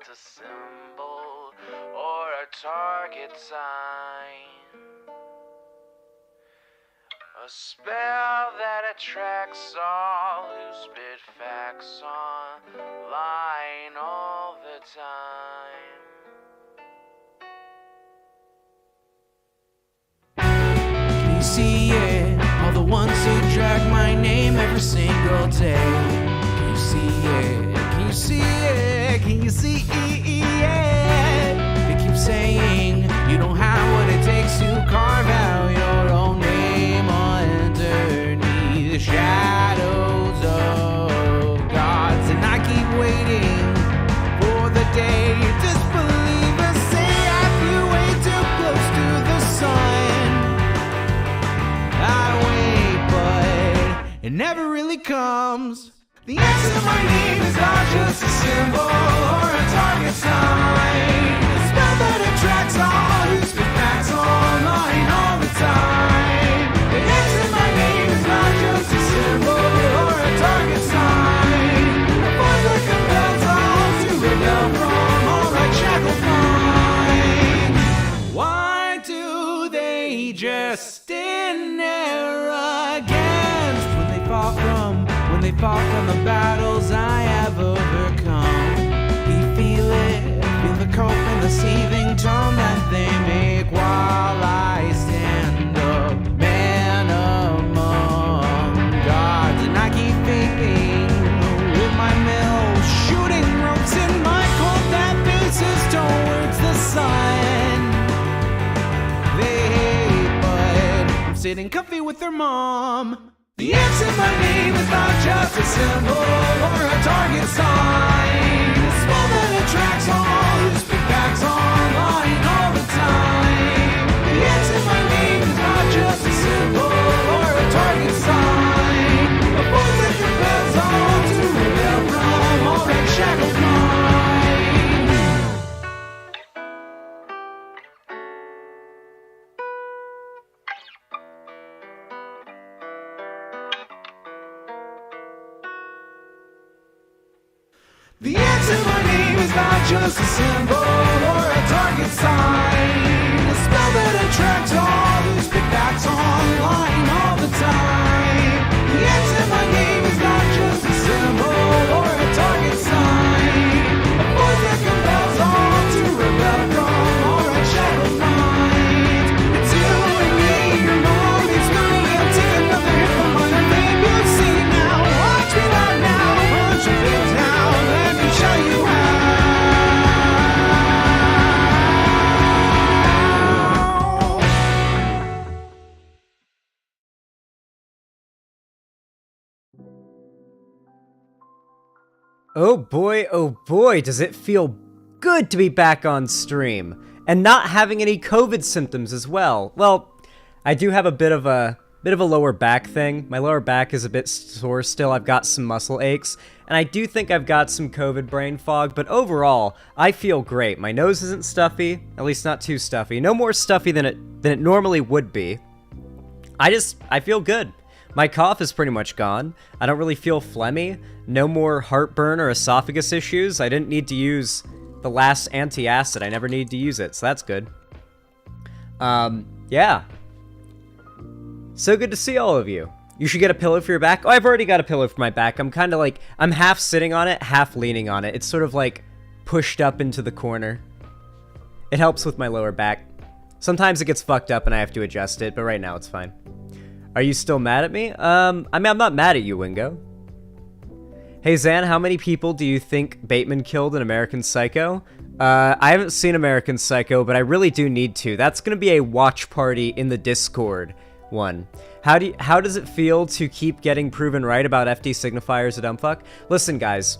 a symbol or a target sign. A spell that attracts all who spit facts online all the time. Can you see it? All the ones who drag my name every single day. Can you see it? Can you see it? Can you see it? They keep saying you don't have what it takes to carve out your own name underneath the shadows of gods. And I keep waiting for the day disbelievers say I flew way too close to the sun. I wait, but it never really comes. The answer to my name is not just a symbol or a target sign. A spell that attracts all who spit facts online all the time. The answer to my name is not just a symbol or a target sign. A force that compels all to rebel from all right shackled minds. Why do they just stand there against when they fall from the battles I have overcome? You feel it, feel the cope and the seething torment they make while I stand up, man among gods. And I keep vaping with my mill, shooting ropes in my cold that faces towards the sun. They hate, but I'm sitting comfy with their mom. The answer to my name is not just a symbol or a target sign. A spell that attracts all who spit facts online all the time. The answer to my name is not just a symbol or a target sign. A force that compels all to rebel from all that shackled mind. The answer to my name is not just a symbol or a target sign. A spell that attracts all who spit facts online all the time. The answer to my name is not just a symbol or a target sign. A force that compels all to rebel from all right shackled minds. It's you and me, your mom, it's me. I'll take another hit from my name. You'll see now, watch me right now, punch your face now. Show you how. Oh boy, does it feel good to be back on stream and not having any COVID symptoms as well. Well, I do have a bit of a lower back thing. My lower back is a bit sore still. I've got some muscle aches, and I do think I've got some COVID brain fog, but overall, I feel great. My nose isn't stuffy, at least not too stuffy. No more stuffy than it normally would be. I feel good. My cough is pretty much gone. I don't really feel phlegmy. No more heartburn or esophagus issues. I didn't need to use the last antacid. I never needed to use it, so that's good. Yeah. So good to see all of you. You should get a pillow for your back. Oh, I've already got a pillow for my back. I'm kind of like, I'm half sitting on it, half leaning on it. It's sort of like pushed up into the corner. It helps with my lower back. Sometimes it gets fucked up and I have to adjust it, but right now it's fine. Are you still mad at me? I mean, I'm not mad at you, Wingo. Hey, Zan, how many people do you think Bateman killed in American Psycho? I haven't seen American Psycho, but I really do need to. That's gonna be a watch party in the Discord one. How does it feel to keep getting proven right about FD Signifiers a dumb fuck? Listen, guys.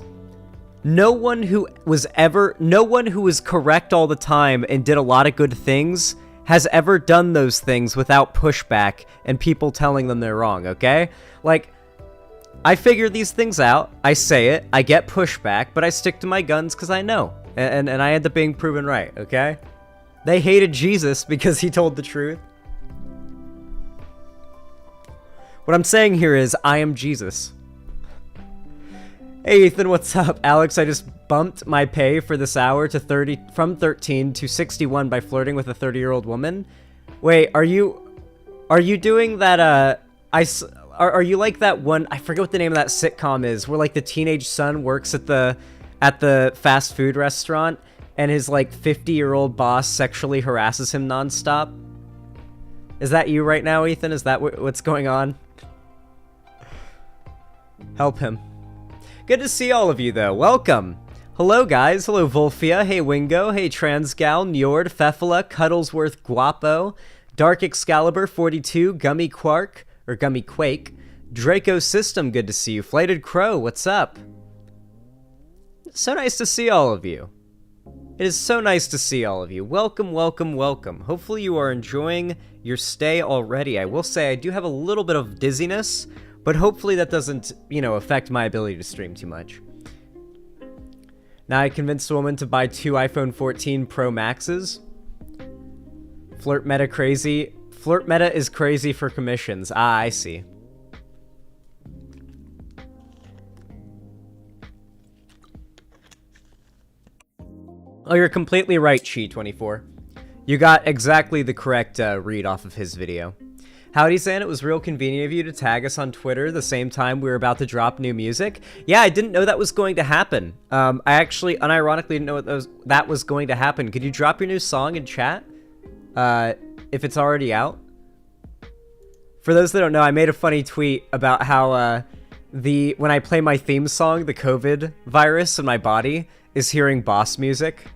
No one who was correct all the time and did a lot of good things has ever done those things without pushback and people telling them they're wrong, okay? Like, I figure these things out, I say it, I get pushback, but I stick to my guns because I know. And I end up being proven right, okay? They hated Jesus because he told the truth. What I'm saying here is, I am Jesus. Hey Ethan, what's up? Alex, I just bumped my pay for this hour to 30 from 13 to 61 by flirting with a 30-year-old woman. Wait, are you doing that are you like that one, I forget what the name of that sitcom is, where like the teenage son works at the fast food restaurant and his like 50-year-old boss sexually harasses him nonstop? Is that you right now, Ethan? Is that what's going on? Help him. Good to see all of you, though. Welcome. Hello, guys. Hello, Volfia. Hey, Wingo. Hey, Transgal, Njord, Fefala, Cuddlesworth, Guapo, Dark Excalibur, 42, Gummy Quark, or Gummy Quake, Draco System, good to see you. Flighted Crow, what's up? So nice to see all of you. It is so nice to see all of you. Welcome, welcome, welcome. Hopefully you are enjoying your stay already. I will say I do have a little bit of dizziness, but hopefully that doesn't, affect my ability to stream too much. Now I convinced a woman to buy 2 iPhone 14 Pro Maxes. Flirt meta crazy. Flirt meta is crazy for commissions. Ah, I see. Oh, you're completely right, Chi24. You got exactly the correct read off of his video. Howdy, Zan, it was real convenient of you to tag us on Twitter the same time we were about to drop new music. Yeah, I didn't know that was going to happen. I actually, unironically, didn't know that was going to happen. Could you drop your new song in chat? If it's already out? For those that don't know, I made a funny tweet about how when I play my theme song, the COVID virus in my body is hearing boss music.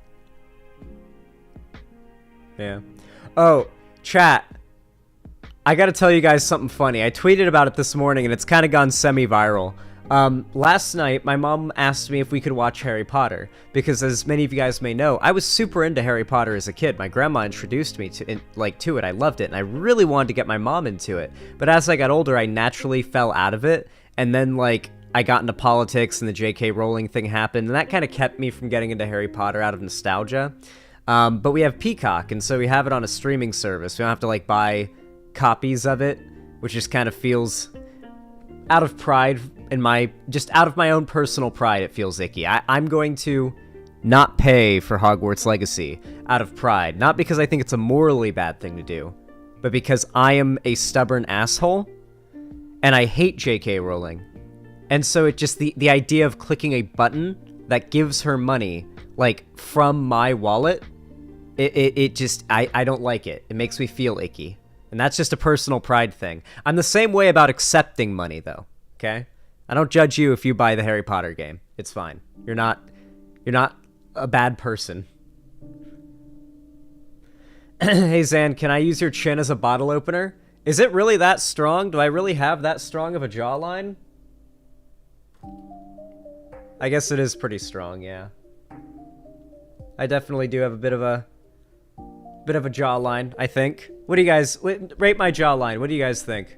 Yeah. Oh, chat. I gotta tell you guys something funny. I tweeted about it this morning and it's kind of gone semi-viral. Last night, my mom asked me if we could watch Harry Potter, because as many of you guys may know, I was super into Harry Potter as a kid. My grandma introduced me to it. I loved it, and I really wanted to get my mom into it. But as I got older, I naturally fell out of it, and then, I got into politics, and the J.K. Rowling thing happened, and that kind of kept me from getting into Harry Potter out of nostalgia. But we have Peacock, and so we have it on a streaming service. We don't have to, buy copies of it, which just kind of feels out of pride out of my own personal pride, it feels icky. I'm going to not pay for Hogwarts Legacy out of pride, not because I think it's a morally bad thing to do, but because I am a stubborn asshole and I hate J.K. Rowling. And so it just, the idea of clicking a button that gives her money, from my wallet, it just, I don't like it. It makes me feel icky. And that's just a personal pride thing. I'm the same way about accepting money, though. Okay? I don't judge you if you buy the Harry Potter game. It's fine. You're not a bad person. Hey, Zan, can I use your chin as a bottle opener? Is it really that strong? Do I really have that strong of a jawline? I guess it is pretty strong, yeah. I definitely do have a bit of a jawline, I think. What do you guys... Rate my jawline. What do you guys think?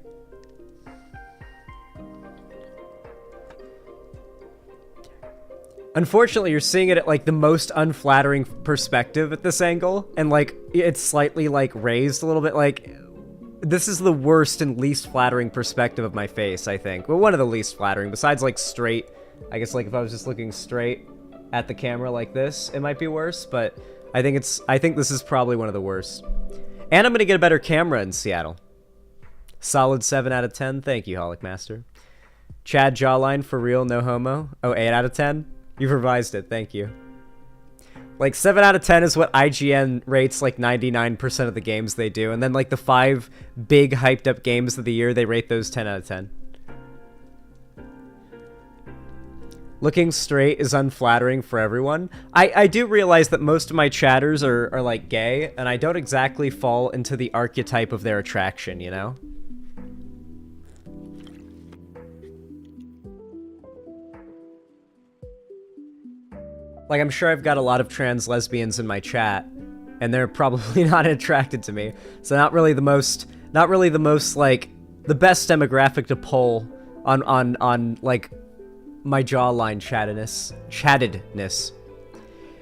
Unfortunately, you're seeing it at, the most unflattering perspective at this angle. And, it's slightly, raised a little bit. This is the worst and least flattering perspective of my face, I think. Well, one of the least flattering. Besides, straight. I guess, if I was just looking straight at the camera like this, it might be worse. But I think this is probably one of the worst. And I'm going to get a better camera in Seattle. Solid 7 out of 10. Thank you, Holic Master. Chad jawline for real, no homo. Oh, 8 out of 10? You've revised it, thank you. 7 out of 10 is what IGN rates 99% of the games they do, and then the 5 big hyped up games of the year, they rate those 10 out of 10. Looking straight is unflattering for everyone. I do realize that most of my chatters are gay, and I don't exactly fall into the archetype of their attraction, you know? I'm sure I've got a lot of trans lesbians in my chat, and they're probably not attracted to me. So not really the most, the best demographic to poll on my jawline chattedness.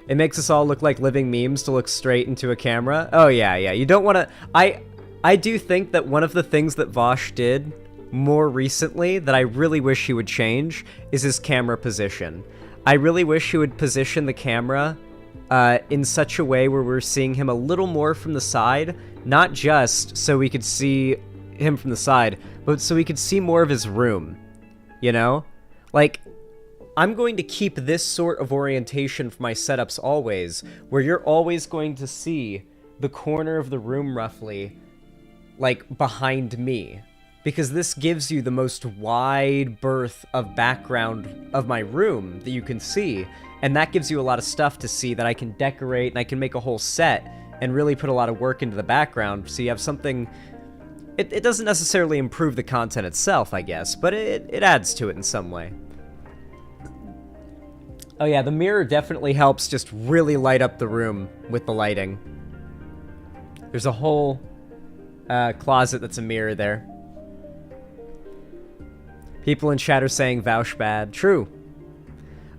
It makes us all look like living memes to look straight into a camera. Oh yeah, you don't want to... I do think that one of the things that Vosh did more recently that I really wish he would change is his camera position. I really wish he would position the camera in such a way where we're seeing him a little more from the side, not just so we could see him from the side, but so we could see more of his room, you know? Like, I'm going to keep this sort of orientation for my setups always, where you're always going to see the corner of the room roughly, like, behind me. Because this gives you the most wide berth of background of my room that you can see, and that gives you a lot of stuff to see that I can decorate, and I can make a whole set, and really put a lot of work into the background, so you have something... It doesn't necessarily improve the content itself, I guess, but it adds to it in some way. Oh yeah, the mirror definitely helps just really light up the room with the lighting. There's a whole closet that's a mirror there. People in chat are saying Vouch bad. True.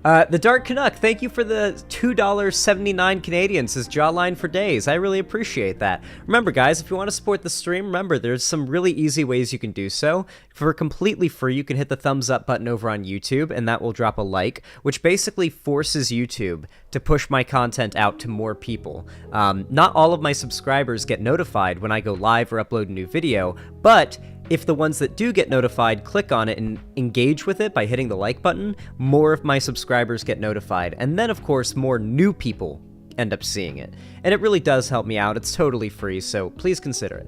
The Dark Canuck, thank you for the $2.79 Canadian, says Jawline for days. I really appreciate that. Remember, guys, if you want to support the stream, remember, there's some really easy ways you can do so. For completely free, you can hit the thumbs up button over on YouTube, and that will drop a like, which basically forces YouTube to push my content out to more people. Not all of my subscribers get notified when I go live or upload a new video, but if the ones that do get notified click on it and engage with it by hitting the like button, more of my subscribers get notified. And then, of course, more new people end up seeing it. And it really does help me out. It's totally free, so please consider it.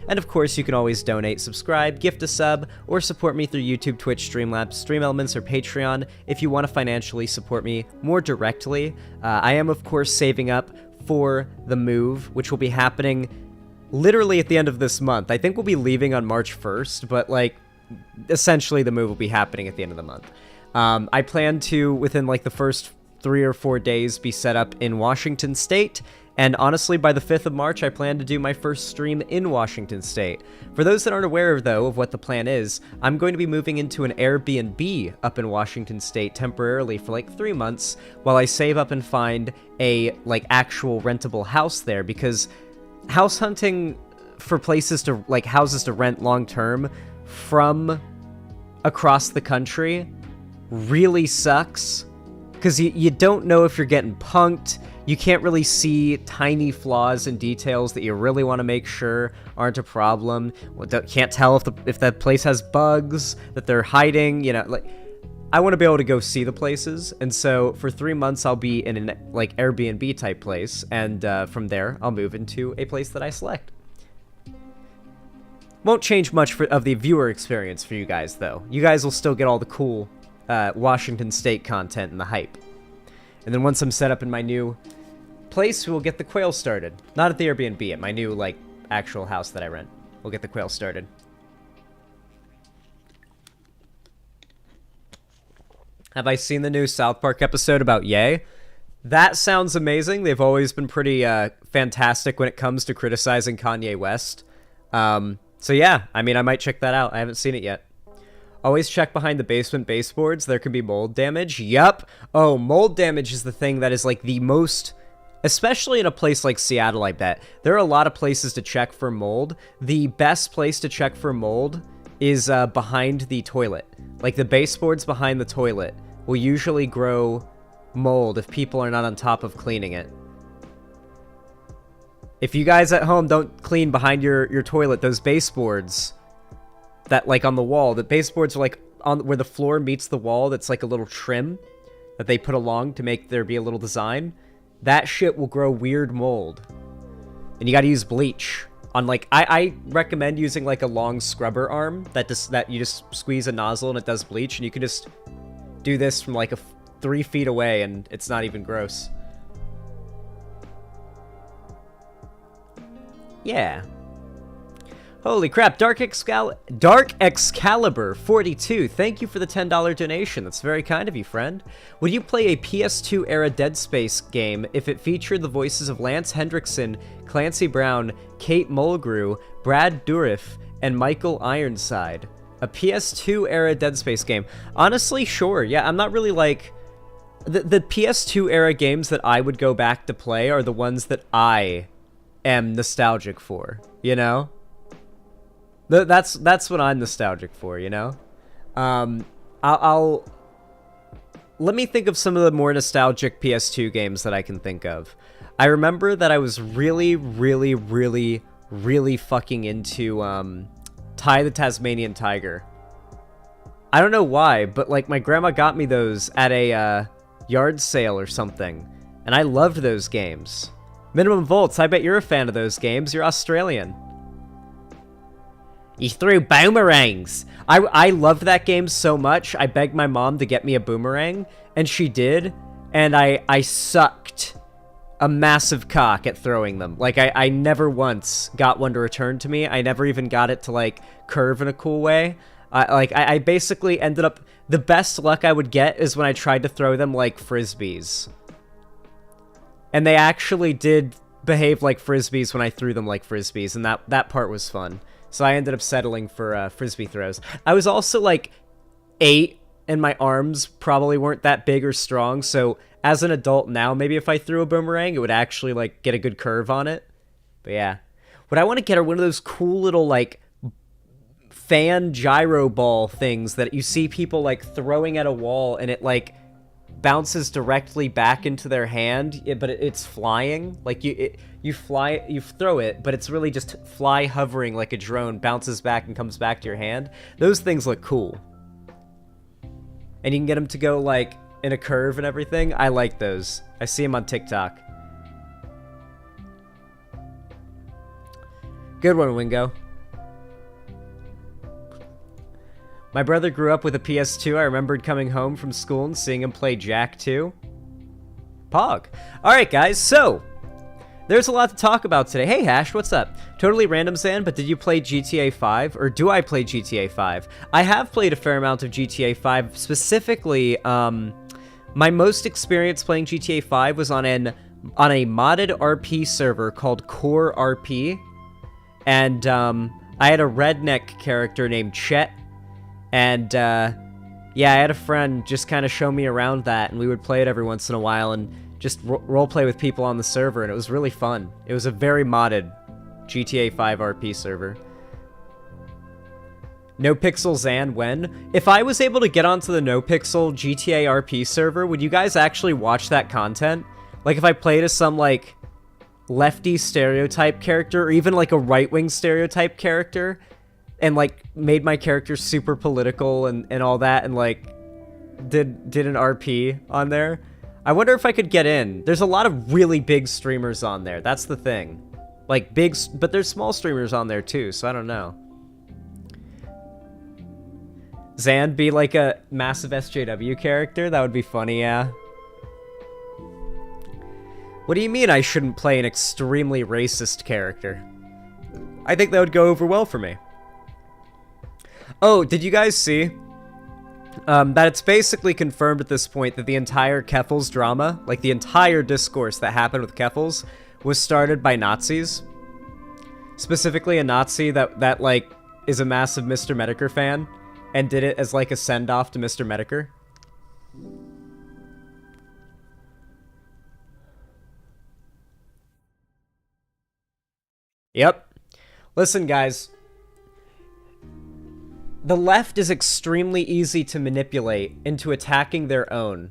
And of course, you can always donate, subscribe, gift a sub, or support me through YouTube, Twitch, Streamlabs, Stream Elements, or Patreon if you want to financially support me more directly. I am, of course, saving up for the move, which will be happening literally at the end of this month. I think we'll be leaving on March 1st, but, like, essentially the move will be happening at the end of the month. I plan to, within, like, the first 3 or 4 days, be set up in Washington State, and honestly, by the 5th of March, I plan to do my first stream in Washington State. For those that aren't aware, though, of what the plan is, I'm going to be moving into an Airbnb up in Washington State temporarily for, like, 3 months, while I save up and find a, like, actual rentable house there, because house hunting for places to, like, houses to rent long-term from across the country really sucks, because you don't know if you're getting punked. You can't really see tiny flaws and details that you really want to make sure aren't a problem. Can't tell if that place has bugs that they're hiding, you know, like... I want to be able to go see the places, and so for 3 months I'll be in an, like, Airbnb type place, and from there I'll move into a place that I select. Won't change much of the viewer experience for you guys, though. You guys will still get all the cool Washington State content and the hype. And then once I'm set up in my new place, we'll get the quail started. Not at the Airbnb, at my new, like, actual house that I rent. We'll get the quail started. Have I seen the new South Park episode about Ye? That sounds amazing. They've always been pretty fantastic when it comes to criticizing Kanye West. So yeah, I mean, I might check that out. I haven't seen it yet. Always check behind the basement baseboards. There can be mold damage. Yup. Oh, mold damage is the thing that is, like, the most... Especially in a place like Seattle, I bet. There are a lot of places to check for mold. The best place to check for mold is behind the toilet. Like, the baseboards behind the toilet will usually grow mold if people are not on top of cleaning it. If you guys at home don't clean behind your toilet, those baseboards that, like, on the wall, the baseboards are, like, on where the floor meets the wall, that's like a little trim that they put along to make there be a little design, that shit will grow weird mold. And you gotta use bleach. On, like, I recommend using, like, a long scrubber arm that you just squeeze a nozzle and it does bleach, and you can just do this from, like, 3 feet away and it's not even gross. Yeah. Holy crap, Dark Excalibur 42, thank you for the $10 donation. That's very kind of you, friend. Would you play a PS2 era Dead Space game if it featured the voices of Lance Hendrickson, Clancy Brown, Kate Mulgrew, Brad Dourif, and Michael Ironside? A PS2 era Dead Space game. Honestly, sure. Yeah, I'm not really, like... The PS2 era games that I would go back to play are the ones that I am nostalgic for, you know? That's what I'm nostalgic for, you know? I'll let me think of some of the more nostalgic PS2 games that I can think of. I remember that I was really, really, really, really fucking into Ty the Tasmanian Tiger. I don't know why, but like my grandma got me those at a yard sale or something, and I loved those games. Minimum Volts, I bet you're a fan of those games. You're Australian. He threw boomerangs. I loved that game so much, I begged my mom to get me a boomerang, and she did, and I sucked a massive cock at throwing them. Like, I never once got one to return to me. I never even got it to, like, curve in a cool way. I basically ended up... The best luck I would get is when I tried to throw them like frisbees. And they actually did behave like frisbees when I threw them like frisbees, and that part was fun. So I ended up settling for frisbee throws. I was also, like, 8, and my arms probably weren't that big or strong, so as an adult now, maybe if I threw a boomerang, it would actually, like, get a good curve on it. But yeah. What I want to get are one of those cool little, like, fan gyro ball things that you see people, like, throwing at a wall, and it, like, bounces directly back into their hand, but it's flying. Like, you throw it, but it's really just fly hovering like a drone, bounces back and comes back to your hand. Those things look cool. And you can get them to go, like, in a curve and everything. I like those. I see them on TikTok. Good one, Wingo. My brother grew up with a PS2. I remembered coming home from school and seeing him play Jak 2. Pog. Alright, guys, so there's a lot to talk about today. Hey, Hash, what's up? Totally random, Zan, but did you play GTA 5? Or do I play GTA 5? I have played a fair amount of GTA 5. Specifically, my most experience playing GTA 5 was on a modded RP server called Core RP. And I had a redneck character named Chet. And yeah, I had a friend just kind of show me around that, and we would play it every once in a while and just roleplay with people on the server, and it was really fun. It was a very modded GTA 5 RP server. No Pixel Zan, when? If I was able to get onto the No Pixel GTA RP server, would you guys actually watch that content? Like, if I played as some, like, lefty stereotype character, or even, like, a right-wing stereotype character, and, like, made my character super political and all that, and, like, did an RP on there. I wonder if I could get in. There's a lot of really big streamers on there. That's the thing. Like, big... But there's small streamers on there, too, so I don't know. Zan be, like, a massive SJW character? That would be funny, yeah. What do you mean I shouldn't play an extremely racist character? I think that would go over well for me. Oh, did you guys see that it's basically confirmed at this point that the entire Keffels drama, like the entire discourse that happened with Keffels, was started by Nazis? Specifically a Nazi that like, is a massive Mr. Medicare fan, and did it as, like, a send-off to Mr. Medicare? Yep. Listen, guys. The left is extremely easy to manipulate into attacking their own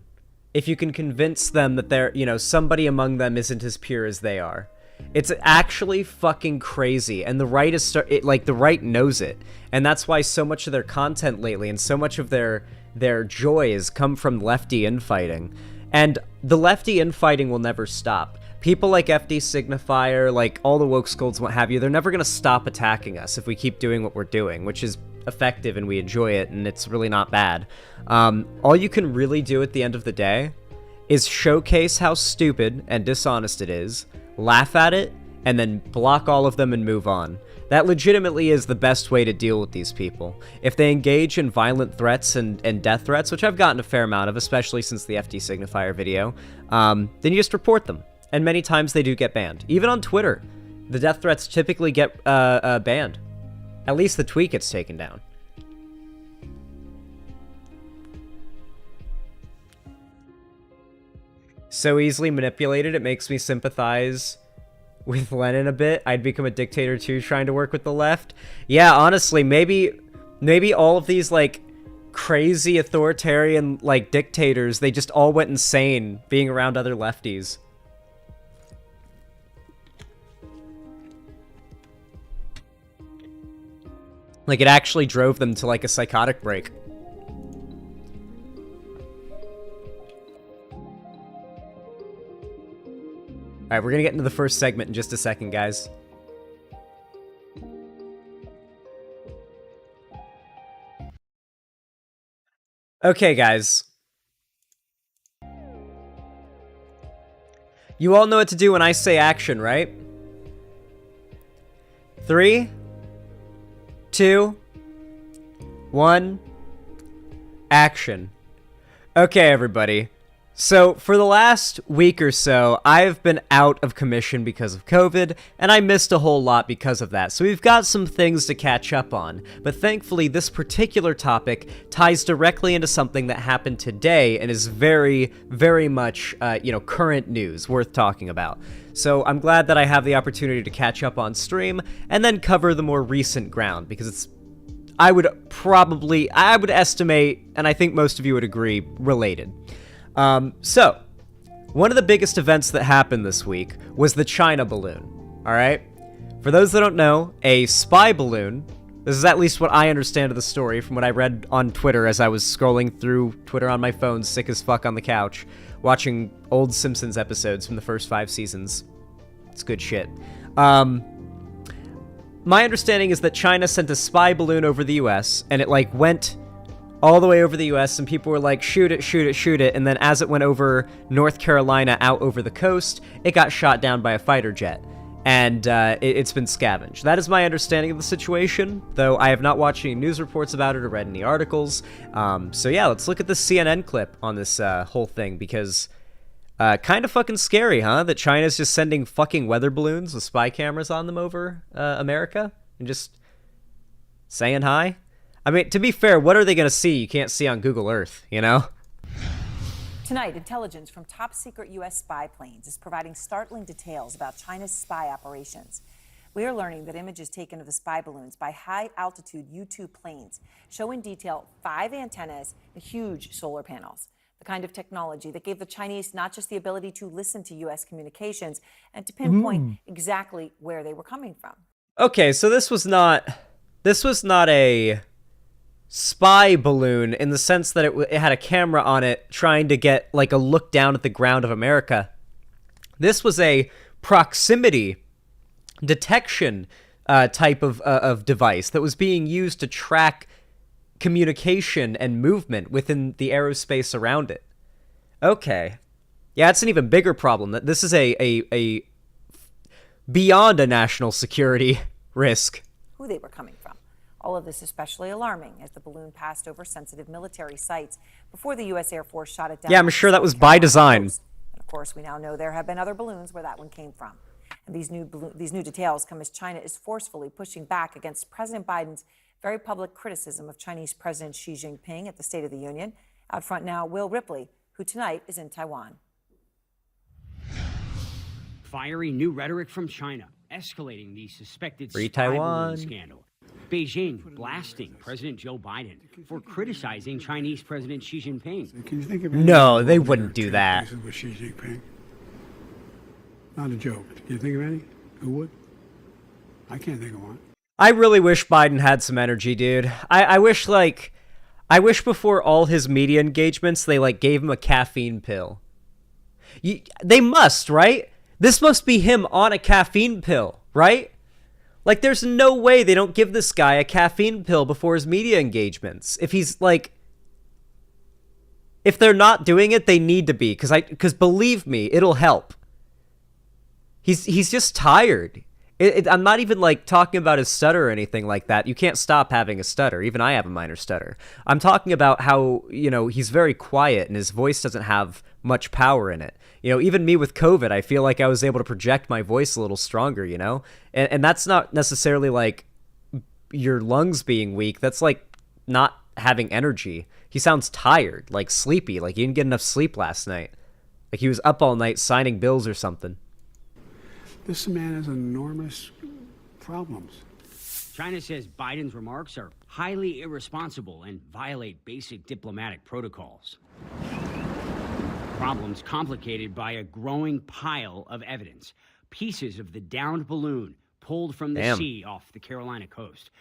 if you can convince them that they're, you know, somebody among them isn't as pure as they are. It's actually fucking crazy, and the right is the right knows it, and that's why so much of their content lately and so much of their joy has come from lefty infighting, and the lefty infighting will never stop. People like FD Signifier, like all the woke scolds, what have you, they're never gonna stop attacking us if we keep doing what we're doing, which is effective and we enjoy it, and it's really not bad. All you can really do at the end of the day is showcase how stupid and dishonest it is, laugh at it, and then block all of them and move on. That legitimately is the best way to deal with these people. If they engage in violent threats and death threats, which I've gotten a fair amount of, especially since the FD Signifier video, then you just report them. And many times they do get banned. Even on Twitter, the death threats typically get banned. At least the tweet gets taken down. So easily manipulated, it makes me sympathize with Lenin a bit, I'd become a dictator too, trying to work with the left. Yeah, honestly, maybe all of these, like, crazy authoritarian, like, dictators, they just all went insane being around other lefties. Like, it actually drove them to, like, a psychotic break. Alright, we're gonna get into the first segment in just a second, guys. Okay, guys. You all know what to do when I say action, right? 3, 2, 1, action. Okay, everybody. So, for the last week or so, I've been out of commission because of COVID, and I missed a whole lot because of that, so we've got some things to catch up on. But thankfully, this particular topic ties directly into something that happened today and is very, very much, current news worth talking about. So I'm glad that I have the opportunity to catch up on stream, and then cover the more recent ground, because it's, I would estimate, and I think most of you would agree, related. So, one of the biggest events that happened this week was the China balloon, alright? For those that don't know, a spy balloon, this is at least what I understand of the story from what I read on Twitter as I was scrolling through Twitter on my phone, sick as fuck on the couch, watching old Simpsons episodes from the first 5 seasons. It's good shit. My understanding is that China sent a spy balloon over the US, and it, like, went all the way over the US, and people were like, shoot it, shoot it, shoot it, and then as it went over North Carolina out over the coast, it got shot down by a fighter jet, and it's been scavenged. That is my understanding of the situation, though I have not watched any news reports about it or read any articles. So yeah, let's look at the CNN clip on this whole thing, because kind of fucking scary, huh? That China's just sending fucking weather balloons with spy cameras on them over America, and just saying hi. I mean, to be fair, what are they going to see you can't see on Google Earth, you know? Tonight, intelligence from top-secret U.S. spy planes is providing startling details about China's spy operations. We are learning that images taken of the spy balloons by high-altitude U-2 planes show in detail 5 antennas and huge solar panels, the kind of technology that gave the Chinese not just the ability to listen to U.S. communications and to pinpoint exactly where they were coming from. Okay, so this was not a spy balloon in the sense that it had a camera on it trying to get, like, a look down at the ground of America. This was a proximity detection type of device that was being used to track communication and movement within the aerospace around it. Okay. Yeah, it's an even bigger problem. That this is a beyond a national security risk. Who they were coming from. All of this especially alarming as the balloon passed over sensitive military sites before the U.S. Air Force shot it down. Yeah, I'm sure that was by design. And of course, we now know there have been other balloons where that one came from. And these new details come as China is forcefully pushing back against President Biden's very public criticism of Chinese President Xi Jinping at the State of the Union. Out front now, Will Ripley, who tonight is in Taiwan. Fiery new rhetoric from China, escalating the suspected Free spy Taiwan balloon scandal. Beijing blasting President Joe Biden for criticizing Chinese President Xi Jinping. Can you think of No, they wouldn't do that. With Xi Jinping? Not a joke. Can you think of any? Who would? I can't think of one. I really wish Biden had some energy, dude. I wish before all his media engagements, they, like, gave him a caffeine pill. They must, right? This must be him on a caffeine pill, right? Like, there's no way they don't give this guy a caffeine pill before his media engagements. If he's, like... If they're not doing it, they need to be. Because believe me, it'll help. He's just tired. I'm not even, like, talking about his stutter or anything like that. You can't stop having a stutter. Even I have a minor stutter. I'm talking about how, you know, he's very quiet and his voice doesn't have much power in it. You know, even me with COVID, I feel like I was able to project my voice a little stronger, you know? And that's not necessarily, like, your lungs being weak. That's, like, not having energy. He sounds tired, like, sleepy, like he didn't get enough sleep last night. Like he was up all night signing bills or something. This man has enormous problems. China says Biden's remarks are highly irresponsible and violate basic diplomatic protocols. Problems complicated by a growing pile of evidence. Pieces of the downed balloon pulled from the sea off the Carolina coast.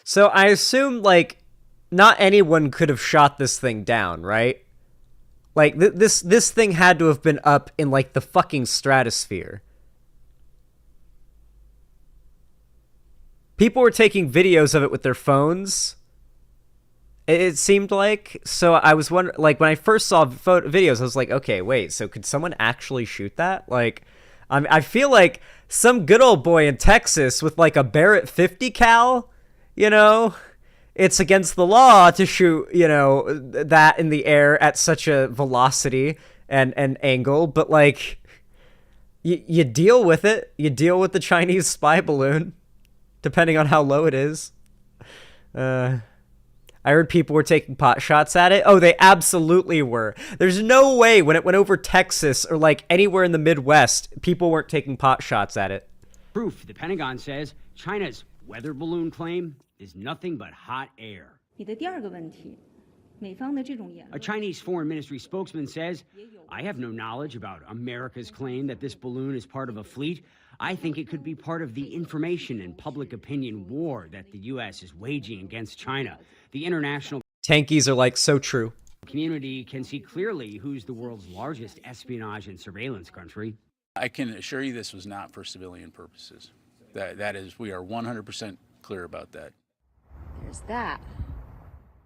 So I assume, like, not anyone could have shot this thing down, right? Like, this thing had to have been up in, like, the fucking stratosphere. People were taking videos of it with their phones, it seemed like. So I was wondering, like, when I first saw videos, I was like, okay, wait, so could someone actually shoot that? Like, I feel like some good old boy in Texas with, like, a Barrett 50 cal, you know? It's against the law to shoot, you know, that in the air at such a velocity and angle, but, like, you deal with it. You deal with the Chinese spy balloon. Depending on how low it is. I heard people were taking pot shots at it. Oh, they absolutely were. There's no way when it went over Texas or like anywhere in the Midwest, people weren't taking pot shots at it. Proof, the Pentagon says China's weather balloon claim is nothing but hot air. A Chinese foreign ministry spokesman says, I have no knowledge about America's claim that this balloon is part of a fleet. I think it could be part of the information and public opinion war that the U.S. is waging against China. The international tankies are like so true. Community can see clearly who's the world's largest espionage and surveillance country. I can assure you this was not for civilian purposes. That is, we are 100% clear about that. There's that.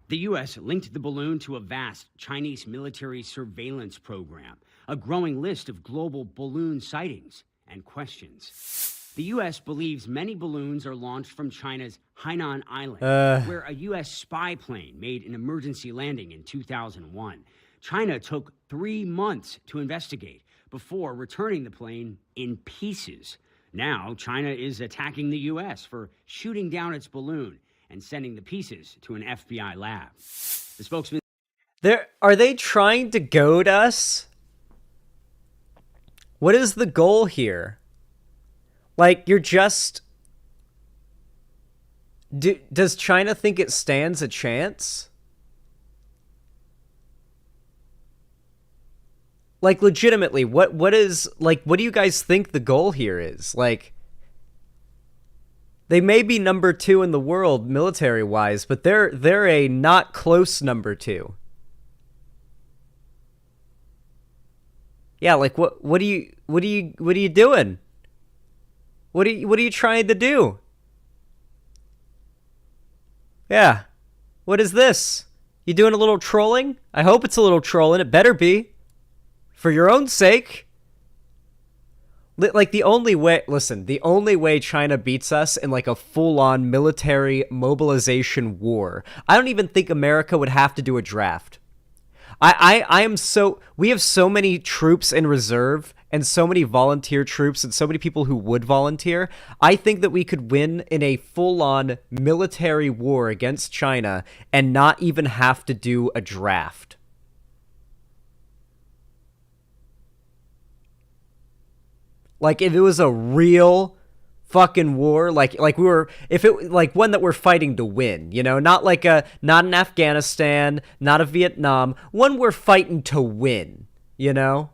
The U.S. linked the balloon to a vast Chinese military surveillance program, a growing list of global balloon sightings and questions. The U.S. believes many balloons are launched from China's Hainan Island, where a U.S. spy plane made an emergency landing in 2001. China took 3 months to investigate before returning the plane in pieces. Now, China is attacking the U.S. for shooting down its balloon and sending the pieces to an FBI lab. The spokesman... Are they trying to goad us? What is the goal here? Like, you're just... Does China think it stands a chance? Like, legitimately, what do you guys think the goal here is? Like, they may be number 2 in the world military-wise, but they're a not close number 2. Yeah, like what are you doing? What are you trying to do? Yeah. What is this? You doing a little trolling? I hope it's a little trolling. It better be. For your own sake. Like, the only way China beats us in, like, a full-on military mobilization war, I don't even think America would have to do a draft. We have so many troops in reserve and so many volunteer troops and so many people who would volunteer. I think that we could win in a full-on military war against China and not even have to do a draft. Like, if it was a real fucking war, like one that we're fighting to win, you know, not an Afghanistan, not a Vietnam, one we're fighting to win, you know?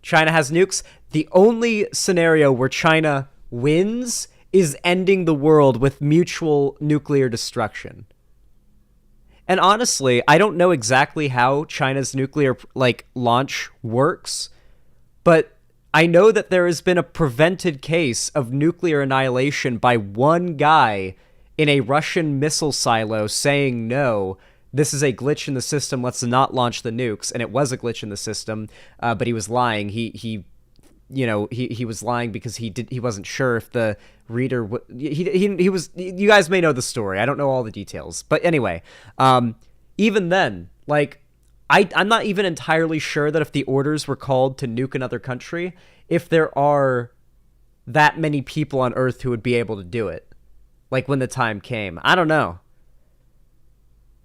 China has nukes. The only scenario where China wins is ending the world with mutual nuclear destruction. And honestly, I don't know exactly how China's nuclear, like, launch works, but I know that there has been a prevented case of nuclear annihilation by one guy in a Russian missile silo saying, no, this is a glitch in the system, let's not launch the nukes. And it was a glitch in the system, but he was lying. He was lying because he wasn't sure if the reader he was. You guys may know the story. I don't know all the details, but anyway, even then, like, I'm not even entirely sure that if the orders were called to nuke another country, if there are that many people on Earth who would be able to do it. Like, when the time came. I don't know.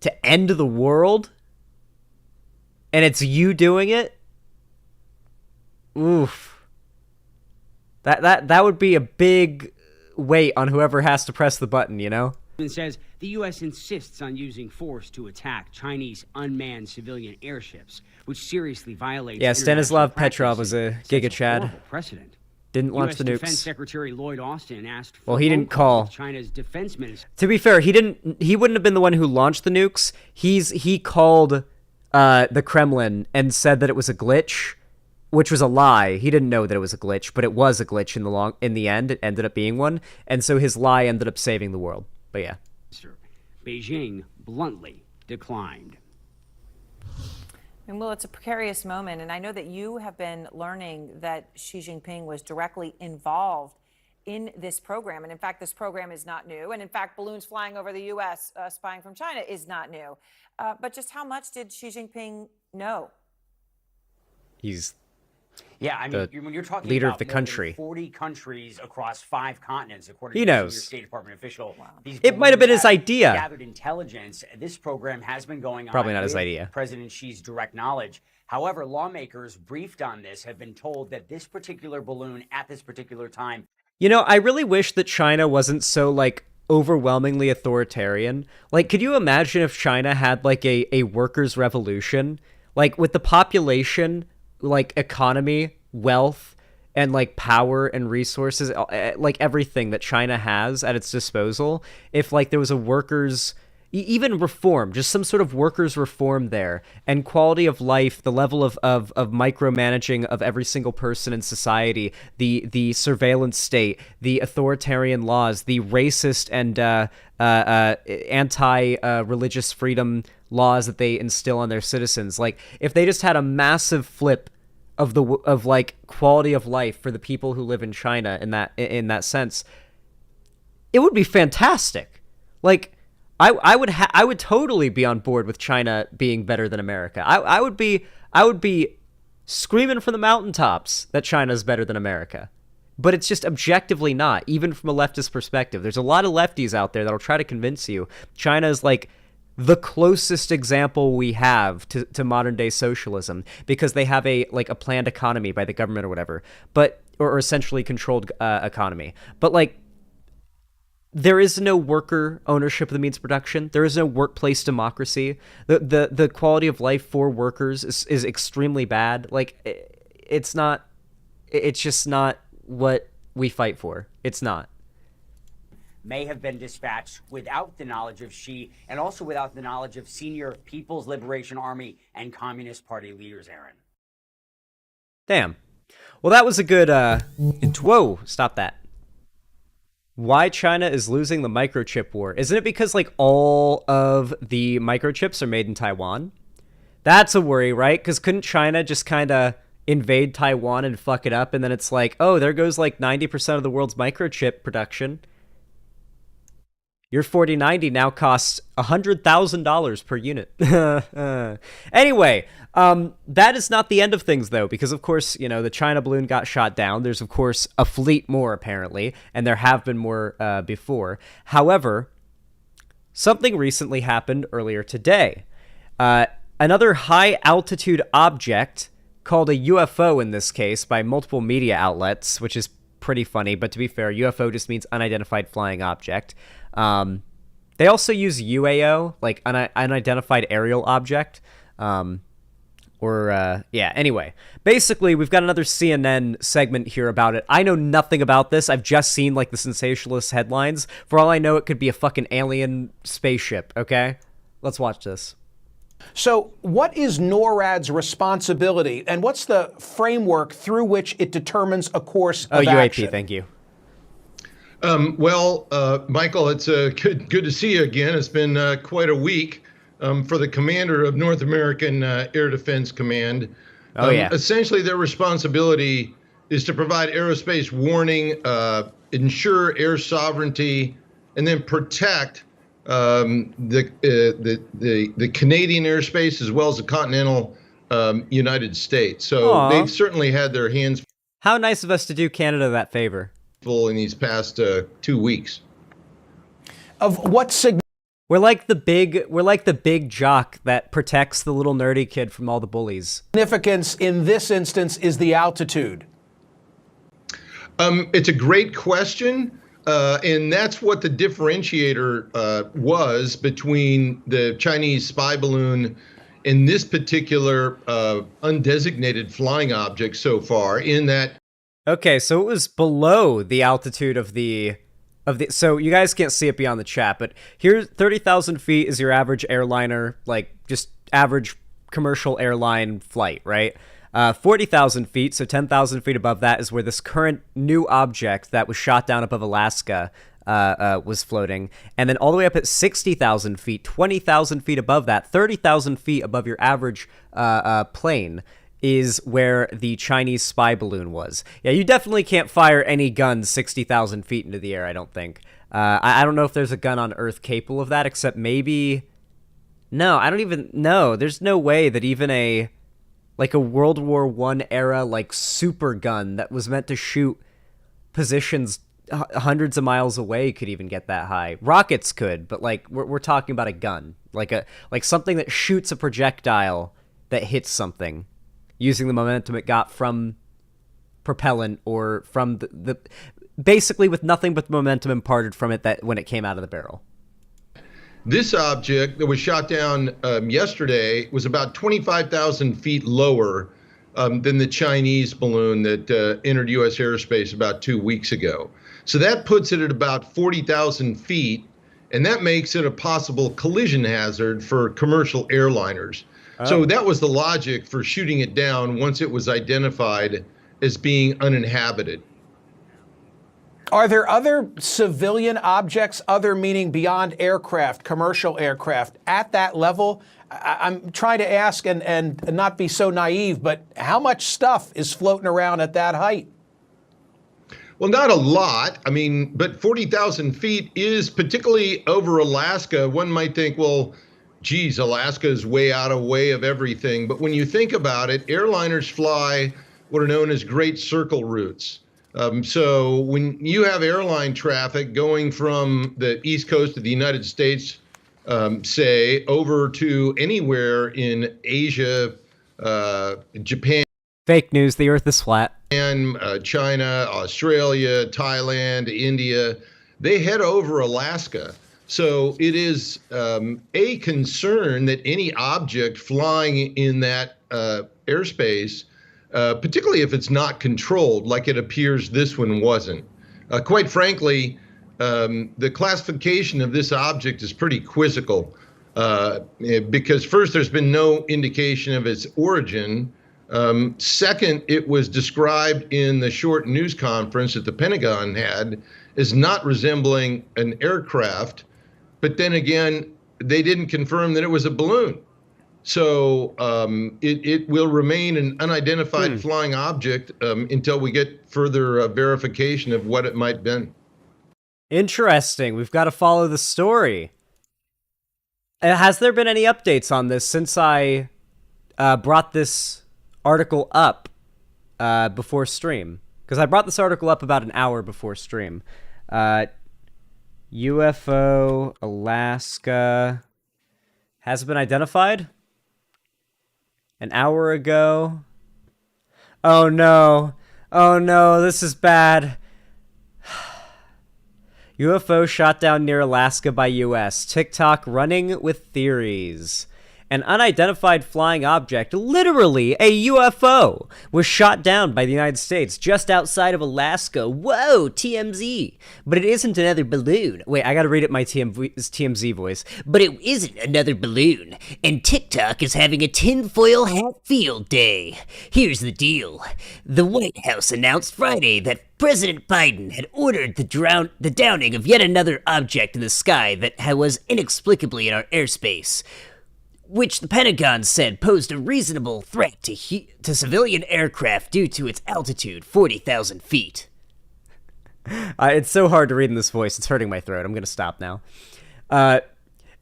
To end the world? And it's you doing it? Oof. That would be a big weight on whoever has to press the button, you know? It says the U.S. insists on using force to attack Chinese unmanned civilian airships, which seriously violates. Yeah, Stanislav international Petrov was a practice Giga and sets Chad. horrible precedent. Didn't launch the Defense nukes. Secretary Lloyd Austin asked for Well, he a phone didn't call. with China's defense minister. To be fair, he wouldn't have been the one who launched the nukes. He called the Kremlin and said that it was a glitch, which was a lie. He didn't know that it was a glitch, but it was a glitch in the end. It ended up being one, and so his lie ended up saving the world. But yeah. Beijing bluntly declined. And well, it's a precarious moment, and I know that you have been learning that Xi Jinping was directly involved in this program. And in fact, this program is not new. And in fact, balloons flying over the U.S. Spying from China is not new. But just how much did Xi Jinping know? He's Yeah, I mean, when you're talking leader about of the more country. Than 40 countries across 5 continents, according He to a knows. senior State Department official. These It might have been his balloons have idea. Gathered intelligence. This program has been going on. Probably not his with idea. President Xi's direct knowledge. However, lawmakers briefed on this have been told that this particular balloon at this particular time. You know, I really wish that China wasn't so, like, overwhelmingly authoritarian. Like, could you imagine if China had, like, a workers' revolution? Like, with the population, like, economy, wealth, and, like, power and resources, like, everything that China has at its disposal, if, like, there was a workers' even reform, just some sort of workers' reform there, and quality of life, the level of micromanaging of every single person in society, the surveillance state, the authoritarian laws, the racist and anti-religious freedom laws that they instill on their citizens. Like, if they just had a massive flip of like quality of life for the people who live in China in that sense, it would be fantastic. Like, I would totally be on board with China being better than America. I would be screaming from the mountaintops that China's better than America. But it's just objectively not, even from a leftist perspective. There's a lot of lefties out there that'll try to convince you China is like the closest example we have to modern day socialism, because they have a planned economy by the government or whatever, but or essentially controlled economy. But like, there is no worker ownership of the means of production. There is no workplace democracy. The quality of life for workers is extremely bad. Like, it's just not what we fight for. It's not. May have been dispatched without the knowledge of Xi, and also without the knowledge of senior People's Liberation Army and Communist Party leaders, Aaron. Damn. Well, that was a good, whoa, stop that. Why China is losing the microchip war. Isn't it because, like, all of the microchips are made in Taiwan? That's a worry, right? Because couldn't China just kind of invade Taiwan and fuck it up, and then it's like, oh, there goes, like, 90% of the world's microchip production. Your 4090 now costs $100,000 per unit. Anyway, that is not the end of things, though, because, of course, you know, the China balloon got shot down. There's, of course, a fleet more, apparently, and there have been more before. However, something recently happened earlier today. Another high-altitude object, called a UFO in this case, by multiple media outlets, which is pretty funny, but to be fair, UFO just means unidentified flying object. They also use UAO, like unidentified aerial object. Anyway. Basically, we've got another CNN segment here about it. I know nothing about this. I've just seen, like, the sensationalist headlines. For all I know, it could be a fucking alien spaceship, okay? Let's watch this. So what is NORAD's responsibility, and what's the framework through which it determines a course of action? UAP, thank you. Michael, it's good to see you again. It's been quite a week for the commander of North American Air Defense Command. Essentially, their responsibility is to provide aerospace warning, ensure air sovereignty, and then protect the Canadian airspace as well as the continental United States. So they've certainly had their hands. How nice of us to do Canada that favor. In these past 2 weeks. Of what We're like the big jock that protects the little nerdy kid from all the bullies. significance in this instance is the altitude? It's a great question. And that's what the differentiator was between the Chinese spy balloon and this particular undesignated flying object so far, in that. Okay, so it was below the altitude of the so you guys can't see it beyond the chat, but here 30,000 feet is your average airliner, like just average commercial airline flight, right? 40,000 feet, so 10,000 feet above that, is where this current new object that was shot down above Alaska was floating. And then all the way up at 60,000 feet, 20,000 feet above that, 30,000 feet above your average plane, is where the Chinese spy balloon was. Yeah, you definitely can't fire any guns 60,000 feet into the air, I don't think. I don't know if there's a gun on Earth capable of that, except maybe... No, I don't even know. There's no way that even a World War I era, like, super gun that was meant to shoot positions hundreds of miles away could even get that high. Rockets could, but, like, we're talking about a gun. Like something that shoots a projectile that hits something using the momentum it got from propellant or from the basically with nothing but the momentum imparted from it that when it came out of the barrel. This object that was shot down yesterday was about 25,000 feet lower than the Chinese balloon that entered U.S. airspace about 2 weeks ago. So that puts it at about 40,000 feet, and that makes it a possible collision hazard for commercial airliners. So that was the logic for shooting it down once it was identified as being uninhabited. Are there other civilian objects, other meaning beyond aircraft, commercial aircraft, at that level? I'm trying to ask and not be so naive, but how much stuff is floating around at that height? Well, not a lot. I mean, but 40,000 feet is, particularly over Alaska, one might think, well, geez, Alaska is way out of way of everything. But when you think about it, airliners fly what are known as great circle routes. So when you have airline traffic going from the East Coast of the United States, say, over to anywhere in Asia, Japan. Fake news, the Earth is flat. And China, Australia, Thailand, India, they head over Alaska. So it is a concern that any object flying in that airspace, particularly if it's not controlled, like it appears this one wasn't. Quite frankly, the classification of this object is pretty quizzical because first, there's been no indication of its origin. Second, it was described in the short news conference that the Pentagon had as not resembling an aircraft, but then again, they didn't confirm that it was a balloon. So it will remain an unidentified flying object until we get further verification of what it might have been. Interesting. We've got to follow the story. Has there been any updates on this since I brought this article up before stream? Because I brought this article up about an hour before stream. UFO Alaska has been identified an hour ago. Oh no, this is bad. UFO shot down near Alaska by US. TikTok running with theories. An unidentified flying object, literally a UFO, was shot down by the United States just outside of Alaska. Whoa, TMZ. But it isn't another balloon. Wait, I gotta read it my TMZ voice. But it isn't another balloon. And TikTok is having a tinfoil hat field day. Here's the deal. The White House announced Friday that President Biden had ordered the downing of yet another object in the sky that was inexplicably in our airspace, which the Pentagon said posed a reasonable threat to civilian aircraft due to its altitude, 40,000 feet. It's so hard to read in this voice, it's hurting my throat. I'm going to stop now.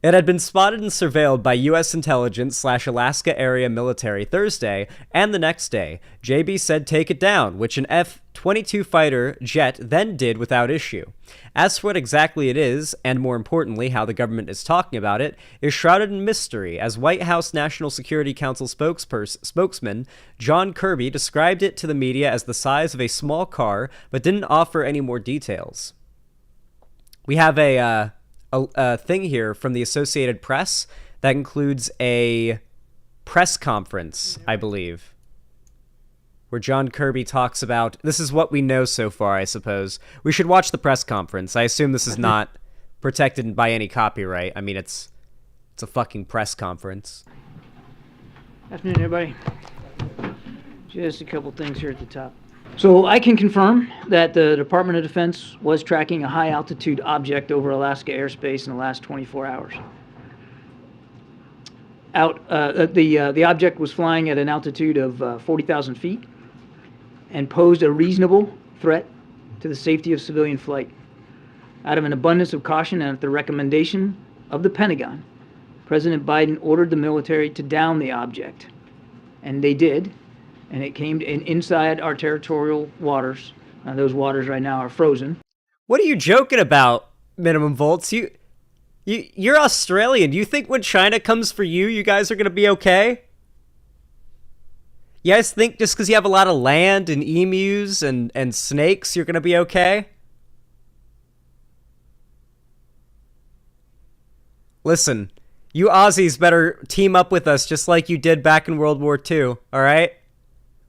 It had been spotted and surveilled by U.S. intelligence/Alaska area military Thursday, and the next day, JB said take it down, which an F-22 fighter jet then did without issue. As for what exactly it is, and more importantly how the government is talking about it, is shrouded in mystery, as White House National Security Council spokesman John Kirby described it to the media as the size of a small car, but didn't offer any more details. We have a thing here from the Associated Press that includes a press conference, I believe, where John Kirby talks about, this is what we know so far, I suppose. We should watch the press conference. I assume this is not protected by any copyright. I mean, it's a fucking press conference. Afternoon, everybody. Just a couple things here at the top. So I can confirm that the Department of Defense was tracking a high-altitude object over Alaska airspace in the last 24 hours. The object was flying at an altitude of 40,000 feet and posed a reasonable threat to the safety of civilian flight. Out of an abundance of caution and at the recommendation of the Pentagon, President Biden ordered the military to down the object, and they did. And it came inside our territorial waters. Those waters right now are frozen. What are you joking about, Minimum Volts? You're Australian. Do you think when China comes for you, you guys are going to be okay? You guys think just because you have a lot of land and emus and snakes, you're going to be okay? Listen, you Aussies better team up with us just like you did back in World War II, all right?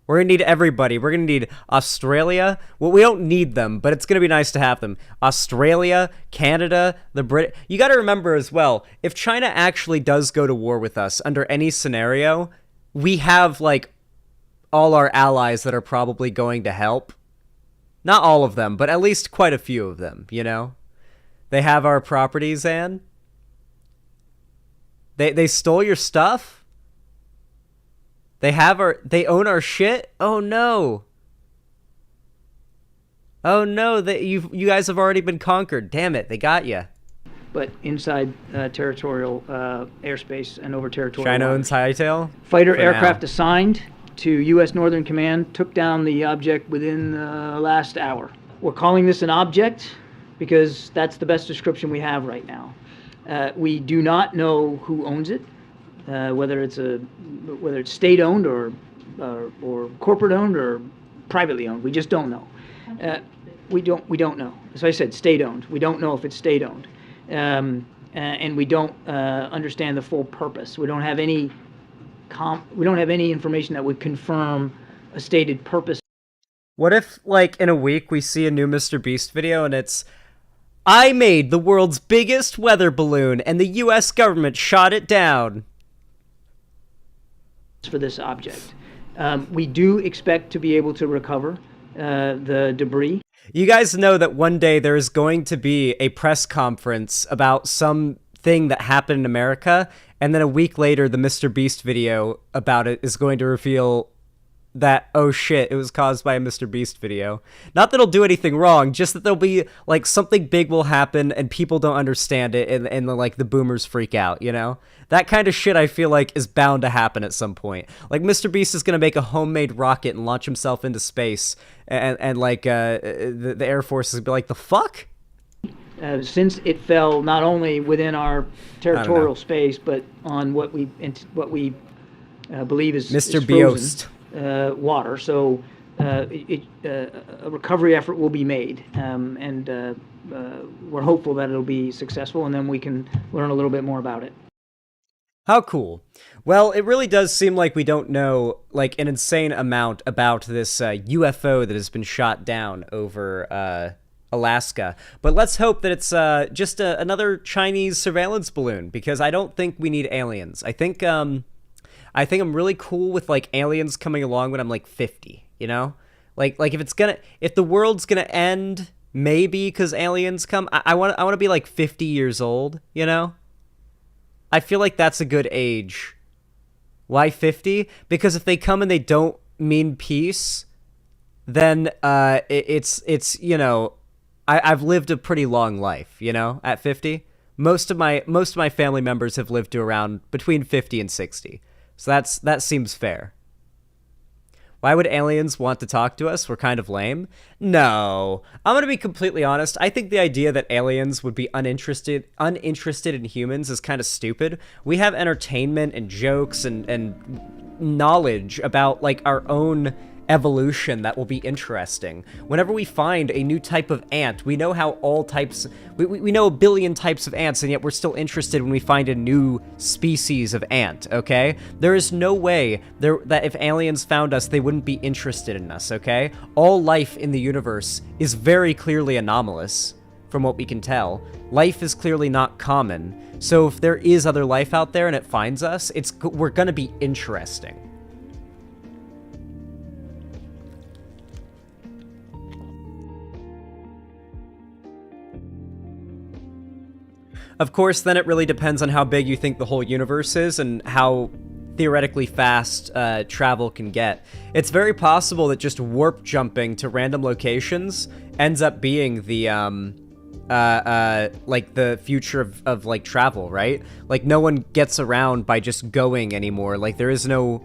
We're going to need everybody. We're going to need Australia. Well, we don't need them, but it's going to be nice to have them. Australia, Canada, the Brit. You got to remember as well, if China actually does go to war with us under any scenario, we have, like, all our allies that are probably going to help. Not all of them, but at least quite a few of them, you know? They have our properties, Anne. They stole your stuff? They own our shit? Oh no. Oh no, you guys have already been conquered. Damn it, they got you. But inside territorial airspace and over territorial China waters. owns Hightail? Fighter aircraft assigned to U.S. Northern Command took down the object within the last hour. We're calling this an object because that's the best description we have right now. We do not know who owns it. Whether it's state-owned or corporate-owned or privately owned, we just don't know. We don't know. As I said, state-owned. We don't know if it's state-owned, and we don't understand the full purpose. We don't have any information that would confirm a stated purpose. What if, like, in a week we see a new Mr. Beast video and it's, I made the world's biggest weather balloon and the U.S. government shot it down? For this object. We do expect to be able to recover the debris. You guys know that one day there is going to be a press conference about something that happened in America, and then a week later the Mr. Beast video about it is going to reveal that, oh shit, it was caused by a Mr. Beast video. Not that it'll do anything wrong, just that there'll be, like, something big will happen and people don't understand it and like, the boomers freak out, you know? That kind of shit I feel like is bound to happen at some point. Like, Mr. Beast is gonna make a homemade rocket and launch himself into space, and like, the Air Force is gonna be like, the fuck? Since it fell not only within our territorial space, but on what we believe is Mr. Beost water, so a recovery effort will be made, and we're hopeful that it'll be successful, and then we can learn a little bit more about it. How cool. Well, it really does seem like we don't know, like, an insane amount about this UFO that has been shot down over Alaska. But let's hope that it's just another Chinese surveillance balloon, because I don't think we need aliens. I think I'm really cool with, like, aliens coming along when I'm, like, 50, you know? Like if the world's gonna end, maybe because aliens come, I want to be, like, 50 years old, you know? I feel like that's a good age. Why 50? Because if they come and they don't mean peace, then it's you know, I've lived a pretty long life, you know, at 50. most of my family members have lived to around between 50 and 60. So that seems fair. Why would aliens want to talk to us? We're kind of lame. No. I'm going to be completely honest. I think the idea that aliens would be uninterested in humans is kind of stupid. We have entertainment and jokes and knowledge about, like, our own evolution that will be interesting. Whenever we find a new type of ant, we know how all types... We know a billion types of ants, and yet we're still interested when we find a new species of ant, okay? There is no way that if aliens found us, they wouldn't be interested in us, okay? All life in the universe is very clearly anomalous, from what we can tell. Life is clearly not common, so if there is other life out there and it finds us, we're gonna be interesting. Of course, then it really depends on how big you think the whole universe is and how theoretically fast travel can get. It's very possible that just warp jumping to random locations ends up being the like the future of like travel, right? Like no one gets around by just going anymore. Like there is no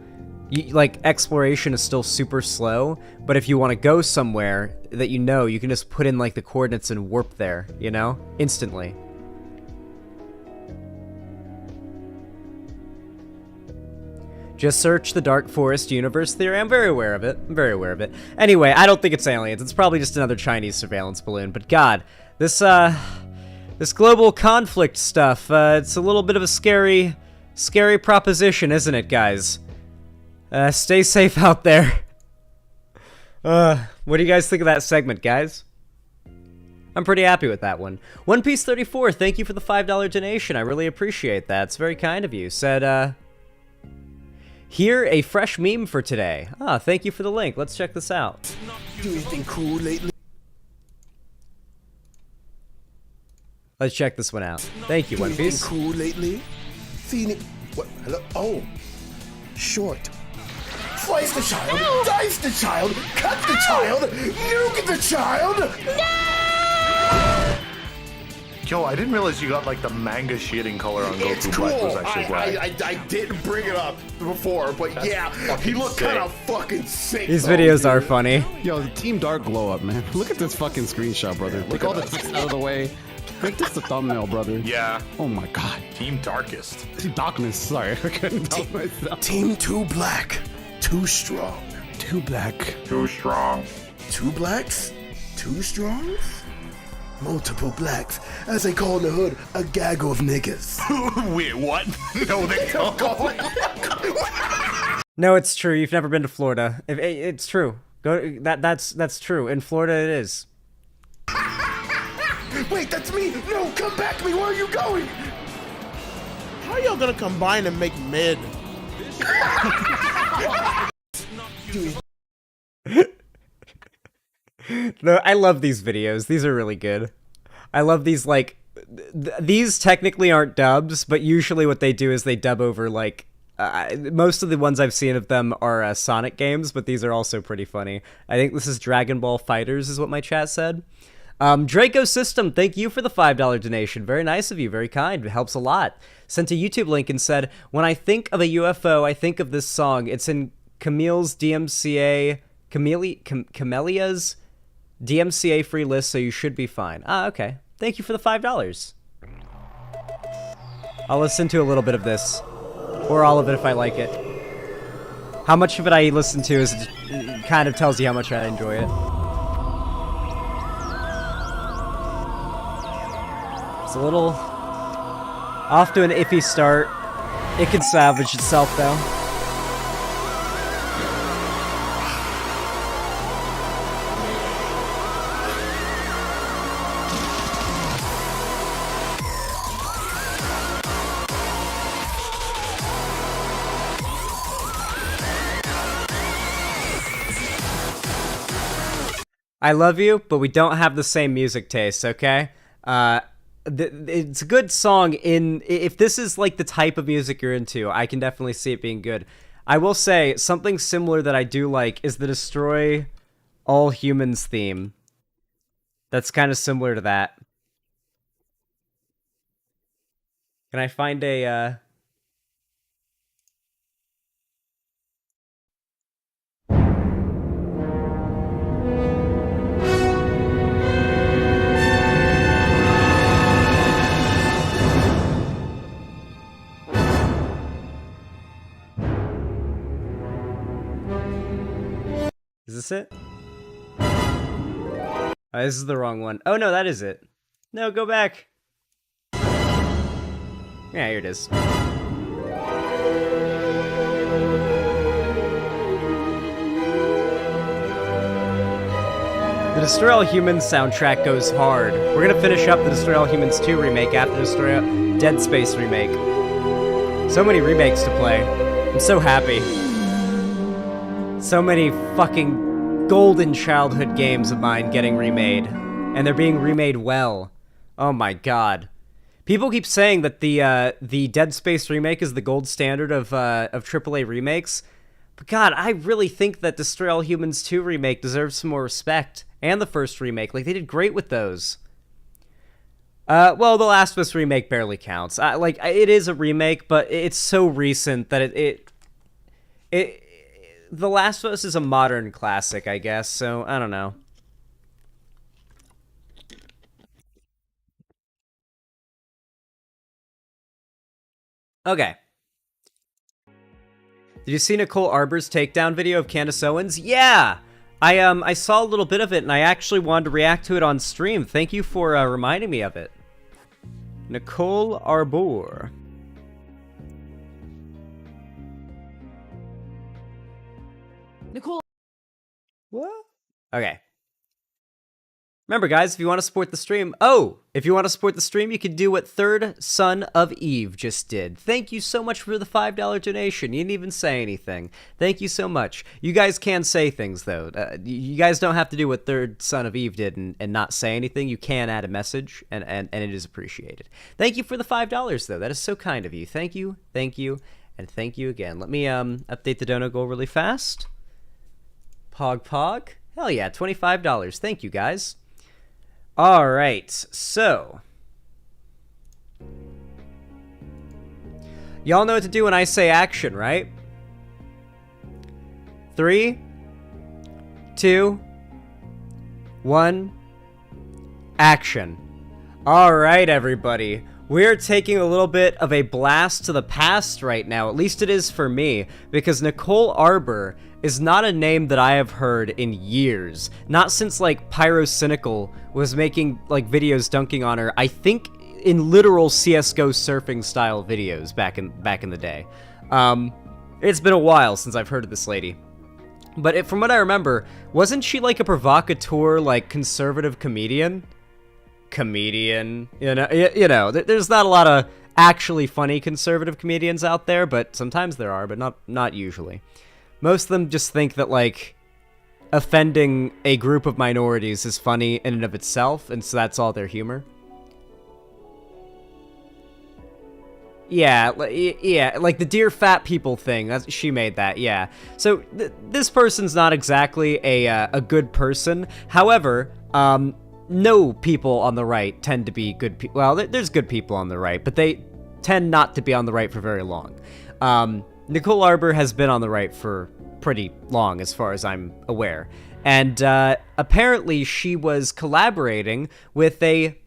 like exploration is still super slow, but if you want to go somewhere that you can just put in like the coordinates and warp there, you know, instantly. Just search the Dark Forest universe theory. I'm very aware of it. Anyway, I don't think it's aliens. It's probably just another Chinese surveillance balloon. But God, this global conflict stuff, it's a little bit of a scary proposition, isn't it, guys? Stay safe out there. What do you guys think of that segment, guys? I'm pretty happy with that one. One Piece 34, thank you for the $5 donation. I really appreciate that. It's very kind of you. Said, here, a fresh meme for today. Ah, thank you for the link. Let's check this out. Do anything cool lately? Let's check this one out. Thank you, One Piece. Cool lately? Seen it? What? Hello? Oh, short. Slice the child. No! Dice the child. Cut the child. Nuke the child. No! Yo, I didn't realize you got like the manga shading color on Goku. It's cool. Black was actually black. I didn't bring it up before, but That's yeah, he looked kind of fucking sick. These videos are funny. Yo, the Team Dark glow up, man. Look at this fucking screenshot, brother. Take all the text out of the way. Make this the thumbnail, brother. Yeah. Oh my god. Team Darkest. Team Darkness. Sorry, I couldn't help myself. Team Too Black. Too strong. Too black. Too strong. Two blacks? Too strong? Multiple blacks, as they call in the hood, a gaggle of niggas. Wait, what? No, they don't. No, it's true. You've never been to Florida. It's true. Go. That's true. In Florida, it is. Wait, that's me. No, come back to me. Where are you going? How are y'all gonna combine and make mid? No, I love these videos. These are really good. I love these, like, these technically aren't dubs, but usually what they do is they dub over, like, most of the ones I've seen of them are Sonic games, but these are also pretty funny. I think this is Dragon Ball Fighters is what my chat said. Draco System, thank you for the $5 donation. Very nice of you, very kind. It helps a lot. Sent a YouTube link and said, when I think of a UFO, I think of this song. It's in Camille's DMCA, Camelia's DMCA free list, so you should be fine. Ah, okay. Thank you for the $5. I'll listen to a little bit of this. Or all of it if I like it. How much of it I listen to is it kind of tells you how much I enjoy it. It's a little off to an iffy start. It can salvage itself though. I love you, but we don't have the same music taste, okay? It's a good song if this is like the type of music you're into, I can definitely see it being good. I will say, something similar that I do like is the Destroy All Humans theme. That's kind of similar to that. Can I find a, Is this it? Oh, this is the wrong one. Oh, no, that is it. No, go back. Yeah, here it is. The Destroy All Humans soundtrack goes hard. We're gonna finish up the Destroy All Humans 2 remake after the Destroy Dead Space remake. So many remakes to play. I'm so happy. So many fucking golden childhood games of mine getting remade. And they're being remade well. Oh my god. People keep saying that the Dead Space remake is the gold standard of AAA remakes. But god, I really think that Destroy All Humans 2 remake deserves some more respect. And the first remake. Like, they did great with those. Well, the Last of Us remake barely counts. Like, it is a remake, but it's so recent that The Last of Us is a modern classic, I guess, so I don't know. Okay. Did you see Nicole Arbor's takedown video of Candace Owens? Yeah! I saw a little bit of it, and I actually wanted to react to it on stream. Thank you for reminding me of it. Nicole Arbor. Nicole. What? Okay. Remember, guys, if you want to support the stream, you can do what Third Son of Eve just did. Thank you so much for the $5 donation. You didn't even say anything. Thank you so much. You guys can say things, though. You guys don't have to do what Third Son of Eve did and not say anything. You can add a message, and it is appreciated. Thank you for the $5, though. That is so kind of you. Thank you, and thank you again. Let me update the dono goal really fast. Pog. Hell yeah, $25. Thank you, guys. All right, so y'all know what to do when I say action, right? 3, 2, 1, action. All right, everybody. We're taking a little bit of a blast to the past right now, at least it is for me, because Nicole Arbor is not a name that I have heard in years. Not since, like, Pyrocynical was making, like, videos dunking on her, I think in literal CSGO surfing style videos back in the day. It's been a while since I've heard of this lady. But from what I remember, wasn't she, like, a provocateur, like, conservative comedian? You know, there's not a lot of actually funny conservative comedians out there, but sometimes there are, but not usually. Most of them just think that, like, offending a group of minorities is funny in and of itself, and so that's all their humor. Yeah, like the dear fat people thing. She made that, yeah. So this person's not exactly a good person. However, no people on the right tend to be good people. Well, there's good people on the right, but they tend not to be on the right for very long. Nicole Arbor has been on the right for pretty long, as far as I'm aware. And apparently she was collaborating with a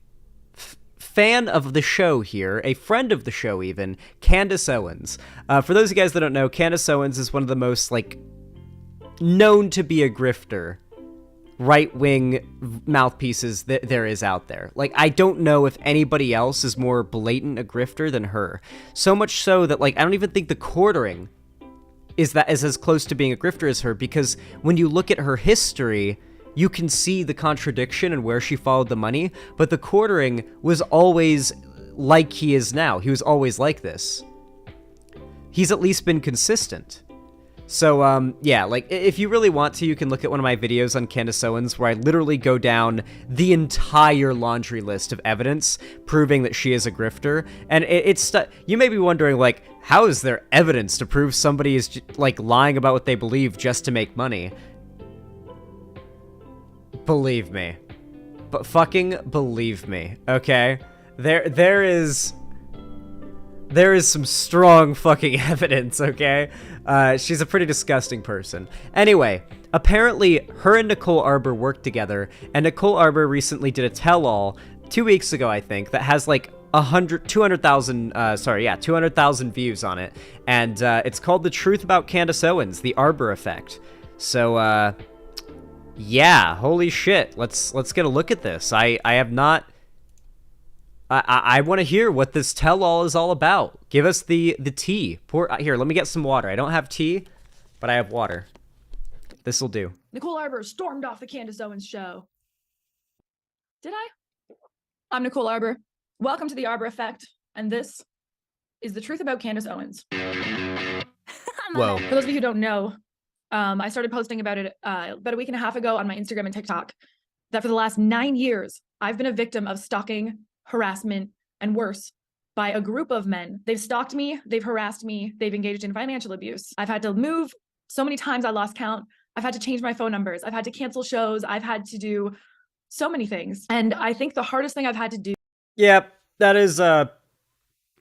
fan of the show here, a friend of the show even, Candace Owens. For those of you guys that don't know, Candace Owens is one of the most, like, known to be a grifter right-wing mouthpieces that there is out there. Like, I don't know if anybody else is more blatant a grifter than her. So much so that, like, I don't even think the quartering is as close to being a grifter as her, because when you look at her history, you can see the contradiction and where she followed the money, but the quartering was always like he is now. He was always like this. He's at least been consistent. So, yeah, like, if you really want to, you can look at one of my videos on Candace Owens where I literally go down the entire laundry list of evidence proving that she is a grifter. And you may be wondering, like, how is there evidence to prove somebody is, like, lying about what they believe just to make money? Believe me. But fucking believe me, okay? There is there is some strong fucking evidence, okay? She's a pretty disgusting person. Anyway, apparently her and Nicole Arbor worked together, and Nicole Arbor recently did a tell-all 2 weeks ago, I think, that has like 200,000 views on it, and it's called The Truth About Candace Owens, The Arbor Effect. So, yeah, holy shit, let's get a look at this. I have not... I want to hear what this tell-all is all about. Give us the tea. Here, let me get some water. I don't have tea, but I have water. This'll do. Nicole Arbor stormed off the Candace Owens show. Did I? I'm Nicole Arbor. Welcome to the Arbor Effect, and this is the truth about Candace Owens. Whoa. For those of you who don't know, I started posting about it about a week and a half ago on my Instagram and TikTok, that for the last 9 years, I've been a victim of stalking, harassment, and worse, by a group of men. They've stalked me, they've harassed me, they've engaged in financial abuse. I've had to move so many times I lost count. I've had to change my phone numbers. I've had to cancel shows. I've had to do so many things. And I think the hardest thing I've had to do... Yep, that is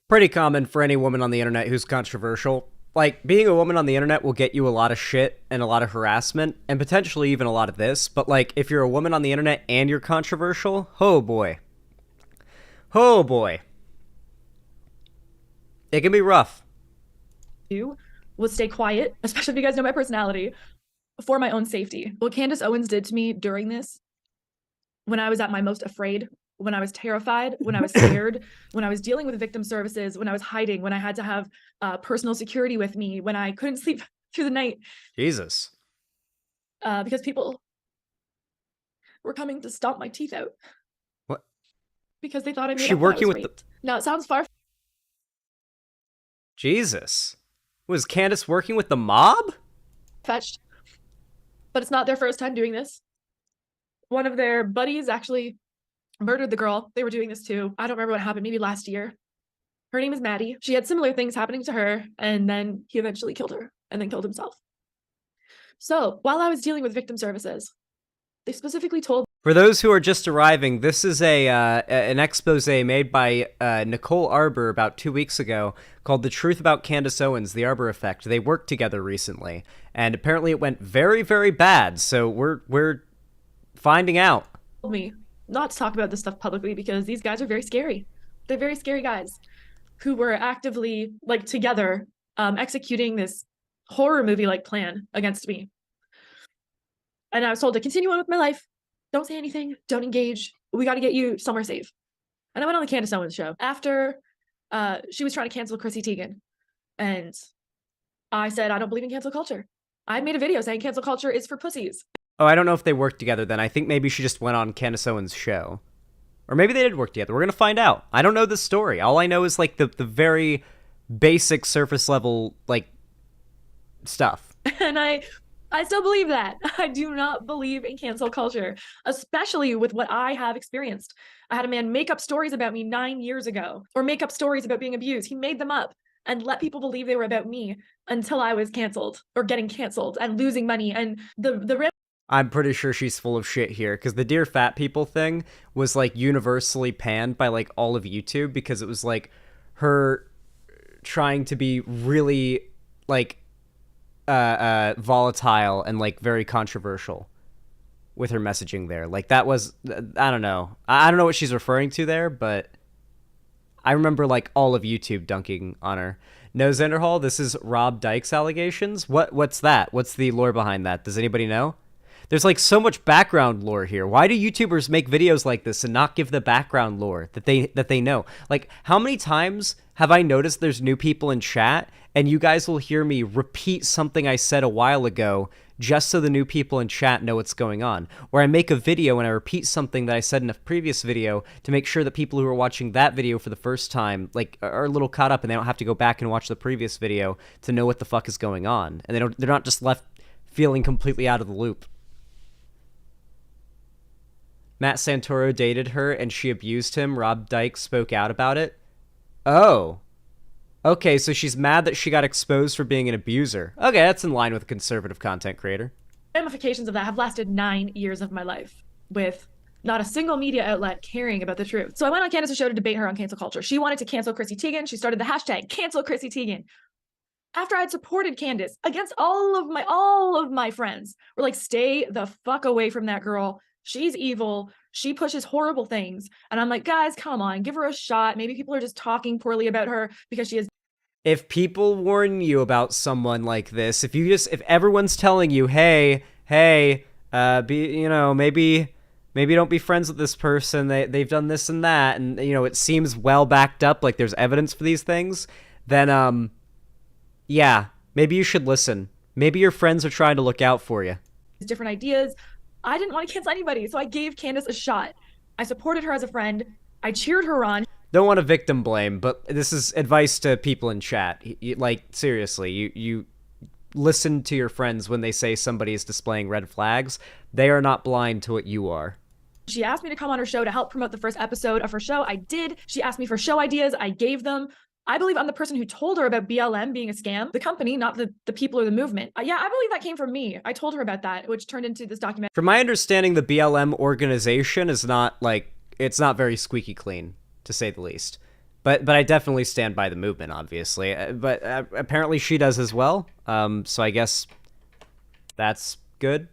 pretty common for any woman on the internet who's controversial. Like, being a woman on the internet will get you a lot of shit and a lot of harassment, and potentially even a lot of this, but like, if you're a woman on the internet and you're controversial, oh boy. Oh boy. It can be rough. Was stay quiet, especially if you guys know my personality, for my own safety. What Candace Owens did to me during this, when I was at my most afraid, when I was terrified, when I was scared, when I was dealing with victim services, when I was hiding, when I had to have personal security with me, when I couldn't sleep through the night. Jesus. Because people were coming to stomp my teeth out. What? Because they thought I made She up that I working was with raped. Now, it sounds far... Jesus. Was Candace working with the mob? fetched, but it's not their first time doing this. One of their buddies actually murdered the girl. They were doing this too. I don't remember what happened, maybe last year. Her name is Maddie. She had similar things happening to her, and then he eventually killed her and then killed himself. So while I was dealing with victim services, they specifically told... For those who are just arriving, this is an expose made by Nicole Arbor about 2 weeks ago called The Truth About Candace Owens, The Arbor Effect. They worked together recently, and apparently it went very, very bad, so we're finding out. Told me not to talk about this stuff publicly because these guys are very scary. They're very scary guys who were actively, like, together, executing this horror movie-like plan against me. And I was told to continue on with my life. Don't say anything. Don't engage. We got to get you somewhere safe. And I went on the Candace Owens show after she was trying to cancel Chrissy Teigen. And I said, I don't believe in cancel culture. I made a video saying cancel culture is for pussies. Oh, I don't know if they worked together then. I think maybe she just went on Candace Owens' show. Or maybe they did work together. We're going to find out. I don't know the story. All I know is, like, the very basic surface level, like, stuff. And I still believe that. I do not believe in cancel culture, especially with what I have experienced. I had a man make up stories about me 9 years ago, or make up stories about being abused. He made them up and let people believe they were about me until I was canceled or getting canceled and losing money. And the I'm pretty sure she's full of shit here, because the Dear Fat People thing was, like, universally panned by, like, all of YouTube, because it was, like, her trying to be really, like, volatile and, like, very controversial with her messaging there. Like, that was, I don't know. I don't know what she's referring to there, but I remember, like, all of YouTube dunking on her. No, Xanderhall, this is Rob Dyke's allegations? What's that? What's the lore behind that? Does anybody know? There's, like, so much background lore here. Why do YouTubers make videos like this and not give the background lore that they know? Like, how many times have I noticed there's new people in chat and you guys will hear me repeat something I said a while ago just so the new people in chat know what's going on? Or I make a video and I repeat something that I said in a previous video to make sure that people who are watching that video for the first time, like, are a little caught up and they don't have to go back and watch the previous video to know what the fuck is going on. And they're not just left feeling completely out of the loop. Matt Santoro dated her and she abused him. Rob Dyke spoke out about it. Oh. Okay, so she's mad that she got exposed for being an abuser. Okay, that's in line with a conservative content creator. ramifications of that have lasted 9 years of my life, with Not a single media outlet caring about the truth. So I went on Candace's show to debate her on cancel culture. She wanted to cancel Chrissy Teigen. She started the hashtag cancel Chrissy Teigen. After I'd supported Candace against all of my friends were like, stay the fuck away from that girl. She's evil. She pushes horrible things. And I'm like, guys, come on, give her a shot. Maybe people are just talking poorly about her because she is. If people warn you about someone like this, if everyone's telling you, hey, maybe don't be friends with this person. They've done this and that, and it seems well backed up, like there's evidence for these things, then yeah, maybe you should listen. Maybe your friends are trying to look out for you. Different ideas. I didn't want to cancel anybody, so I gave Candace a shot. I supported her as a friend. I cheered her on. Don't want to victim blame, but this is advice to people in chat. Like, seriously, you listen to your friends when they say somebody is displaying red flags. They are not blind to what you are. She asked me to come on her show to help promote the first episode of her show. I did. She asked me for show ideas. I gave them. I believe I'm the person who told her about BLM being a scam. The company, not the people or the movement. Yeah, I believe that came from me. I told her about that, which turned into this documentary. From my understanding, the BLM organization is not, like, it's not very squeaky clean, to say the least. But I definitely stand by the movement, obviously. But apparently she does as well. So I guess that's good.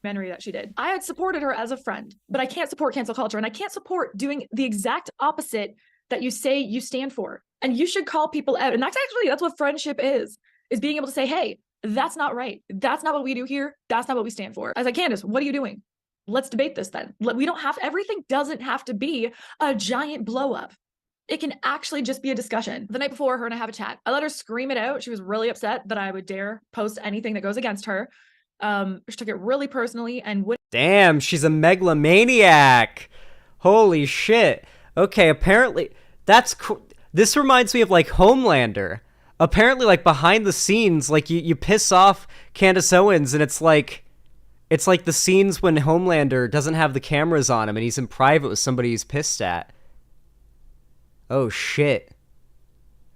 That she did. I had supported her as a friend, but I can't support cancel culture, and I can't support doing the exact opposite that you say you stand for. And you should call people out. And that's what friendship is being able to say, hey, that's not right. That's not what we do here. That's not what we stand for. I was like, Candace, what are you doing? Let's debate this then. Everything doesn't have to be a giant blow up. It can actually just be a discussion. The night before, her and I have a chat. I let her scream it out. She was really upset that I would dare post anything that goes against her. She took it really personally and would. Damn, she's a megalomaniac. Holy shit. Okay, apparently that's this reminds me of like Homelander. Apparently, like behind the scenes, like you piss off Candace Owens, and it's like the scenes when Homelander doesn't have the cameras on him and he's in private with somebody he's pissed at. Oh shit.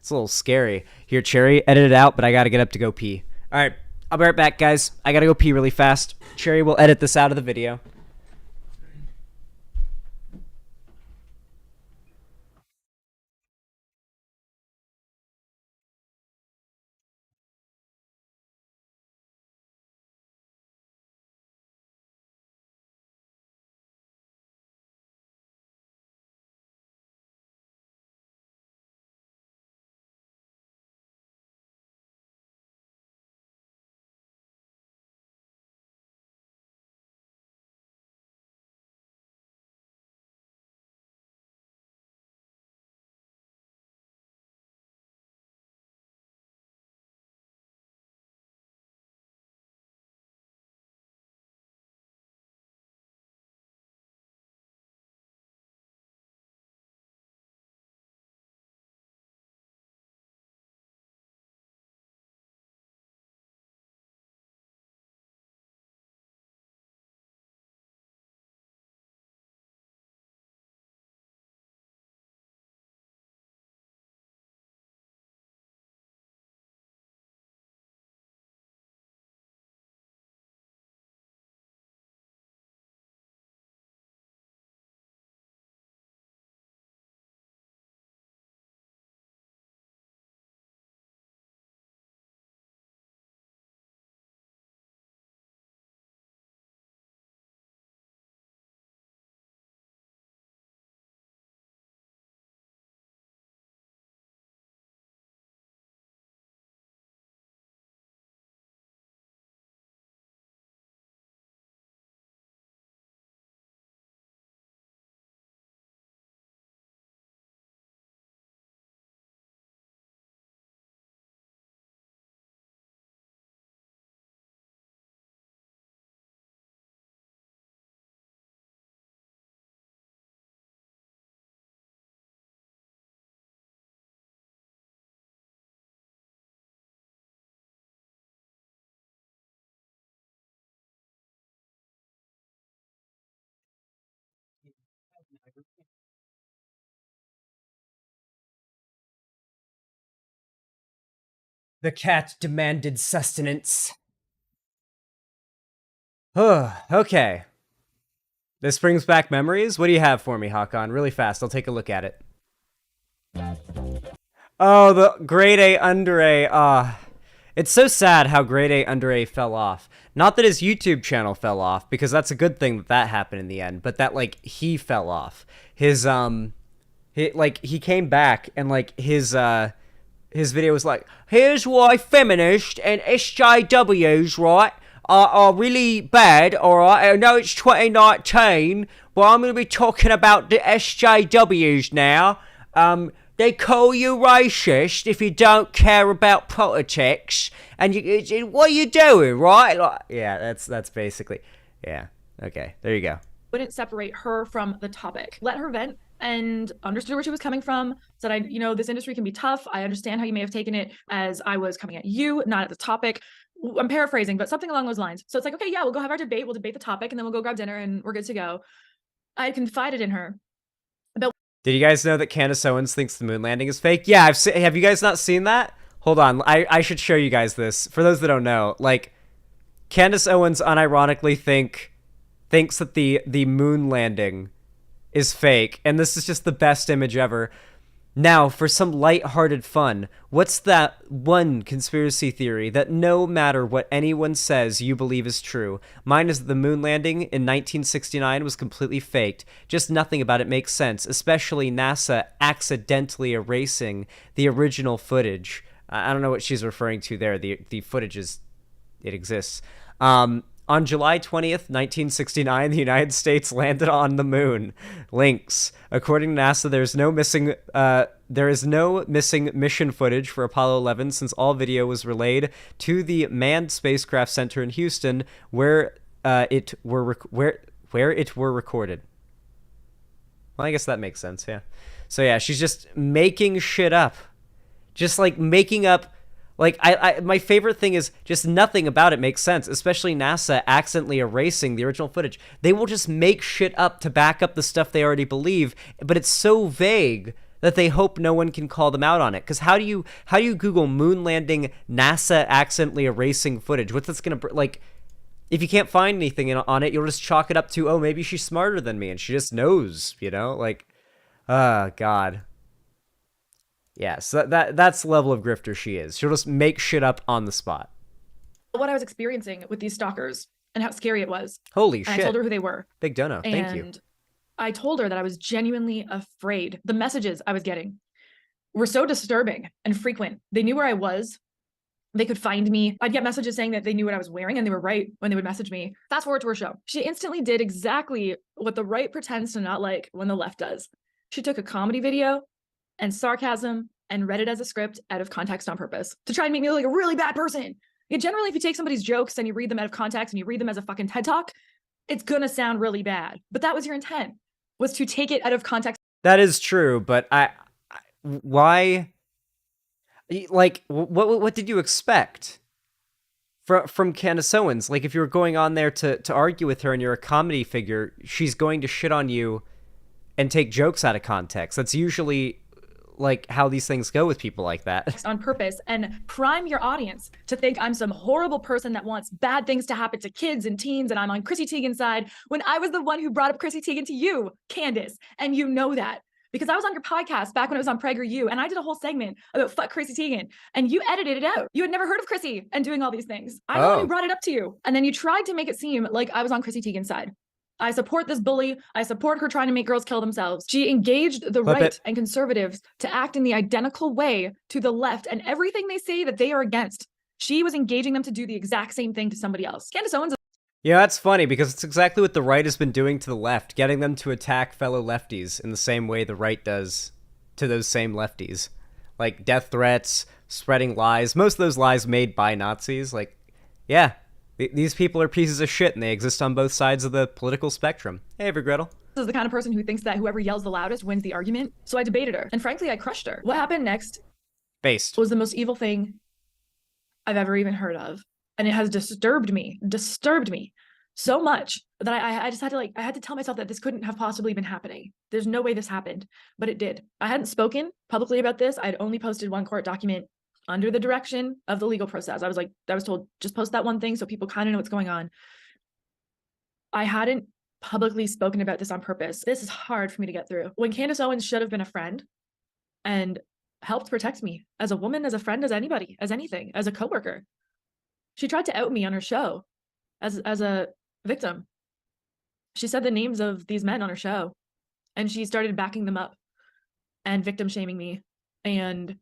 It's a little scary. Here, Cherry, edit it out, but I gotta get up to go pee. Alright, I'll be right back, guys. I gotta go pee really fast. Cherry will edit this out of the video. The cat demanded sustenance. Okay. This brings back memories. What do you have for me, Hakan? Really fast. I'll take a look at it. Oh, the grade A under A. It's so sad how grade A under A fell off. Not that his YouTube channel fell off, because that's a good thing that happened in the end, but that, like, he fell off. His he came back and, like, his video was like, here's why feminists and SJWs, right, are really bad, alright? I know it's 2019, but I'm going to be talking about the SJWs now. They call you racist if you don't care about politics, and what are you doing, right? Like, yeah, that's basically, yeah. Okay, there you go. Wouldn't separate her from the topic. Let her vent and understood where she was coming from. Said, this industry can be tough. I understand how you may have taken it as I was coming at you, not at the topic. I'm paraphrasing, but something along those lines. So it's like, okay, yeah, we'll go have our debate. We'll debate the topic, and then we'll go grab dinner, and we're good to go. I confided in her. Did you guys know that Candace Owens thinks the moon landing is fake? Yeah, have you guys not seen that? Hold on, I should show you guys this. For those that don't know, like, Candace Owens unironically thinks that the moon landing is fake, and this is just the best image ever. Now, for some lighthearted fun, what's that one conspiracy theory that no matter what anyone says you believe is true? Mine is that the moon landing in 1969 was completely faked. Just nothing about it makes sense, especially NASA accidentally erasing the original footage. I don't know what she's referring to there. The footage it exists. On July 20th, 1969, the United States landed on the moon. Links. According to NASA, there is no missing mission footage for Apollo 11 since all video was relayed to the Manned Spacecraft Center in Houston, where it were recorded. Well, I guess that makes sense, yeah. So yeah, she's just making shit up. Just like making up. Like, my favorite thing is just nothing about it makes sense, especially NASA accidentally erasing the original footage. They will just make shit up to back up the stuff they already believe, but it's so vague that they hope no one can call them out on it. Because how do you Google moon landing NASA accidentally erasing footage? What's that's gonna, like, if you can't find anything on it, you'll just chalk it up to, oh, maybe she's smarter than me and she just knows, like, God. Yeah, so that's the level of grifter she is. She'll just make shit up on the spot. What I was experiencing with these stalkers and how scary it was. Holy shit. I told her who they were. Big dono. Thank you. And I told her that I was genuinely afraid. The messages I was getting were so disturbing and frequent. They knew where I was. They could find me. I'd get messages saying that they knew what I was wearing, and they were right when they would message me. Fast forward to her show. She instantly did exactly what the right pretends to not like when the left does. She took a comedy video and sarcasm and read it as a script out of context on purpose to try and make me look like a really bad person. Generally, if you take somebody's jokes and you read them out of context and you read them as a fucking TED Talk, it's gonna sound really bad. But that was your intent, was to take it out of context. That is true, but why? Like, what did you expect from Candace Owens? Like, if you were going on there to argue with her and you're a comedy figure, she's going to shit on you and take jokes out of context. That's usually like how these things go with people like that. On purpose and prime your audience to think I'm some horrible person that wants bad things to happen to kids and teens and I'm on Chrissy Teigen's side when I was the one who brought up Chrissy Teigen to you, Candace. And you know that because I was on your podcast back when it was on PragerU and I did a whole segment about fuck Chrissy Teigen and you edited it out. You had never heard of Chrissy and doing all these things. I'm the one who brought it up to you. And then you tried to make it seem like I was on Chrissy Teigen's side. I support this bully. I support her trying to make girls kill themselves. She engaged the right and conservatives to act in the identical way to the left and everything they say that they are against. She was engaging them to do the exact same thing to somebody else. Candace Owens. Yeah, that's funny because it's exactly what the right has been doing to the left, getting them to attack fellow lefties in the same way the right does to those same lefties. Like death threats, spreading lies, most of those lies made by Nazis. Like, yeah. These people are pieces of shit, and they exist on both sides of the political spectrum. Hey, Evergretel. This is the kind of person who thinks that whoever yells the loudest wins the argument. So I debated her, and frankly, I crushed her. What happened next was the most evil thing I've ever even heard of. And it has disturbed me so much that I just had to I had to tell myself that this couldn't have possibly been happening. There's no way this happened, but it did. I hadn't spoken publicly about this. I'd only posted one court document under the direction of the legal process. I was told, just post that one thing so people kind of know what's going on. I hadn't publicly spoken about this on purpose. This is hard for me to get through. When Candace Owens should have been a friend and helped protect me as a woman, as a friend, as anybody, as anything, as a coworker. She tried to out me on her show as a victim. She said the names of these men on her show, and she started backing them up and victim shaming me. And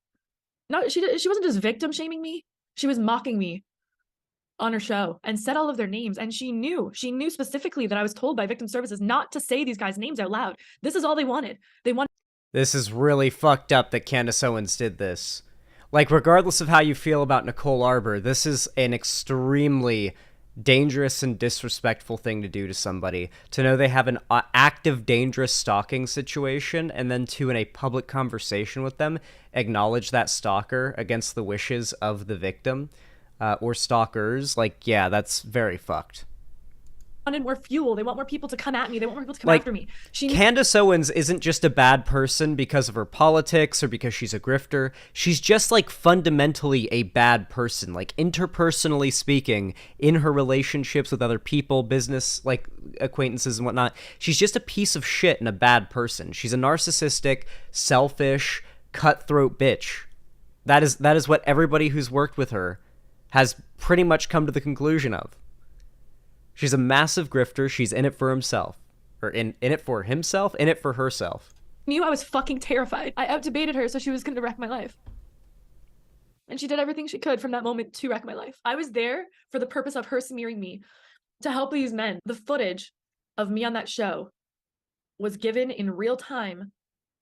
she wasn't just victim shaming me, she was mocking me on her show and said all of their names. And she knew specifically that I was told by victim services not to say these guys' names out loud. This is all they wanted. This is really fucked up that Candace Owens did this. Like, regardless of how you feel about Nicole Arbor, this is an extremely dangerous and disrespectful thing to do to somebody. To know they have an active, dangerous stalking situation, and then to, in a public conversation with them, acknowledge that stalker against the wishes of the victim, or stalkers. Like, yeah, that's very fucked. Wanted more fuel. They want more people to come at me. They want more people to come after me. Candace Owens isn't just a bad person because of her politics or because she's a grifter. She's just, like, fundamentally a bad person. Like, interpersonally speaking, in her relationships with other people, business, like, acquaintances and whatnot, she's just a piece of shit and a bad person. She's a narcissistic, selfish, cutthroat bitch. That is what everybody who's worked with her has pretty much come to the conclusion of. She's a massive grifter. She's in it for himself. Or in it for himself, in it for herself. Knew I was fucking terrified. I out-debated her so she was going to wreck my life. And she did everything she could from that moment to wreck my life. I was there for the purpose of her smearing me, to help these men. The footage of me on that show was given in real time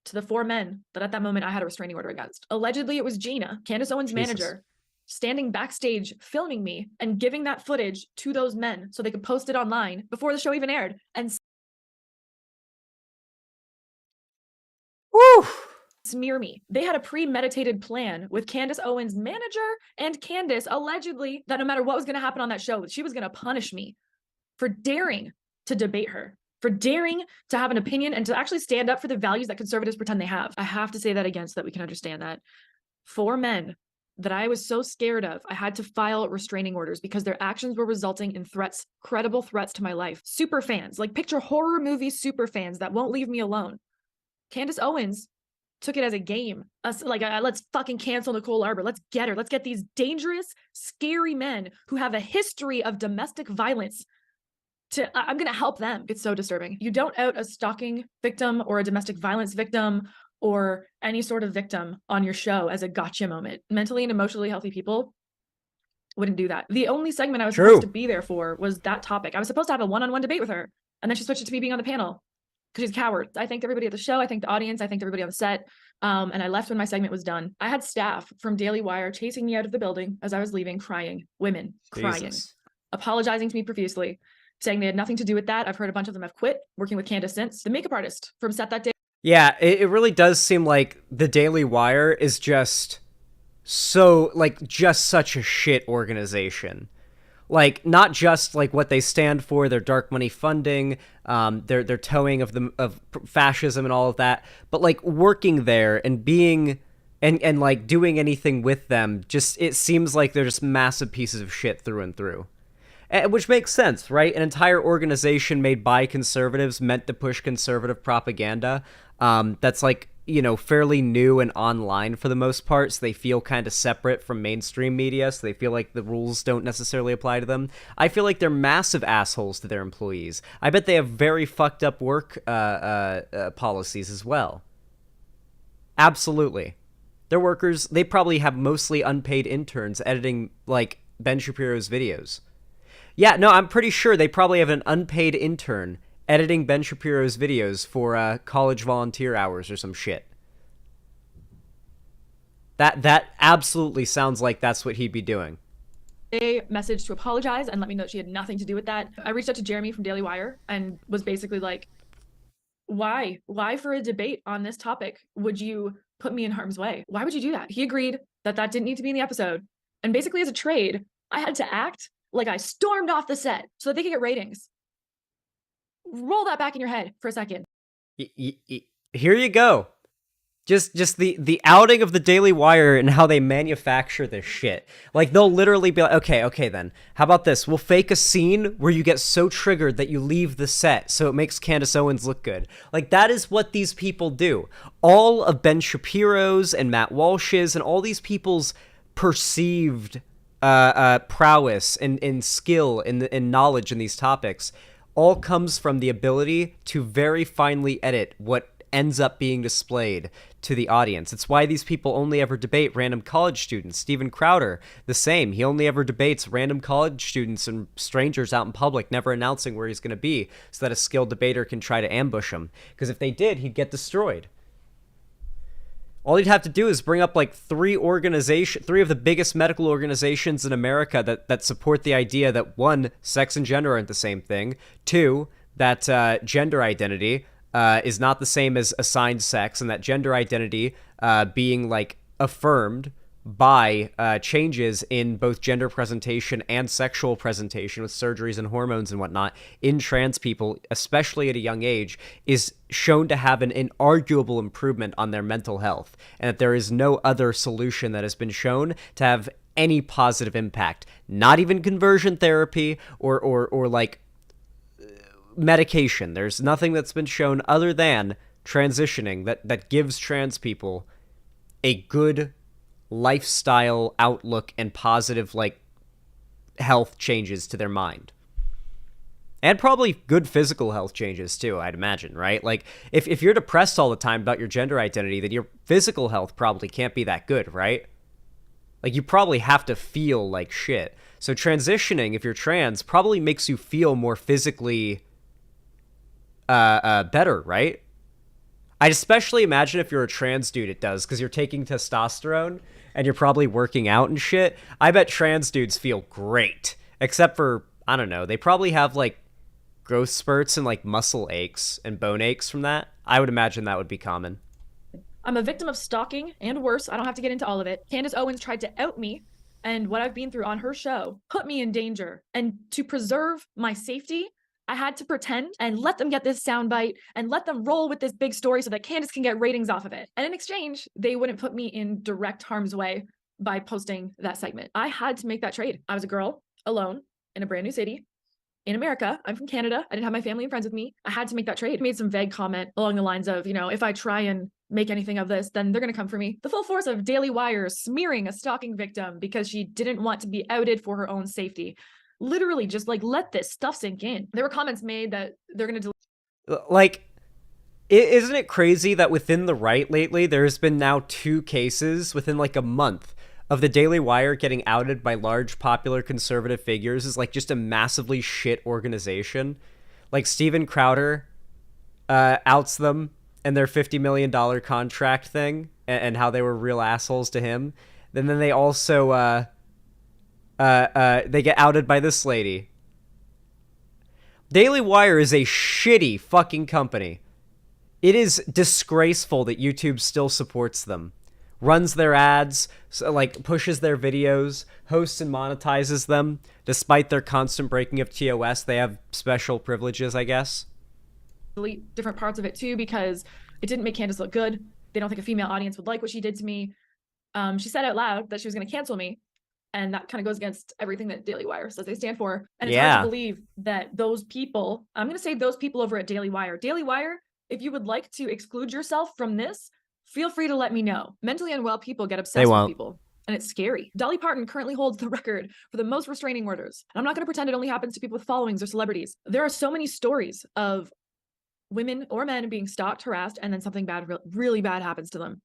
to the 4 men that at that moment I had a restraining order against. Allegedly, it was Gina, Candace Owens' manager, standing backstage filming me and giving that footage to those men so they could post it online before the show even aired. And woo! Smear me. They had a premeditated plan with Candace Owens' manager and Candace, allegedly, that no matter what was going to happen on that show, she was going to punish me for daring to debate her, for daring to have an opinion and to actually stand up for the values that conservatives pretend they have. I have to say that again so that we can understand that. 4 men that I was so scared of, I had to file restraining orders because their actions were resulting in threats, credible threats to my life. Super fans, like picture horror movie super fans that won't leave me alone. Candace Owens took it as a game. Let's fucking cancel Nicole Arbor. Let's get her. Let's get these dangerous, scary men who have a history of domestic violence. I'm going to help them. It's so disturbing. You don't out a stalking victim or a domestic violence victim or any sort of victim on your show as a gotcha moment. Mentally and emotionally healthy people wouldn't do that. The only segment I was supposed to be there for was that topic. I was supposed to have a one-on-one debate with her, and then she switched it to me being on the panel because she's a coward. I thanked everybody at the show. I thanked the audience. I thanked everybody on the set. And I left when my segment was done. I had staff from Daily Wire chasing me out of the building as I was leaving, crying. Women crying, apologizing to me profusely, saying they had nothing to do with that. I've heard a bunch of them have quit working with Candace since. The makeup artist from set that day. Yeah, it really does seem like the Daily Wire is just such a shit organization. Like, not just like what they stand for, their dark money funding, their towing of fascism and all of that, but like working there and being and like doing anything with them, just it seems like they're just massive pieces of shit through and through. Which makes sense, right? An entire organization made by conservatives meant to push conservative propaganda. That's like, fairly new and online for the most part, so they feel kind of separate from mainstream media, so they feel like the rules don't necessarily apply to them. I feel like they're massive assholes to their employees. I bet they have very fucked up work policies as well. Absolutely. Their workers, they probably have mostly unpaid interns editing, like, Ben Shapiro's videos. Yeah, no, I'm pretty sure they probably have an unpaid intern editing Ben Shapiro's videos for college volunteer hours or some shit. That absolutely sounds like that's what he'd be doing. A message to apologize and let me know she had nothing to do with that. I reached out to Jeremy from Daily Wire and was basically like, why for a debate on this topic would you put me in harm's way? Why would you do that? He agreed that didn't need to be in the episode. And basically as a trade, I had to act like I stormed off the set so that they could get ratings. Roll that back in your head for a second. Here you go. Just the outing of the Daily Wire and how they manufacture this shit. Like, they'll literally be like, okay then, how about this? We'll fake a scene where you get so triggered that you leave the set so it makes Candace Owens look good. Like, that is what these people do. All of Ben Shapiro's and Matt Walsh's and all these people's perceived prowess and skill and knowledge in these topics all comes from the ability to very finely edit what ends up being displayed to the audience. It's why these people only ever debate random college students. Steven Crowder, the same. He only ever debates random college students and strangers out in public, never announcing where he's going to be so that a skilled debater can try to ambush him. Because if they did, he'd get destroyed. All you'd have to do is bring up like three of the biggest medical organizations in America that support the idea that, one, sex and gender aren't the same thing, two, that gender identity is not the same as assigned sex, and that gender identity being like affirmed by changes in both gender presentation and sexual presentation with surgeries and hormones and whatnot in trans people, especially at a young age, is shown to have an inarguable improvement on their mental health, and that there is no other solution that has been shown to have any positive impact. Not even conversion therapy or like medication. There's nothing that's been shown other than transitioning that gives trans people a good lifestyle outlook and positive like health changes to their mind. And probably good physical health changes too, I'd imagine, right? Like if you're depressed all the time about your gender identity, then your physical health probably can't be that good, right? Like you probably have to feel like shit. So transitioning, if you're trans, probably makes you feel more physically better, right? I'd especially imagine if you're a trans dude it does, because you're taking testosterone and you're probably working out and shit. I bet trans dudes feel great, except for, I don't know, they probably have like growth spurts and like muscle aches and bone aches from that. I would imagine that would be common. I'm a victim of stalking, and worse, I don't have to get into all of it. Candace Owens tried to out me, and what I've been through on her show put me in danger. And to preserve my safety, I had to pretend and let them get this soundbite and let them roll with this big story so that Candace can get ratings off of it. And in exchange, they wouldn't put me in direct harm's way by posting that segment. I had to make that trade. I was a girl, alone, in a brand new city, in America. I'm from Canada. I didn't have my family and friends with me. I had to make that trade. I made some vague comment along the lines of, if I try and make anything of this, then they're going to come for me. The full force of Daily Wire smearing a stalking victim because she didn't want to be outed for her own safety. Literally just like, let this stuff sink in. There were comments made that they're going to like, isn't it crazy that within the right lately, there's been now 2 cases within like a month of the Daily Wire getting outed by large popular conservative figures is like just a massively shit organization. Like Steven Crowder outs them and their $50 million contract thing and how they were real assholes to him. And then they also they get outed by this lady. Daily Wire is a shitty fucking company. It is disgraceful that YouTube still supports them. Runs their ads, like pushes their videos, hosts and monetizes them. Despite their constant breaking of TOS, they have special privileges, I guess. delete different parts of it too because it didn't make Candace look good. They don't think a female audience would like what she did to me. She said out loud that she was going to cancel me. And that kind of goes against everything that Daily Wire says they stand for. And it's hard to believe that those people, I'm going to say those people over at Daily Wire. Daily Wire, if you would like to exclude yourself from this, feel free to let me know. Mentally unwell people get obsessed with people. And it's scary. Dolly Parton currently holds the record for the most restraining orders. And I'm not going to pretend it only happens to people with followings or celebrities. There are so many stories of women or men being stalked, harassed, and then something bad, really bad happens to them.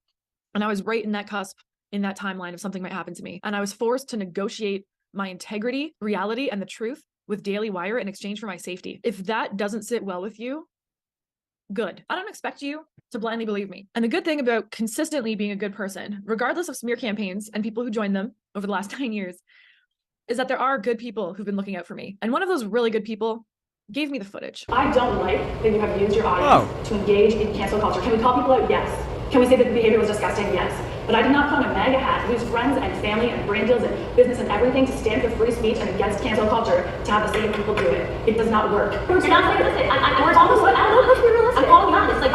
And I was right in that cusp, in that timeline of something might happen to me. And I was forced to negotiate my integrity, reality, and the truth with Daily Wire in exchange for my safety. If that doesn't sit well with you, good. I don't expect you to blindly believe me. And the good thing about consistently being a good person, regardless of smear campaigns and people who joined them over the last 9 years, is that there are good people who've been looking out for me. And one of those really good people gave me the footage. I don't like that you have used your audience to engage in cancel culture. Can we call people out? Yes. Can we say that the behavior was disgusting? Yes. But I did not put on a MAGA hat, lose friends and family and brand deals and business and everything to stand for free speech and against cancel culture to have the same people do it. It does not work. You're not realistic. I'm calling you out. It's like,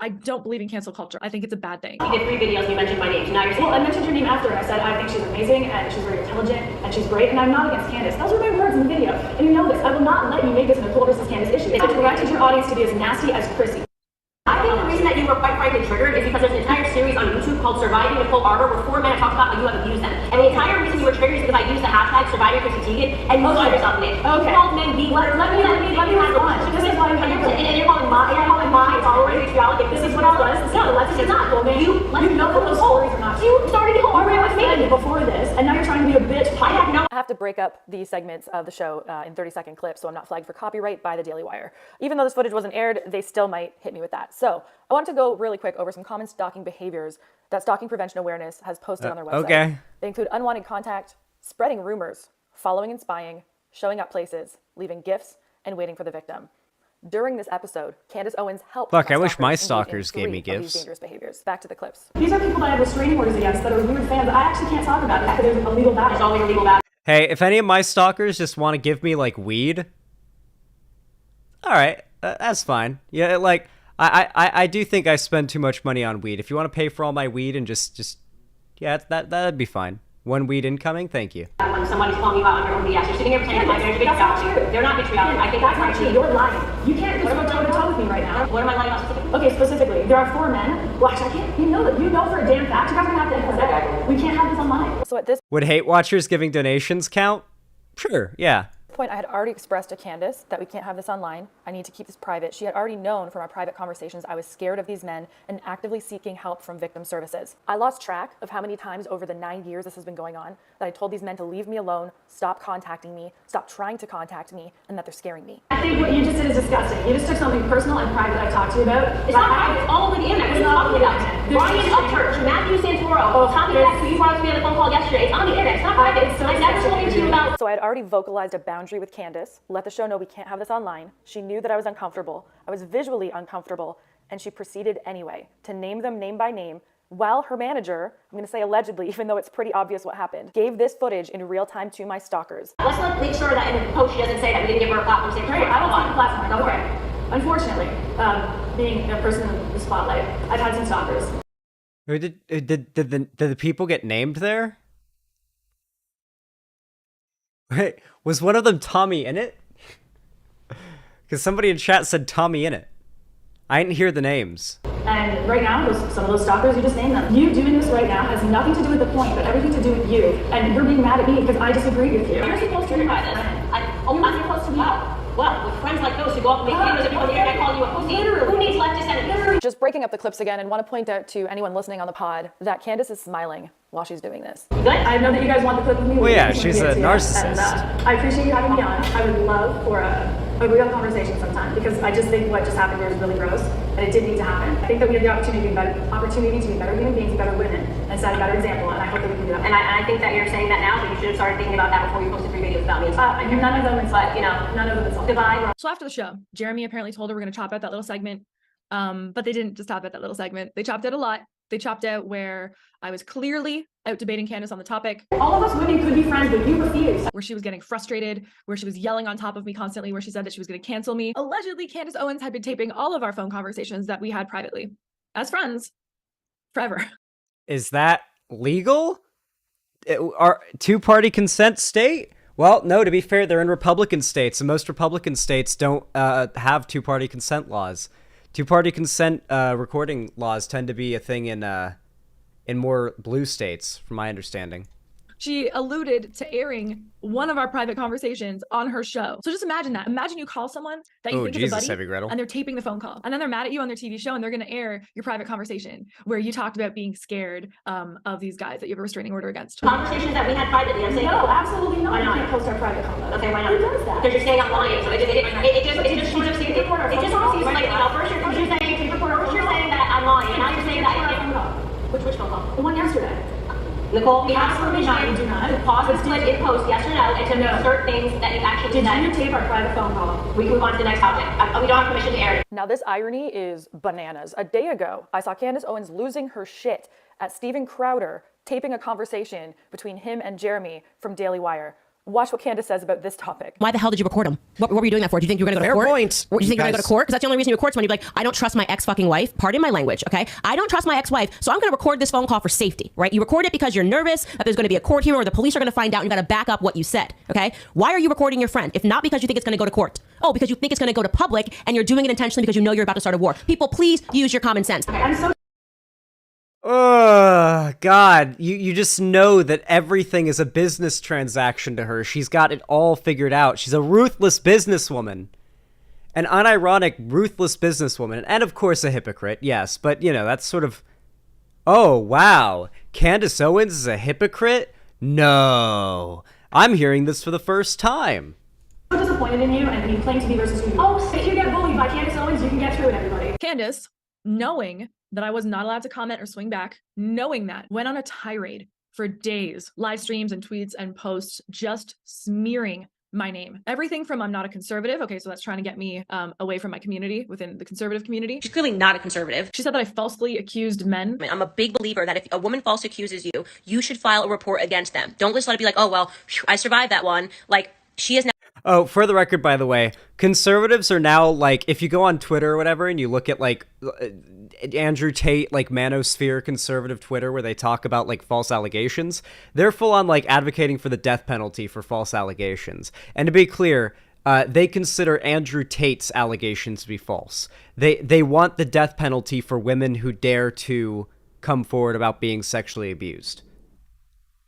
I don't believe in cancel culture. I think it's a bad thing. You did 3 videos, you mentioned my name. So now you're saying, well, I mentioned your name after, and I said I think she's amazing and she's very intelligent and she's great, and I'm not against Candace. Those were my words in the video, and you know this. I will not let you make this Nicole versus Candace issue. I directed your audience to be as nasty as Chrissy. I think the reason that you were quite frankly triggered is because there's an entire series on YouTube called Surviving Nicole Arbor where 4 men talk about how you have abused them. And the entire reason you were triggered is because I used the hashtag Surviving Chrissy Teigen and you called yourself in it. Okay. You called men being Let me have fun. This is why I'm here. And you're calling my followers vitriolic. If this is what it was, it's not. You know that those stories are not. You started the whole argument with me before this, and now you're trying to be a bitch. I have to break up these segments of the show in 30-second clips, so I'm not flagged for copyright by the Daily Wire. Even though this footage wasn't aired, they still might hit me with that. So I want to go really quick over some common stalking behaviors that Stalking Prevention Awareness has posted on their website. Okay. They include unwanted contact, spreading rumors, following and spying, showing up places, leaving gifts, and waiting for the victim. During this episode, Candace Owens helped. Fuck, I wish my stalkers gave me gifts. These dangerous behaviors. Back to the clips. These are people that I have restraining orders against that are weird fans. I actually can't talk about it because there's a legal battle. There's always a legal battle. Hey, if any of my stalkers just want to give me like weed, all right, that's fine. Yeah, like I do think I spend too much money on weed. If you want to pay for all my weed and just yeah, that'd be fine. 1 weed incoming, thank you. When somebody's calling you out on your own BS, you're sitting here pretending like they're vitriolic. They're not vitriolic. I think that's not true. You're lying. You can't just go toe-to-toe with me right now. What am I lying about specifically? Okay, specifically, there are 4 men. Well, actually, I can't. You know that. You know for a damn fact. You guys are gonna have to edit that. We can't have this online. So at this Would hate watchers giving donations count? Sure, yeah. point, I had already expressed to Candace that we can't have this online. I need to keep this private. She had already known from our private conversations I was scared of these men and actively seeking help from victim services. I lost track of how many times over the 9 years this has been going on that I told these men to leave me alone, stop contacting me, stop trying to contact me, and that they're scaring me. I think what you just did is disgusting. You just took something personal and private I talked to you about. It's not private. It's all over the internet. What are you talking about? Brian Upchurch, Matthew Santoro, Tommy Jackson, you brought us to me on the phone call yesterday. It's on the internet. It's not private. I never told you to you about. So I had already vocalized a boundary with Candace, let the show know we can't have this online. She knew that I was uncomfortable. I was visually uncomfortable, and she proceeded anyway to name them name by name, while her manager, I'm gonna say allegedly, even though it's pretty obvious what happened, gave this footage in real time to my stalkers. Let's not make sure that in the post she doesn't say that we didn't give her a platform. Right, I don't want a platform. Don't worry. Unfortunately, being a person in the spotlight, I've had some stalkers. Did the people get named there? Wait, was one of them Tommy in it? Because somebody in chat said Tommy in it. I didn't hear the names. And right now, some of those stalkers, you just named them. You doing this right now has nothing to do with the point, but everything to do with you. And you're being mad at me because I disagree with you. You're supposed to by this. I'm supposed to be. Well, with friends like those who go up and make videos of people on the internet calling you a pussy, who needs leftist enemies? Just breaking up the clips again, and want to point out to anyone listening on the pod that Candace is smiling while she's doing this. Good. I know that you guys want the clip with me. Well, yeah, she's a narcissist. And, I appreciate you having me on. I would love for a real conversation sometime, because I just think what just happened here is really gross, and it did need to happen. I think that we have the opportunity to be better human beings, better women, and set a better example, and I hope that we can do that. And I think that you're saying that now, but you should have started thinking about that before you posted 3 videos about me. None of them is, but, you know, none of them is. Goodbye. So after the show, Jeremy apparently told her we're going to chop out that little segment, but they didn't just chop out that little segment. They chopped out a lot. They chopped out where I was clearly out debating Candace on the topic. All of us women could be friends, but you refuse. Where she was getting frustrated, where she was yelling on top of me constantly, where she said that she was going to cancel me. Allegedly, Candace Owens had been taping all of our phone conversations that we had privately as friends forever. Is that legal? Are two-party consent state? Well, no, to be fair, they're in Republican states, and most Republican states don't have two-party consent laws. Two-party consent recording laws tend to be a thing in more blue states, from my understanding. She alluded to airing one of our private conversations on her show. So just imagine that. Imagine you call someone that you think is a buddy, and they're taping the phone call, and then they're mad at you on their TV show, and they're going to air your private conversation where you talked about being scared of these guys that you have a restraining order against. Conversations that we had privately. I'm saying no, absolutely not. Why not? You can't post our private convo. Okay, why not? Who does that? Because you're saying I'm lying. So it just sort of seems like, you know, first you're saying that I'm lying, and now you're saying that. Which phone call? The one yesterday. Nicole, we have permission to pause this clip in post, yes or no, and to insert things that you actually said. Did you tape our private phone call? We can move on to the next topic. We don't have permission to air it. Now this irony is bananas. A day ago, I saw Candace Owens losing her shit at Steven Crowder taping a conversation between him and Jeremy from Daily Wire. Watch what Candace says about this topic. Why the hell did you record him? What were you doing that for? Do you think you were going to go to court? Fair point. Or do you think you're going to go to court? Because that's the only reason you record someone. You'd be like, I don't trust my ex-fucking wife. Pardon my language, okay? I don't trust my ex-wife, so I'm going to record this phone call for safety, right? You record it because you're nervous that there's going to be a court hearing or the police are going to find out and you got to back up what you said, okay? Why are you recording your friend? If not because you think it's going to go to court. Oh, because you think it's going to go to public and you're doing it intentionally because you know you're about to start a war. People, please use your common sense. Okay, I'm so Oh, God. You just know that everything is a business transaction to her. She's got it all figured out. She's a ruthless businesswoman. An unironic, ruthless businesswoman. And of course a hypocrite, yes. But, you know, that's sort of... Oh, wow. Candace Owens is a hypocrite? No. I'm hearing this for the first time. I'm disappointed in you, and you claim to be versus who you are. Oh, if you get bullied by Candace Owens, you can get through it, everybody. Candace, knowing that I was not allowed to comment or swing back, knowing that, went on a tirade for days, live streams and tweets and posts, just smearing my name. Everything from I'm not a conservative. Okay, so that's trying to get me away from my community within the conservative community. She's clearly not a conservative. She said that I falsely accused men. I'm a big believer that if a woman falsely accuses you, you should file a report against them. Don't just let it be like, oh, well, I survived that one. Like, she is now. Oh, for the record, by the way, conservatives are now, like, if you go on Twitter or whatever and you look at, like, Andrew Tate, like, manosphere conservative Twitter where they talk about, like, false allegations, they're full on, like, advocating for the death penalty for false allegations. And to be clear, they consider Andrew Tate's allegations to be false. They want the death penalty for women who dare to come forward about being sexually abused.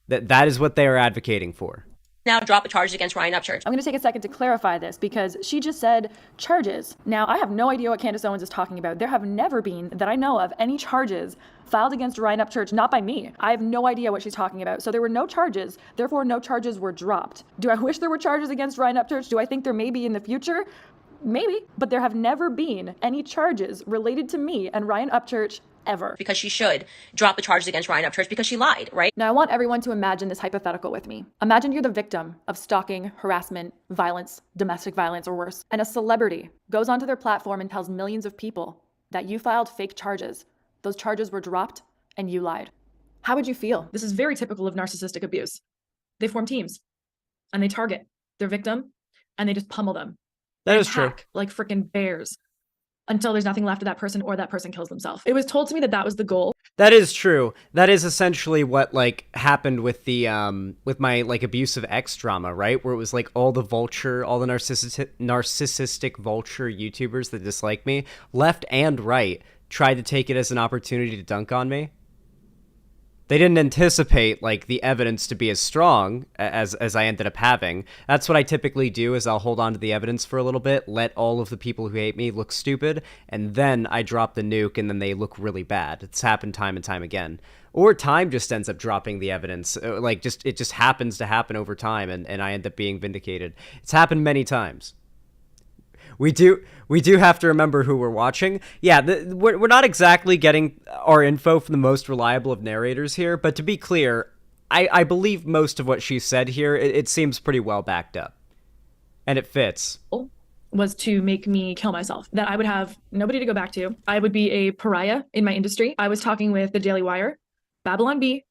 That is what they are advocating for. Now drop the charges against Ryan Upchurch. I'm going to take a second to clarify this because she just said charges. Now, I have no idea what Candace Owens is talking about. There have never been, that I know of, any charges filed against Ryan Upchurch, not by me. I have no idea what she's talking about. So there were no charges, therefore no charges were dropped. Do I wish there were charges against Ryan Upchurch? Do I think there may be in the future? Maybe, but there have never been any charges related to me and Ryan Upchurch ever. Because she should drop the charges against Ryan Upchurch because she lied, right? Now I want everyone to imagine this hypothetical with me. Imagine you're the victim of stalking, harassment, violence, domestic violence, or worse, and a celebrity goes onto their platform and tells millions of people that you filed fake charges. Those charges were dropped and you lied. How would you feel? This is very typical of narcissistic abuse. They form teams and they target their victim and they just pummel them. That is true. Like freaking bears until there's nothing left of that person or that person kills themselves. It was told to me that that was the goal. That is true. That is essentially what like happened with the with my like abusive ex drama, right? Where it was like all the narcissistic vulture YouTubers that dislike me, left and right, tried to take it as an opportunity to dunk on me. They didn't anticipate like the evidence to be as strong as I ended up having. That's what I typically do is I'll hold on to the evidence for a little bit, let all of the people who hate me look stupid, and then I drop the nuke and then they look really bad. It's happened time and time again. Or time just ends up dropping the evidence. Like it just happens to happen over time and I end up being vindicated. It's happened many times. We do have to remember who we're watching. Yeah, we're not exactly getting our info from the most reliable of narrators here, but to be clear, I believe most of what she said here. It seems pretty well backed up. And it fits. Was to make me kill myself. That I would have nobody to go back to. I would be a pariah in my industry. I was talking with the Daily Wire, Babylon Bee,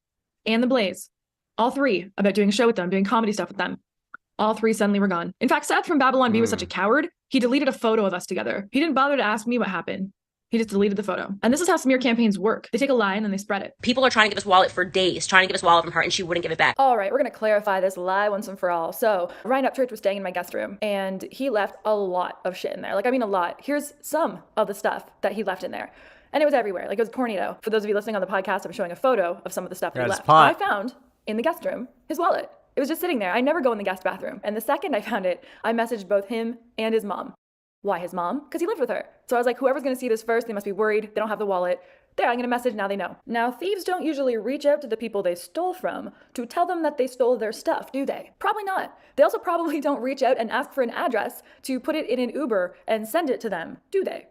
and The Blaze. All three about doing a show with them, doing comedy stuff with them. All three suddenly were gone. In fact, Seth from Babylon Bee was such a coward, he deleted a photo of us together. He didn't bother to ask me what happened. He just deleted the photo. And this is how smear campaigns work. They take a lie and then they spread it. People are trying to give us wallet for days, trying to give us wallet from her, and she wouldn't give it back. All right, we're going to clarify this lie once and for all. So Ryan Upchurch was staying in my guest room, and he left a lot of shit in there. Like, I mean, a lot. Here's some of the stuff that he left in there. And it was everywhere. Like, it was pornito. For those of you listening on the podcast, I'm showing a photo of some of the stuff that he left. Pot. I found in the guest room his wallet. It was just sitting there. I never go in the guest bathroom. And the second I found it, I messaged both him and his mom. Why his mom? Because he lived with her. So I was like, whoever's going to see this first, they must be worried. They don't have the wallet. There, I'm going to message, now they know. Now, thieves don't usually reach out to the people they stole from to tell them that they stole their stuff, do they? Probably not. They also probably don't reach out and ask for an address to put it in an Uber and send it to them, do they?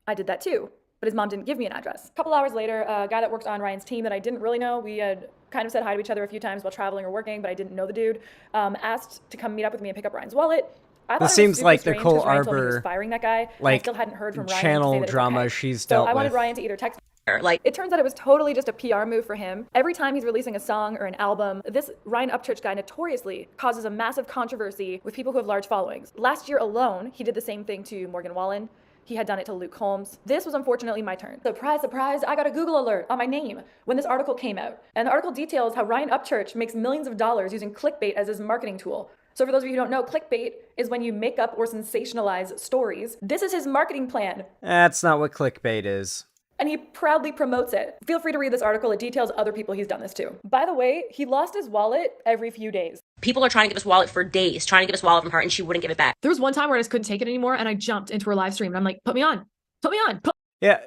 I did that too. but his mom didn't give me an address. A couple hours later, a guy that worked on Ryan's team that I didn't really know, we had kind of said hi to each other a few times while traveling or working, but I didn't know the dude, asked to come meet up with me and pick up Ryan's wallet. I This seems like Nicole Ryan told me he was Arbor, firing that guy, and I like, still hadn't heard from Ryan to say channel that it's drama okay. she's So dealt I wanted with. Ryan to either text me. Like, it turns out it was totally just a PR move for him. Every time he's releasing a song or an album, this Ryan Upchurch guy notoriously causes a massive controversy with people who have large followings. Last year alone, he did the same thing to Morgan Wallen. He had done it to Luke Holmes. This was unfortunately my turn. Surprise, surprise, I got a Google alert on my name when this article came out. And the article details how Ryan Upchurch makes millions of dollars using clickbait as his marketing tool. So for those of you who don't know, clickbait is when you make up or sensationalize stories. This is his marketing plan. That's not what clickbait is. And he proudly promotes it. Feel free to read this article. It details other people he's done this to. By the way, he lost his wallet every few days. People are trying to get this wallet for days, trying to get this wallet from her, and she wouldn't give it back. There was one time where I just couldn't take it anymore, and I jumped into her live stream, and I'm like, put me on. Put me on. Yeah,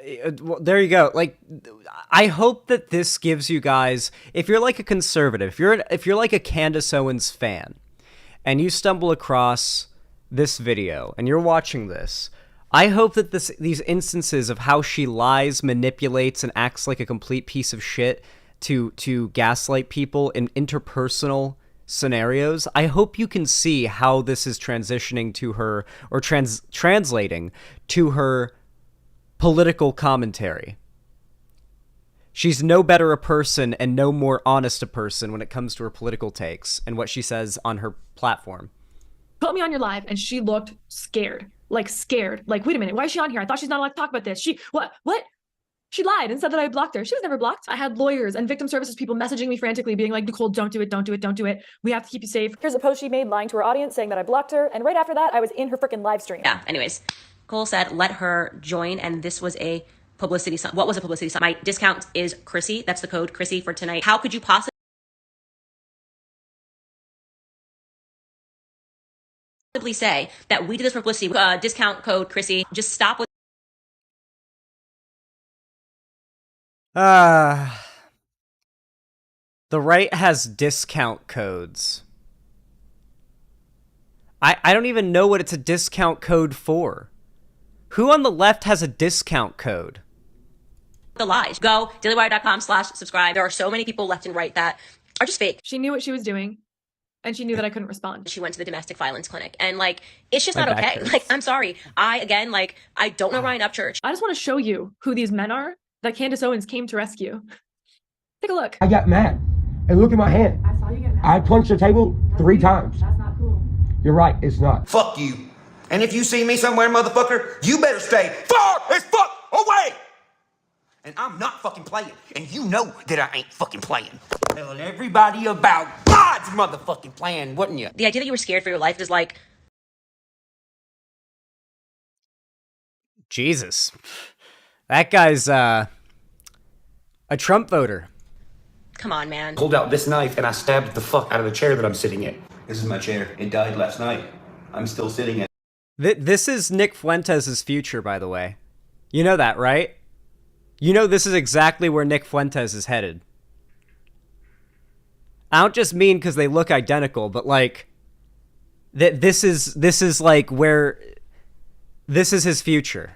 well, there you go. Like, I hope that this gives you guys, if you're like a conservative, if you're like a Candace Owens fan, and you stumble across this video, and you're watching this, I hope that these instances of how she lies, manipulates, and acts like a complete piece of shit to gaslight people in interpersonal scenarios, I hope you can see how this is transitioning to her, or translating to her political commentary. She's no better a person and no more honest a person when it comes to her political takes and what she says on her platform. Put me on your live, and she looked scared. Like, scared. Like, wait a minute, why is she on here? I thought she's not allowed to talk about this. What? She lied and said that I blocked her. She was never blocked. I had lawyers and victim services people messaging me frantically, being like, Nicole, don't do it, don't do it, don't do it. We have to keep you safe. Here's a post she made lying to her audience saying that I blocked her, and right after that, I was in her freaking live stream. Yeah, anyways, Cole said, let her join, and this was a publicity stunt. What was a publicity stunt? My discount is Chrissy. That's the code, Chrissy, for tonight. How could you possibly say that we did this for publicity? Discount code, Chrissy. Just stop with The right has discount codes. I don't even know what it's a discount code for. Who on the left has a discount code? the lies. Go dailywire.com/subscribe. There are so many people left and right that are just fake. She knew what she was doing, and she knew that I couldn't respond. She went to the domestic violence clinic, and like, it's just not okay. Like, I'm sorry. I don't know Ryan Upchurch. I just want to show you who these men are that Candace Owens came to rescue. Take a look. I got mad. And look at my hand. I saw you get mad. I punched the table 3 times. That's not cool. You're right, it's not. Fuck you. And if you see me somewhere, motherfucker, you better stay far as fuck away. And I'm not fucking playing. And you know that I ain't fucking playing. Telling everybody about God's motherfucking plan, wouldn't you? The idea that you were scared for your life is like... Jesus. That guy's, a Trump voter. Come on, man. Pulled out this knife and I stabbed the fuck out of the chair that I'm sitting in. This is my chair. It died last night. I'm still sitting in. This is Nick Fuentes' future, by the way. You know that, right? You know this is exactly where Nick Fuentes is headed. I don't just mean because they look identical, but like, this is like where, this is his future.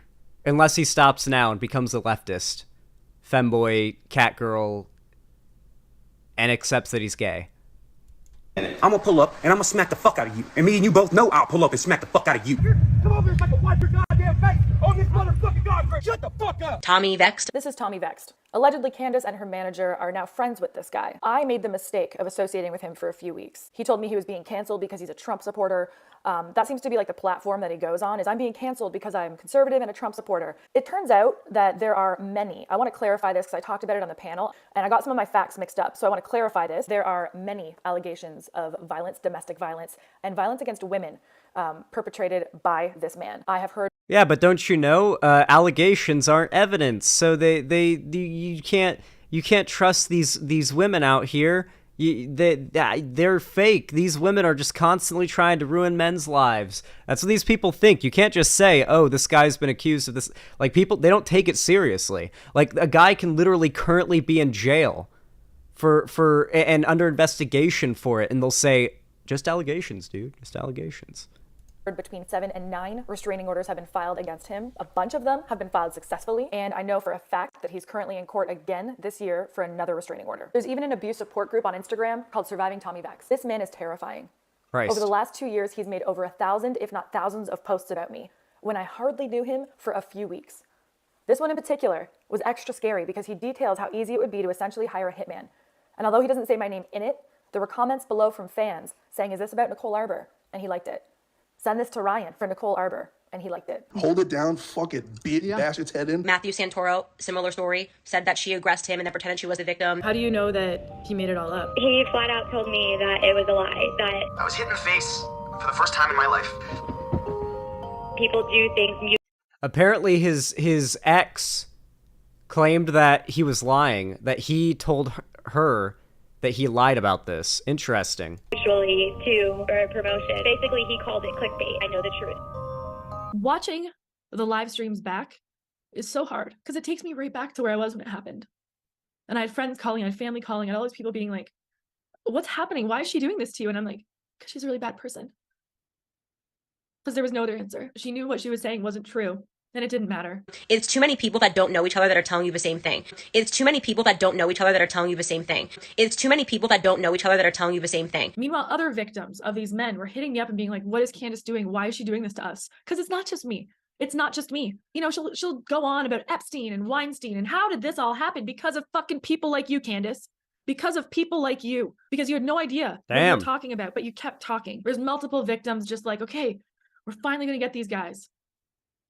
Unless he stops now and becomes a leftist, femboy, catgirl, and accepts that he's gay. I'm gonna pull up and I'm gonna smack the fuck out of you. And me and you both know I'll pull up and smack the fuck out of you. Come over here so I can wipe your goddamn face on this motherfucking godfrey. Shut the fuck up. Tommy Vexed. This is Tommy Vexed. Allegedly, Candace and her manager are now friends with this guy. I made the mistake of associating with him for a few weeks. He told me he was being canceled because he's a Trump supporter. That seems to be like the platform that he goes on, is I'm being canceled because I'm conservative and a Trump supporter. It turns out that there are many. I want to clarify this because I talked about it on the panel and I got some of my facts mixed up. So I want to clarify this. There are many allegations of violence, domestic violence, and violence against women perpetrated by this man. I have heard. Yeah, but don't you know, allegations aren't evidence, so you can't trust these women out here. They're fake. These women are just constantly trying to ruin men's lives. That's what these people think. You can't just say, oh, this guy's been accused of this. Like, people, they don't take it seriously. Like, a guy can literally currently be in jail and under investigation for it, and they'll say, just allegations, dude, just allegations. Between 7 and 9 restraining orders have been filed against him. A bunch of them have been filed successfully, and I know for a fact that he's currently in court again this year for another restraining order. There's even an abuse support group on Instagram called Surviving Tommy Vex. This man is terrifying. Christ. Over the last 2 years, he's made over 1,000, if not thousands, of posts about me when I hardly knew him for a few weeks. This one in particular was extra scary because he details how easy it would be to essentially hire a hitman. And although he doesn't say my name in it, there were comments below from fans saying, "Is this about Nicole Arbor?" And he liked it. "Send this to Ryan for Nicole Arbor," and he liked it. Hold it down, fuck it, beat bastard's head in. Matthew Santoro, similar story, said that she aggressed him and then pretended she was the victim. How do you know that he made it all up? He flat out told me that it was a lie, that I was hit in the face for the first time in my life. people do things. Apparently his ex claimed that he was lying, that he told her that he lied about this. Interesting. Usually to for a promotion. Basically, he called it clickbait. I know the truth. Watching the live streams back is so hard because it takes me right back to where I was when it happened. And I had friends calling, I had family calling, and all these people being like, "What's happening? Why is she doing this to you?" And I'm like, "Because she's a really bad person." Because there was no other answer. She knew what she was saying wasn't true, and it didn't matter. It's too many people that don't know each other that are telling you the same thing. It's too many people that don't know each other that are telling you the same thing. It's too many people that don't know each other that are telling you the same thing. Meanwhile, other victims of these men were hitting me up and being like, "What is Candace doing? Why is she doing this to us?" Because it's not just me. It's not just me. You know, she'll go on about Epstein and Weinstein and how did this all happen? Because of fucking people like you, Candace. Because of people like you. Because you had no idea what you were talking about, but you kept talking. There's multiple victims just like, okay, we're finally going to get these guys.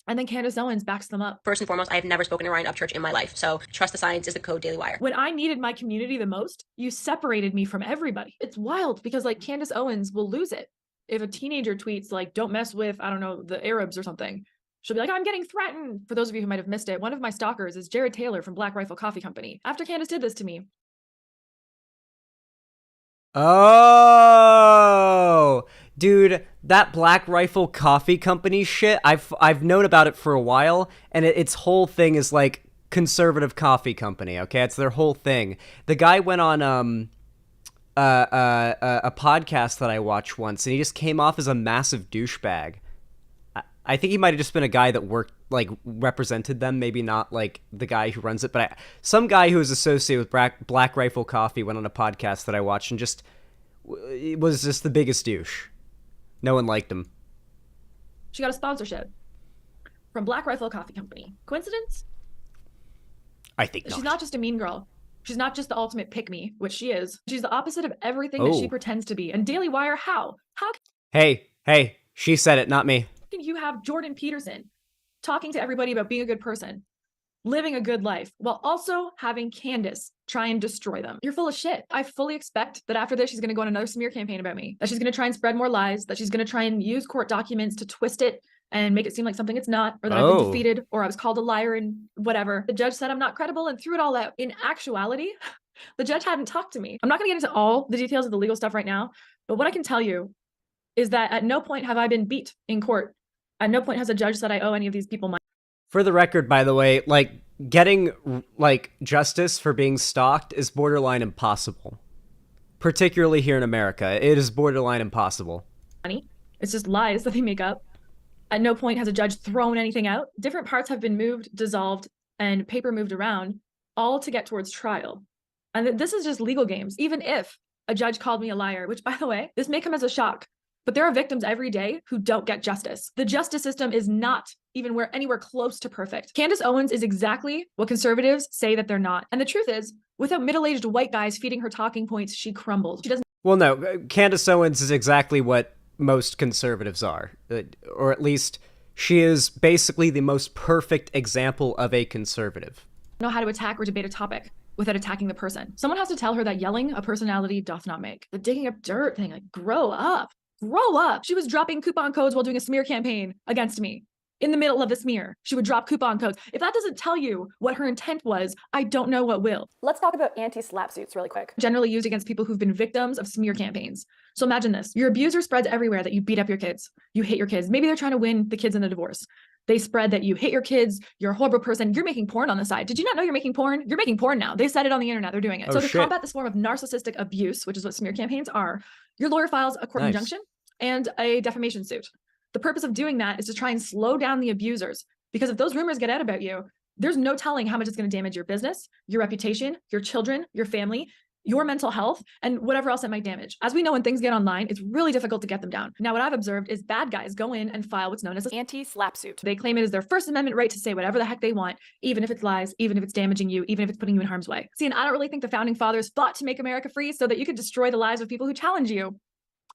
And then Candace Owens backs them up. First and foremost, I have never spoken to Ryan Upchurch in my life. So trust the science is the code Daily Wire. When I needed my community the most, you separated me from everybody. It's wild because like Candace Owens will lose it. If a teenager tweets like, "Don't mess with, I don't know, the Arabs or something," she'll be like, "I'm getting threatened." For those of you who might have missed it, one of my stalkers is Jared Taylor from Black Rifle Coffee Company. After Candace did this to me. Oh, dude, that Black Rifle Coffee Company shit, I've known about it for a while, and its whole thing is like conservative coffee company, okay? It's their whole thing. The guy went on a podcast that I watched once, and he just came off as a massive douchebag. I think he might have just been a guy that worked, like, represented them, maybe not, like, the guy who runs it, but some guy who was associated with Black Rifle Coffee went on a podcast that I watched and just was just the biggest douche. No one liked him. She got a sponsorship from Black Rifle Coffee Company. Coincidence? I think not. She's not just a mean girl. She's not just the ultimate pick-me, which she is. She's the opposite of everything that she pretends to be. And Daily Wire, how? How Hey, she said it, not me. can you have Jordan Peterson talking to everybody about being a good person, living a good life, while also having Candace try and destroy them? You're full of shit. I fully expect that after this, she's going to go on another smear campaign about me, that she's going to try and spread more lies, that she's going to try and use court documents to twist it and make it seem like something it's not, or that I've been defeated, or I was called a liar and whatever. The judge said I'm not credible and threw it all out. In actuality, the judge hadn't talked to me. I'm not going to get into all the details of the legal stuff right now, but what I can tell you is that at no point have I been beat in court. At no point has a judge said I owe any of these people money. For the record, by the way, like, getting, like, justice for being stalked is borderline impossible. Particularly here in America. It is borderline impossible. It's just lies that they make up. At no point has a judge thrown anything out. Different parts have been moved, dissolved, and paper moved around, all to get towards trial. And this is just legal games. Even if a judge called me a liar, which, by the way, this may come as a shock, but there are victims every day who don't get justice. The justice system is not even anywhere close to perfect. Candace Owens is exactly what conservatives say that they're not. And the truth is, without middle-aged white guys feeding her talking points, she crumbled. She doesn't. Well, no, Candace Owens is exactly what most conservatives are. Or at least, she is basically the most perfect example of a conservative. Know how to attack or debate a topic without attacking the person. Someone has to tell her that yelling a personality doth not make. The digging up dirt thing, like, grow up. Grow up. She was dropping coupon codes while doing a smear campaign against me. In the middle of the smear, she would drop coupon codes. If that doesn't tell you what her intent was, I don't know what will. Let's talk about anti-slap suits really quick. Generally used against people who've been victims of smear campaigns. So imagine this. Your abuser spreads everywhere that you beat up your kids. You hate your kids. Maybe they're trying to win the kids in the divorce. They spread that you hate your kids, you're a horrible person, you're making porn on the side. Did you not know you're making porn? You're making porn now. They said it on the internet. They're doing it. So to combat this form of narcissistic abuse, which is what smear campaigns are, your lawyer files a court injunction and a defamation suit. The purpose of doing that is to try and slow down the abusers. Because if those rumors get out about you, there's no telling how much it's going to damage your business, your reputation, your children, your family, your mental health, and whatever else it might damage. As we know, when things get online, it's really difficult to get them down. Now, what I've observed is bad guys go in and file what's known as an anti-slap suit. They claim it is their First Amendment right to say whatever the heck they want, even if it's lies, even if it's damaging you, even if it's putting you in harm's way. See, and I don't really think the founding fathers fought to make America free so that you could destroy the lives of people who challenge you.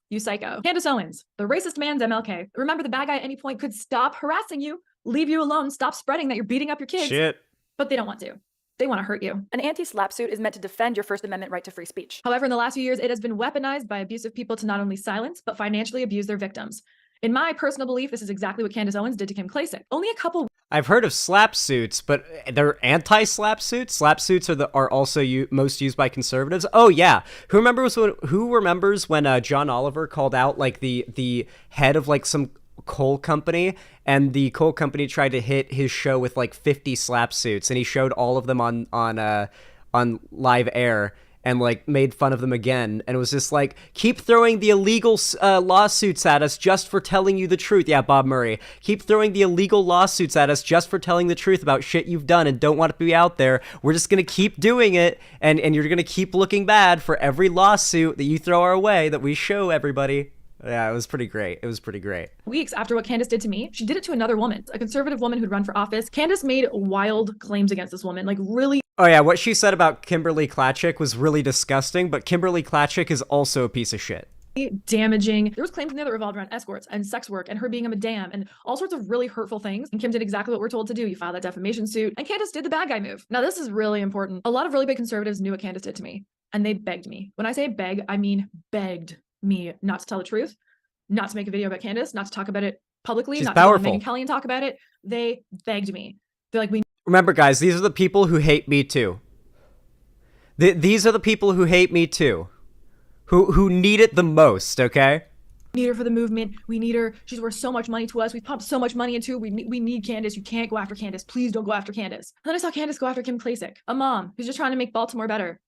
You psycho. Candace Owens, the racist man's MLK. Remember, the bad guy at any point could stop harassing you, leave you alone, stop spreading that you're beating up your kids. Shit. But they don't want to. They want to hurt you. An anti-slap suit is meant to defend your First Amendment right to free speech. However, in the last few years, it has been weaponized by abusive people to not only silence, but financially abuse their victims. In my personal belief, this is exactly what Candace Owens did to Kim Klacik. Only a couple... I've heard of slap suits, but they're anti-slap suits. Slap suits are also most used by conservatives. Oh yeah, who remembers when John Oliver called out like the head of like some coal company, and the coal company tried to hit his show with like 50 slap suits, and he showed all of them on live air and like made fun of them again, and it was just like, keep throwing the illegal lawsuits at us just for telling you the truth. Yeah, Bob Murray, keep throwing the illegal lawsuits at us just for telling the truth about shit you've done and don't want to be out there. We're just gonna keep doing it, and you're gonna keep looking bad for every lawsuit that you throw our way that we show everybody. Yeah, it was pretty great. It was pretty great. Weeks after what Candace did to me, she did it to another woman, a conservative woman who'd run for office. Candace made wild claims against this woman, like really. Oh yeah, what she said about Kimberly Klacik was really disgusting, but Kimberly Klacik is also a piece of shit. Damaging. There was claims in there that revolved around escorts and sex work and her being a madame and all sorts of really hurtful things. And Kim did exactly what we're told to do. You file that defamation suit. And Candace did the bad guy move. Now, this is really important. A lot of really big conservatives knew what Candace did to me, and they begged me. When I say beg, I mean begged me not to tell the truth, not to make a video about Candace, not to talk about it publicly, She's not powerful. to go on Megyn Kelly and talk about it. They begged me. They're like, we Remember, guys, these are the people who hate me too. These are the people who hate me too. Who need it the most, okay? need her for the movement. We need her. She's worth so much money to us. We've pumped so much money into her. We need Candace. You can't go after Candace. Please don't go after Candace. And then I saw Candace go after Kim Klacik, a mom who's just trying to make Baltimore better.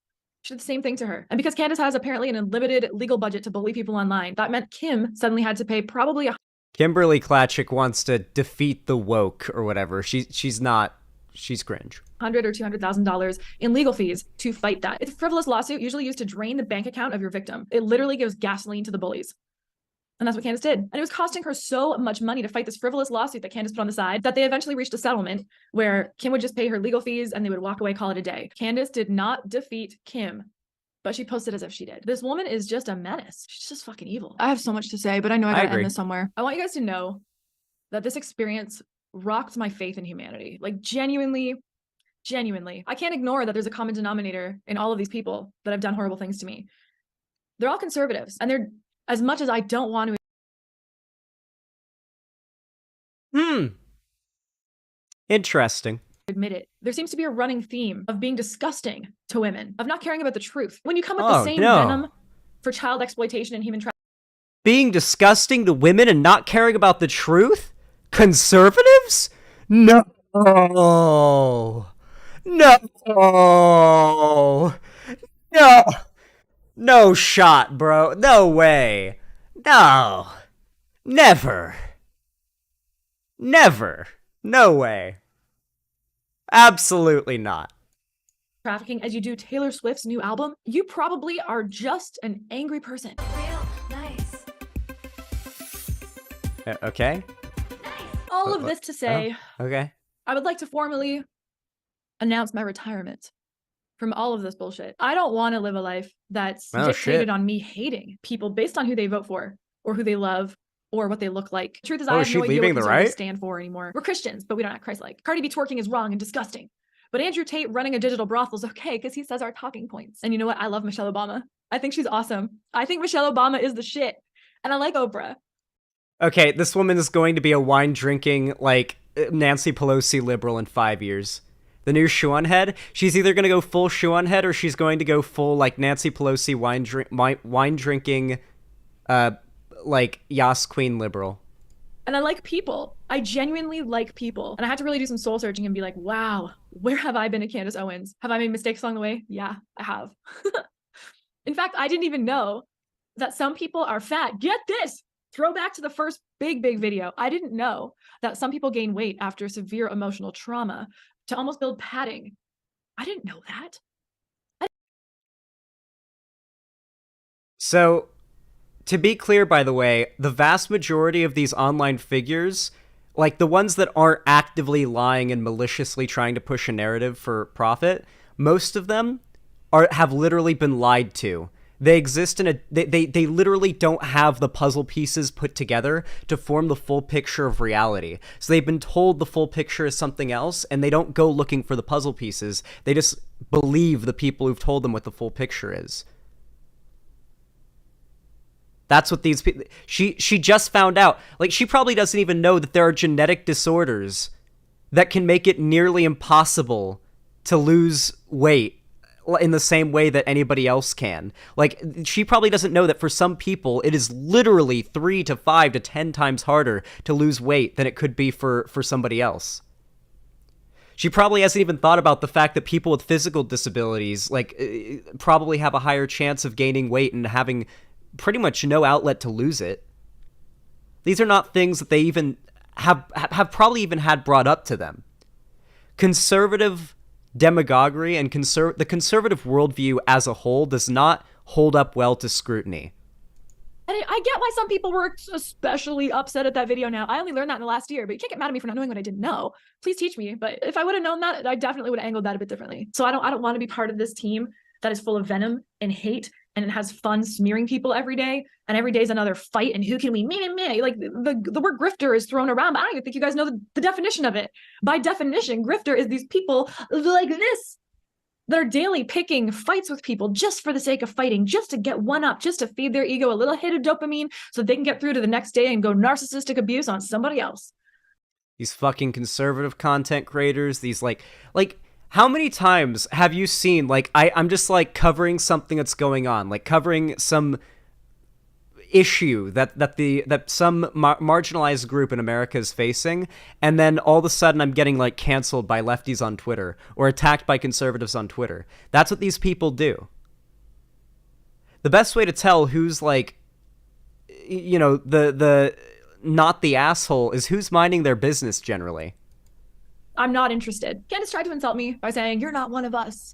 She did the same thing to her. And because Candace has apparently an unlimited legal budget to bully people online, that meant Kim suddenly had to pay probably Kimberly Klacik wants to defeat the woke or whatever. She's not. She's cringe. $100,000 or $200,000 in legal fees to fight that. It's a frivolous lawsuit usually used to drain the bank account of your victim. It literally gives gasoline to the bullies. And that's what Candace did. And it was costing her so much money to fight this frivolous lawsuit that Candace put on the side that they eventually reached a settlement where Kim would just pay her legal fees and they would walk away, call it a day. Candace did not defeat Kim, but she posted as if she did. This woman is just a menace. She's just fucking evil. I have so much to say, but I know I gotta end this somewhere. I want you guys to know that this experience rocked my faith in humanity. Like genuinely. I can't ignore that there's a common denominator in all of these people that have done horrible things to me. They're all conservatives, and they're, as much as I don't want to Interesting. Admit it, there seems to be a running theme of being disgusting to women, of not caring about the truth. When you come with the same venom for child exploitation and human trafficking. Being disgusting to women and not caring about the truth? Conservatives? No. No shot, bro. No way. No. Never. No way. Absolutely not. Trafficking as you do Taylor Swift's new album, you probably are just an angry person. Real nice. Okay. All of this to say, okay. I would like to formally announce my retirement from all of this bullshit. I don't want to live a life that's dictated on me hating people based on who they vote for or who they love or what they look like. The truth is, I have no idea what conservatives stand for anymore. We're Christians, but we don't act Christ-like. Cardi B twerking is wrong and disgusting. But Andrew Tate running a digital brothel is okay because he says our talking points. And you know what? I love Michelle Obama. I think she's awesome. I think Michelle Obama is the shit. And I like Oprah. Okay, this woman is going to be a wine-drinking, like, Nancy Pelosi liberal in 5 years. The new Shuan head, she's either going to go full Shuan head or she's going to go full, like, Nancy Pelosi wine-drinking, like, Yas Queen liberal. And I like people. I genuinely like people. And I had to really do some soul searching and be like, wow, where have I been at Candace Owens? Have I made mistakes along the way? Yeah, I have. In fact, I didn't even know that some people are fat. Get this. Throw back to the first big video. I didn't know that some people gain weight after severe emotional trauma to almost build padding. I didn't know that. So, to be clear, by the way, the vast majority of these online figures, like the ones that aren't actively lying and maliciously trying to push a narrative for profit, most of them have literally been lied to. They exist in they literally don't have the puzzle pieces put together to form the full picture of reality. So they've been told the full picture is something else, and they don't go looking for the puzzle pieces. They just believe the people who've told them what the full picture is. That's what these people... She just found out. Like, she probably doesn't even know that there are genetic disorders that can make it nearly impossible to lose weight in the same way that anybody else can. Like, she probably doesn't know that for some people, it is literally 3 to 5 to 10 times harder to lose weight than it could be for somebody else. She probably hasn't even thought about the fact that people with physical disabilities, like, probably have a higher chance of gaining weight and having pretty much no outlet to lose it. These are not things that they even have probably even had brought up to them. Conservative demagoguery and the conservative worldview as a whole does not hold up well to scrutiny. And I get why some people were especially upset at that video now. I only learned that in the last year, but you can't get mad at me for not knowing what I didn't know. Please teach me. But if I would have known that, I definitely would have angled that a bit differently. So I don't want to be part of this team that is full of venom and hate, and it has fun smearing people every day, and every day is another fight, and who can we me? Like, the word grifter is thrown around, but I don't even think you guys know the definition of it. By definition, grifter is these people like this that are daily picking fights with people just for the sake of fighting, just to get one up, just to feed their ego a little hit of dopamine so they can get through to the next day and go narcissistic abuse on somebody else. These fucking conservative content creators, these like how many times have you seen, like, I'm just, like, covering something that's going on, like, covering some issue that some marginalized group in America is facing, and then all of a sudden I'm getting, like, canceled by lefties on Twitter, or attacked by conservatives on Twitter. That's what these people do. The best way to tell who's, like, you know, the not the asshole is who's minding their business generally. I'm not interested. Candace tried to insult me by saying, "You're not one of us."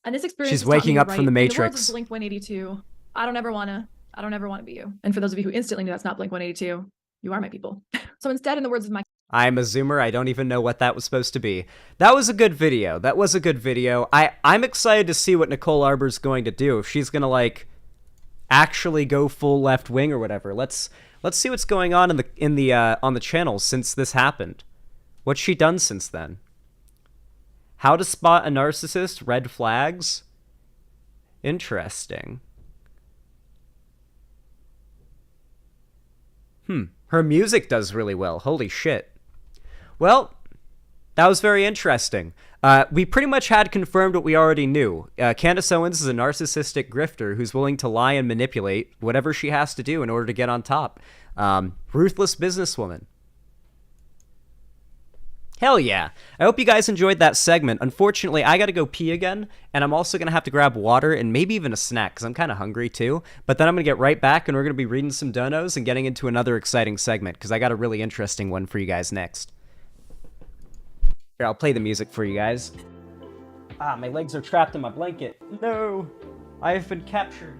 And this experience She's waking up from the Matrix. In the words of Blink 182, I don't ever want to be you. And for those of you who instantly knew that's not Blink 182, you are my people. So instead, in the words of my... I'm a Zoomer. I don't even know what that was supposed to be. That was a good video. I'm excited to see what Nicole Arbour's going to do. If she's going to, like, actually go full left wing or whatever. Let's see what's going on on the channel since this happened. What's she done since then? How to spot a narcissist? Red flags? Interesting. Her music does really well. Holy shit. Well, that was very interesting. We pretty much had confirmed what we already knew. Candace Owens is a narcissistic grifter who's willing to lie and manipulate whatever she has to do in order to get on top. Ruthless businesswoman. Hell yeah. I hope you guys enjoyed that segment. Unfortunately, I gotta go pee again, and I'm also gonna have to grab water and maybe even a snack, because I'm kind of hungry too. But then I'm gonna get right back, and we're gonna be reading some donos and getting into another exciting segment, because I got a really interesting one for you guys next. Here, I'll play the music for you guys. My legs are trapped in my blanket. No! I have been captured.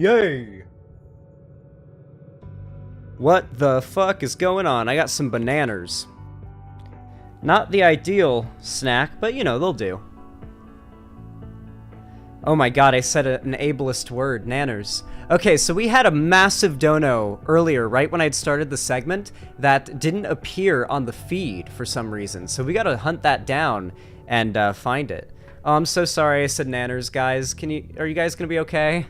Yay! What the fuck is going on? I got some bananas. Not the ideal snack, but you know, they'll do. Oh my god, I said an ableist word, nanners. Okay, so we had a massive dono earlier, right when I'd started the segment, that didn't appear on the feed for some reason. So we gotta hunt that down and find it. Oh, I'm so sorry I said nanners, guys. Are you guys gonna be okay?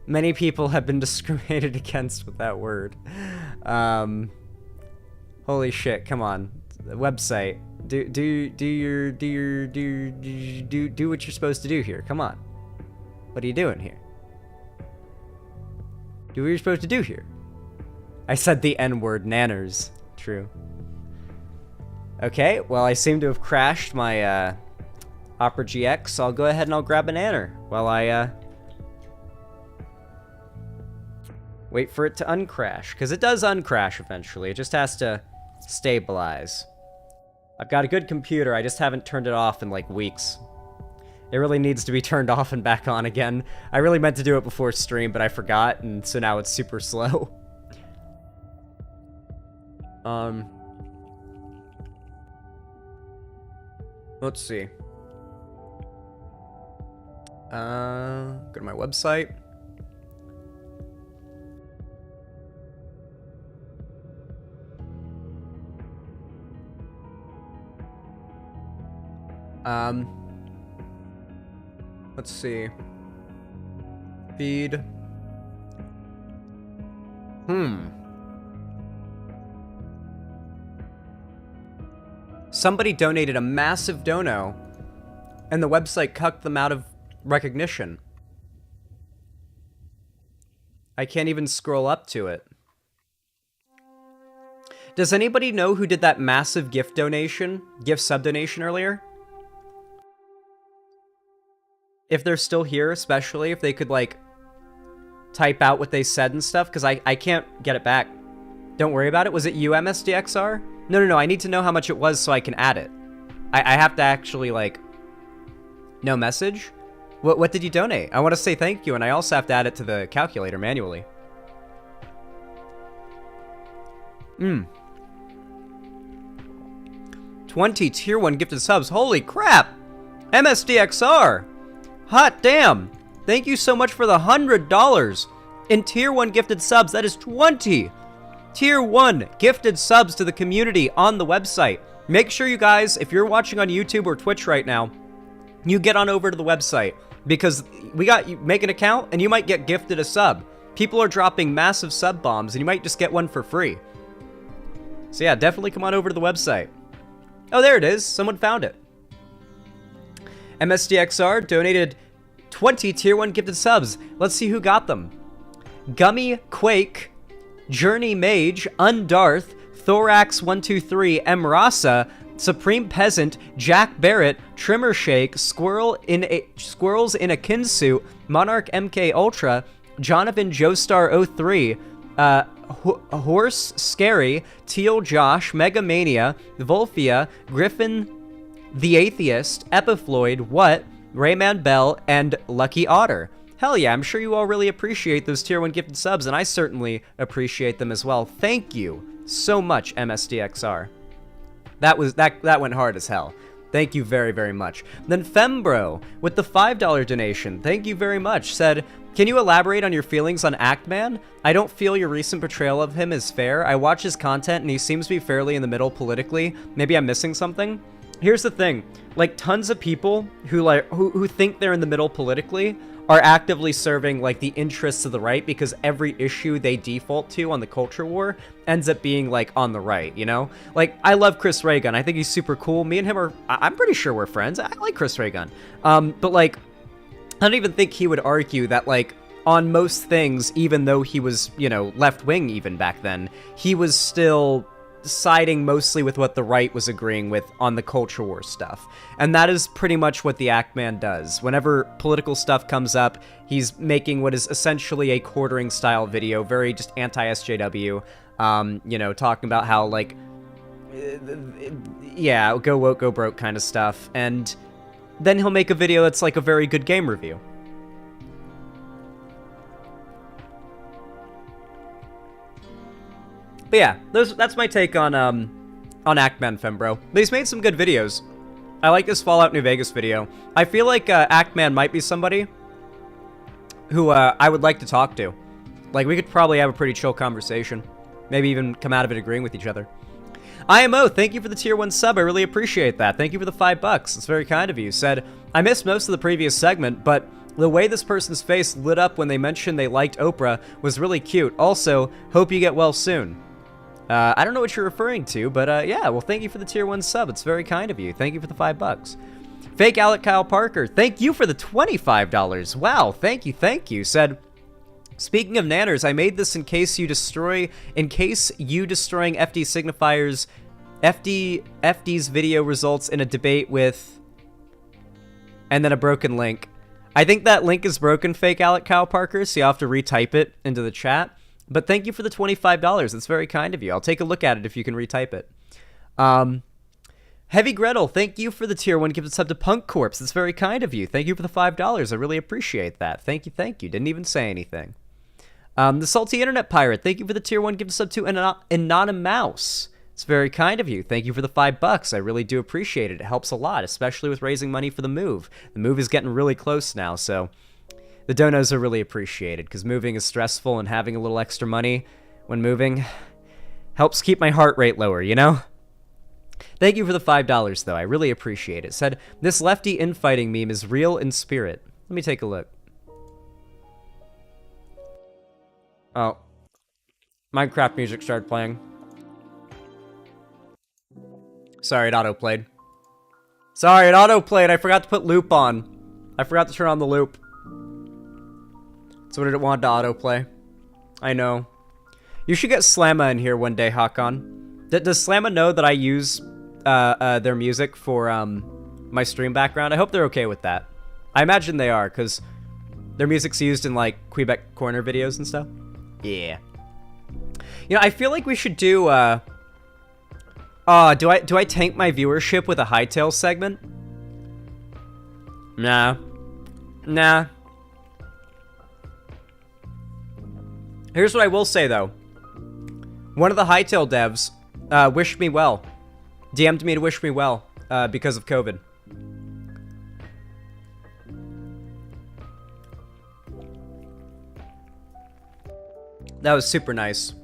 Many people have been discriminated against with that word. Holy shit, come on. The website. Do what you're supposed to do here. Come on. What are you doing here? Do what you're supposed to do here. I said the N-word, nanners. True. Okay, well, I seem to have crashed my Opera GX, so I'll go ahead and I'll grab a nanner while I wait for it to uncrash, because it does uncrash eventually. It just has to stabilize. I've got a good computer, I just haven't turned it off in like weeks. It really needs to be turned off and back on again. I really meant to do it before stream, but I forgot, and so now it's super slow. Let's see. Go to my website. Let's see. Feed. Somebody donated a massive dono, and the website cucked them out of recognition. I can't even scroll up to it. Does anybody know who did that massive gift sub donation earlier? If they're still here, especially, if they could, like, type out what they said and stuff, because I can't get it back. Don't worry about it. Was it you, MSDXR? No, I need to know how much it was so I can add it. I have to actually, like... No message? What did you donate? I want to say thank you, and I also have to add it to the calculator manually. 20 tier 1 gifted subs. Holy crap! MSDXR! Hot damn! Thank you so much for the $100 in tier 1 gifted subs. That is 20 tier 1 gifted subs to the community on the website. Make sure you guys, if you're watching on YouTube or Twitch right now, you get on over to the website, because you make an account and you might get gifted a sub. People are dropping massive sub bombs and you might just get one for free. So yeah, definitely come on over to the website. Oh, there it is. Someone found it. MSDXR donated 20 tier 1 gifted subs. Let's see who got them. Gummy Quake, Journey Mage, Undarth, Thorax123, Emrasa, Supreme Peasant, Jack Barrett, Trimmer Shake, Squirrels in a Kinsuit, Monarch MK Ultra, Jonathan Joestar03, Horse Scary, Teal Josh, Megamania, Volfia, Griffin the Atheist, Epifloid, What, Rayman Bell, and Lucky Otter. Hell yeah, I'm sure you all really appreciate those tier 1 gifted subs, and I certainly appreciate them as well. Thank you so much, MSDXR. That went hard as hell. Thank you very, very much. Then Fembro, with the $5 donation, thank you very much, said, can you elaborate on your feelings on Actman? I don't feel your recent portrayal of him is fair. I watch his content and he seems to be fairly in the middle politically. Maybe I'm missing something. Here's the thing, like tons of people who think they're in the middle politically are actively serving like the interests of the right, because every issue they default to on the culture war ends up being like on the right, you know? Like, I love Chris Ray Gun. I think he's super cool. Me and him are, I'm pretty sure we're friends. I like Chris Ray Gun. But like, I don't even think he would argue that like on most things, even though he was, you know, left wing even back then, he was still siding mostly with what the right was agreeing with on the culture war stuff. And that is pretty much what the Actman does. Whenever political stuff comes up, he's making what is essentially a quartering style video, very just anti-SJW, you know, talking about how, like, yeah, go woke, go broke kind of stuff. And then he'll make a video that's like a very good game review. But yeah, that's my take on Ackman Fembro. But he's made some good videos. I like this Fallout New Vegas video. I feel like Ackman might be somebody who I would like to talk to. Like, we could probably have a pretty chill conversation. Maybe even come out of it agreeing with each other. IMO, thank you for the tier 1 sub. I really appreciate that. Thank you for the $5. It's very kind of you. Said, I missed most of the previous segment, but the way this person's face lit up when they mentioned they liked Oprah was really cute. Also, hope you get well soon. I don't know what you're referring to, but yeah, well, thank you for the tier 1 sub. It's very kind of you. Thank you for the $5. Fake Alec Kyle Parker, thank you for the $25. Wow, thank you. Said, speaking of nanners, I made this in case you destroying FD Signifier's FD's video results in a debate with, and then a broken link. I think that link is broken, Fake Alec Kyle Parker, so you'll have to retype it into the chat. But thank you for the $25. That's very kind of you. I'll take a look at it if you can retype it. Heavy Gretel, thank you for the tier 1 gifted sub to Punk Corpse. That's very kind of you. Thank you for the $5. I really appreciate that. Thank you. Didn't even say anything. The Salty Internet Pirate, thank you for the tier 1 gifted sub to Anonymous. It's very kind of you. Thank you for the $5. I really do appreciate it. It helps a lot, especially with raising money for the move. The move is getting really close now, so the donos are really appreciated, because moving is stressful, and having a little extra money when moving helps keep my heart rate lower, you know? Thank you for the $5, though. I really appreciate it. Said, this lefty infighting meme is real in spirit. Let me take a look. Oh. Minecraft music started playing. Sorry, it auto-played. I forgot to put loop on. I forgot to turn on the loop. So what did it want to autoplay? I know. You should get Slamma in here one day, Hakan. Does Slamma know that I use their music for my stream background? I hope they're okay with that. I imagine they are, because their music's used in, like, Quebec Corner videos and stuff. Yeah. You know, I feel like we should do, do I tank my viewership with a Hightail segment? Nah. Here's what I will say, though. One of the Hightail devs wished me well. DM'd me to wish me well because of COVID. That was super nice.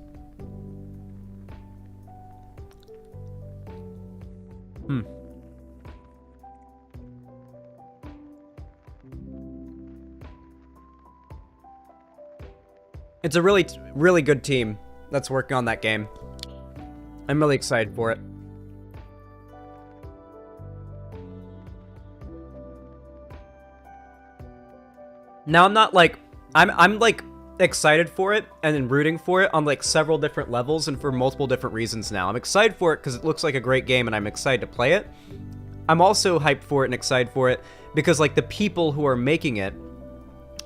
It's a really, really good team that's working on that game. I'm really excited for it. Now I'm not like, I'm like excited for it and then rooting for it on like several different levels and for multiple different reasons now. I'm excited for it because it looks like a great game and I'm excited to play it. I'm also hyped for it and excited for it because like the people who are making it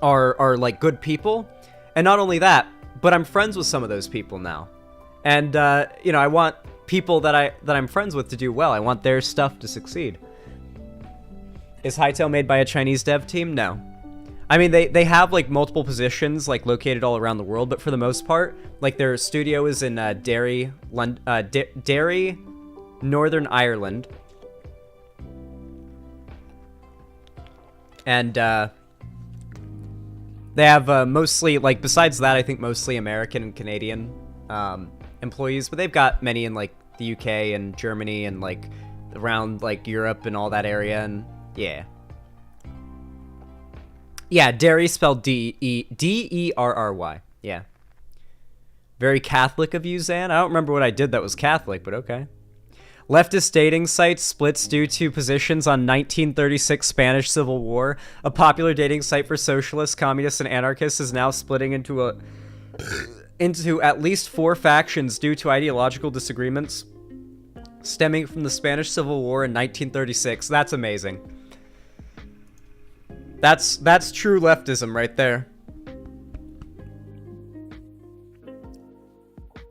are like good people. And not only that, but I'm friends with some of those people now. And, you know, I want people that I'm friends with to do well. I want their stuff to succeed. Is Hightail made by a Chinese dev team? No. I mean, they have, like, multiple positions, like, located all around the world, but for the most part, like, their studio is in Derry, Northern Ireland. And, they have mostly, like, besides that, I think mostly American and Canadian employees, but they've got many in, like, the UK and Germany and, like, around, like, Europe and all that area, and, yeah. Yeah, Derry spelled D-E-R-R-Y, yeah. Very Catholic of you, Zan. I don't remember what I did that was Catholic, but okay. Leftist dating site splits due to positions on 1936 Spanish Civil War. A popular dating site for socialists, communists, and anarchists is now splitting into at least 4 factions due to ideological disagreements stemming from the Spanish Civil War in 1936. That's amazing. That's true leftism right there.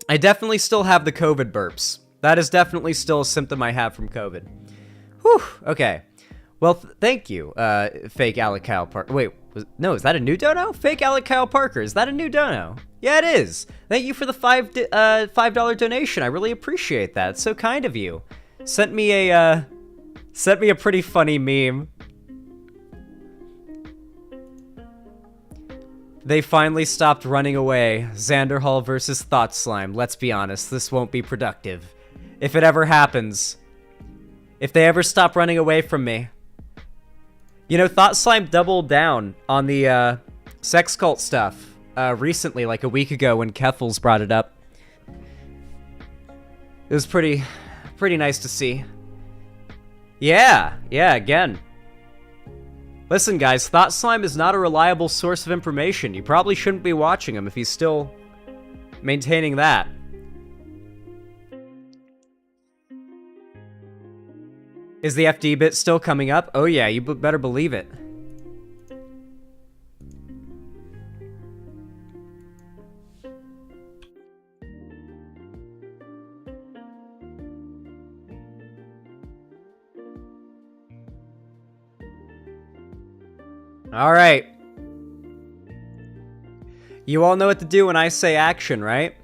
I definitely still have the COVID burps. That is definitely still a symptom I have from COVID. Whew, okay. Well, thank you, fake Alec Kyle Parker. Wait, no, is that a new dono? Fake Alec Kyle Parker, is that a new dono? Yeah, it is. Thank you for the $5 donation. I really appreciate that. It's so kind of you. Sent me a pretty funny meme. They finally stopped running away. Xanderhall versus Thought Slime. Let's be honest, this won't be productive. If it ever happens, if they ever stop running away from me. You know, Thought Slime doubled down on the sex cult stuff recently, like a week ago when Keffels brought it up. It was pretty nice to see. Yeah, again. Listen, guys, Thought Slime is not a reliable source of information. You probably shouldn't be watching him if he's still maintaining that. Is the FD bit still coming up? Oh yeah, you better believe it. All right. You all know what to do when I say action, right?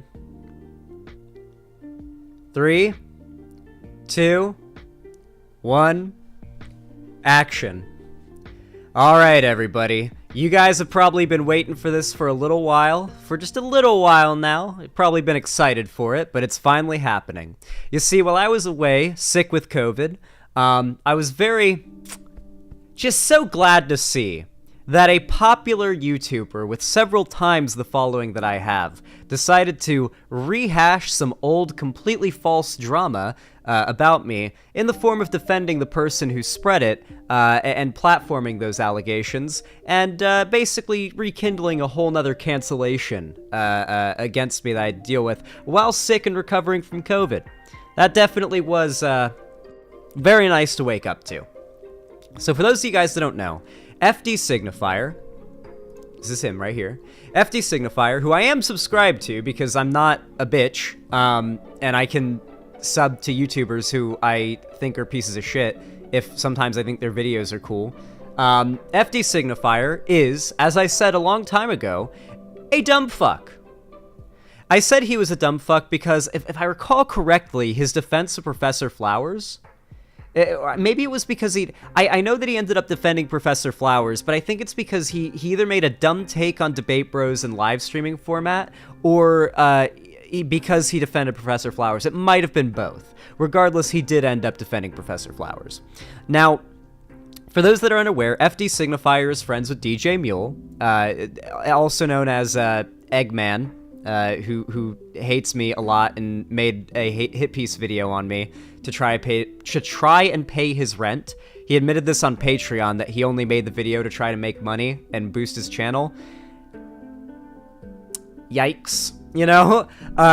3, 2, 1, action. All right, everybody. You guys have probably been waiting for this for a little while. For just a little while now. You've probably been excited for it, but it's finally happening. You see, while I was away, sick with COVID, I was just so glad to see that a popular YouTuber with several times the following that I have decided to rehash some old, completely false drama about me in the form of defending the person who spread it and platforming those allegations and basically rekindling a whole nother cancellation against me that I deal with while sick and recovering from COVID. That definitely was very nice to wake up to. So for those of you guys that don't know, FD Signifier, this is him right here, FD Signifier, who I am subscribed to because I'm not a bitch, and I can sub to YouTubers who I think are pieces of shit if sometimes I think their videos are cool. FD Signifier is, as I said a long time ago, a dumb fuck. I said he was a dumb fuck because, if I recall correctly, his defense of Professor Flowers... maybe it was because I know that he ended up defending Professor Flowers, but I think it's because he either made a dumb take on Debate Bros and live streaming format, or because he defended Professor Flowers. It might have been both. Regardless, he did end up defending Professor Flowers. Now, for those that are unaware, FD Signifier is friends with DJ Mule, also known as Eggman, who hates me a lot and made a Hitpeice video on me to try and pay his rent. He admitted this on Patreon that he only made the video to try to make money and boost his channel. Yikes. You know?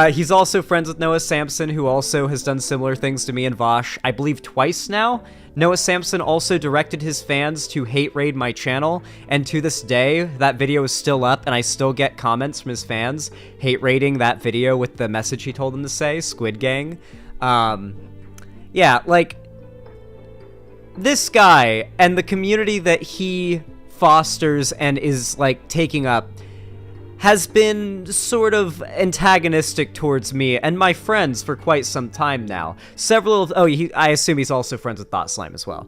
He's also friends with Noah Sampson, who also has done similar things to me and Vosh, I believe twice now. Noah Sampson also directed his fans to hate raid my channel, and to this day, that video is still up, and I still get comments from his fans hate raiding that video with the message he told them to say, Squid Gang. Yeah, like, this guy and the community that he fosters and is, like, taking up has been sort of antagonistic towards me and my friends for quite some time now. I assume he's also friends with Thought Slime as well.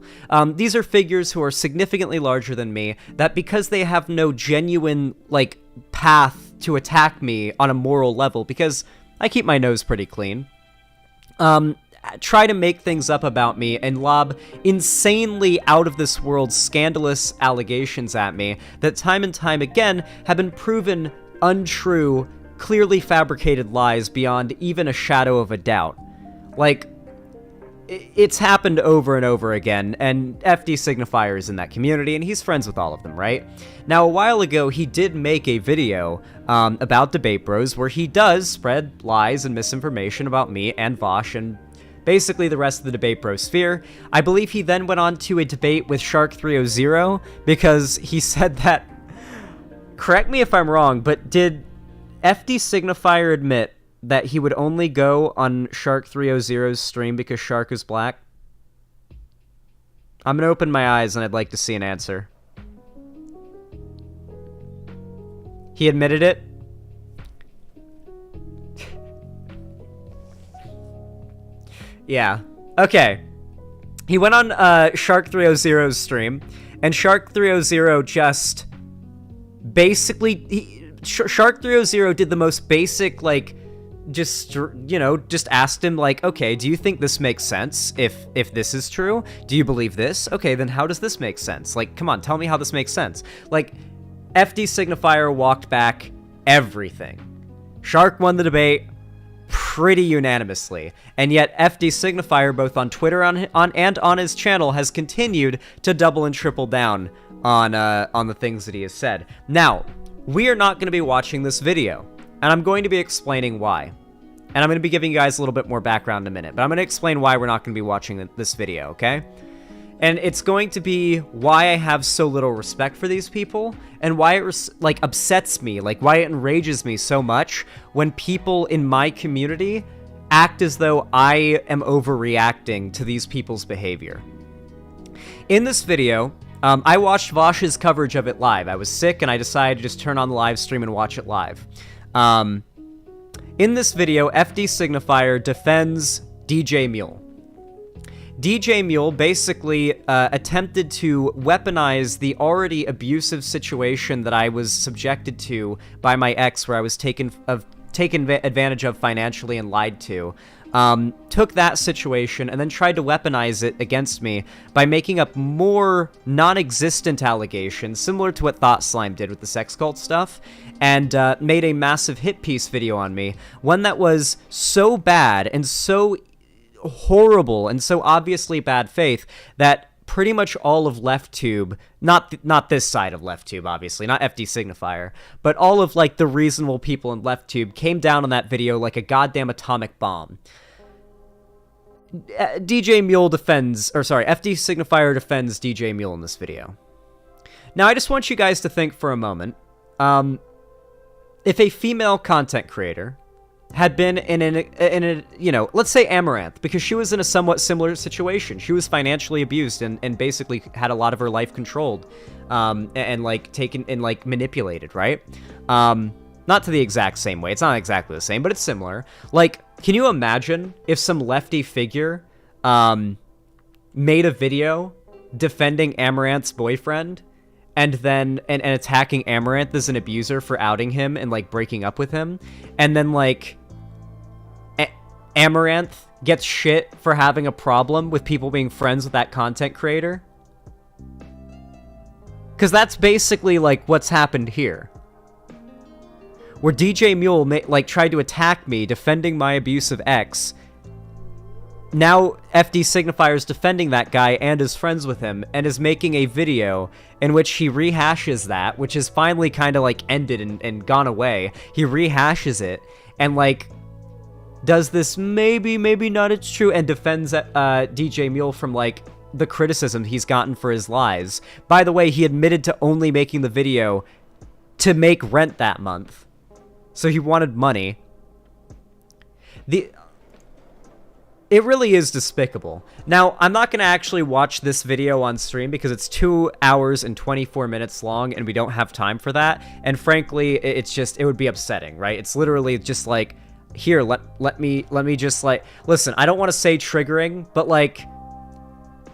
These are figures who are significantly larger than me, that because they have no genuine, like, path to attack me on a moral level, because I keep my nose pretty clean, try to make things up about me and lob insanely out-of-this-world scandalous allegations at me that time and time again have been proven untrue, clearly fabricated lies beyond even a shadow of a doubt. Like, it's happened over and over again, and FD Signifier is in that community, and he's friends with all of them, right? Now, a while ago, he did make a video about Debate Bros where he does spread lies and misinformation about me and Vosh and basically the rest of the Debate Bro sphere. I believe he then went on to a debate with Shark300 because he said that, correct me if I'm wrong, but did FD Signifier admit that he would only go on Shark300's stream because Shark is black? I'm gonna open my eyes and I'd like to see an answer. He admitted it? Yeah. Okay. He went on Shark 300's stream, and Shark 300 just basically... Shark 300 did the most basic, like, just, you know, just asked him, like, okay, do you think this makes sense if this is true? Do you believe this? Okay, then how does this make sense? Like, come on, tell me how this makes sense. Like, FD Signifier walked back everything. Shark won the debate pretty unanimously, and yet FD Signifier, both on Twitter and on his channel, has continued to double and triple down on the things that he has said. Now, we are not going to be watching this video, and I'm going to be explaining why. And I'm going to be giving you guys a little bit more background in a minute, but I'm going to explain why we're not going to be watching this video, okay? And it's going to be why I have so little respect for these people, and why it, like, upsets me, like, why it enrages me so much when people in my community act as though I am overreacting to these people's behavior. In this video, I watched Vosh's coverage of it live. I was sick, and I decided to just turn on the live stream and watch it live. In this video, FD Signifier defends DJ Mule. DJ Mule basically attempted to weaponize the already abusive situation that I was subjected to by my ex, where I was taken advantage of financially and lied to. Took that situation and then tried to weaponize it against me by making up more non-existent allegations, similar to what Thought Slime did with the sex cult stuff, and made a massive Hitpeice video on me, one that was so bad and so horrible and so obviously bad faith that pretty much all of LeftTube, not this side of LeftTube, obviously, not FD Signifier, but all of, like, the reasonable people in LeftTube came down on that video like a goddamn atomic bomb. DJ Mule defends, or sorry, FD Signifier defends DJ Mule in this video. Now, I just want you guys to think for a moment, if a female content creator had been in a, you know, let's say Amaranth, because she was in a somewhat similar situation. She was financially abused and basically had a lot of her life controlled, and like taken and like manipulated, right? Not to the exact same way. It's not exactly the same, but it's similar. Like, can you imagine if some lefty figure made a video defending Amaranth's boyfriend and then and attacking Amaranth as an abuser for outing him and like breaking up with him, and then like Amaranth gets shit for having a problem with people being friends with that content creator? Because that's basically like what's happened here, where DJ Mule like tried to attack me defending my abusive ex. Now FD Signifier's defending that guy and is friends with him and is making a video in which he rehashes that, which is finally kind of like ended and gone away. He rehashes it and like does this maybe not it's true, and defends DJ Mule from like the criticism he's gotten for his lies. By the way, he admitted to only making the video to make rent that month, so he wanted money. It really is despicable. Now, I'm not going to actually watch this video on stream because it's 2 hours and 24 minutes long and we don't have time for that. And frankly, it would be upsetting, right? It's literally just like, here, let me just like, listen, I don't want to say triggering, but like,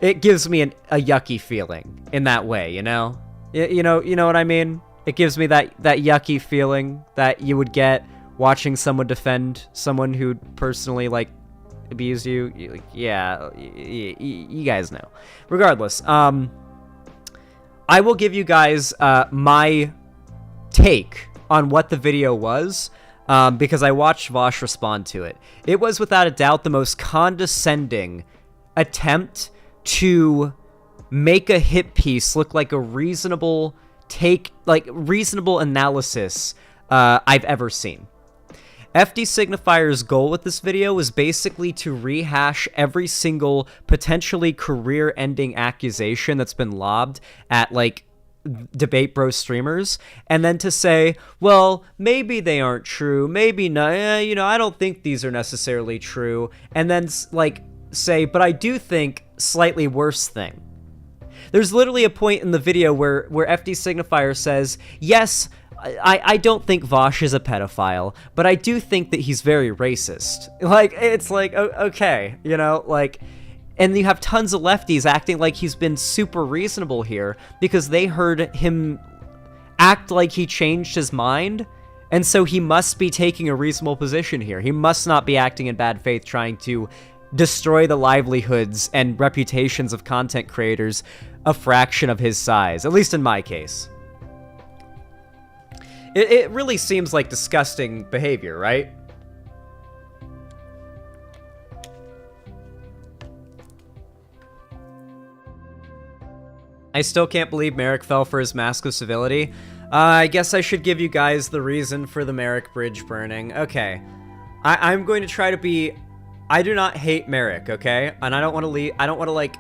it gives me a yucky feeling in that way, you know? You know what I mean? It gives me that yucky feeling that you would get watching someone defend someone who personally like abused you. Yeah, you guys know. Regardless, I will give you guys my take on what the video was, because I watched Vosh respond to it. It was without a doubt the most condescending attempt to make a Hitpeice look like a reasonable reasonable analysis I've ever seen. FD Signifier's goal with this video was basically to rehash every single potentially career-ending accusation that's been lobbed at, like, Debate Bro streamers, and then to say, well, maybe they aren't true, maybe not, you know, I don't think these are necessarily true, and then, like, say, but I do think slightly worse thing. There's literally a point in the video where FD Signifier says, yes, I don't think Vosh is a pedophile, but I do think that he's very racist. Like, it's like, okay, you know, like, and you have tons of lefties acting like he's been super reasonable here because they heard him act like he changed his mind, and so he must be taking a reasonable position here. He must not be acting in bad faith trying to destroy the livelihoods and reputations of content creators a fraction of his size, at least in my case. It really seems like disgusting behavior, right? I still can't believe Merrick fell for his mask of civility. I guess I should give you guys the reason for the Merrick Bridge burning. Okay. I'm going to try to be... I do not hate Merrick, okay? And I don't want to like,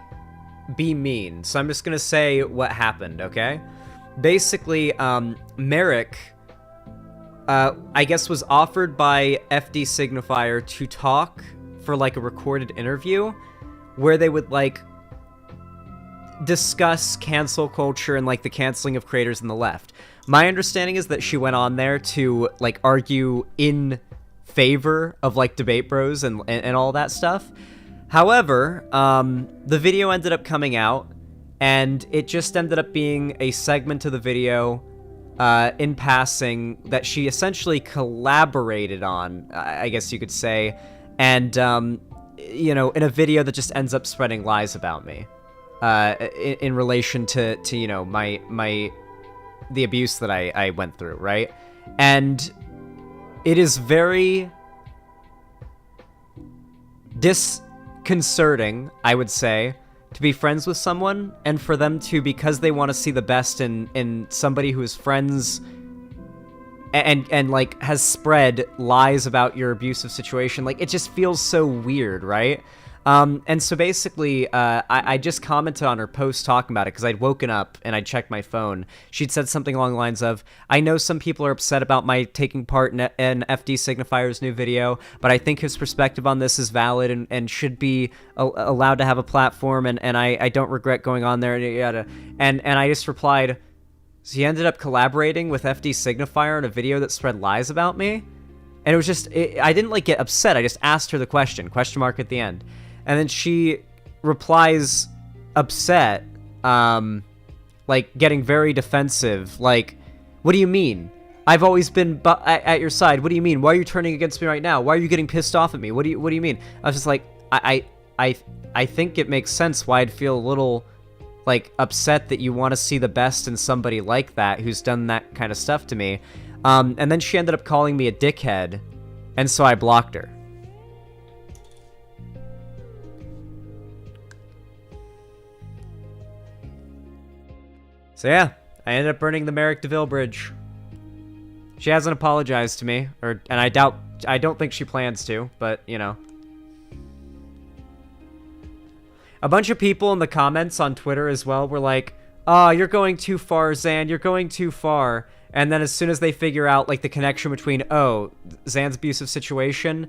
be mean. So I'm just going to say what happened, okay? Basically, Merrick... I guess was offered by FD Signifier to talk for like a recorded interview where they would like discuss cancel culture and like the canceling of creators in the left. My understanding is that she went on there to like argue in favor of like debate bros and all that stuff. However, the video ended up coming out and it just ended up being a segment of the video in passing that she essentially collaborated on, I guess you could say, and, you know, in a video that just ends up spreading lies about me, in relation to you know, the abuse that I went through, right? And it is very disconcerting, I would say, to be friends with someone and for them to, because they want to see the best in somebody who is friends and like has spread lies about your abusive situation, like it just feels so weird, right? And so basically, I just commented on her post talking about it because I'd woken up and I'd checked my phone. She'd said something along the lines of, I know some people are upset about my taking part in FD Signifier's new video, but I think his perspective on this is valid and should be allowed to have a platform, and I don't regret going on there, and I just replied, so he ended up collaborating with FD Signifier in a video that spread lies about me? And it was just, I didn't like get upset, I just asked her the question mark at the end. And then she replies upset, like getting very defensive, like, what do you mean? I've always been at your side. What do you mean? Why are you turning against me right now? Why are you getting pissed off at me? What do you mean? I was just like, I think it makes sense why I'd feel a little like upset that you want to see the best in somebody like that who's done that kind of stuff to me. And then she ended up calling me a dickhead, and so I blocked her. So yeah, I ended up burning the Merrick DeVille Bridge. She hasn't apologized to me, and I don't think she plans to, but, you know. A bunch of people in the comments on Twitter as well were like, oh, you're going too far, Zan, you're going too far. And then as soon as they figure out, like, the connection between, oh, Zan's abusive situation,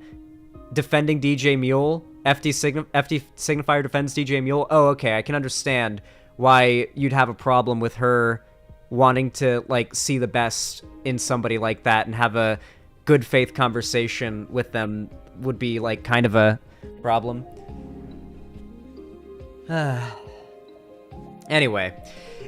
defending DJ Mule, FD Signifier defends DJ Mule, oh, okay, I can understand why you'd have a problem with her wanting to, like, see the best in somebody like that and have a good faith conversation with them would be, like, kind of a problem. Anyway,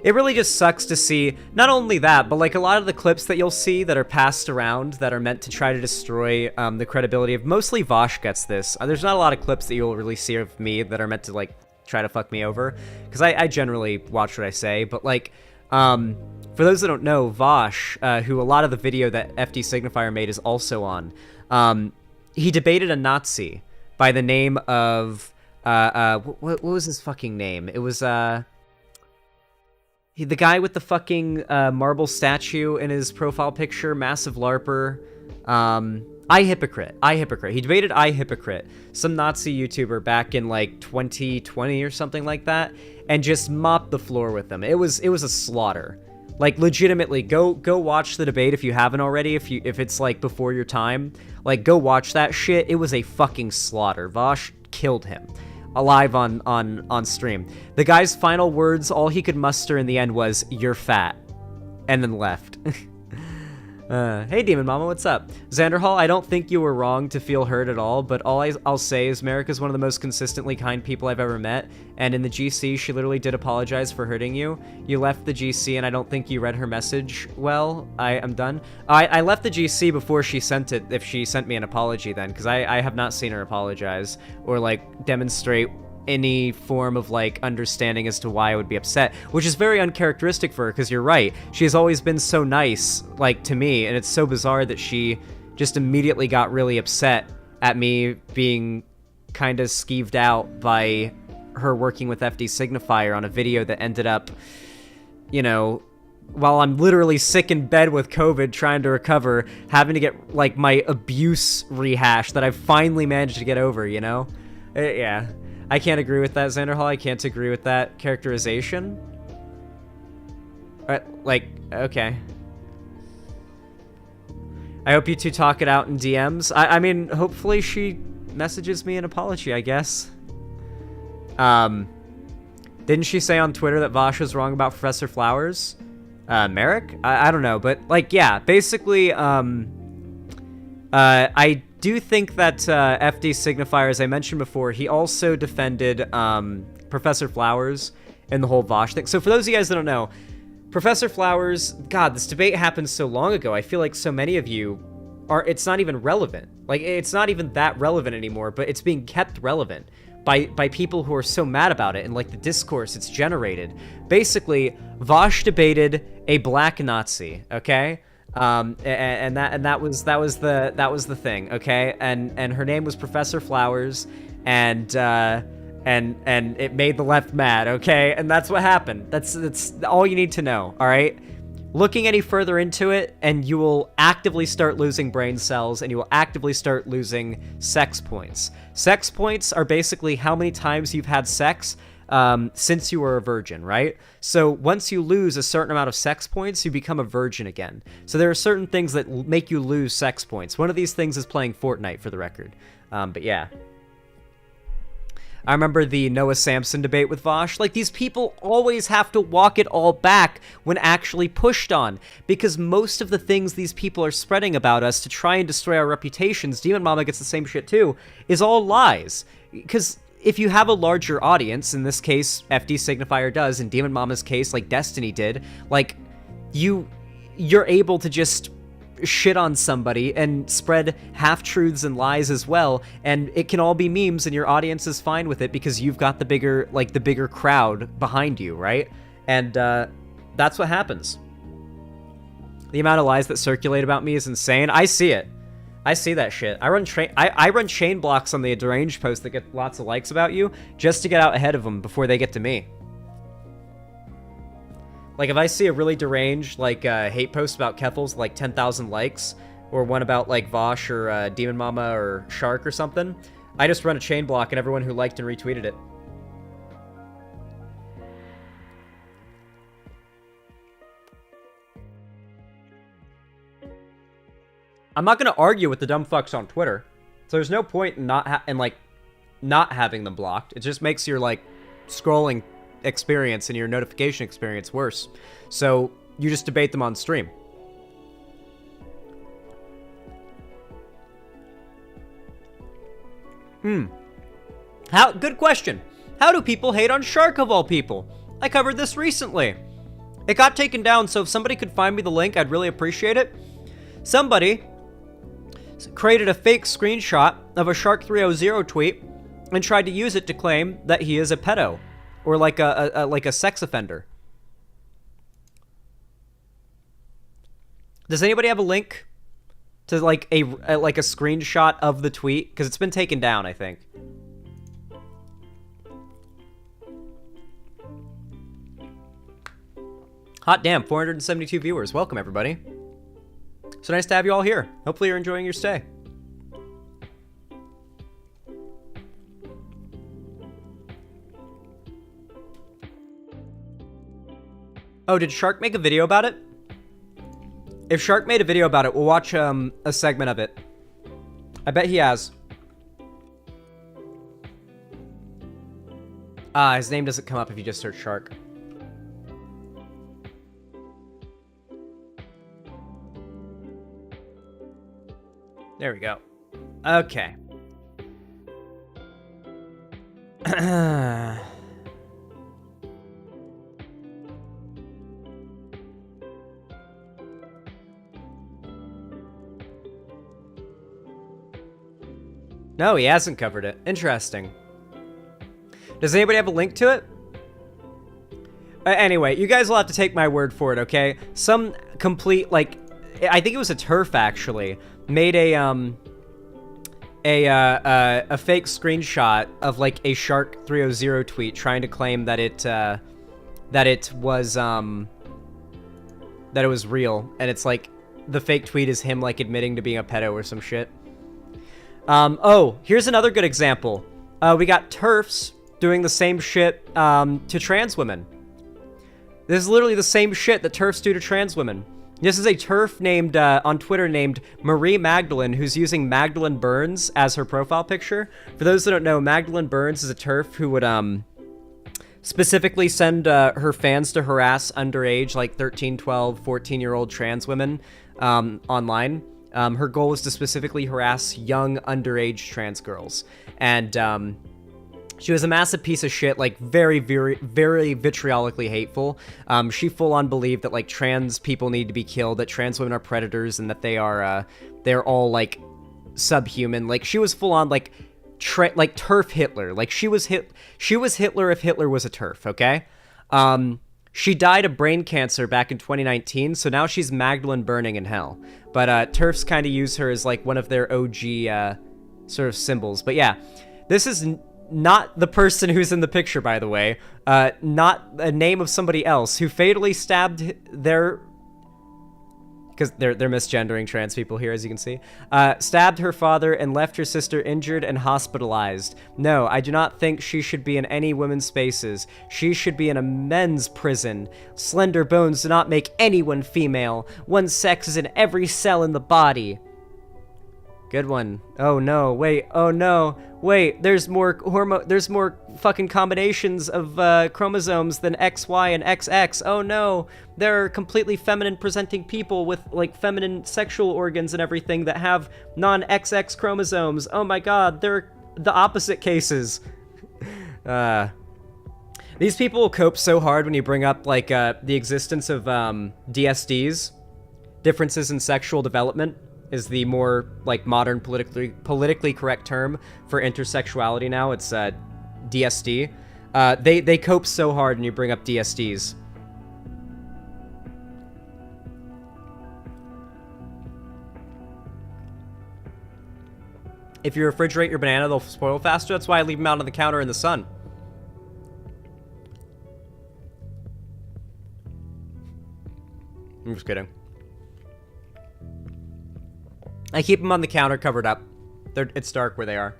it really just sucks to see, not only that, but, like, a lot of the clips that you'll see that are passed around that are meant to try to destroy the credibility of, mostly Vosh gets this. There's not a lot of clips that you'll really see of me that are meant to, like, try to fuck me over, because I generally watch what I say, but, like, for those that don't know, Vosh, who a lot of the video that FD Signifier made is also on, he debated a Nazi by the name of, what was his fucking name? It was, the guy with the fucking, marble statue in his profile picture, massive LARPer, iHypocrite. He debated iHypocrite, some Nazi YouTuber back in like 2020 or something like that, and just mopped the floor with them. It was a slaughter. Like, legitimately, go watch the debate if you haven't already, if it's like before your time. Like, go watch that shit. It was a fucking slaughter. Vosh killed him. alive on stream. The guy's final words, all he could muster in the end was, "You're fat," and then left. Hey Demon Mama, what's up? Xander Hall, I don't think you were wrong to feel hurt at all, but all I'll say is Marika's one of the most consistently kind people I've ever met, and in the GC, she literally did apologize for hurting you. You left the GC, and I don't think you read her message well. I'm done. I left the GC before she sent it, if she sent me an apology then, because I have not seen her apologize, or, like, demonstrate any form of, like, understanding as to why I would be upset, which is very uncharacteristic for her, because you're right. She has always been so nice, like, to me, and it's so bizarre that she just immediately got really upset at me being kind of skeeved out by her working with FD Signifier on a video that ended up, you know, while I'm literally sick in bed with COVID trying to recover, having to get, like, my abuse rehashed that I've finally managed to get over, you know? Yeah. I can't agree with that, Xander Hall. I can't agree with that characterization. Like, okay. I hope you two talk it out in DMs. I mean, hopefully she messages me an apology, I guess. Didn't she say on Twitter that Vosh was wrong about Professor Flowers? Merrick? I don't know, but, like, yeah, basically, I do think that FD Signifier, as I mentioned before, he also defended Professor Flowers and the whole Vosh thing. So for those of you guys that don't know, Professor Flowers, God, this debate happened so long ago. I feel like so many of you it's not even relevant. Like, it's not even that relevant anymore, but it's being kept relevant by people who are so mad about it and, like, the discourse it's generated. Basically, Vosh debated a black Nazi, okay? And that was the thing, okay? And her name was Professor Flowers, and it made the left mad, okay? And that's what happened. That's all you need to know, all right? Looking any further into it, and you will actively start losing brain cells, and you will actively start losing sex points. Sex points are basically how many times you've had sex since you were a virgin, right? So once you lose a certain amount of sex points, you become a virgin again. So there are certain things that make you lose sex points. One of these things is playing Fortnite, for the record. But yeah. I remember the Noah Samson debate with Vosh. Like, these people always have to walk it all back when actually pushed on, because most of the things these people are spreading about us to try and destroy our reputations, Demon Mama gets the same shit too, is all lies. Because if you have a larger audience, in this case, FD Signifier does, in Demon Mama's case, like Destiny did, like, you're able to just shit on somebody and spread half-truths and lies as well, and it can all be memes, and your audience is fine with it because you've got the bigger crowd behind you, right? And that's what happens. The amount of lies that circulate about me is insane. I see it. I see that shit. I run chain blocks on the deranged posts that get lots of likes about you just to get out ahead of them before they get to me. Like, if I see a really deranged, like, hate post about Keffels, like 10,000 likes, or one about, like, Vosh or Demon Mama or Shark or something, I just run a chain block and everyone who liked and retweeted it. I'm not gonna argue with the dumb fucks on Twitter, so there's no point in not having them blocked. It just makes your, like, scrolling experience and your notification experience worse. So you just debate them on stream. Good question. How do people hate on Shark of all people? I covered this recently. It got taken down, so if somebody could find me the link, I'd really appreciate it. Somebody created a fake screenshot of a Shark 300 tweet and tried to use it to claim that he is a pedo. Or like a sex offender. Does anybody have a link to like a screenshot of the tweet? Because it's been taken down, I think. Hot damn, 472 viewers. Welcome, everybody. So nice to have you all here. Hopefully you're enjoying your stay. Oh, did Shark make a video about it? If Shark made a video about it, we'll watch a segment of it. I bet he has. His name doesn't come up if you just search shark. There we go. Okay. No, he hasn't covered it. Interesting. Does anybody have a link to it? Anyway, you guys will have to take my word for it, okay? Some complete, like, I think it was a TERF actually, made a fake screenshot of like a Shark 300 tweet trying to claim that it was real, and it's like the fake tweet is him like admitting to being a pedo or some shit. Oh, here's another good example. We got TERFs doing the same shit to trans women. This is literally the same shit that TERFs do to trans women. This is a TERF named on Twitter named Marie Magdalene, who's using Magdalene Burns as her profile picture. For those that don't know, Magdalene Burns is a TERF who would specifically send her fans to harass underage, like 13, 12, 14-year-old trans women online. Her goal is to specifically harass young underage trans girls. And she was a massive piece of shit, like very, very, very vitriolically hateful. She full on believed that like trans people need to be killed, that trans women are predators, and that they're all like subhuman. Like she was full on like TERF Hitler. Like she was Hitler if Hitler was a TERF. Okay. She died of brain cancer back in 2019, so now she's Magdalene burning in hell. But TERFs kind of use her as like one of their OG sort of symbols. But yeah, this is not the person who's in the picture, by the way. Not a name of somebody else who fatally stabbed their... Because they're misgendering trans people here, as you can see. Stabbed her father and left her sister injured and hospitalized. No, I do not think she should be in any women's spaces. She should be in a men's prison. Slender bones do not make anyone female. One sex is in every cell in the body. Good one. Oh no, wait, oh no, wait, there's more fucking combinations of chromosomes than XY and XX. Oh no, there are completely feminine presenting people with like feminine sexual organs and everything that have non-XX chromosomes. Oh my god, they're the opposite cases. These people will cope so hard when you bring up like the existence of DSDs, differences in sexual development. Is the more like modern politically correct term for intersexuality now. It's DSD. They cope so hard when you bring up DSDs. If you refrigerate your banana, they'll spoil faster. That's why I leave them out on the counter in the sun. I'm just kidding. I keep them on the counter covered up. It's dark where they are.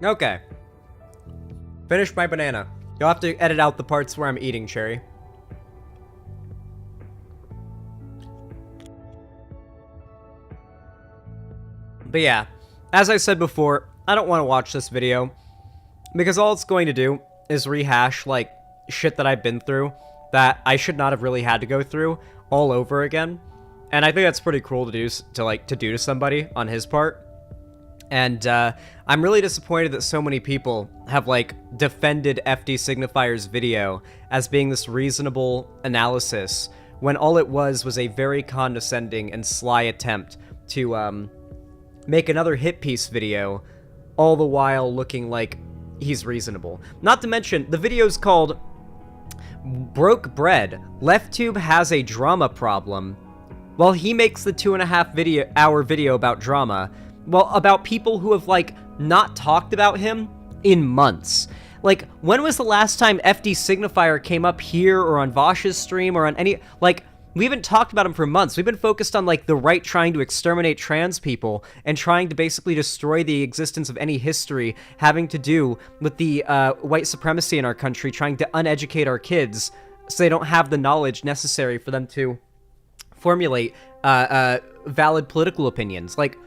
Okay. Finished my banana. You'll have to edit out the parts where I'm eating, Cherry. But yeah. As I said before, I don't want to watch this video because all it's going to do is rehash like shit that I've been through that I should not have really had to go through all over again. And I think that's pretty cruel to do to somebody on his part. And I'm really disappointed that so many people have like defended FD Signifier's video as being this reasonable analysis when all it was a very condescending and sly attempt to make another Hitpeice video, all the while looking like he's reasonable. Not to mention, the video's called Broke Bread. LeftTube has a drama problem. While he makes the 2.5-hour video about drama, well, about people who have, like, not talked about him in months. Like, when was the last time FD Signifier came up here or on Vosh's stream or on any... Like, We haven't talked about him for months. We've been focused on, like, the right trying to exterminate trans people and trying to basically destroy the existence of any history having to do with the white supremacy in our country, trying to uneducate our kids so they don't have the knowledge necessary for them to formulate valid political opinions. Like,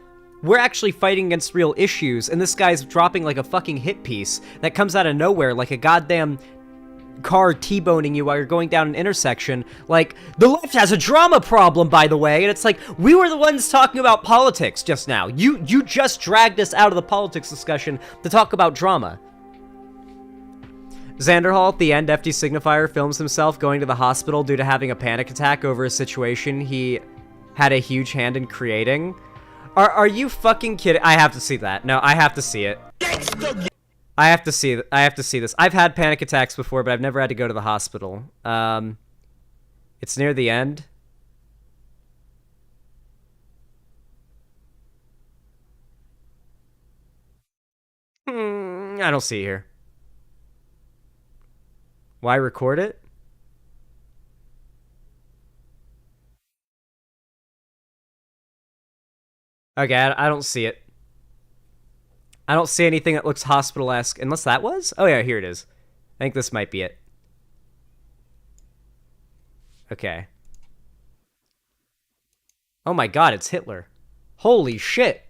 we're actually fighting against real issues, and this guy's dropping, like, a fucking hit piece that comes out of nowhere, like a goddamn car T-boning you while you're going down an intersection. Like, the left has a drama problem, by the way, and it's like, we were the ones talking about politics just now. You just dragged us out of the politics discussion to talk about drama. Xanderhall, at the end, FD Signifier films himself going to the hospital due to having a panic attack over a situation he had a huge hand in creating. Are you fucking kidding? I have to see that. No, I have to see it. I have to see this. I've had panic attacks before, but I've never had to go to the hospital. It's near the end. I don't see it here. Why record it? Okay, I don't see it. I don't see anything that looks hospital-esque, unless that was? Oh yeah, here it is. I think this might be it. Okay. Oh my god, it's Hitler. Holy shit.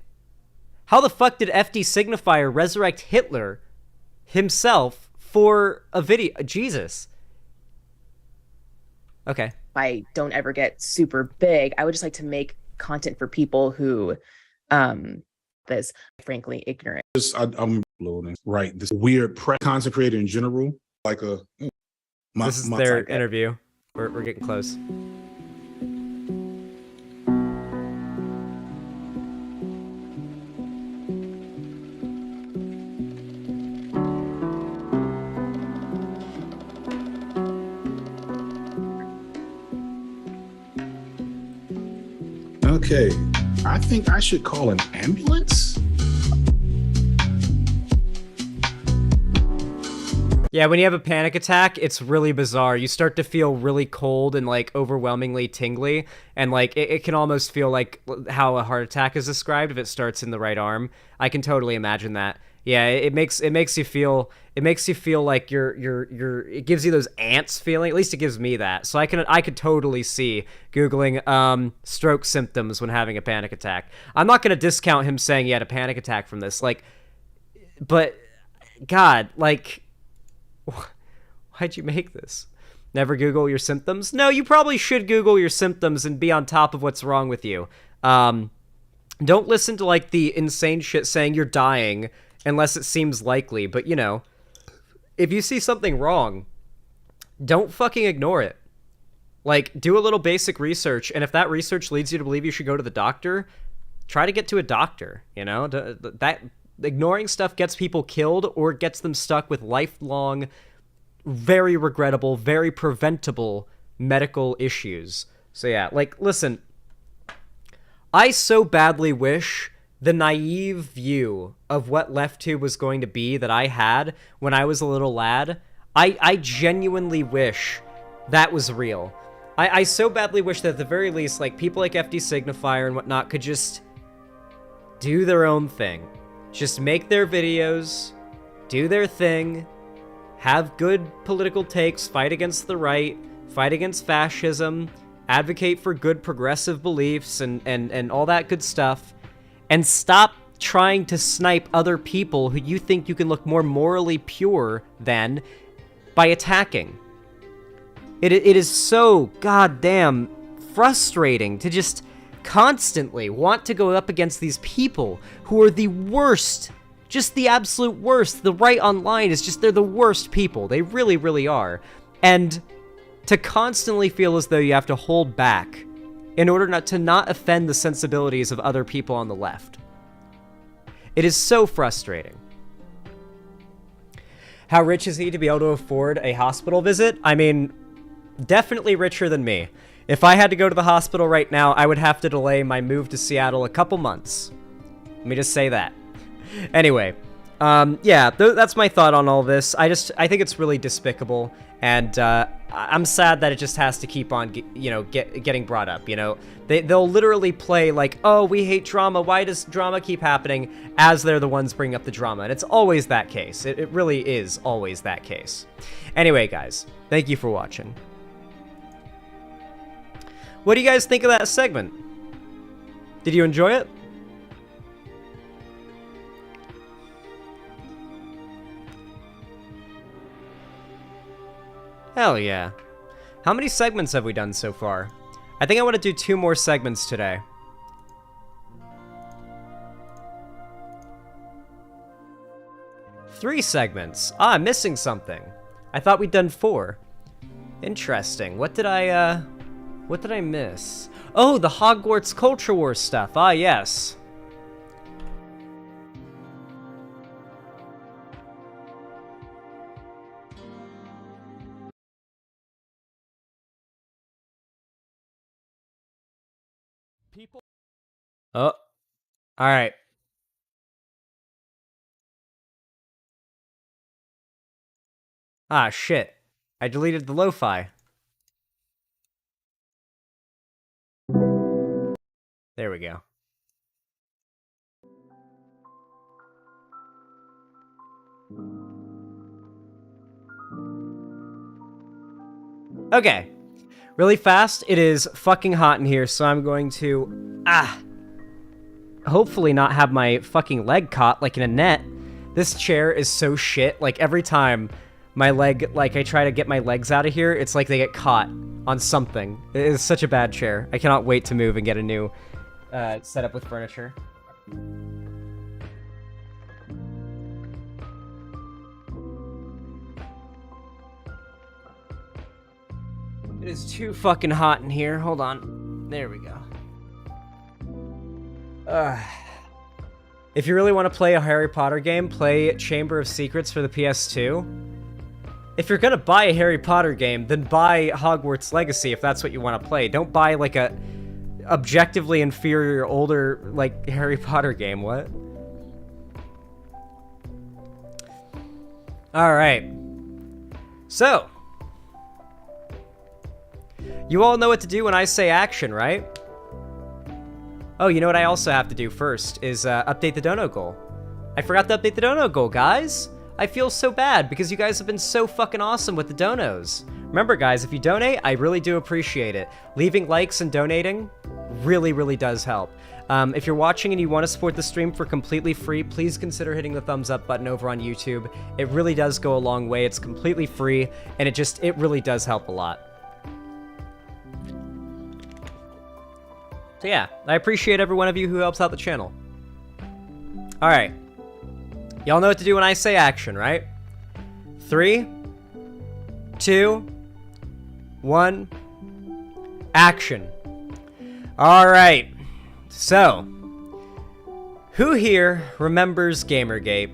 How the fuck did FD Signifier resurrect Hitler himself for a video? Jesus. Okay. I don't ever get super big. I would just like to make content for people who is frankly ignorant. I'm loading. Right. This weird content creator in general, like a this is their interview. We're getting close. Okay, I think I should call an ambulance. Yeah, when you have a panic attack, it's really bizarre. You start to feel really cold and, like, overwhelmingly tingly, and, like, it can almost feel like how a heart attack is described if it starts in the right arm. I can totally imagine that. Yeah, it makes you feel like it gives you those ants feeling. At least it gives me that. So I could totally see Googling stroke symptoms when having a panic attack. I'm not gonna discount him saying he had a panic attack from this, like, but God, like, why'd you make this? Never Google your symptoms? No, you probably should Google your symptoms and be on top of what's wrong with you. Don't listen to, like, the insane shit saying you're dying unless it seems likely, but, you know, if you see something wrong, don't fucking ignore it. Like, do a little basic research, and if that research leads you to believe you should go to the doctor, try to get to a doctor, you know? That ignoring stuff gets people killed or gets them stuck with lifelong, very regrettable, very preventable medical issues. So yeah, like, listen, I so badly wish the naive view of what LeftTube was going to be that I had when I was a little lad, I genuinely wish that was real. I so badly wish that at the very least, like, people like FD Signifier and whatnot could just do their own thing. Just make their videos, do their thing, have good political takes, fight against the right, fight against fascism, advocate for good progressive beliefs and all that good stuff, and stop trying to snipe other people who you think you can look more morally pure than by attacking. It is so goddamn frustrating to just constantly want to go up against these people who are the worst, just the absolute worst. The right online is just, they're the worst people. They really, really are. And to constantly feel as though you have to hold back in order not to offend the sensibilities of other people on the left. It is so frustrating. How rich is he to be able to afford a hospital visit? I mean, definitely richer than me. If I had to go to the hospital right now, I would have to delay my move to Seattle a couple months. Let me just say that. Anyway, yeah, that's my thought on all this. I think it's really despicable, And I'm sad that it just has to keep on, getting brought up, They'll literally play like, oh, we hate drama, why does drama keep happening, as they're the ones bringing up the drama. And it's always that case. It really is always that case. Anyway, guys, thank you for watching. What do you guys think of that segment? Did you enjoy it? Hell yeah. How many segments have we done so far? I think I want to do 2 more segments today. Three segments. Ah, I'm missing something. I thought we'd done 4. Interesting. What did I miss? Oh, the Hogwarts Culture Wars stuff. Ah, yes. Oh, all right. Ah, shit. I deleted the lo-fi. There we go. Okay. Really fast. It is fucking hot in here, so I'm going to... hopefully not have my fucking leg caught like in a net. This chair is so shit. Like, every time my leg, like, I try to get my legs out of here, it's like they get caught on something. It is such a bad chair. I cannot wait to move and get a new setup with furniture. It is too fucking hot in here. Hold on. There we go. If you really want to play a Harry Potter game, play Chamber of Secrets for the PS2. If you're gonna buy a Harry Potter game, then buy Hogwarts Legacy if that's what you want to play. Don't buy, like, a objectively inferior, older, like, Harry Potter game. What? Alright. So. You all know what to do when I say action, right? Oh, you know what I also have to do first is update the dono goal. I forgot to update the dono goal, guys. I feel so bad because you guys have been so fucking awesome with the donos. Remember, guys, if you donate, I really do appreciate it. Leaving likes and donating really, really does help. If you're watching and you want to support the stream for completely free, please consider hitting the thumbs up button over on YouTube. It really does go a long way. It's completely free, and it really does help a lot. So yeah, I appreciate every one of you who helps out the channel. Alright. Y'all know what to do when I say action, right? 3, 2, 1, action. Alright. So, who here remembers Gamergate?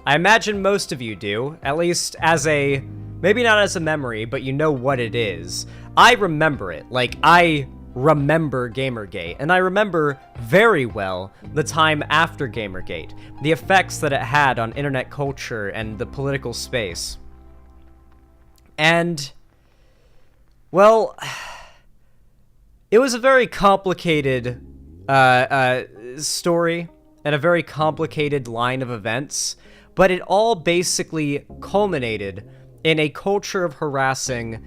I imagine most of you do, at least as a, maybe not as a memory, but you know what it is. I remember it. Like, I remember Gamergate, and I remember very well the time after Gamergate, the effects that it had on internet culture and the political space. And, well, it was a very complicated story and a very complicated line of events, but it all basically culminated in a culture of harassing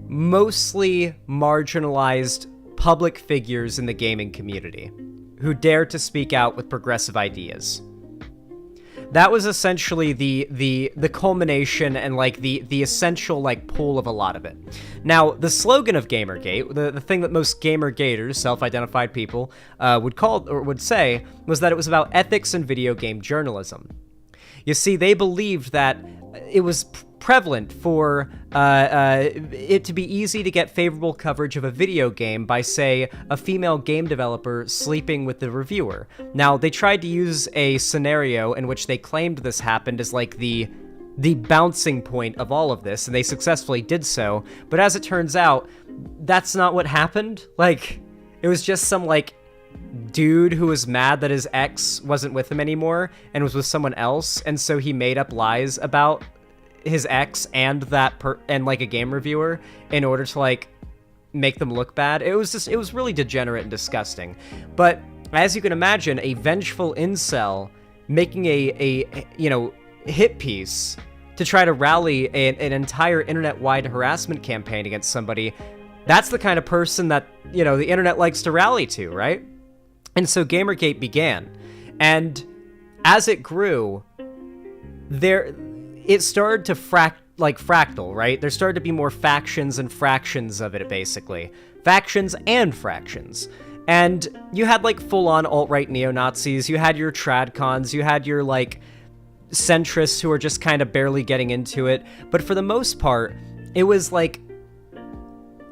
mostly marginalized public figures in the gaming community who dared to speak out with progressive ideas. That was essentially the culmination and, like, the essential, like, pull of a lot of it. Now, the slogan of Gamergate, the thing that most Gamergaters, self-identified people, would say, was that it was about ethics and video game journalism. You see, they believed that it was prevalent for it to be easy to get favorable coverage of a video game by, say, a female game developer sleeping with the reviewer. Now, they tried to use a scenario in which they claimed this happened as, like, the bouncing point of all of this, and they successfully did so, but as it turns out, that's not what happened. Like, it was just some, like, dude who was mad that his ex wasn't with him anymore and was with someone else, and so he made up lies about his ex and and like a game reviewer in order to like make them look bad. It was really degenerate and disgusting. But as you can imagine, a vengeful incel making a you know, hit piece to try to rally an entire internet-wide harassment campaign against somebody, that's the kind of person that, you know, the internet likes to rally to, right? And so Gamergate began. And as it grew, it started to fractal, right? There started to be more factions and fractions of it, basically. Factions and fractions. And you had, like, full-on alt-right neo-Nazis, you had your tradcons, you had your, like, centrists who are just kind of barely getting into it. But for the most part, it was, like,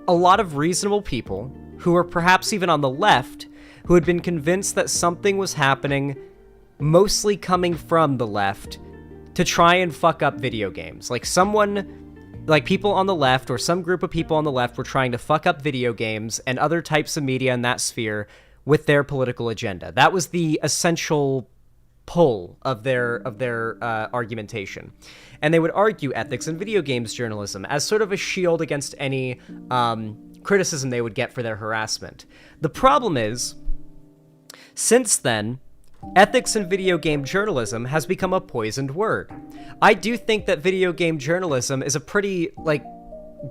a lot of reasonable people who were perhaps even on the left who had been convinced that something was happening, mostly coming from the left, to try and fuck up video games. Like people on the left, or some group of people on the left, were trying to fuck up video games and other types of media in that sphere with their political agenda. That was the essential pull of their argumentation. And they would argue ethics in video games journalism as sort of a shield against any criticism they would get for their harassment. The problem is, since then, ethics in video game journalism has become a poisoned word. I do think that video game journalism is a pretty, like,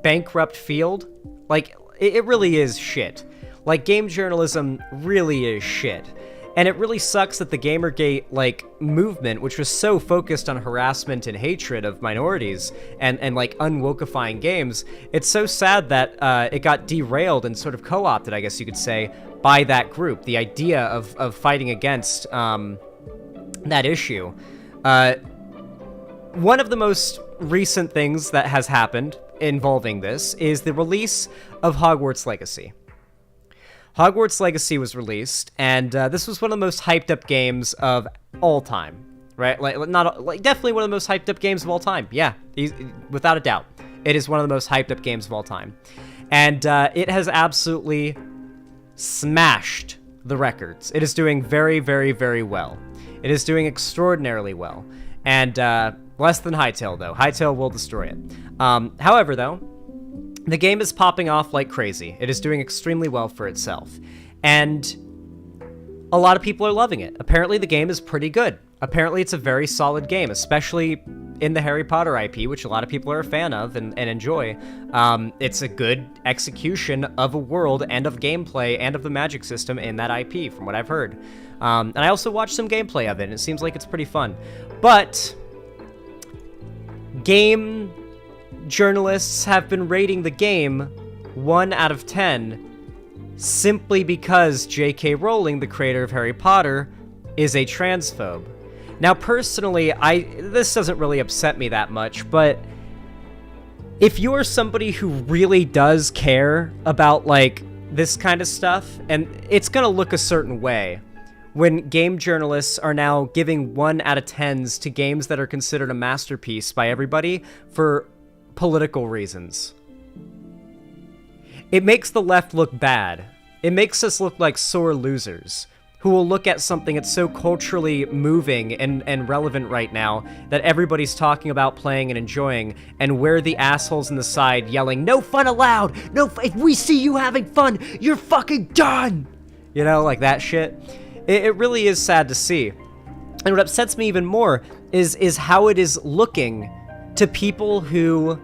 bankrupt field. Like, it really is shit. Like, game journalism really is shit. And it really sucks that the Gamergate, like, movement, which was so focused on harassment and hatred of minorities and like, unwokifying games, it's so sad that it got derailed and sort of co-opted, I guess you could say, by that group. The idea of fighting against that issue. One of the most recent things that has happened involving this is the release of Hogwarts Legacy. Hogwarts Legacy was released, and this was one of the most hyped up games of all time, right? Definitely one of the most hyped up games of all time. Yeah, without a doubt, it is one of the most hyped up games of all time, and it has absolutely smashed the records. It is doing very, very, very well. It is doing extraordinarily well, and less than Hytale though. Hytale will destroy it. However, though, the game is popping off like crazy. It is doing extremely well for itself. And a lot of people are loving it. Apparently the game is pretty good. Apparently it's a very solid game, especially in the Harry Potter IP, which a lot of people are a fan of and enjoy. It's a good execution of a world and of gameplay and of the magic system in that IP, from what I've heard. And I also watched some gameplay of it, and it seems like it's pretty fun. But game journalists have been rating the game 1 out of 10 simply because J.K. Rowling, the creator of Harry Potter, is a transphobe. Now, personally, this doesn't really upset me that much, but if you're somebody who really does care about, like, this kind of stuff, and it's gonna look a certain way when game journalists are now giving 1 out of 10s to games that are considered a masterpiece by everybody for political reasons. It makes the left look bad. It makes us look like sore losers who will look at something that's so culturally moving and relevant right now that everybody's talking about playing and enjoying, and we're the assholes in the side yelling, "No fun allowed! If we see you having fun, you're fucking done!" You know, like that shit. It really is sad to see. And what upsets me even more is how it is looking to people who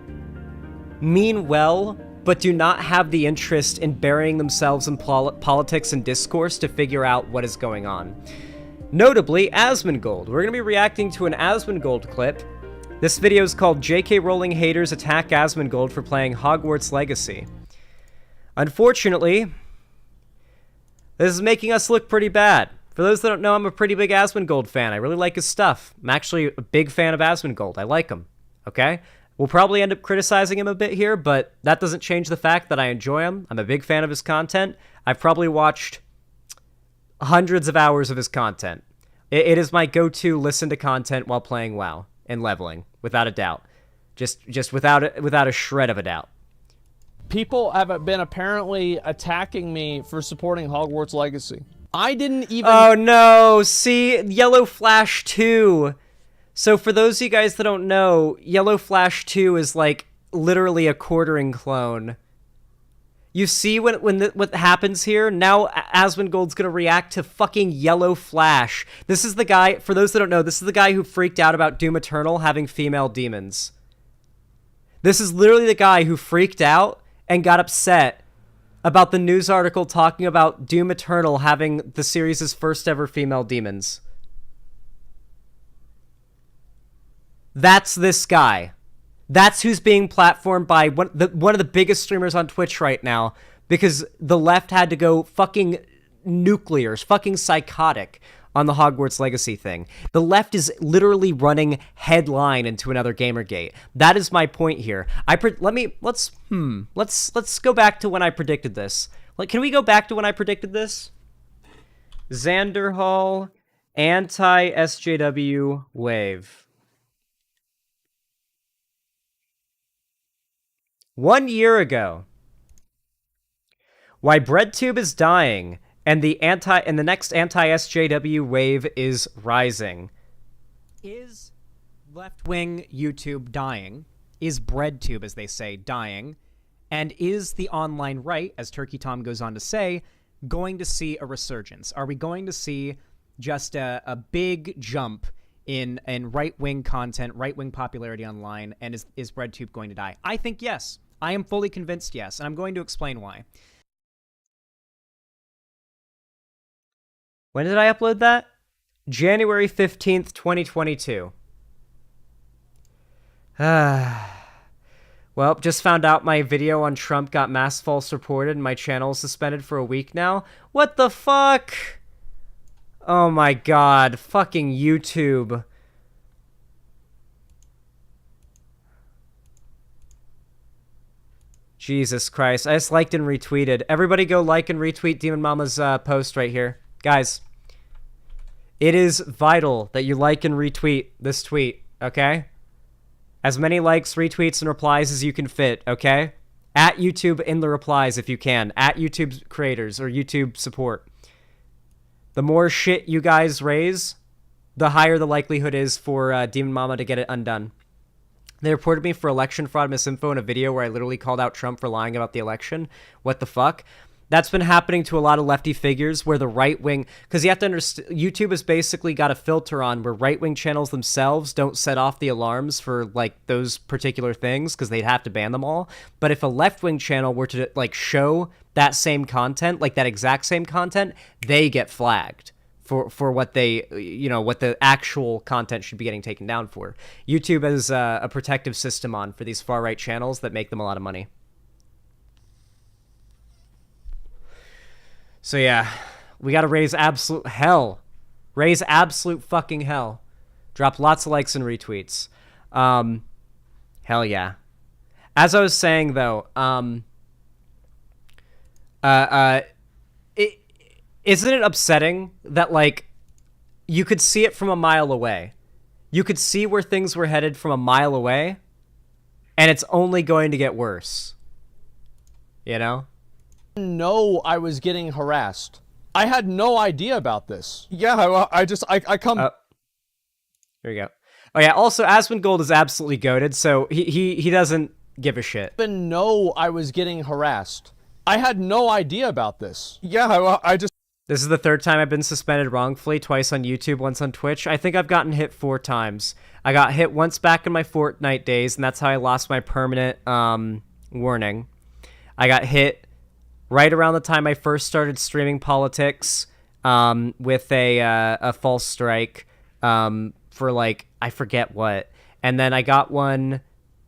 mean well, but do not have the interest in burying themselves in politics and discourse to figure out what is going on. Notably, Asmongold. We're going to be reacting to an Asmongold clip. This video is called J.K. Rowling Haters Attack Asmongold for Playing Hogwarts Legacy. Unfortunately, this is making us look pretty bad. For those that don't know, I'm a pretty big Asmongold fan. I really like his stuff. I'm actually a big fan of Asmongold. I like him. Okay? We'll probably end up criticizing him a bit here, but that doesn't change the fact that I enjoy him. I'm a big fan of his content. I've probably watched hundreds of hours of his content. It is my go-to listen to content while playing WoW and leveling, without a doubt. Just without a shred of a doubt. People have been apparently attacking me for supporting Hogwarts Legacy. I didn't even... Oh no, see, Yellow Flash 2 So for those of you guys that don't know, Yellow Flash 2 is like literally a quartering clone. You see what happens here? Now Asmongold's gonna react to fucking Yellow Flash. This is the guy, for those that don't know, this is the guy who freaked out about Doom Eternal having female demons. This is literally the guy who freaked out and got upset about the news article talking about Doom Eternal having the series' first ever female demons. That's this guy. That's who's being platformed by one of the biggest streamers on Twitch right now, because the left had to go fucking nuclear, fucking psychotic on the Hogwarts Legacy thing. The left is literally running headline into another Gamergate. That is my point here. Let's go back to when I predicted this. Like, can we go back to when I predicted this? Xander Hall, anti-SJW wave. 1 year ago. Why BreadTube is dying and the next anti-SJW wave is rising. Is left-wing YouTube dying? Is BreadTube, as they say, dying? And is the online right, as Turkey Tom goes on to say, going to see a resurgence? Are we going to see just a big jump in right-wing content, right-wing popularity online, and is BreadTube going to die? I think yes. I am fully convinced yes, and I'm going to explain why. When did I upload that? January 15th, 2022. Well, just found out my video on Trump got mass false reported and my channel is suspended for a week now. What the fuck? Oh my god, fucking YouTube. Jesus Christ, I just liked and retweeted. Everybody go like and retweet Demon Mama's post right here. Guys, it is vital that you like and retweet this tweet, okay? As many likes, retweets, and replies as you can fit, okay? At YouTube in the replies if you can. At YouTube creators or YouTube support. The more shit you guys raise, the higher the likelihood is for Demon Mama to get it undone. They reported me for election fraud misinfo in a video where I literally called out Trump for lying about the election. What the fuck? That's been happening to a lot of lefty figures where the right wing, because you have to understand, YouTube has basically got a filter on where right wing channels themselves don't set off the alarms for like those particular things because they'd have to ban them all. But if a left wing channel were to like show that same content, like that exact same content, they get flagged for what they, you know, what the actual content should be getting taken down for. YouTube has a protective system on for these far right channels that make them a lot of money. So yeah, we gotta raise absolute hell. Raise absolute fucking hell. Drop lots of likes and retweets. Hell yeah. As I was saying though, isn't it upsetting that like you could see it from a mile away? You could see where things were headed from a mile away, and it's only going to get worse. You know? Know I was getting harassed. I had no idea about this. Yeah, I come. Here we go. Oh yeah. Also, Asmongold is absolutely goated, so he doesn't give a shit. Even know I was getting harassed. I had no idea about this. Yeah, I just. This is the third time I've been suspended wrongfully, twice on YouTube, once on Twitch. I think I've gotten hit 4 times. I got hit once back in my Fortnite days, and that's how I lost my permanent warning. I got hit right around the time I first started streaming politics with a false strike for like, I forget what. And then I got one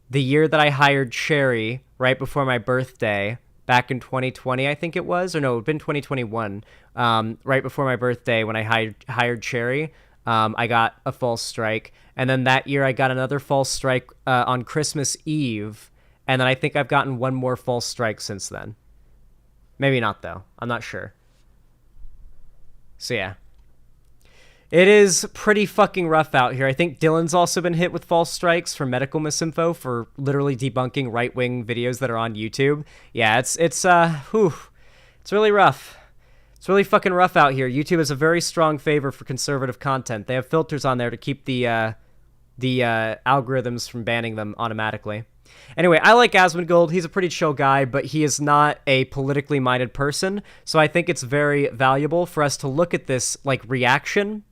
the year that I hired Sherry right before my birthday. Back in 2020, I think it was, or no, it had been 2021, right before my birthday when I hired Cherry, I got a false strike. And then that year I got another false strike on Christmas Eve. And then I think I've gotten one more false strike since then. Maybe not, though. I'm not sure. So, yeah. It is pretty fucking rough out here. I think Dylan's also been hit with false strikes for medical misinfo for literally debunking right-wing videos that are on YouTube. Yeah, it's really rough. It's really fucking rough out here. YouTube has a very strong favor for conservative content. They have filters on there to keep the algorithms from banning them automatically. Anyway, I like Asmongold. He's a pretty chill guy, but he is not a politically minded person. So I think it's very valuable for us to look at this like reaction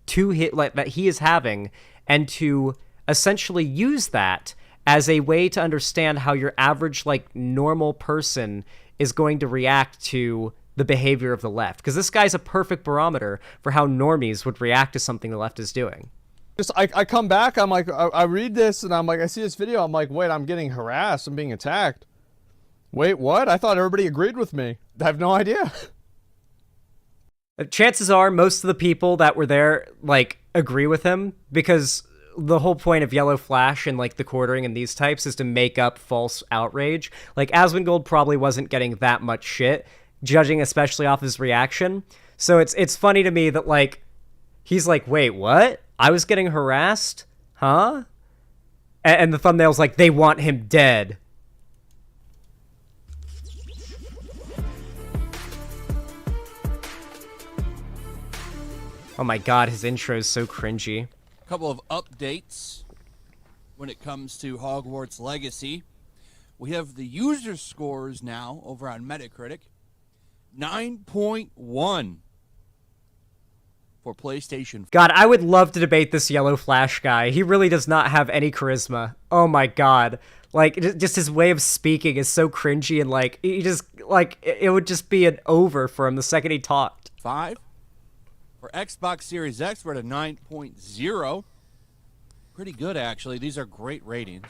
to hit like that he is having, and to essentially use that as a way to understand how your average like normal person is going to react to the behavior of the left. Because this guy's a perfect barometer for how normies would react to something the left is doing. Just I come back, I'm like, I read this, and I'm like, I see this video, I'm like, wait, I'm getting harassed, I'm being attacked. Wait, what? I thought everybody agreed with me. I have no idea. Chances are most of the people that were there, like, agree with him, because the whole point of Yellow Flash and, like, the quartering and these types is to make up false outrage. Like, Asmongold probably wasn't getting that much shit, judging especially off his reaction. So it's funny to me that, like, he's like, wait, what? I was getting harassed? Huh? And the thumbnail's like, they want him dead. Oh my god, his intro is so cringy. A couple of updates when it comes to Hogwarts Legacy. We have the user scores now over on Metacritic. 9.1 for PlayStation. God, I would love to debate this Yellow Flash guy. He really does not have any charisma. Oh my god. Like, just his way of speaking is so cringy, and like, he just, like, it would just be an over for him the second he talked. 5. For Xbox Series X, we're at a 9.0. Pretty good, actually. These are great ratings.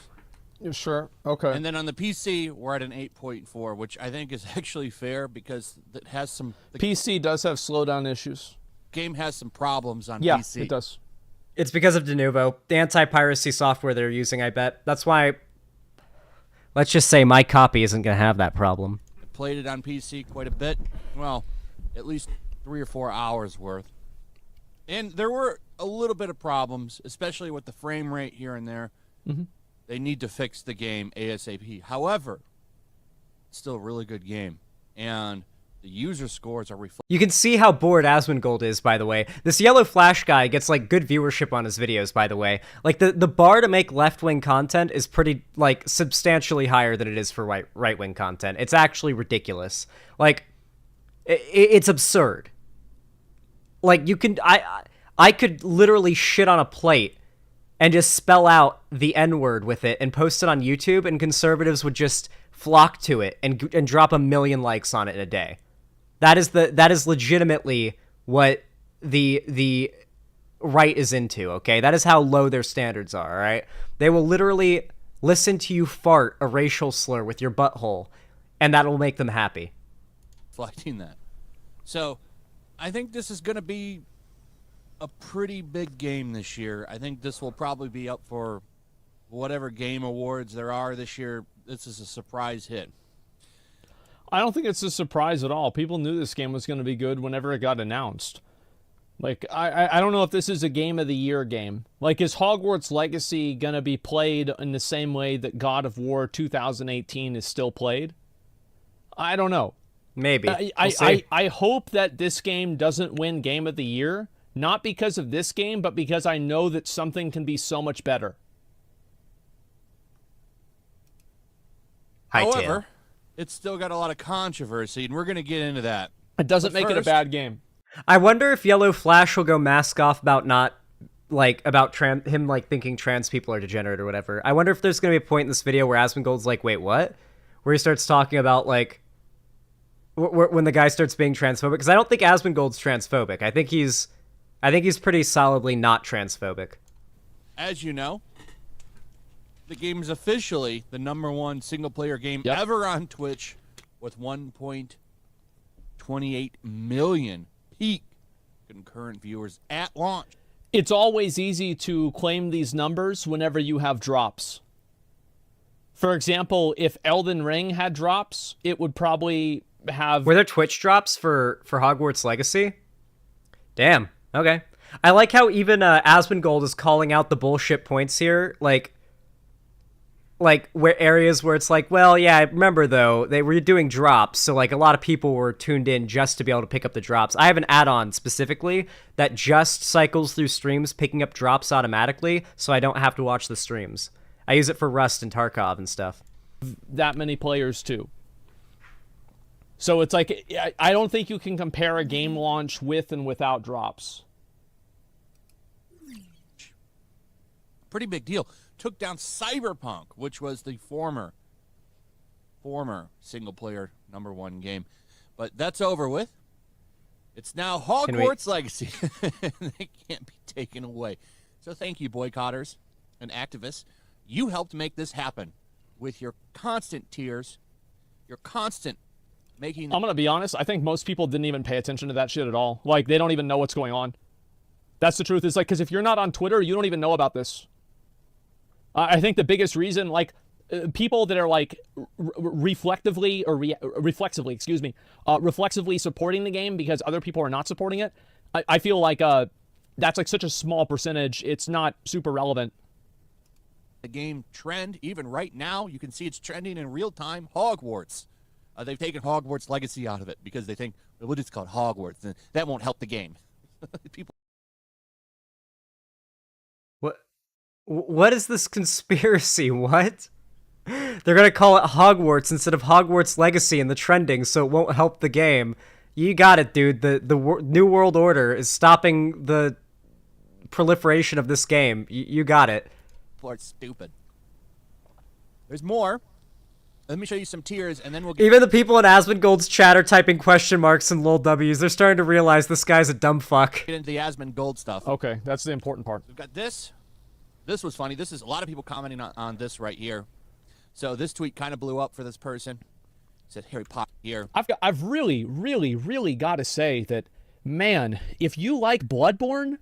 Yeah, sure. Okay. And then on the PC, we're at an 8.4, which I think is actually fair because it has some... The PC does have slowdown issues. Game has some problems on PC. Yeah, it does. It's because of Denuvo, the anti-piracy software they're using, I bet. That's why, let's just say my copy isn't going to have that problem. I played it on PC quite a bit. Well, at least 3 or 4 hours worth. And there were a little bit of problems, especially with the frame rate here and there. Mm-hmm. They need to fix the game ASAP. However, it's still a really good game. And the user scores are reflecting. You can see how bored Asmongold is, by the way. This Yellow Flash guy gets, like, good viewership on his videos, by the way. Like, the bar to make left-wing content is pretty, like, substantially higher than it is for right-wing content. It's actually ridiculous. Like, it's absurd. Like, you can... I could literally shit on a plate and just spell out the N-word with it and post it on YouTube, and conservatives would just flock to it and drop 1 million likes on it in a day. That is legitimately what the right is into, okay? That is how low their standards are, all right? They will literally listen to you fart a racial slur with your butthole, and that will make them happy. Reflecting that. So, I think this is going to be a pretty big game this year. I think this will probably be up for whatever game awards there are this year. This is a surprise hit. I don't think it's a surprise at all. People knew this game was going to be good whenever it got announced. Like, I don't know if this is a Game of the Year game. Like, is Hogwarts Legacy going to be played in the same way that God of War 2018 is still played? I don't know. Maybe. I hope that this game doesn't win Game of the Year, not because of this game, but because I know that something can be so much better. However, it's still got a lot of controversy, and we're going to get into that. It doesn't make it a bad game. I wonder if Yellow Flash will go mask off about not, like, about him, like, thinking trans people are degenerate or whatever. I wonder if there's going to be a point in this video where Asmongold's like, wait, what? Where he starts talking about, like, when the guy starts being transphobic. Because I don't think Asmongold's transphobic. I think he's pretty solidly not transphobic. As you know, the game is officially the #1 single-player game ever on Twitch, with 1.28 million peak concurrent viewers at launch. It's always easy to claim these numbers whenever you have drops. For example, if Elden Ring had drops, it would probably have... Were there Twitch drops for Hogwarts Legacy? Damn. Okay. I like how even Asmongold is calling out the bullshit points here. Like like where areas where it's like, well, yeah, I remember though, they were doing drops, so like a lot of people were tuned in just to be able to pick up the drops. I have an add-on specifically that just cycles through streams picking up drops automatically, so I don't have to watch the streams. I use it for Rust and Tarkov and stuff. That many players too. So it's like, I don't think you can compare a game launch with and without drops. Pretty big deal. Took down Cyberpunk, which was the former single-player #1 game. But that's over with. It's now Hogwarts Legacy. They can't be taken away. So thank you, boycotters and activists. You helped make this happen with your constant tears, your constant making... I'm going to be honest. I think most people didn't even pay attention to that shit at all. Like, they don't even know what's going on. That's the truth. It's like, because if you're not on Twitter, you don't even know about this. I think the biggest reason, like, people that are, like, reflexively supporting the game because other people are not supporting it, I feel like that's, like, such a small percentage. It's not super relevant. The game trend, even right now, you can see it's trending in real time. Hogwarts. They've taken Hogwarts Legacy out of it because they think, well, we'll just call it Hogwarts, and that won't help the game. People. What is this conspiracy? What? They're gonna call it Hogwarts instead of Hogwarts Legacy in the trending, so it won't help the game. You got it, dude. The New World Order is stopping the proliferation of this game. You got it. People are stupid. There's more. Let me show you some tiers, and then we'll get... Even the people in Asmongold's chat are typing question marks and lol W's. They're starting to realize this guy's a dumb fuck. Get into the Asmongold stuff. Okay, that's the important part. We've got this. This was funny. This is a lot of people commenting on this right here. So this tweet kind of blew up for this person. It said Harry Potter here. I've really, really, really got to say that, man, if you like Bloodborne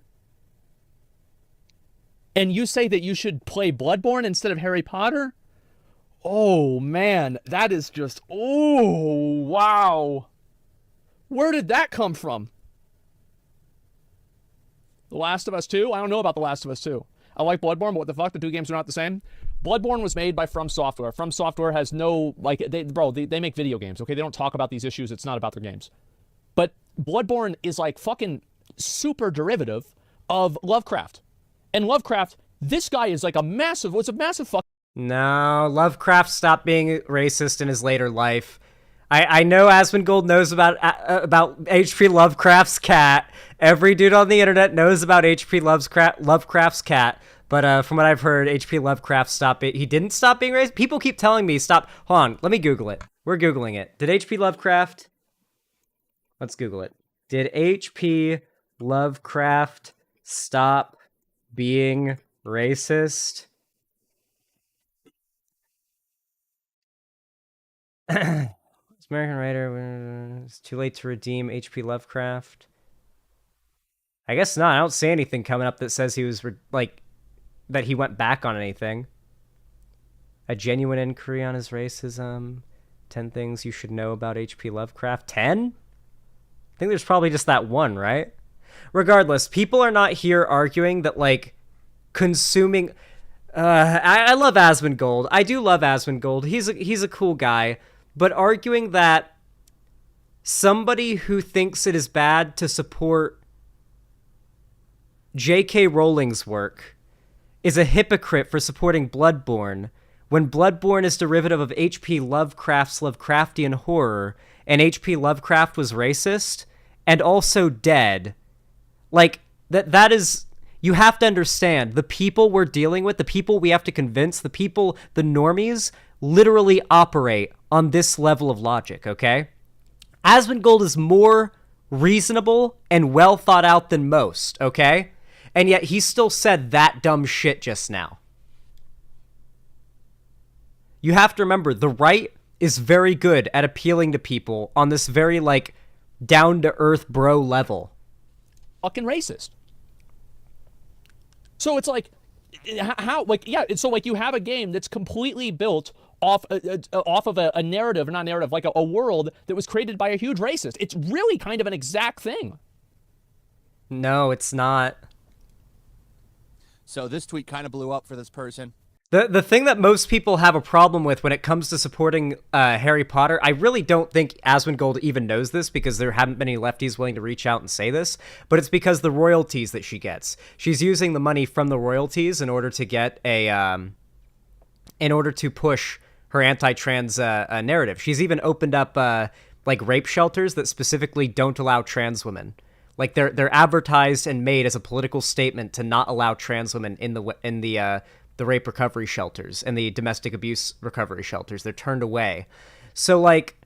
and you say that you should play Bloodborne instead of Harry Potter, oh man, that is just, oh wow. Where did that come from? The Last of Us 2? I don't know about The Last of Us 2. I like Bloodborne, but what the fuck? The two games are not the same. Bloodborne was made by From Software. From Software has no, like, they make video games, okay? They don't talk about these issues. It's not about their games. But Bloodborne is, like, fucking super derivative of Lovecraft. And Lovecraft, this guy is, like, a massive fuck. No, Lovecraft stopped being racist in his later life. I know Asmongold knows about H.P. Lovecraft's cat. Every dude on the internet knows about H.P. Lovecraft's cat. But from what I've heard, H.P. Lovecraft he didn't stop being racist. People keep telling me stop. Hold on, let me Google it. We're Googling it. Did H.P. Lovecraft... Let's Google it. Did H.P. Lovecraft stop being racist? American writer, it's too late to redeem H.P. Lovecraft. I guess not. I don't see anything coming up that says he was that he went back on anything. A genuine inquiry on his racism. 10 things you should know about H.P. Lovecraft. 10? I think there's probably just that one, right? Regardless, people are not here arguing that, like, consuming... I love Asmongold. I do love Asmongold. He's a cool guy. But arguing that somebody who thinks it is bad to support J.K. Rowling's work is a hypocrite for supporting Bloodborne, when Bloodborne is derivative of H.P. Lovecraft's Lovecraftian horror, and H.P. Lovecraft was racist, and also dead. Like, that is... You have to understand, the people we're dealing with, the people we have to convince, the normies, literally operate on this level of logic, okay? Asmongold is more reasonable and well thought out than most, okay? And yet he still said that dumb shit just now. You have to remember, the right is very good at appealing to people on this very, like, down-to-earth bro level. Fucking racist. So it's like, how, like, yeah, so, like, you have a game that's completely built off of a narrative, not narrative, like a world that was created by a huge racist. It's really kind of an exact thing. No, it's not. So this tweet kind of blew up for this person. The thing that most people have a problem with when it comes to supporting Harry Potter, I really don't think Asmongold even knows this because there haven't been any lefties willing to reach out and say this, but it's because the royalties that she gets. She's using the money from the royalties in order to get in order to push her anti-trans narrative. She's even opened up like rape shelters that specifically don't allow trans women. Like they're advertised and made as a political statement to not allow trans women in the rape recovery shelters and the domestic abuse recovery shelters. They're turned away. So, like,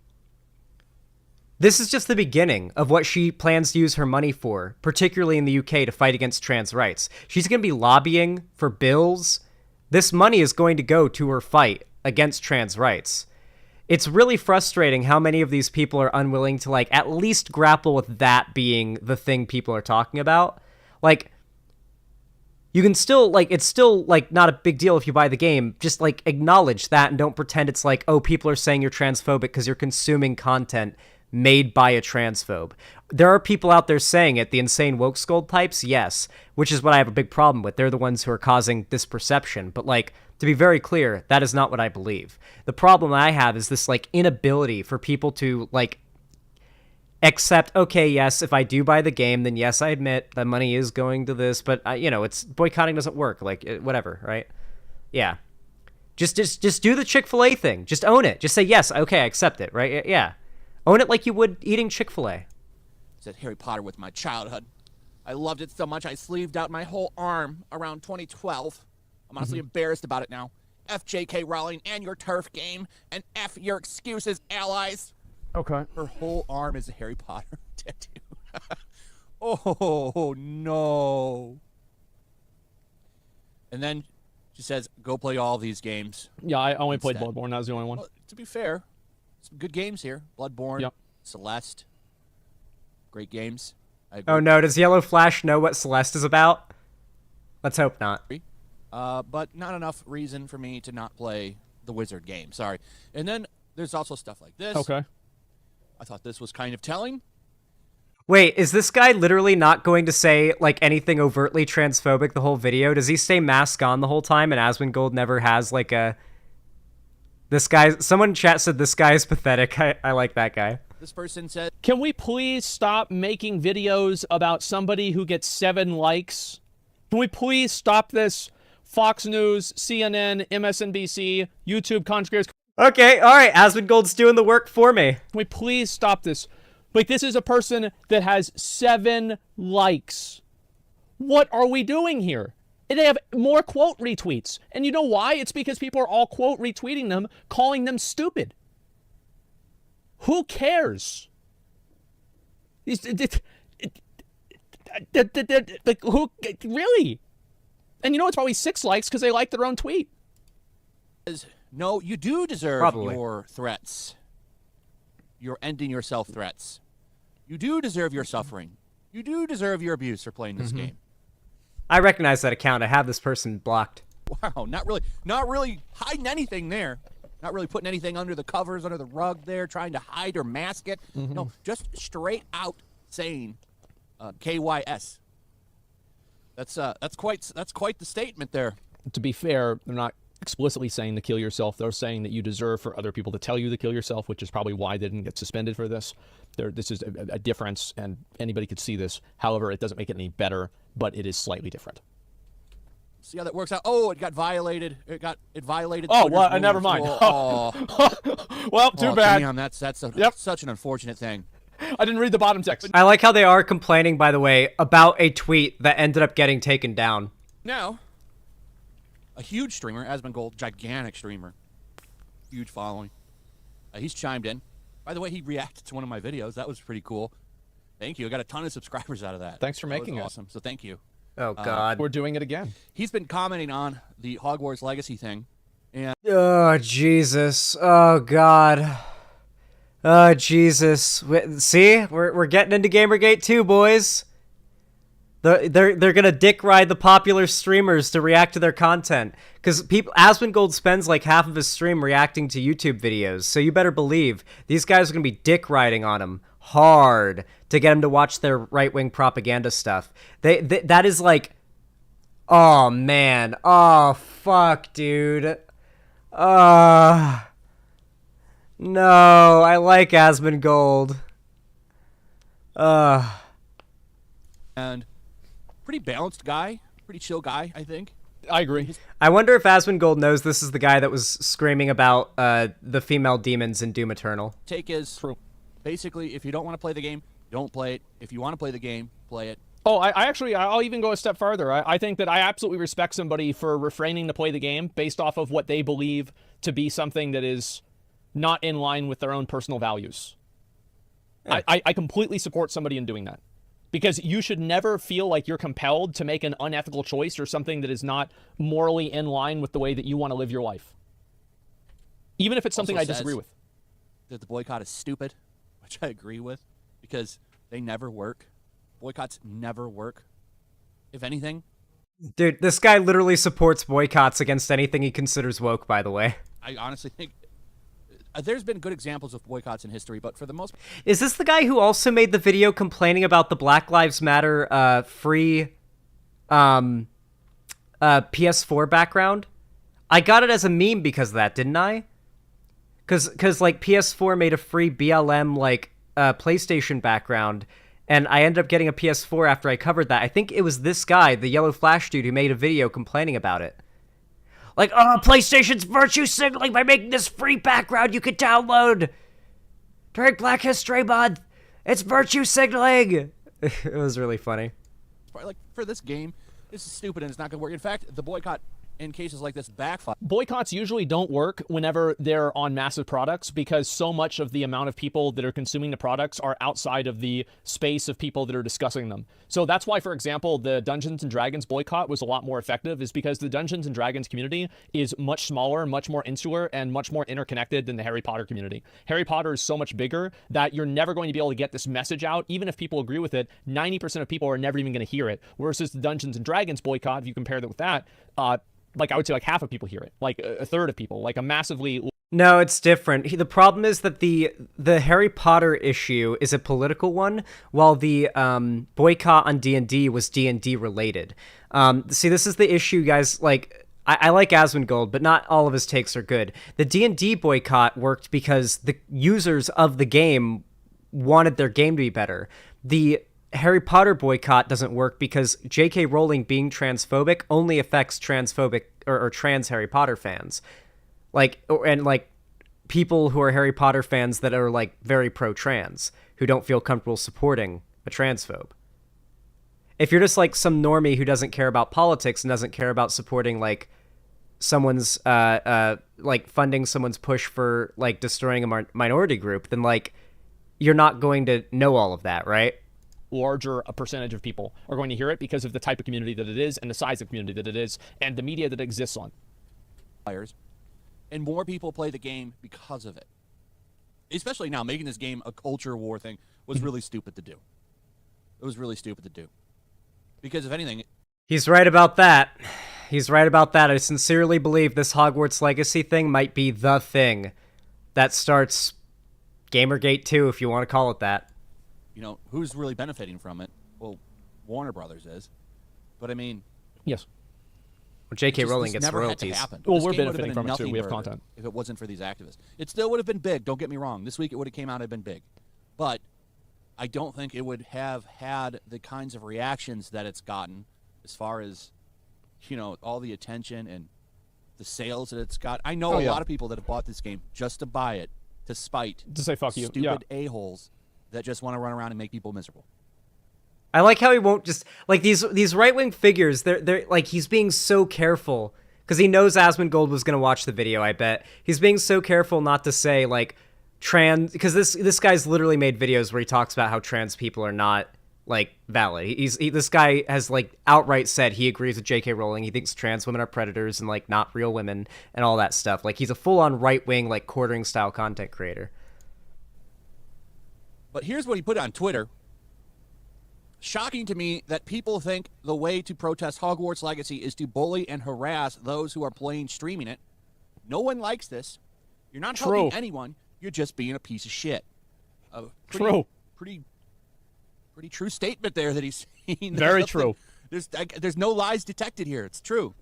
this is just the beginning of what she plans to use her money for, particularly in the UK, to fight against trans rights. She's going to be lobbying for bills. This money is going to go to her fight against trans rights. It's really frustrating how many of these people are unwilling to, like, at least grapple with that being the thing people are talking about. Like, you can still, like, it's still, like, not a big deal if you buy the game. Just, like, acknowledge that and don't pretend it's like, oh, people are saying you're transphobic because you're consuming content made by a transphobe. There are people out there saying it, the insane woke scold types, yes, which is what I have a big problem with. They're the ones who are causing this perception. But, like, to be very clear, that is not what I believe. The problem I have is this, like, inability for people to, like, accept, okay, yes, if I do buy the game, then yes, I admit the money is going to this, but you know, it's boycotting doesn't work. Like, whatever, right? Yeah, just do the Chick-fil-A thing. Just own it. Just say yes, okay, I accept it, right? Yeah, own it like you would eating Chick-fil-A. Said Harry Potter with my childhood. I loved it so much I sleeved out my whole arm around 2012. I'm honestly embarrassed about it now. F J.K. Rowling and your turf game, and F your excuses, allies. Okay. Her whole arm is a Harry Potter tattoo. Oh, no. And then she says, go play all these games. Yeah, I only played Bloodborne. That was the only one. Well, to be fair, some good games here. Bloodborne, yep. Celeste. Great games. Oh, no. Does Yellow Flash know what Celeste is about? Let's hope not. But not enough reason for me to not play the Wizard game. Sorry. And then there's also stuff like this. Okay. I thought this was kind of telling. Wait, is this guy literally not going to say, like, anything overtly transphobic the whole video? Does he stay mask on the whole time and Asmongold never has, like, a... This guy... Someone in chat said this guy is pathetic. I like that guy. This person said... Can we please stop making videos about somebody who gets 7 likes? Can we please stop this? Fox News, CNN, MSNBC, YouTube contributors... Okay, all right, Asmongold's doing the work for me. Can we please stop this? Like, this is a person that has 7 likes. What are we doing here? And they have more quote retweets. And you know why? It's because people are all quote retweeting them, calling them stupid. Who cares? Like, who, really? And you know it's probably 6 likes because they like their own tweet. No, you do deserve your threats. Your ending yourself threats. You do deserve your suffering. You do deserve your abuse for playing this game. I recognize that account. I have this person blocked. Wow, not really hiding anything there. Not really putting anything under the covers, under the rug there, trying to hide or mask it. No, just straight out saying KYS. That's quite the statement there. To be fair, they're not explicitly saying to kill yourself. They're saying that you deserve for other people to tell you to kill yourself, which is probably why they didn't get suspended for this. This is a difference, and anybody could see this. However, it doesn't make it any better, but it is slightly different. See how that works out? Oh, it got violated. It violated. Oh, well, never mind. Oh. Well, too bad. Damn, that's such an unfortunate thing. I didn't read the bottom text. I like how they are complaining, by the way, about a tweet that ended up getting taken down. Now, a huge streamer, Asmongold, gigantic streamer, huge following. He's chimed in. By the way, he reacted to one of my videos. That was pretty cool. Thank you. I got a ton of subscribers out of that. Thanks for making it. Awesome. So thank you. Oh, God. We're doing it again. He's been commenting on the Hogwarts Legacy thing. And oh, Jesus. Oh, God. Oh, Jesus. See? We're getting into Gamergate too, boys. They're gonna dick ride the popular streamers to react to their content. Because Asmongold spends like half of his stream reacting to YouTube videos. So you better believe these guys are gonna be dick riding on him hard to get him to watch their right-wing propaganda stuff. That is like Oh, man. Oh, fuck, dude. No, I like Asmongold. And pretty balanced guy, pretty chill guy, I think. I agree. I wonder if Asmongold knows this is the guy that was screaming about the female demons in Doom Eternal. Take is true. Basically, if you don't want to play the game, don't play it. If you want to play the game, play it. Oh, I'll even go a step farther. I think that I absolutely respect somebody for refraining to play the game based off of what they believe to be something that is not in line with their own personal values. Yeah. I completely support somebody in doing that. Because you should never feel like you're compelled to make an unethical choice or something that is not morally in line with the way that you want to live your life. Even if it's something I disagree with. That the boycott is stupid, which I agree with, because they never work. Boycotts never work. If anything. Dude, this guy literally supports boycotts against anything he considers woke, by the way. I honestly think there's been good examples of boycotts in history, but for the most part... Is this the guy who also made the video complaining about the Black Lives Matter free PS4 background? I got it as a meme because of that, didn't I? Because like, PS4 made a free BLM, like, PlayStation background, and I ended up getting a PS4 after I covered that. I think it was this guy, the Yellow Flash dude, who made a video complaining about it. Like, oh, PlayStation's virtue signaling by making this free background you could download during Black History Month. It's virtue signaling. It was really funny. Like, for this game, this is stupid and it's not going to work. In fact, the boycott in cases like this backfire. Boycotts usually don't work whenever they're on massive products because so much of the amount of people that are consuming the products are outside of the space of people that are discussing them. So that's why, for example, the Dungeons & Dragons boycott was a lot more effective, is because the Dungeons & Dragons community is much smaller, much more insular, and much more interconnected than the Harry Potter community. Harry Potter is so much bigger that you're never going to be able to get this message out. Even if people agree with it, 90% of people are never even going to hear it. Versus the Dungeons & Dragons boycott, if you compare that with that, like, I would say like half of people hear it, like a third of people, like a massively... No, it's different. The problem is that the Harry Potter issue is a political one, while the boycott on D&D was D&D related. See, this is the issue, guys. Like, I like Asmongold, but not all of his takes are good. The D&D boycott worked because the users of the game wanted their game to be better. The Harry Potter boycott doesn't work because J.K. Rowling being transphobic only affects transphobic or trans Harry Potter fans. And people who are Harry Potter fans that are like very pro-trans, who don't feel comfortable supporting a transphobe. If you're just like some normie who doesn't care about politics and doesn't care about supporting like someone's like funding someone's push for like destroying a minority group, then like you're not going to know all of that, right? Larger a percentage of people are going to hear it because of the type of community that it is and the size of community that it is and the media that it exists on. And more people play the game because of it. Especially now, making this game a culture war thing was really stupid to do. It was really stupid to do. Because if anything... He's right about that. He's right about that. I sincerely believe this Hogwarts Legacy thing might be the thing that starts Gamergate 2, if you want to call it that. You know, who's really benefiting from it? Well, Warner Brothers is. But I mean... Yes. Well, J.K. Rowling gets royalties. Well, we're benefiting from it too. We have content. If it wasn't for these activists. It still would have been big, don't get me wrong. This week it would have came out and been big. But I don't think it would have had the kinds of reactions that it's gotten as far as, you know, all the attention and the sales that it's got. I know a lot of people that have bought this game just to buy it, to spite. To say fuck you. Stupid a-holes that just want to run around and make people miserable. I like how he won't just like these right-wing figures. They're like, he's being so careful because he knows Asmongold was gonna watch the video. I bet he's being so careful not to say like trans, because this guy's literally made videos where he talks about how trans people are not like valid. This guy has like outright said he agrees with J.K. Rowling. He thinks trans women are predators and like not real women and all that stuff. Like he's a full-on right-wing like quartering style content creator. But here's what he put on Twitter. Shocking to me that people think the way to protest Hogwarts Legacy is to bully and harass those who are playing streaming it. No one likes this. You're not helping anyone. You're just being a piece of shit. Pretty true statement there that he's saying. Very true. There's no lies detected here. It's true.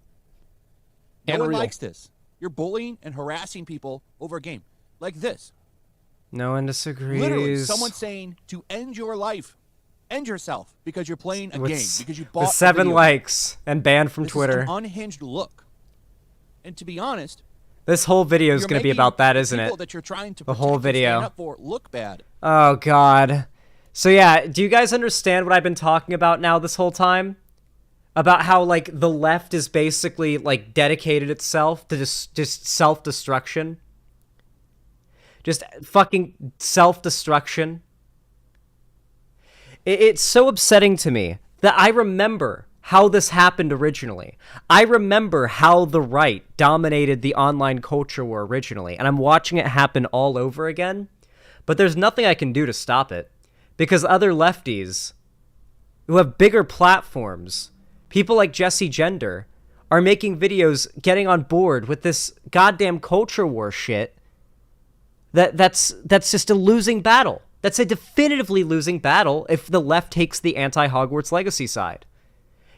No one likes this. You're bullying and harassing people over a game like this. No one disagrees. Literally, someone saying to end your life, end yourself because you're playing a game, because you bought with 7 likes and banned from this Twitter. Is an unhinged look. And to be honest, this whole video is going to be about that, isn't it? That you're trying to the whole video. Stand up for look bad. Oh God. So yeah, do you guys understand what I've been talking about now this whole time? About how like the left is basically like dedicated itself to just self-destruction. Just fucking self-destruction. It's so upsetting to me that I remember how this happened originally. I remember how the right dominated the online culture war originally, and I'm watching it happen all over again. But there's nothing I can do to stop it, because other lefties who have bigger platforms, people like Jesse Gender, are making videos getting on board with this goddamn culture war shit. That's just a losing battle. That's a definitively losing battle if the left takes the anti-Hogwarts Legacy side.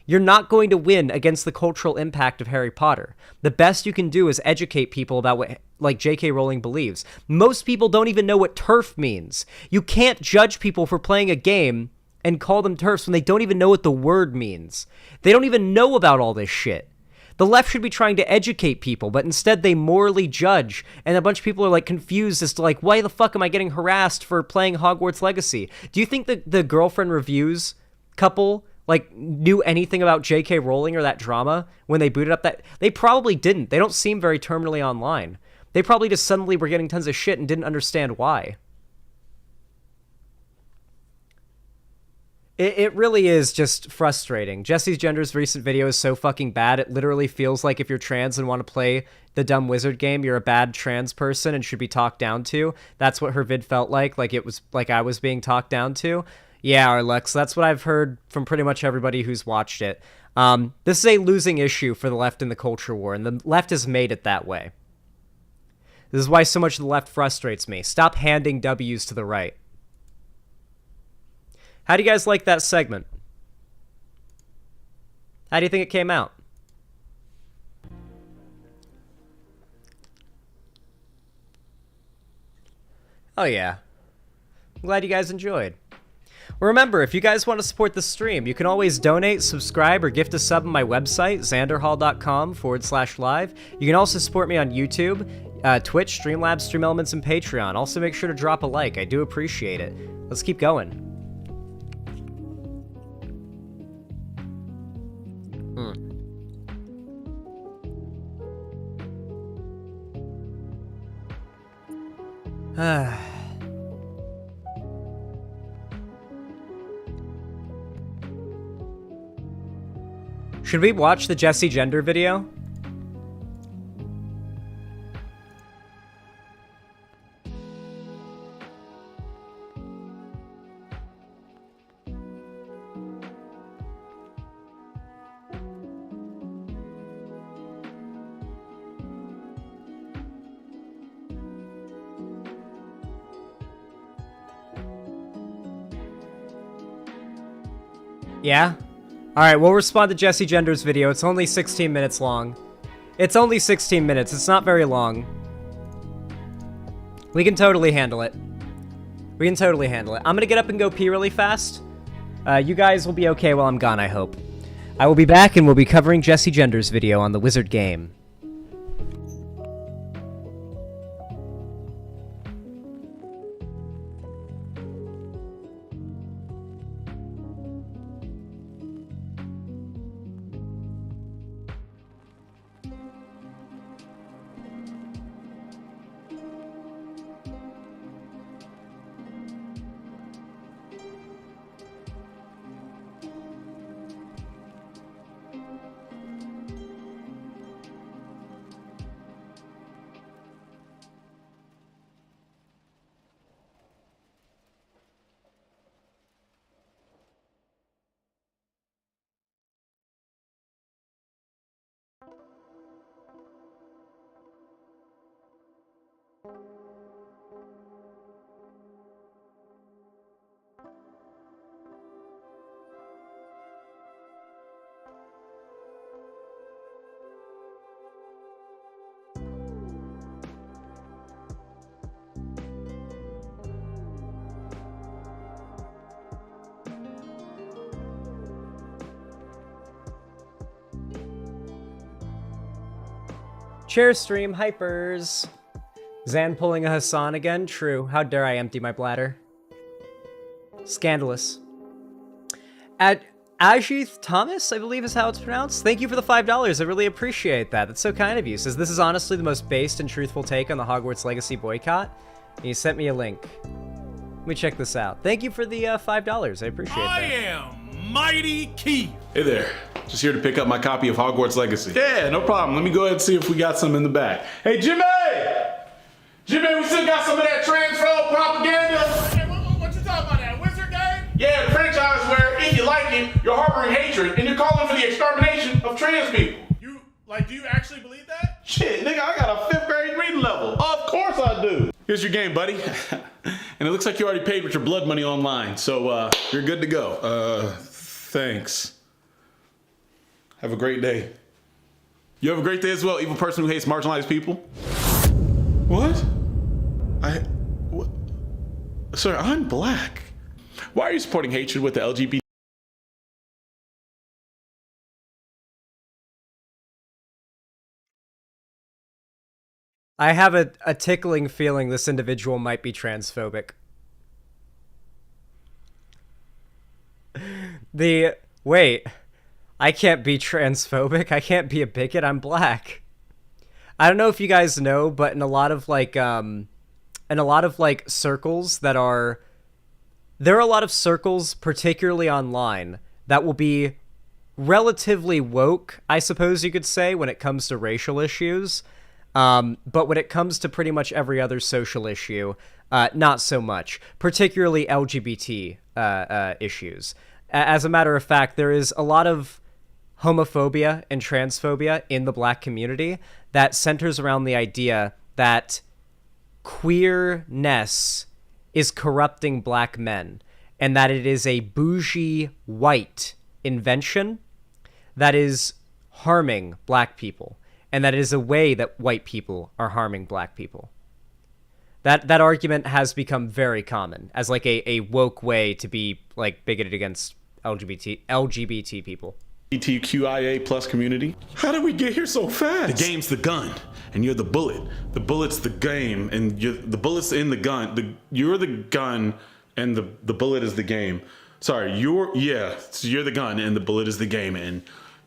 You're not going to win against the cultural impact of Harry Potter. The best you can do is educate people about what, like, J.K. Rowling believes. Most people don't even know what TERF means. You can't judge people for playing a game and call them TERFs when they don't even know what the word means. They don't even know about all this shit. The left should be trying to educate people, but instead they morally judge, and a bunch of people are, like, confused as to, like, why the fuck am I getting harassed for playing Hogwarts Legacy? Do you think that the girlfriend reviews couple like knew anything about J.K. Rowling or that drama when they booted up that? They probably didn't. They don't seem very terminally online. They probably just suddenly were getting tons of shit and didn't understand why. It really is just frustrating. Jesse's Gender's recent video is so fucking bad, it literally feels like if you're trans and want to play the dumb wizard game, you're a bad trans person and should be talked down to. That's what her vid felt like it was like I was being talked down to. Yeah, Arlex, that's what I've heard from pretty much everybody who's watched it. This is a losing issue for the left in the culture war, and the left has made it that way. This is why so much of the left frustrates me. Stop handing W's to the right. How do you guys like that segment? How do you think it came out? Oh yeah. I'm glad you guys enjoyed. Remember, if you guys want to support the stream, you can always donate, subscribe, or gift a sub on my website, xanderhall.com/live. You can also support me on YouTube, Twitch, Streamlabs, Stream Elements, and Patreon. Also, make sure to drop a like. I do appreciate it. Let's keep going. Should we watch the Jesse Gender video? Yeah? Alright, we'll respond to Jesse Gender's video. It's only 16 minutes long. It's only 16 minutes. It's not very long. We can totally handle it. We can totally handle it. I'm gonna get up and go pee really fast. You guys will be okay while I'm gone, I hope. I will be back and we'll be covering Jesse Gender's video on the Wizard game. Share stream, hypers. Zan pulling a Hassan again? True. How dare I empty my bladder? Scandalous. At Ajith Thomas, I believe is how it's pronounced. Thank you for the $5. I really appreciate that. That's so kind of you. Says, this is honestly the most based and truthful take on the Hogwarts Legacy boycott. And he sent me a link. Let me check this out. Thank you for the $5. I appreciate that. I am Mighty Keith. Hey there. Just here to pick up my copy of Hogwarts Legacy. Yeah, no problem. Let me go ahead and see if we got some in the back. Hey, Jimmy! Jimmy, we still got some of that transphobe propaganda? Hey, what you talking about, that wizard game? Yeah, the franchise where, if you like it, you're harboring hatred and you're calling for the extermination of trans people. Do you actually believe that? Shit, nigga, I got a 5th grade reading level. Of course I do. Here's your game, buddy. And it looks like you already paid with your blood money online, so you're good to go. Thanks. Have a great day. You have a great day as well, evil person who hates marginalized people. What? What? Sir, I'm black. Why are you supporting hatred with the LGBT? I have a tickling feeling this individual might be transphobic. Wait, I can't be transphobic. I can't be a bigot. I'm black. I don't know if you guys know, but in a lot of circles that are, there are a lot of circles, particularly online, that will be relatively woke, I suppose you could say, when it comes to racial issues. But when it comes to pretty much every other social issue, not so much, particularly LGBT issues. As a matter of fact, there is a lot of homophobia and transphobia in the black community that centers around the idea that queerness is corrupting black men and that it is a bougie white invention that is harming black people. And that it is a way that white people are harming black people. That argument has become very common as like a woke way to be like bigoted against LGBT people. LGBTQIA plus community. How did we get here so fast? The game's the gun, and you're the bullet. The bullet's the game, and the bullet's in the gun. You're the gun, and the bullet is the game. Sorry, you're the gun, and the bullet is the game, and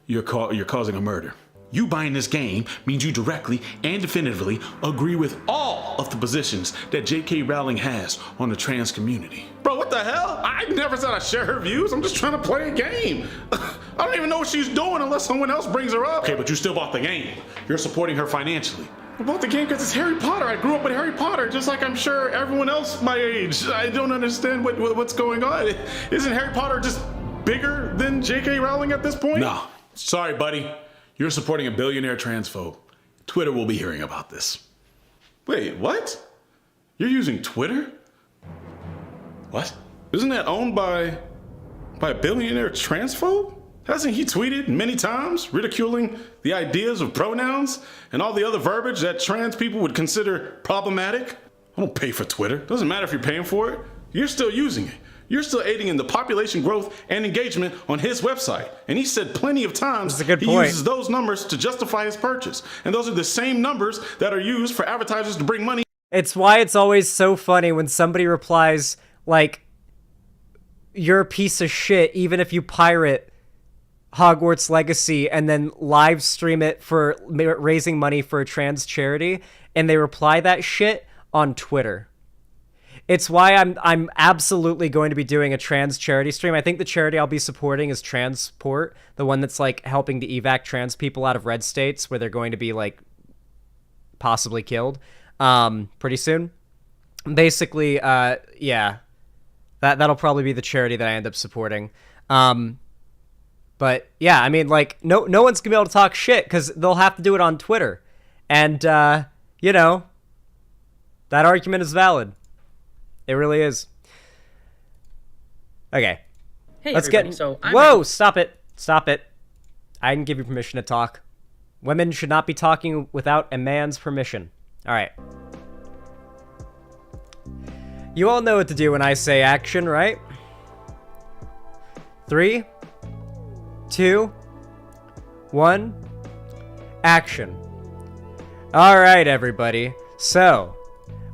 you're causing a murder. You buying this game means you directly and definitively agree with all of the positions that J.K. Rowling has on the trans community. Bro, what the hell? I never said I share her views. I'm just trying to play a game. I don't even know what she's doing unless someone else brings her up. Okay, but you still bought the game. You're supporting her financially. I bought the game because it's Harry Potter. I grew up with Harry Potter, just like I'm sure everyone else my age. I don't understand what's going on. Isn't Harry Potter just bigger than J.K. Rowling at this point? No. Sorry, buddy. You're supporting a billionaire transphobe. Twitter will be hearing about this. Wait, what? You're using Twitter? What? Isn't that owned by a billionaire transphobe? Hasn't he tweeted many times ridiculing the ideas of pronouns and all the other verbiage that trans people would consider problematic? I don't pay for Twitter. Doesn't matter if you're paying for it. You're still using it. You're still aiding in the population growth and engagement on his website. And he said plenty of times he uses those numbers to justify his purchase. And those are the same numbers that are used for advertisers to bring money. It's why it's always so funny when somebody replies, like, you're a piece of shit even if you pirate Hogwarts Legacy and then live stream it for raising money for a trans charity. And they reply that shit on Twitter. It's why I'm absolutely going to be doing a trans charity stream. I think the charity I'll be supporting is Transport, the one that's like helping to evac trans people out of red states where they're going to be like possibly killed pretty soon. Basically, yeah, that'll probably be the charity that I end up supporting. But yeah, I mean, like no one's gonna be able to talk shit because they'll have to do it on Twitter, and you know, that argument is valid. It really is. Okay. Hey, let's everybody. get. Whoa! Stop it! Stop it! I didn't give you permission to talk. Women should not be talking without a man's permission. All right. You all know what to do when I say action, right? 3, 2, 1, action. All right, everybody. So,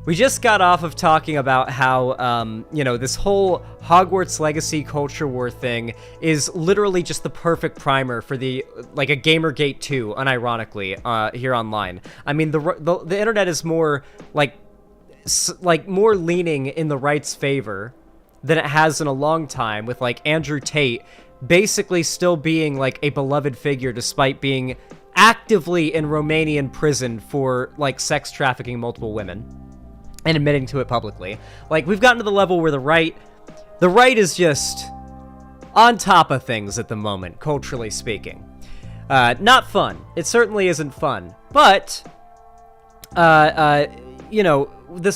we just got off of talking about how, this whole Hogwarts Legacy culture war thing is literally just the perfect primer for a Gamergate 2, unironically, here online. I mean, the internet is more, more leaning in the right's favor than it has in a long time, with, Andrew Tate basically still being, a beloved figure despite being actively in Romanian prison for, sex trafficking multiple women. And admitting to it publicly. We've gotten to the level where the right is just on top of things at the moment, culturally speaking. Not fun. It certainly isn't fun. But, this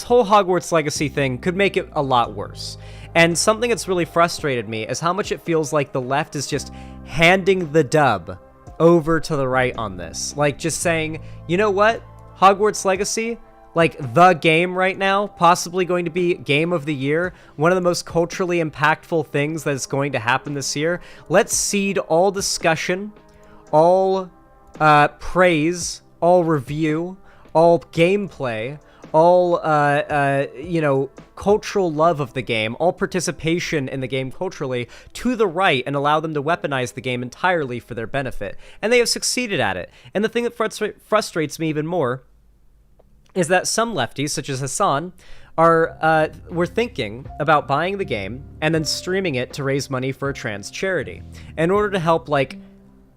whole Hogwarts Legacy thing could make it a lot worse. And something that's really frustrated me is how much it feels like the left is just handing the dub over to the right on this. Just saying, you know what? Hogwarts Legacy, the game right now, possibly going to be Game of the Year, one of the most culturally impactful things that's going to happen this year. Let's cede all discussion, all praise, all review, all gameplay, all, cultural love of the game, all participation in the game culturally to the right and allow them to weaponize the game entirely for their benefit. And they have succeeded at it. And the thing that frustrates me even more is that some lefties, such as Hassan, were thinking about buying the game and then streaming it to raise money for a trans charity in order to help,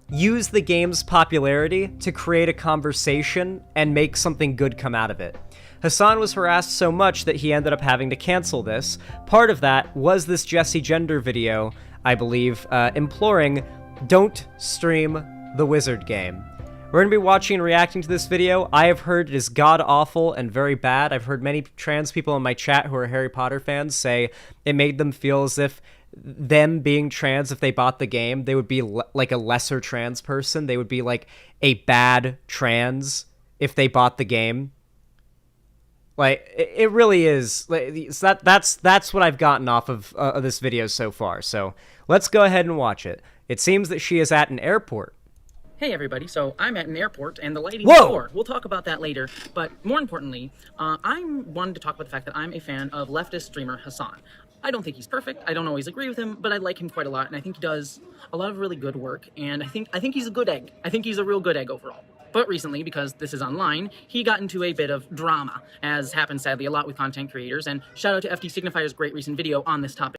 use the game's popularity to create a conversation and make something good come out of it. Hassan was harassed so much that he ended up having to cancel this. Part of that was this Jesse Gender video, I believe, imploring, don't stream the Wizard game. We're going to be watching and reacting to this video. I have heard it is god-awful and very bad. I've heard many trans people in my chat who are Harry Potter fans say it made them feel as if them being trans, if they bought the game, they would be a lesser trans person. They would be a bad trans if they bought the game. It really is. That's what I've gotten off of this video so far. So let's go ahead and watch it. It seems that she is at an airport. Hey everybody, so I'm at an airport and the lighting Whoa! is poor. We'll talk about that later, but more importantly, I wanted to talk about the fact that I'm a fan of leftist streamer Hassan. I don't think he's perfect, I don't always agree with him, but I like him quite a lot, and I think he does a lot of really good work, and I think he's a good egg. I think he's a real good egg overall. But recently, because this is online, he got into a bit of drama, as happens sadly a lot with content creators, and shout out to FD Signifier's great recent video on this topic.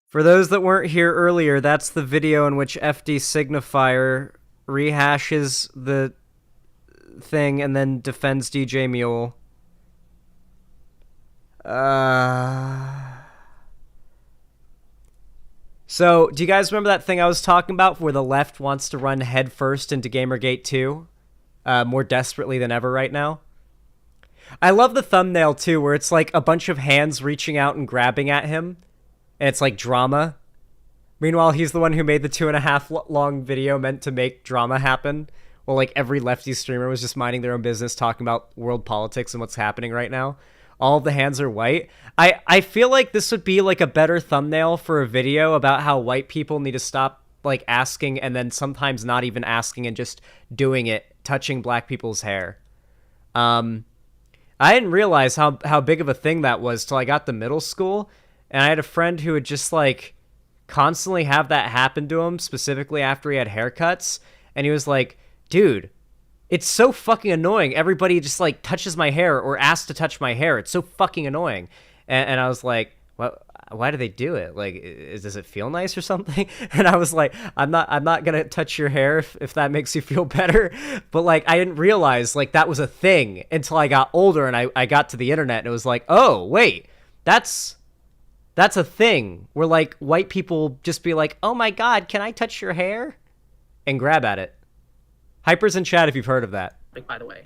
For those that weren't here earlier, that's the video in which FD Signifier rehashes the thing and then defends DJ Mule. So, do you guys remember that thing I was talking about where the left wants to run headfirst into Gamergate 2? More desperately than ever right now? I love the thumbnail, too, where it's a bunch of hands reaching out and grabbing at him. And it's drama. Meanwhile, he's the one who made the 2.5 long video meant to make drama happen. Well, every lefty streamer was just minding their own business, talking about world politics and what's happening right now. All of the hands are white. I feel like this would be a better thumbnail for a video about how white people need to stop asking and then sometimes not even asking and just doing it, touching black people's hair. I didn't realize how big of a thing that was till I got to middle school. And I had a friend who would just, constantly have that happen to him, specifically after he had haircuts. And he was like, dude, it's so fucking annoying. Everybody just, touches my hair or asks to touch my hair. It's so fucking annoying. And I was like, well, why do they do it? Does it feel nice or something? And I was like, I'm not going to touch your hair if that makes you feel better. But, I didn't realize, that was a thing until I got older and I got to the internet and it was like, oh, wait, that's a thing where white people just be like, oh my god, can I touch your hair? And grab at it. Hyper's in chat if you've heard of that. By the way.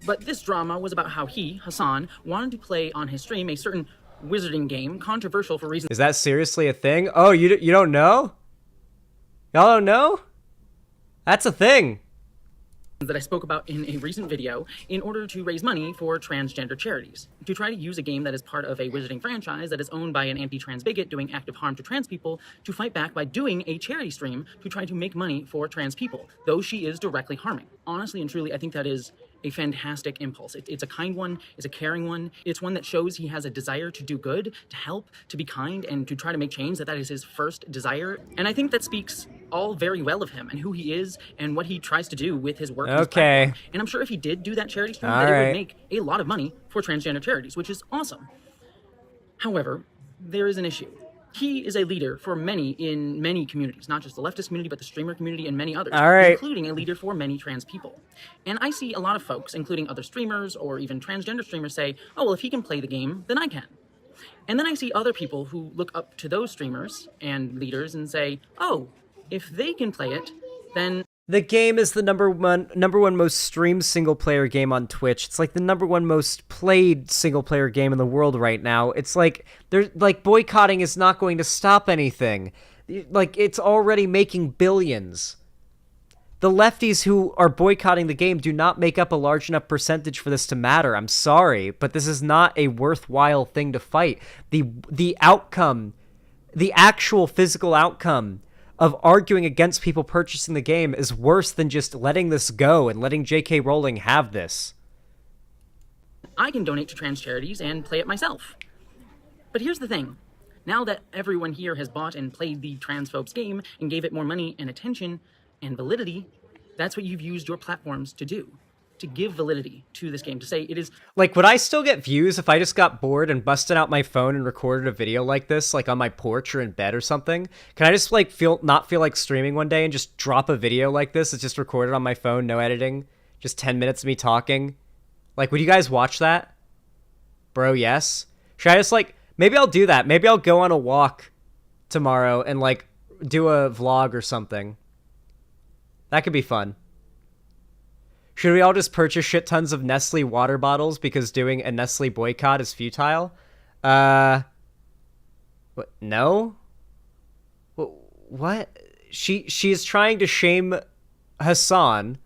But this drama was about how he, Hassan, wanted to play on his stream a certain wizarding game, controversial for reasons. Is that seriously a thing? Oh, you don't know? Y'all don't know? That's a thing. that I spoke about in a recent video in order to raise money for transgender charities. To try to use a game that is part of a wizarding franchise that is owned by an anti-trans bigot doing active harm to trans people to fight back by doing a charity stream to try to make money for trans people, though she is directly harming. Honestly and truly, I think that is a fantastic impulse. It's a kind one, it's a caring one, it's one that shows he has a desire to do good, to help, to be kind, and to try to make change, that is his first desire. And I think that speaks all very well of him and who he is and what he tries to do with his work. Okay. And I'm sure if he did do that charity stream, All that it right. would make a lot of money for transgender charities, which is awesome. However, there is an issue. He is a leader for many in many communities, not just the leftist community, but the streamer community and many others, All right. including a leader for many trans people. And I see a lot of folks, including other streamers or even transgender streamers, say, oh, well, if he can play the game, then I can. And then I see other people who look up to those streamers and leaders and say, oh, if they can play it, then... The game is the number one most streamed single-player game on Twitch. It's like the number one most played single-player game in the world right now. It's like, boycotting is not going to stop anything. Like, it's already making billions. The lefties who are boycotting the game do not make up a large enough percentage for this to matter. I'm sorry, but this is not a worthwhile thing to fight. The outcome, the actual physical outcome of arguing against people purchasing the game is worse than just letting this go and letting J.K. Rowling have this. I can donate to trans charities and play it myself. But here's the thing. Now that everyone here has bought and played the transphobes game and gave it more money and attention and validity, that's what you've used your platforms to do. To give validity to this game, to say it is... Like, would I still get views if I just got bored and busted out my phone and recorded a video like this, like on my porch or in bed or something? Can I just, like, not feel like streaming one day and just drop a video like this? It's just recorded on my phone, no editing, just 10 minutes of me talking. Like, would you guys watch that? Bro, yes? Should I just, like, maybe I'll do that. Maybe I'll go on a walk tomorrow and, like, do a vlog or something. That could be fun. Should we all just purchase shit tons of Nestle water bottles because doing a Nestle boycott is futile? What? No? What? She is trying to shame Hassan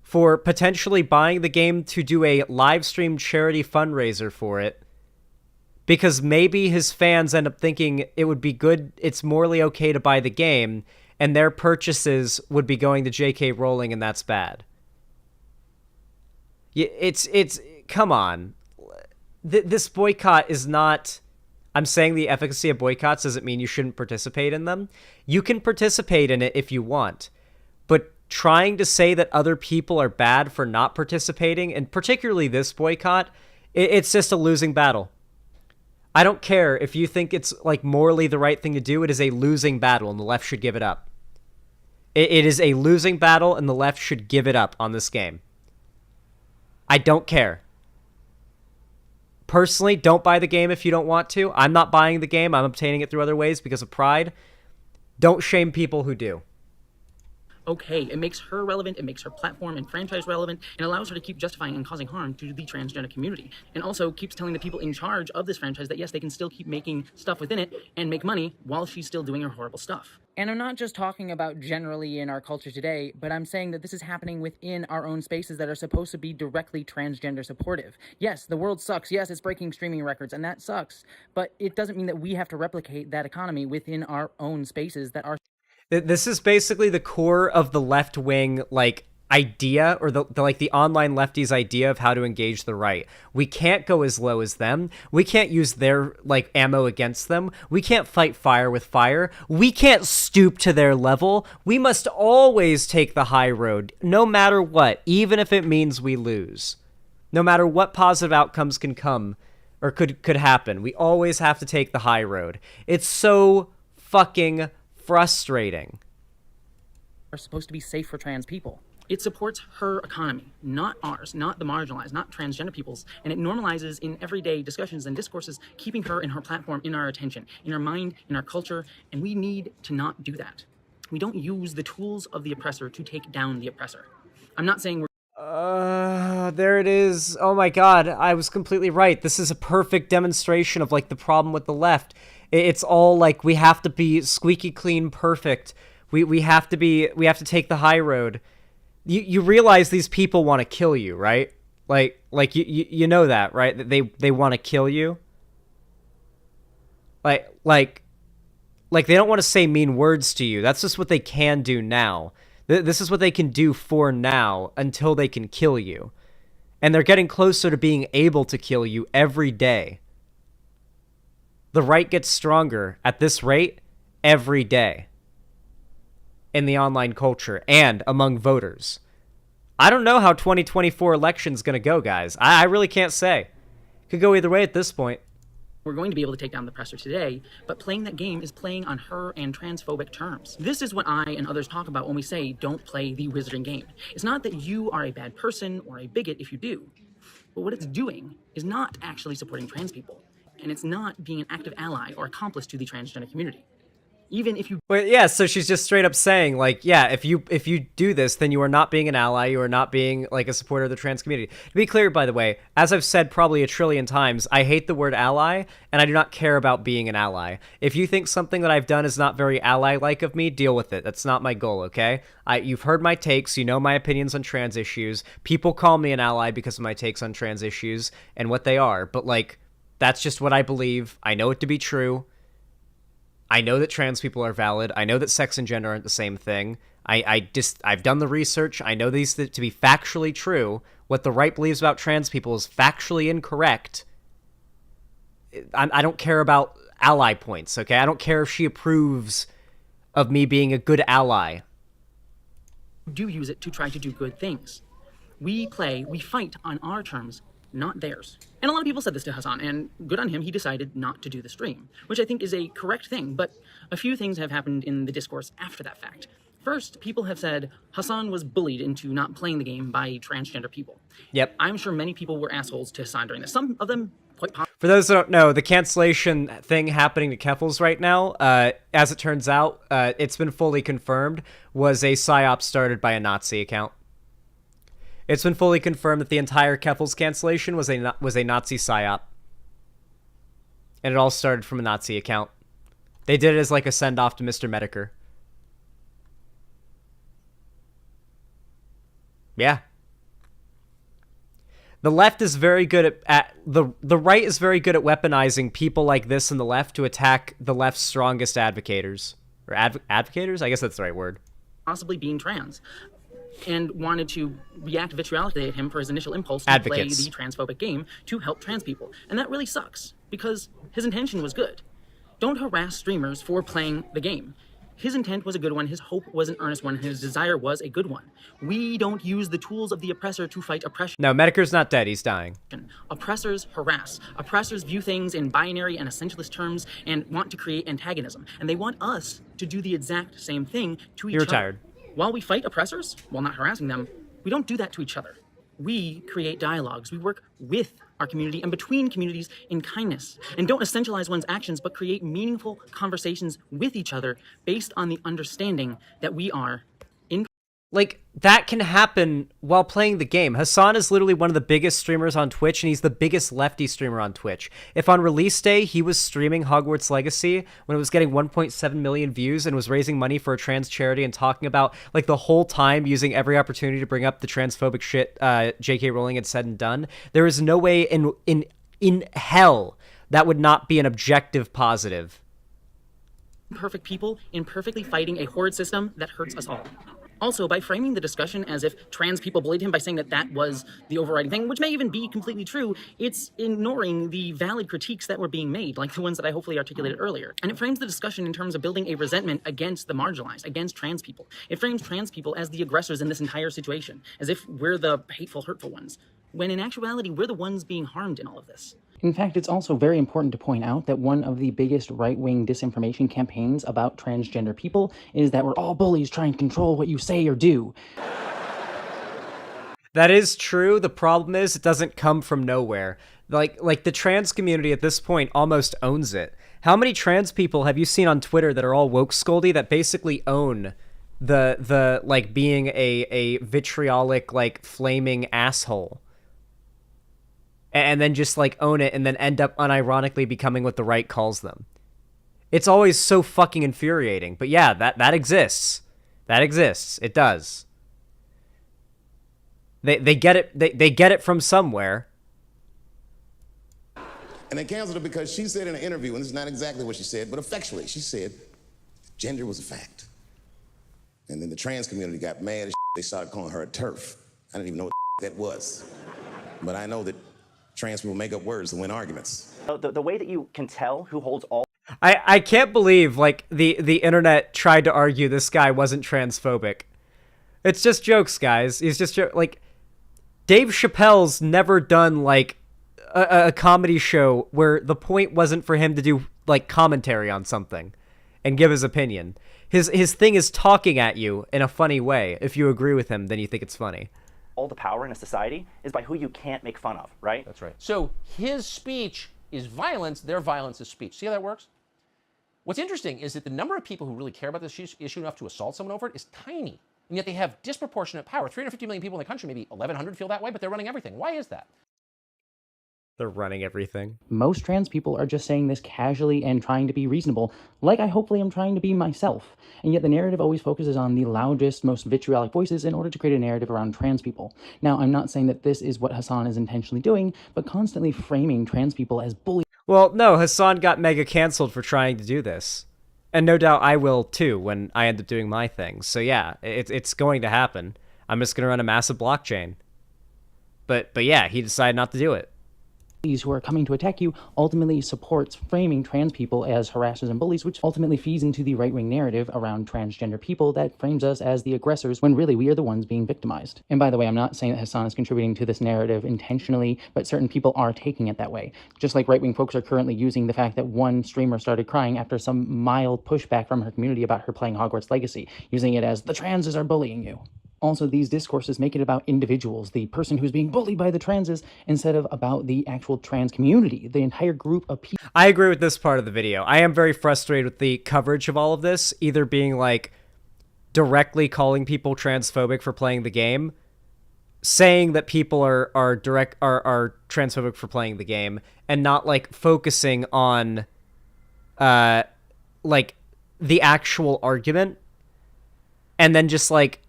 for potentially buying the game to do a live stream charity fundraiser for it because maybe his fans end up thinking it would be good, it's morally okay to buy the game, and their purchases would be going to J.K. Rowling, and that's bad. It's come on. This boycott is not... I'm saying the efficacy of boycotts doesn't mean you shouldn't participate in them. You can participate in it if you want. But trying to say that other people are bad for not participating, and particularly this boycott, it's just a losing battle. I don't care if you think it's like morally the right thing to do. It is a losing battle, and the left should give it up. It is a losing battle, and the left should give it up on this game. I don't care. Personally, don't buy the game if you don't want to. I'm not buying the game. I'm obtaining it through other ways because of pride. Don't shame people who do. Okay, it makes her relevant, it makes her platform and franchise relevant, and allows her to keep justifying and causing harm to the transgender community. And also keeps telling the people in charge of this franchise that yes, they can still keep making stuff within it and make money while she's still doing her horrible stuff. And I'm not just talking about generally in our culture today, but I'm saying that this is happening within our own spaces that are supposed to be directly transgender supportive. Yes, the world sucks. Yes, it's breaking streaming records, and that sucks. But it doesn't mean that we have to replicate that economy within our own spaces that are... This is basically the core of the left-wing, like, idea, or the online lefties' idea of how to engage the right. We can't go as low as them. We can't use their, like, ammo against them. We can't fight fire with fire. We can't stoop to their level. We must always take the high road, no matter what, even if it means we lose. No matter what positive outcomes can come, or could happen, we always have to take the high road. It's so fucking frustrating. Are supposed to be safe for trans people. It supports her economy, not ours, not the marginalized, not transgender people's, and it normalizes in everyday discussions and discourses, keeping her and her platform in our attention, in our mind, in our culture, and we need to not do that. We don't use the tools of the oppressor to take down the oppressor. I'm not saying we're... There it is. Oh my god, I was completely right. This is a perfect demonstration of, like, the problem with the left. It's all, like, we have to be squeaky clean perfect. We have to take the high road. you realize these people want to kill you, right? Like you know that, right? That they want to kill you. Like they don't want to say mean words to you. That's just what they can do now. This is what they can do for now until they can kill you. And they're getting closer to being able to kill you every day. The right gets stronger at this rate every day in the online culture and among voters. I don't know how 2024 election's going to go, guys. I really can't say. Could go either way at this point. We're going to be able to take down the presser today, but playing that game is playing on her and transphobic terms. This is what I and others talk about when we say don't play the wizarding game. It's not that you are a bad person or a bigot if you do, but what it's doing is not actually supporting trans people, and it's not being an active ally or accomplice to the transgender community. Even if you... Well, yeah, so she's just straight up saying, like, yeah, if you do this, then you are not being an ally, you are not being, like, a supporter of the trans community. To be clear, by the way, as I've said probably a trillion times, I hate the word ally, and I do not care about being an ally. If you think something that I've done is not very ally-like of me, deal with it. That's not my goal, okay? You've heard my takes, you know my opinions on trans issues. People call me an ally because of my takes on trans issues and what they are, but, like, that's just what I believe. I know it to be true. I know that trans people are valid. I know that sex and gender aren't the same thing. I've done the research. I know these to be factually true. What the right believes about trans people is factually incorrect. I don't care about ally points, okay? I don't care if she approves of me being a good ally. do use it to try to do good things. We fight on our terms, not theirs. And a lot of people said this to Hassan, and good on him, he decided not to do the stream, which I think is a correct thing, but a few things have happened in the discourse after that fact. First, people have said Hassan was bullied into not playing the game by transgender people. Yep. I'm sure many people were assholes to Hassan during this. Some of them quite possibly. For those that don't know, the cancellation thing happening to Keffels right now, as it turns out, it's been fully confirmed, was a psyop started by a Nazi account. It's been fully confirmed that the entire Keffels cancellation was a Nazi psyop. And it all started from a Nazi account. They did it as like a send-off to Mr. Medicare. Yeah. The left is very good at the right is very good at weaponizing people like this in the left to attack the left's strongest advocators. Or advocators? I guess that's the right word. Possibly being trans. And wanted to react vitriolically at him for his initial impulse to play the transphobic game to help trans people. And that really sucks, because his intention was good. Don't harass streamers for playing the game. His intent was a good one, his hope was an earnest one, and his desire was a good one. We don't use the tools of the oppressor to fight oppression. No, Medicare's not dead, he's dying. Oppressors harass. Oppressors view things in binary and essentialist terms and want to create antagonism. And they want us to do the exact same thing to each other. You're retired. While we fight oppressors, while not harassing them, we don't do that to each other. We create dialogues. We work with our community and between communities in kindness. And don't essentialize one's actions, but create meaningful conversations with each other based on the understanding that we are in. Like, that can happen while playing the game. Hassan is literally one of the biggest streamers on Twitch, and he's the biggest lefty streamer on Twitch. If on release day he was streaming Hogwarts Legacy when it was getting 1.7 million views and was raising money for a trans charity and talking about, like, the whole time using every opportunity to bring up the transphobic shit J.K. Rowling had said and done, there is no way in hell that would not be an objective positive. Perfect people in perfectly fighting a horrid system that hurts us all. Also, by framing the discussion as if trans people bullied him by saying that that was the overriding thing, which may even be completely true, it's ignoring the valid critiques that were being made, like the ones that I hopefully articulated earlier. And it frames the discussion in terms of building a resentment against the marginalized, against trans people. It frames trans people as the aggressors in this entire situation, as if we're the hateful, hurtful ones, when in actuality, we're the ones being harmed in all of this. In fact, it's also very important to point out that one of the biggest right-wing disinformation campaigns about transgender people is that we're all bullies trying to control what you say or do. That is true. The problem is it doesn't come from nowhere. Like the trans community at this point almost owns it. How many trans people have you seen on Twitter that are all woke scoldy that basically own the like being a vitriolic, like, flaming asshole? And then just, like, own it and then end up unironically becoming what the right calls them. It's always so fucking infuriating. But yeah, that exists. That exists. It does. They get it. They get it from somewhere. And they canceled her because she said in an interview, and this is not exactly what she said, but effectually, she said gender was a fact. And then the trans community got mad as they started calling her a TERF. I didn't even know what that was. But I know that trans people make up words to win arguments. The way that you can tell who holds all... I can't believe, like, the internet tried to argue this guy wasn't transphobic. It's just jokes, guys. He's just, like, Dave Chappelle's never done, like, a comedy show where the point wasn't for him to do, like, commentary on something and give his opinion. His thing is talking at you in a funny way. If you agree with him, then you think it's funny. All the power in a society is by who you can't make fun of, right? That's right. So his speech is violence, their violence is speech. See how that works? What's interesting is that the number of people who really care about this issue enough to assault someone over it is tiny. And yet they have disproportionate power. 350 million people in the country, maybe 1,100 feel that way, but they're running everything. Why is that? They're running everything. Most trans people are just saying this casually and trying to be reasonable, like I hopefully am trying to be myself. And yet the narrative always focuses on the loudest, most vitriolic voices in order to create a narrative around trans people. Now, I'm not saying that this is what Hassan is intentionally doing, but constantly framing trans people as bullies. Well, no, Hassan got mega canceled for trying to do this. And no doubt I will too when I end up doing my thing. So yeah, it's going to happen. I'm just going to run a massive blockchain. But yeah, he decided not to do it. Who are coming to attack you ultimately supports framing trans people as harassers and bullies, which ultimately feeds into the right-wing narrative around transgender people that frames us as the aggressors when really we are the ones being victimized. And by the way, I'm not saying that Hassan is contributing to this narrative intentionally, but certain people are taking it that way. Just like right-wing folks are currently using the fact that one streamer started crying after some mild pushback from her community about her playing Hogwarts Legacy, using it as the transes are bullying you. Also, these discourses make it about individuals, the person who's being bullied by the transes, instead of about the actual trans community, the entire group of people. I agree with this part of the video. I am very frustrated with the coverage of all of this, either being like directly calling people transphobic for playing the game, saying that people are transphobic for playing the game, and not like focusing on like the actual argument, and then just like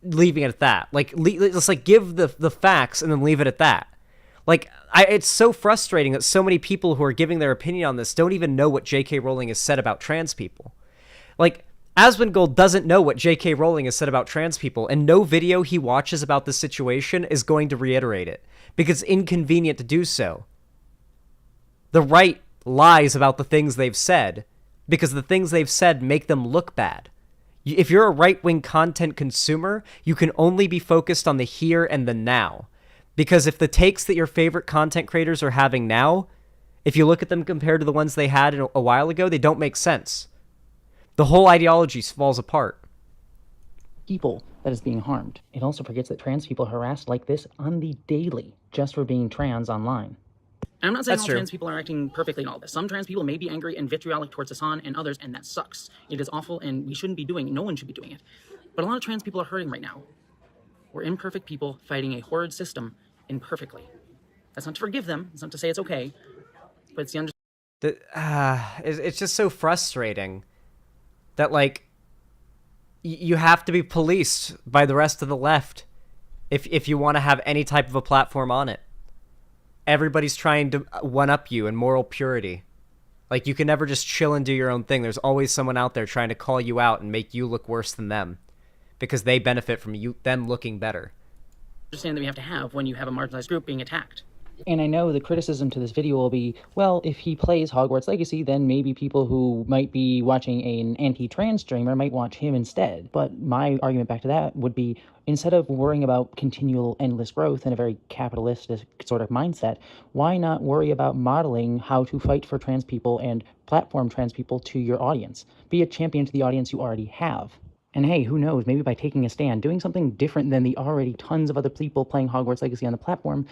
leaving it at that. Like, just like give the facts and then leave it at that. Like, it's so frustrating that so many people who are giving their opinion on this don't even know what J.K. Rowling has said about trans people. Like, Asmongold doesn't know what J.K. Rowling has said about trans people, and no video he watches about this situation is going to reiterate it, because it's inconvenient to do so. The right lies about the things they've said, because the things they've said make them look bad. If you're a right-wing content consumer, you can only be focused on the here and the now. Because if the takes that your favorite content creators are having now, if you look at them compared to the ones they had a while ago, they don't make sense. The whole ideology falls apart. People that is being harmed. It also forgets that trans people are harassed like this on the daily, just for being trans online. And I'm not saying That's all true. trans people are acting perfectly in all this. Some trans people may be angry and vitriolic towards Hassan and others, and that sucks. It is awful, and we shouldn't be doing it. No one should be doing it. But a lot of trans people are hurting right now. We're imperfect people fighting a horrid system imperfectly. That's not to forgive them. It's not to say it's okay. But it's the understanding. It's just so frustrating that, like, you have to be policed by the rest of the left if you want to have any type of a platform on it. Everybody's trying to one-up you in moral purity. Like, you can never just chill and do your own thing. There's always someone out there trying to call you out and make you look worse than them, because they benefit from them looking better. Understand that we have to have when you have a marginalized group being attacked. And I know the criticism to this video will be, well, if he plays Hogwarts Legacy, then maybe people who might be watching an anti-trans streamer might watch him instead. But my argument back to that would be, instead of worrying about continual endless growth in a very capitalistic sort of mindset, why not worry about modeling how to fight for trans people and platform trans people to your audience? Be a champion to the audience you already have. And hey, who knows, maybe by taking a stand, doing something different than the already tons of other people playing Hogwarts Legacy on the platform.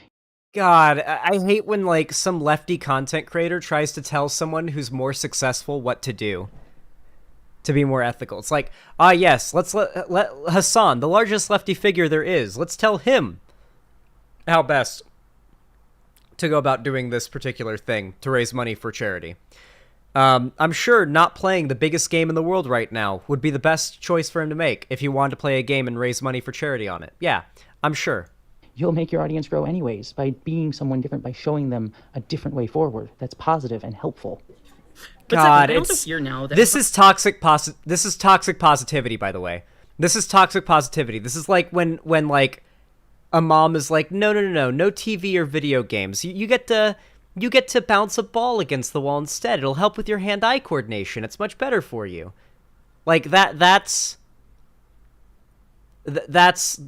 God, I hate when, like, some lefty content creator tries to tell someone who's more successful what to do to be more ethical. It's like, yes, let's let Hassan, the largest lefty figure there is, let's tell him how best to go about doing this particular thing to raise money for charity. I'm sure not playing the biggest game in the world right now would be the best choice for him to make if he wanted to play a game and raise money for charity on it. Yeah, I'm sure. you'll make your audience grow anyways by being someone different, by showing them a different way forward that's positive and helpful. God, this is toxic positivity, by the way. This is toxic positivity. This is like when like a mom is like, no TV or video games. You get to bounce a ball against the wall instead. It'll help with your hand-eye coordination. It's much better for you. Like that's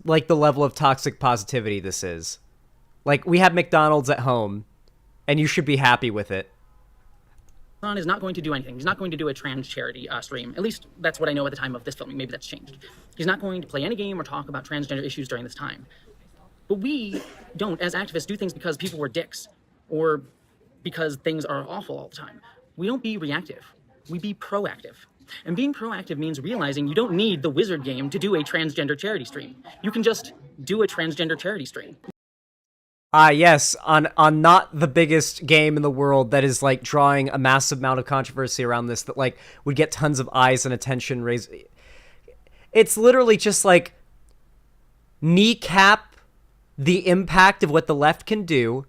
like the level of toxic positivity this is. Like, we have McDonald's at home, and you should be happy with it. Hassan is not going to do anything. He's not going to do a trans charity stream. At least that's what I know at the time of this filming. Maybe that's changed. He's not going to play any game or talk about transgender issues during this time. But we don't, as activists, do things because people were dicks or because things are awful all the time. We don't be reactive. We be proactive. And being proactive means realizing you don't need the wizard game to do a transgender charity stream. You can just do a transgender charity stream. Yes, on not the biggest game in the world that is, like, drawing a massive amount of controversy around this that, like, would get tons of eyes and attention raised. It's literally just, like, kneecap the impact of what the left can do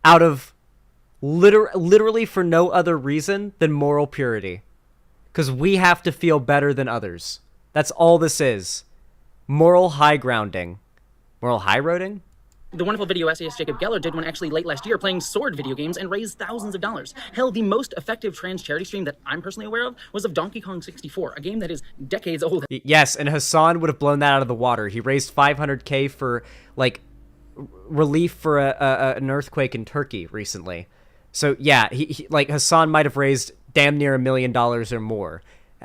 out of literally for no other reason than moral purity. Because we have to feel better than others. That's all this is. Moral high grounding. Moral high roading? The wonderful video essayist Jacob Geller did one actually late last year playing sword video games and raised thousands of dollars. Hell, the most effective trans charity stream that I'm personally aware of was of Donkey Kong 64, a game that is decades old. Yes, and Hassan would have blown that out of the water. He raised $500K for, like, relief for an earthquake in Turkey recently. So, yeah, he like, Hassan might have raised damn near $1 million or more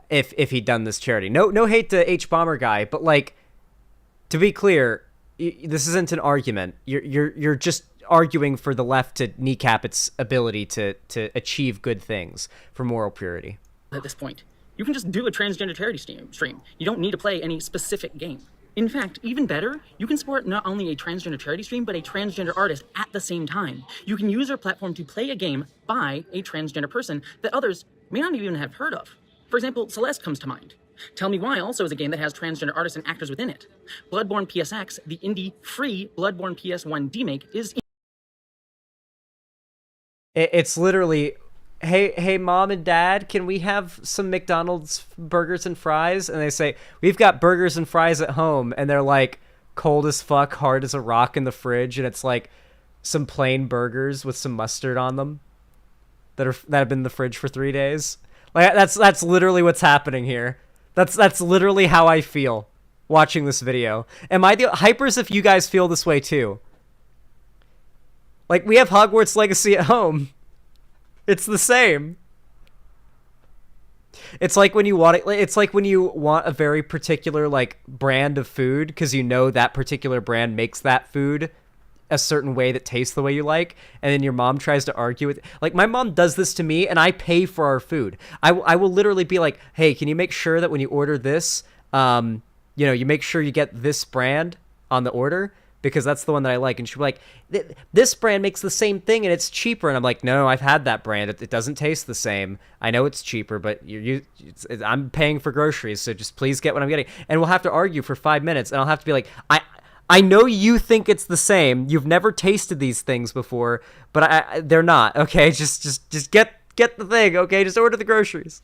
if he'd done this charity. No hate to H-Bomber guy, but, like, to be clear, this isn't an argument. You're just arguing for the left to kneecap its ability to achieve good things for moral purity. At this point, you can just do a transgender charity stream. You don't need to play any specific game. In fact, even better, you can support not only a transgender charity stream, but a transgender artist at the same time. You can use your platform to play a game by a transgender person that others may not even have heard of. For example, Celeste comes to mind. Tell Me Why also is a game that has transgender artists and actors within it. Bloodborne PSX, the indie free Bloodborne PS1 demake, is... It's literally, hey, mom and dad, can we have some McDonald's burgers and fries? And they say, we've got burgers and fries at home. And they're like cold as fuck, hard as a rock in the fridge. And it's like some plain burgers with some mustard on them that have been in the fridge for 3 days. Like, that's literally what's happening here. That's literally how I feel watching this video. Am I the hypers if you guys feel this way too? Like, we have Hogwarts Legacy at home. It's the same. It's like when you want it. It's like when you want a very particular, like, brand of food because you know that particular brand makes that food a certain way that tastes the way you like, and then your mom tries to argue with, like, my mom does this to me and I pay for our food. I will literally be like, hey, can you make sure that when you order this, you make sure you get this brand on the order because that's the one that I like. And she'll be like, this brand makes the same thing and it's cheaper. And I'm like, no, I've had that brand. It doesn't taste the same. I know it's cheaper, but I'm paying for groceries, so just please get what I'm getting. And we'll have to argue for 5 minutes, and I'll have to be like, I know you think it's the same. You've never tasted these things before, but they're not. Okay, just get the thing. Okay, just order the groceries.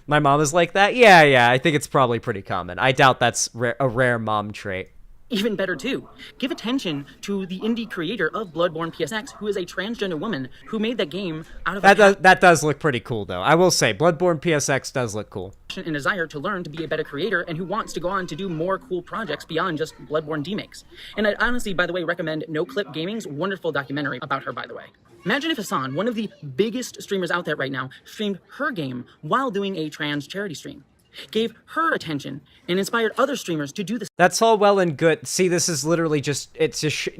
My mom is like that. Yeah. I think it's probably pretty common. I doubt that's a rare mom trait. Even better too, give attention to the indie creator of Bloodborne PSX, who is a transgender woman who made that game out of that does look pretty cool, though. I will say, Bloodborne PSX does look cool. And desire to learn to be a better creator, and who wants to go on to do more cool projects beyond just Bloodborne demakes. And I'd honestly, by the way, recommend No Clip Gaming's wonderful documentary about her, by the way. Imagine if Hassan, one of the biggest streamers out there right now, streamed her game while doing a trans charity stream. Gave her attention and inspired other streamers to do this. That's all well and good. See, this is literally just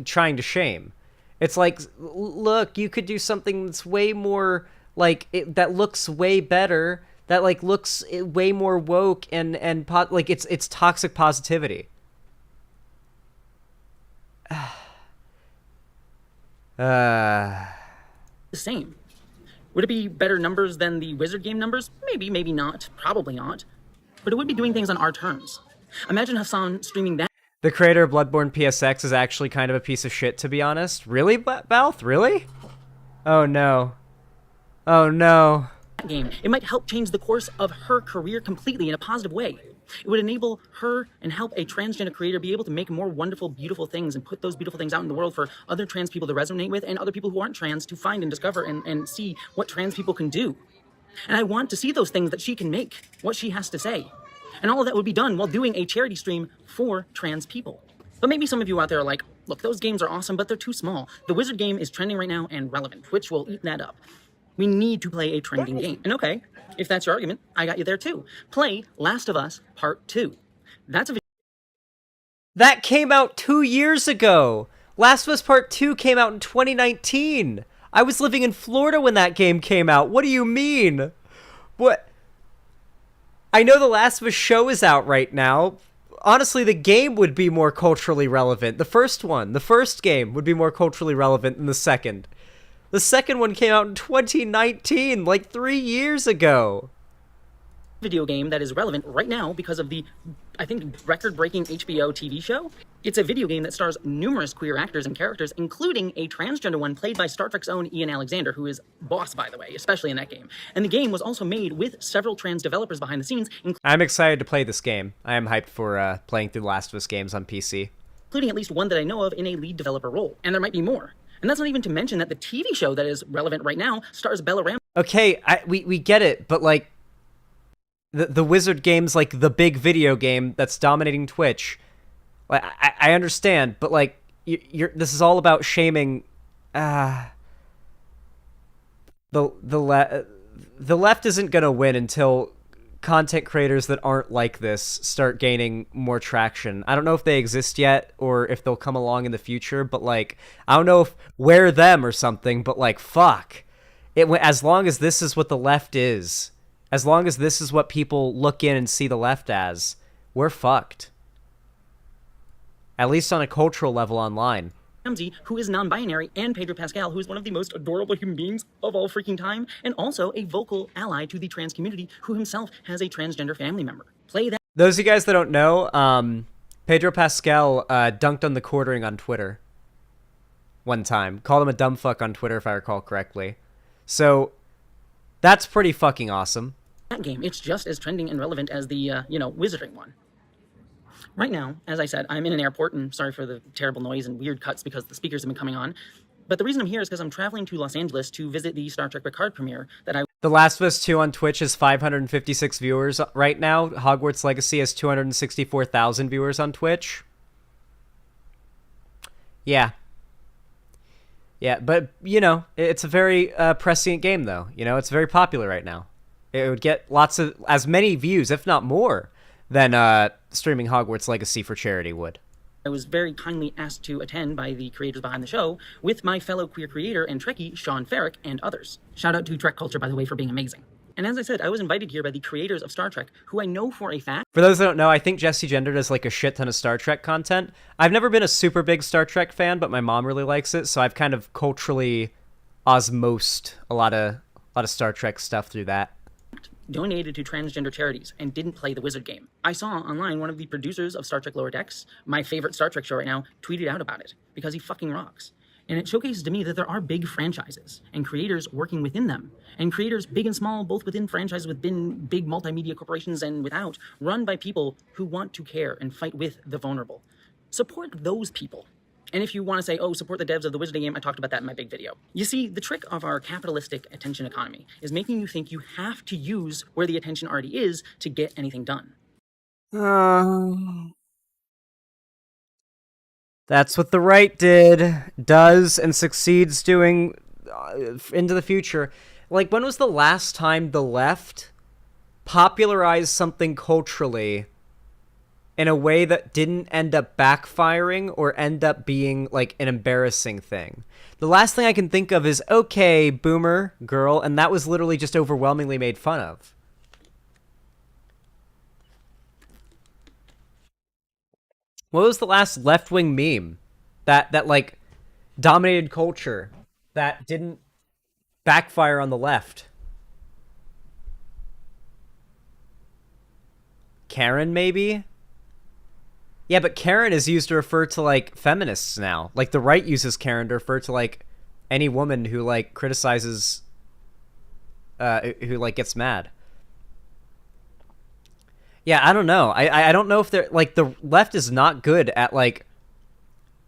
trying to shame. It's like, look, you could do something that's way more like that looks way better, that like looks way more woke and like it's toxic positivity. The same. Would it be better numbers than the Wizard game numbers? Maybe, maybe not. Probably not. But it would be doing things on our terms. Imagine Hassan streaming that. The creator of Bloodborne PSX is actually kind of a piece of shit, to be honest. Really, Balth? Really? Oh no. Oh no. Game. It might help change the course of her career completely in a positive way. It would enable her and help a transgender creator be able to make more wonderful, beautiful things and put those beautiful things out in the world for other trans people to resonate with and other people who aren't trans to find and discover and see what trans people can do. And I want to see those things that she can make, what she has to say. And all of that would be done while doing a charity stream for trans people. But maybe some of you out there are like, look, those games are awesome, but they're too small. The Wizard game is trending right now and relevant. Twitch will eat that up. We need to play a trending game. And okay, if that's your argument, I got you there too. Play Last of Us Part 2. That's a That came out 2 years ago. Last of Us Part 2 came out in 2019. I was living in Florida when that game came out. What do you mean? What? I know the Last of Us show is out right now. Honestly, the game would be more culturally relevant. The first game would be more culturally relevant than the second. The second one came out in 2019, like 3 years ago. video game that is relevant right now because of the, I think, record-breaking HBO TV show. It's a video game that stars numerous queer actors and characters, including a transgender one played by Star Trek's own Ian Alexander, who is boss, by the way, especially in that game. And the game was also made with several trans developers behind the scenes. I'm excited to play this game. I am hyped for playing through The Last of Us games on PC. Including at least one that I know of in a lead developer role. And there might be more. And that's not even to mention that the TV show that is relevant right now stars Bella Ramsey. Okay, we get it, but like, the Wizard game's like the big video game that's dominating Twitch. Like, I understand, but like, this is all about shaming. The left isn't gonna win until content creators that aren't like this start gaining more traction. I don't know if they exist yet or if they'll come along in the future, but like, I don't know if we're them or something, but like, fuck. As long as this is what the left is, as long as this is what people look in and see the left as, we're fucked. At least on a cultural level online. Ramsey, who is non-binary, and Pedro Pascal, who is one of the most adorable human beings of all freaking time, and also a vocal ally to the trans community, who himself has a transgender family member. Play that. Those of you guys that don't know, Pedro Pascal dunked on the quartering on Twitter one time. Called him a dumb fuck on Twitter, if I recall correctly. So, that's pretty fucking awesome. That game, it's just as trending and relevant as the, Wizarding one. Right now, as I said, I'm in an airport, and sorry for the terrible noise and weird cuts because the speakers have been coming on. But the reason I'm here is because I'm traveling to Los Angeles to visit the Star Trek Picard premiere that I... The Last of Us 2 on Twitch has 556 viewers right now. Hogwarts Legacy has 264,000 viewers on Twitch. Yeah. Yeah, but, it's a very prescient game, though. It's very popular right now. It would get as many views, if not more, than streaming Hogwarts Legacy for charity would. I was very kindly asked to attend by the creators behind the show with my fellow queer creator and Trekkie, Sean Farrick, and others. Shout out to Trek Culture, by the way, for being amazing. And as I said, I was invited here by the creators of Star Trek, who I know for a fact... For those that don't know, I think Jesse Gender does like a shit ton of Star Trek content. I've never been a super big Star Trek fan, but my mom really likes it, so I've kind of culturally osmosed a lot of Star Trek stuff through that. Donated to transgender charities and didn't play the Wizard game. I saw online one of the producers of Star Trek Lower Decks, my favorite Star Trek show right now, tweeted out about it because he fucking rocks. And it showcases to me that there are big franchises and creators working within them, and creators big and small, both within franchises, within big multimedia corporations and without, run by people who want to care and fight with the vulnerable. Support those people. And if you want to say, oh, support the devs of the Wizarding game, I talked about that in my big video. You see, the trick of our capitalistic attention economy is making you think you have to use where the attention already is to get anything done. That's what the right does, and succeeds doing into the future. Like, when was the last time the left popularized something culturally in a way that didn't end up backfiring or end up being, like, an embarrassing thing? The last thing I can think of is, okay, boomer, girl, and that was literally just overwhelmingly made fun of. What was the last left-wing meme that like, dominated culture that didn't backfire on the left? Karen, maybe? Yeah, but Karen is used to refer to, like, feminists now. Like, the right uses Karen to refer to, like, any woman who, like, criticizes, who, like, gets mad. Yeah, I don't know. I don't know if they're, like, the left is not good at, like,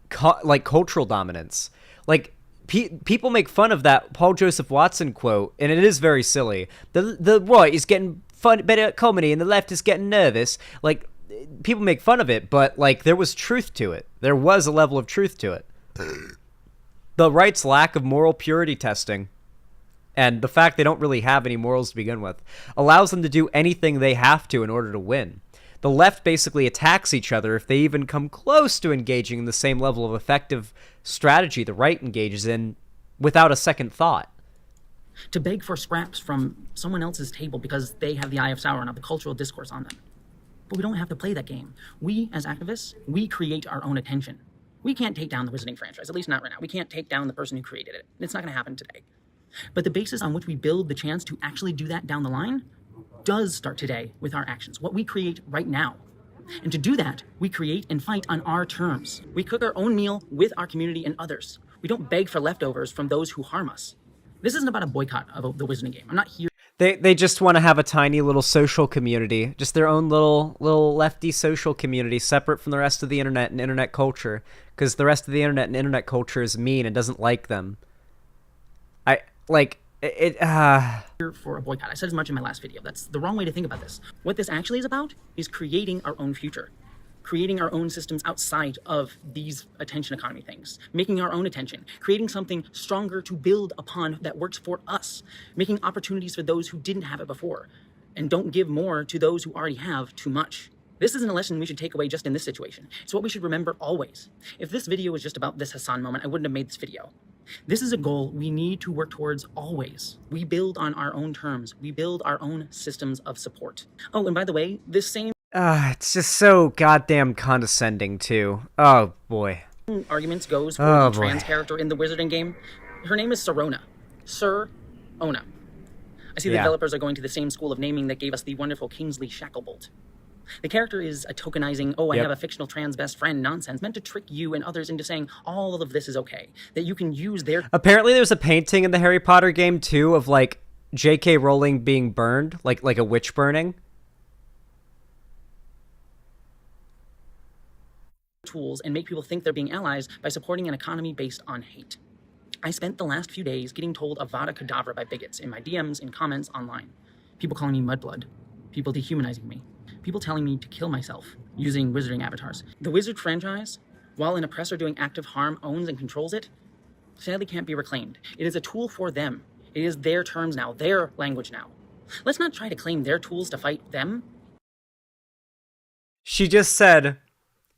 cultural dominance. Like, people make fun of that Paul Joseph Watson quote, and it is very silly. The right is getting better at comedy, and the left is getting nervous. Like, people make fun of it, but, like, there was truth to it. There was a level of truth to it. The right's lack of moral purity testing, and the fact they don't really have any morals to begin with, allows them to do anything they have to in order to win. The left basically attacks each other if they even come close to engaging in the same level of effective strategy the right engages in without a second thought. To beg for scraps from someone else's table because they have the eye of Sauron of the cultural discourse on them. But we don't have to play that game. We, as activists, we create our own attention. We can't take down the Wizarding franchise, at least not right now. We can't take down the person who created it. It's not going to happen today. But the basis on which we build the chance to actually do that down the line does start today with our actions, what we create right now. And to do that, we create and fight on our terms. We cook our own meal with our community and others. We don't beg for leftovers from those who harm us. This isn't about a boycott of the Wizarding game. I'm not here. They just want to have a tiny little social community, just their own little lefty social community, separate from the rest of the internet and internet culture, because the rest of the internet and internet culture is mean and doesn't like them. For a boycott. I said as much in my last video. That's the wrong way to think about this. What this actually is about is creating our own future. Creating our own systems outside of these attention economy things. Making our own attention. Creating something stronger to build upon that works for us. Making opportunities for those who didn't have it before. And don't give more to those who already have too much. This isn't a lesson we should take away just in this situation. It's what we should remember always. If this video was just about this Hassan moment, I wouldn't have made this video. This is a goal we need to work towards always. We build on our own terms. We build our own systems of support. Oh, and by the way, this same it's just so goddamn condescending, too. Oh, boy. arguments goes for the trans character in the Wizarding game. Her name is Sirona. Sir-Ona. I see the developers are going to the same school of naming that gave us the wonderful Kingsley Shacklebolt. The character is a tokenizing, I have a fictional trans best friend nonsense meant to trick you and others into saying all of this is okay. That you can use their... Apparently there's a painting in the Harry Potter game, too, of, like, J.K. Rowling being burned, like a witch burning. Tools and make people think they're being allies by supporting an economy based on hate. I spent the last few days getting told Avada Kedavra by bigots in my DMs and comments online. People calling me mudblood. People dehumanizing me. People telling me to kill myself using wizarding avatars. The Wizard franchise, while an oppressor doing active harm owns and controls it, sadly can't be reclaimed. It is a tool for them. It is their terms now, their language now. Let's not try to claim their tools to fight them. She just said,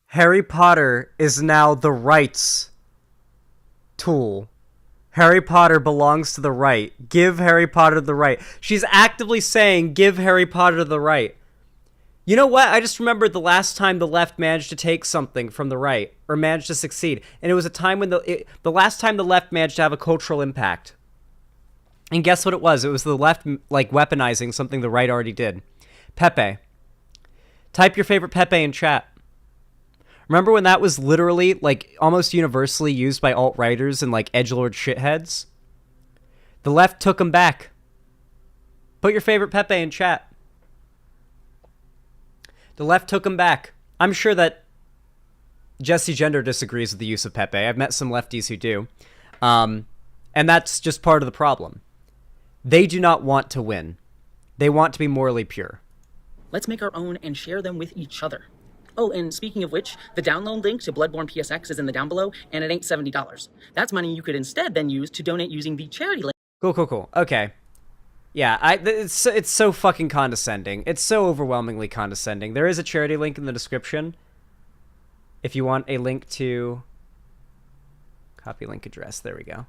Harry Potter is now the right's tool. Harry Potter belongs to the right. Give Harry Potter the right. She's actively saying, give Harry Potter the right. You know what? I just remembered the last time the left managed to take something from the right, or managed to succeed, and it was a time when the last time the left managed to have a cultural impact. And guess what it was? It was the left, like, weaponizing something the right already did. Pepe. Type your favorite Pepe in chat. Remember when that was literally, like, almost universally used by alt-righters and, like, edgelord shitheads? The left took them back. Put your favorite Pepe in chat. The left took him back. I'm sure that Jesse Gender disagrees with the use of Pepe. I've met some lefties who do. And that's just part of the problem. They do not want to win. They want to be morally pure. Let's make our own and share them with each other. Oh, and speaking of which, the download link to Bloodborne PSX is in the down below, and it ain't $70. That's money you could instead then use to donate using the charity link. Cool. Okay. Yeah, it's so fucking condescending. It's so overwhelmingly condescending. There is a charity link in the description. If you want a link to... Copy link address. There we go.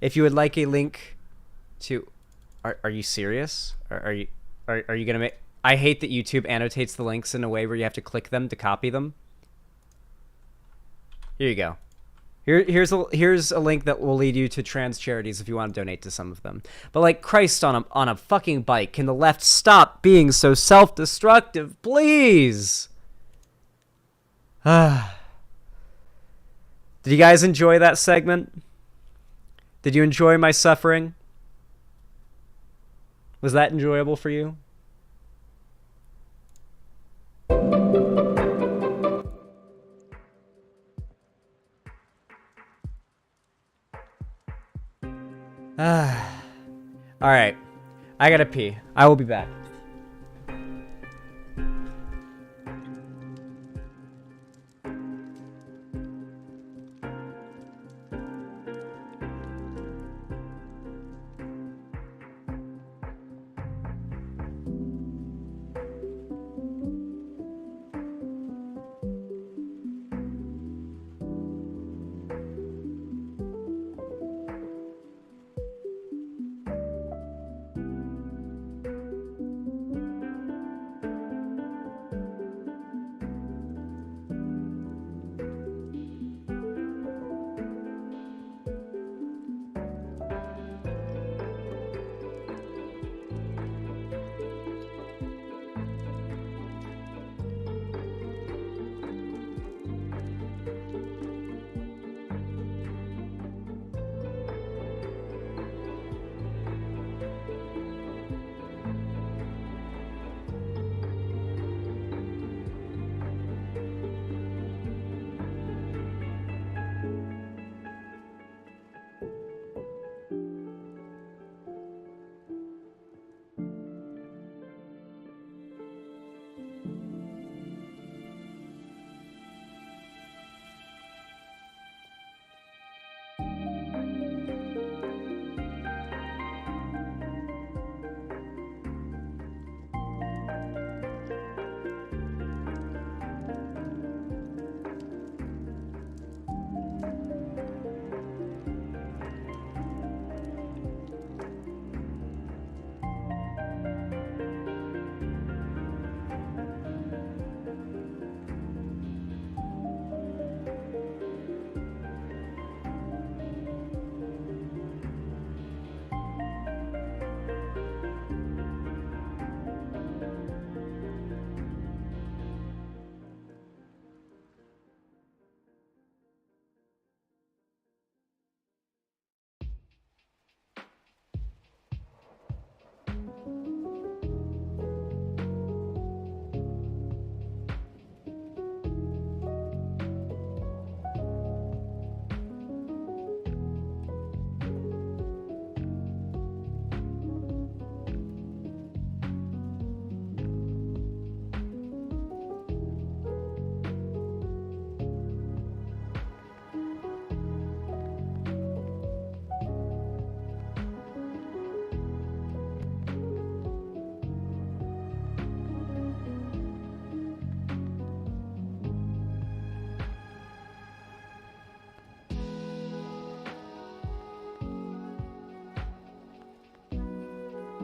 If you would like a link to... Are you serious? Are you gonna make... I hate that YouTube annotates the links in a way where you have to click them to copy them. Here you go. Here's a link that will lead you to trans charities if you want to donate to some of them. But, like, Christ on a fucking bike, can the left stop being so self-destructive, please? Did you guys enjoy that segment? Did you enjoy my suffering? Was that enjoyable for you? Alright. I gotta pee. I will be back.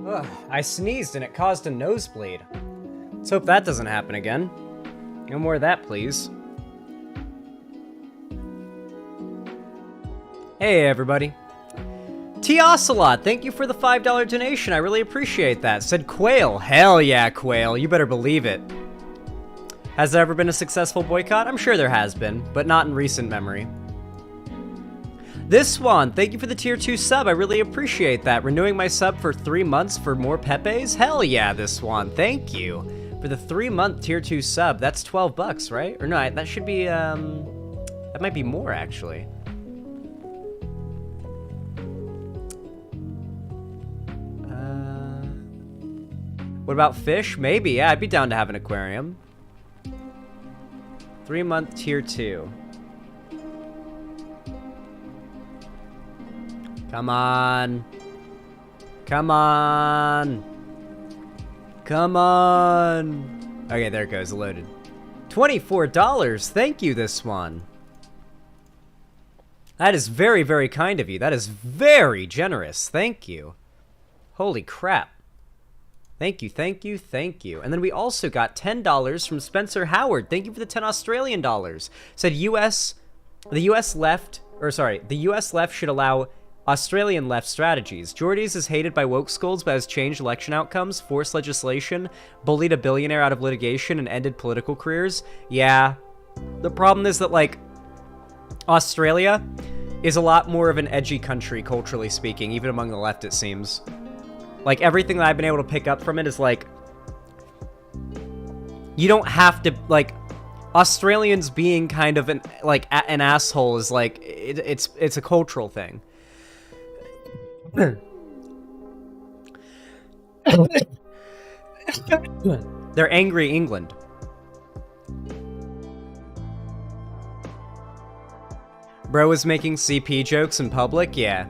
Ugh, I sneezed and it caused a nosebleed. Let's hope that doesn't happen again. No more of that, please. Hey, everybody. T. Ocelot, thank you for the $5 donation. I really appreciate that. Said Quail. Hell yeah, Quail. You better believe it. Has there ever been a successful boycott? I'm sure there has been, but not in recent memory. This one, thank you for the tier 2 sub. I really appreciate that. Renewing my sub for 3 months for more Pepes? Hell yeah, this one. Thank you. For the 3-month tier 2 sub, that's $12, right? Or no, that should be, that might be more, actually. What about fish? Maybe, yeah, I'd be down to have an aquarium. 3-month tier 2. Come on. Come on. Come on. Okay, there it goes, loaded. $24. Thank you, this one. That is very, very kind of you. That is very generous. Thank you. Holy crap. Thank you, thank you, thank you. And then we also got $10 from Spencer Howard. Thank you for the 10 Australian dollars. Said the US left should allow Australian left strategies. Geordies is hated by woke skulls but has changed election outcomes, forced legislation, bullied a billionaire out of litigation, and ended political careers. Yeah, The problem is that, like, Australia is a lot more of an edgy country, culturally speaking, even among the left, it seems. Like, everything that I've been able to pick up from it is, like, you don't have to, like, Australians being kind of an asshole is, like, it's a cultural thing. They're angry England. Bro is making CP jokes in public? Yeah.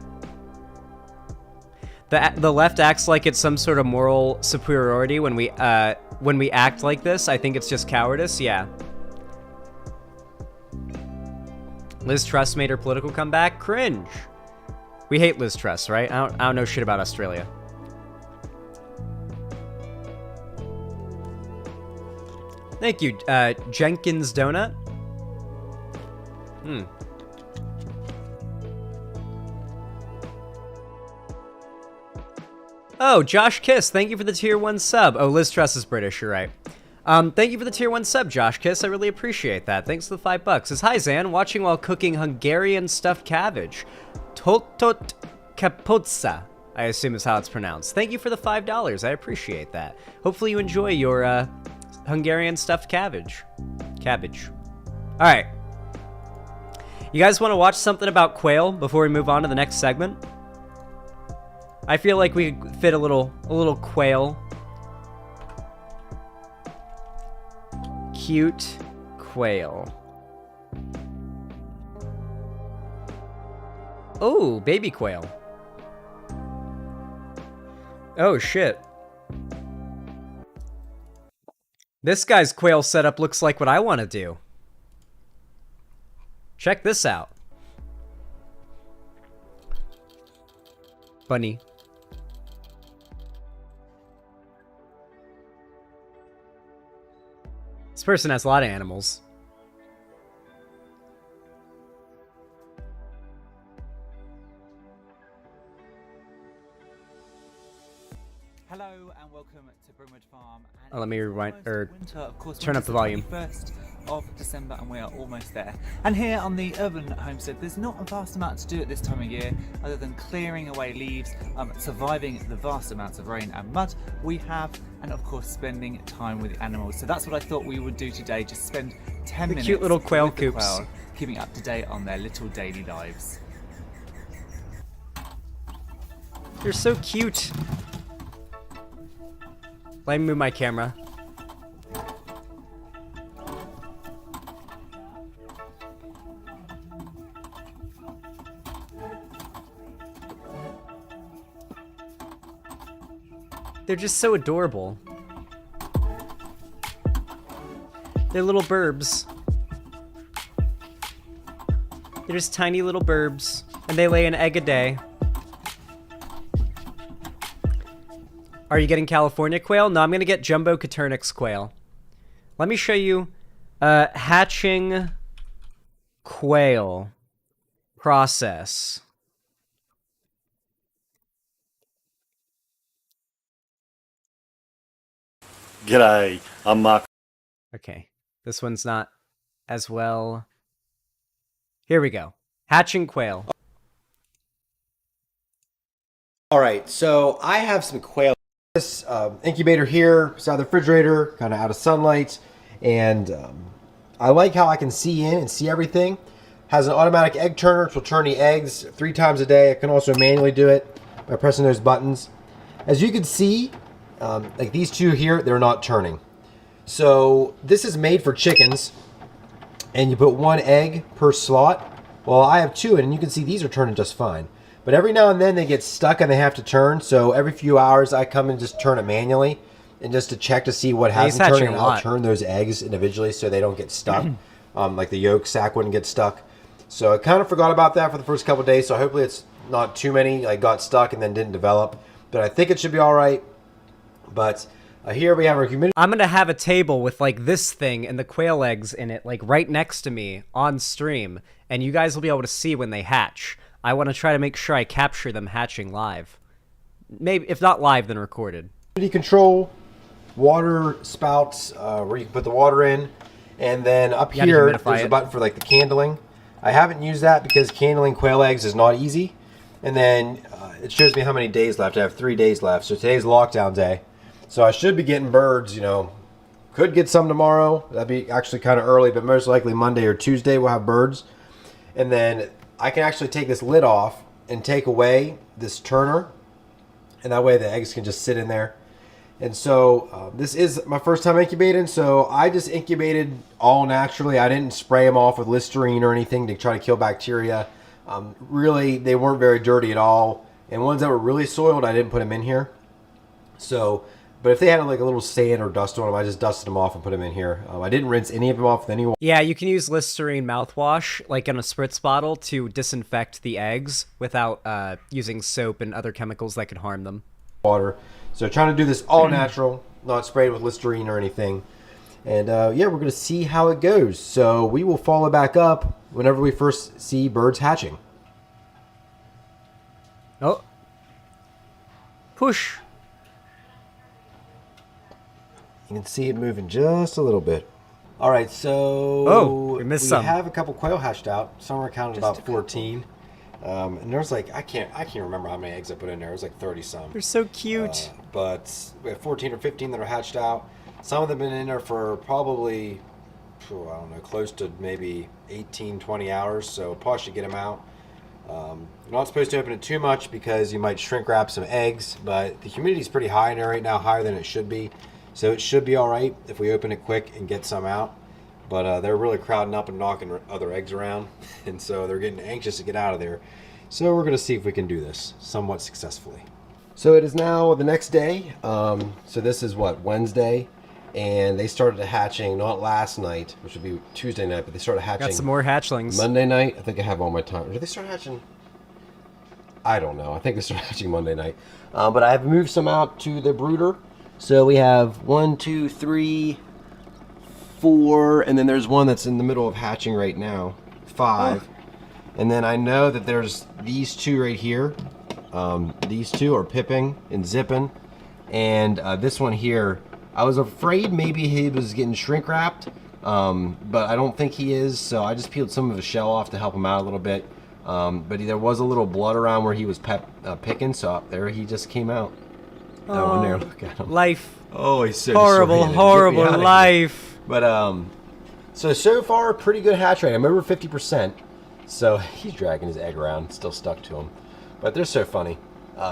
The left acts like it's some sort of moral superiority when we act like this. I think it's just cowardice. Yeah. Liz Truss made her political comeback? Cringe. We hate Liz Truss, right? I don't know shit about Australia. Thank you, Jenkins Donut. Oh, Josh Kiss, thank you for the tier 1 sub. Oh, Liz Truss is British, you're right. Thank you for the tier 1 sub, Josh Kiss. I really appreciate that. Thanks for the $5. Says, hi, Zan. Watching while cooking Hungarian stuffed cabbage. Totot kaputsa, I assume is how it's pronounced. Thank you for the $5. I appreciate that. Hopefully you enjoy your Hungarian stuffed cabbage. All right. You guys want to watch something about quail before we move on to the next segment? I feel like we could fit a little quail. Cute quail. Oh, baby quail. Oh, shit. This guy's quail setup looks like what I want to do. Check this out. Bunny. This person has a lot of animals. Hello and welcome to Broomwood Farm. Oh, let me rewind or winter, of course, turn up the volume. 1st of December, and we are almost there. And here on the urban homestead, there's not a vast amount to do at this time of year, other than clearing away leaves, surviving the vast amounts of rain and mud we have, and of course spending time with the animals. So that's what I thought we would do today. Just spend 10 minutes. Cute little quail with the coops. quail, keeping up to date on their little daily lives. They're so cute. Let me move my camera. They're just so adorable. They're little burbs. They're just tiny little burbs, and they lay an egg a day. Are you getting California quail? No, I'm gonna get Jumbo Caternix quail. Let me show you hatching quail process. G'day, I'm Mark. Okay, this one's not as well. Here we go. Hatching quail. All right, so I have some quail. This incubator here, beside the refrigerator, kind of out of sunlight, and I like how I can see in and see everything. Has an automatic egg turner, which will turn the eggs 3 times a day. I can also manually do it by pressing those buttons. As you can see, like these two here, they're not turning. So this is made for chickens, and you put 1 egg per slot. Well, I have 2, and you can see these are turning just fine. But every now and then they get stuck and they have to turn. So every few hours I come and just turn it manually, and just to check to see what hasn't turned, and I'll turn those eggs individually so they don't get stuck. Like the yolk sac wouldn't get stuck. So I kind of forgot about that for the first couple of days. So hopefully it's not too many. I got stuck and then didn't develop. But I think it should be all right. But here we have our humidity. I'm gonna have a table with like this thing and the quail eggs in it, like right next to me on stream, and you guys will be able to see when they hatch. I want to try to make sure I capture them hatching live. Maybe if not live, then recorded. Humidity control, water spouts where you can put the water in, And then up You gotta here, humidify there's a it. button for like the candling. I haven't used that because candling quail eggs is not easy. And then it shows me how many days left. I have 3 days left. So today's lockdown day. So I should be getting birds, you know. Could get some tomorrow. That'd be actually kind of early, but most likely Monday or Tuesday we'll have birds. And then I can actually take this lid off and take away this turner. And that way the eggs can just sit in there. And so this is my first time incubating, so I just incubated all naturally. I didn't spray them off with Listerine or anything to try to kill bacteria. Really, they weren't very dirty at all. And ones that were really soiled, I didn't put them in here. So, but if they had like a little sand or dust on them, I just dusted them off and put them in here. I didn't rinse any of them off with any water. Yeah, you can use Listerine mouthwash, like in a spritz bottle, to disinfect the eggs without using soap and other chemicals that could harm them. So trying to do this all natural, not sprayed with Listerine or anything. And yeah, we're going to see how it goes. So we will follow back up whenever we first see birds hatching. Oh. Push. You can see it moving just a little bit. All right, so oh, we missed some. have a couple quail hatched out. Some are counted about 14. And there's like, I can't remember how many eggs I put in there. It was like 30 some. They're so cute. But we have 14 or 15 that are hatched out. Some of them have been in there for probably, I don't know, close to maybe 18, 20 hours. So probably should get them out. You're not supposed to open it too much because you might shrink wrap some eggs. But the humidity is pretty high in there right now, higher than it should be. So it should be all right if we open it quick and get some out. But they're really crowding up and knocking other eggs around. And so they're getting anxious to get out of there. So we're going to see if we can do this somewhat successfully. So it is now the next day. So this is what, Wednesday? And they started hatching not last night, which would be Tuesday night, but they started hatching. Got some more hatchlings. Monday night. I think I have all my time. Or did they start hatching? I don't know. I think they started hatching Monday night. But I have moved some out to the brooder. So we have 1, 2, 3, 4, and then there's one that's in the middle of hatching right now. 5. Oh. And then I know that there's these two right here. These two are pipping and zipping. And this one here, I was afraid maybe he was getting shrink wrapped, but I don't think he is. So I just peeled some of his shell off to help him out a little bit. But there was a little blood around where he was picking, so there he just came out. That one there, look at him. Life. Oh, he's so horrible, horrible life. But so far, pretty good hatch rate. I'm over 50%. So he's dragging his egg around, still stuck to him. But they're so funny.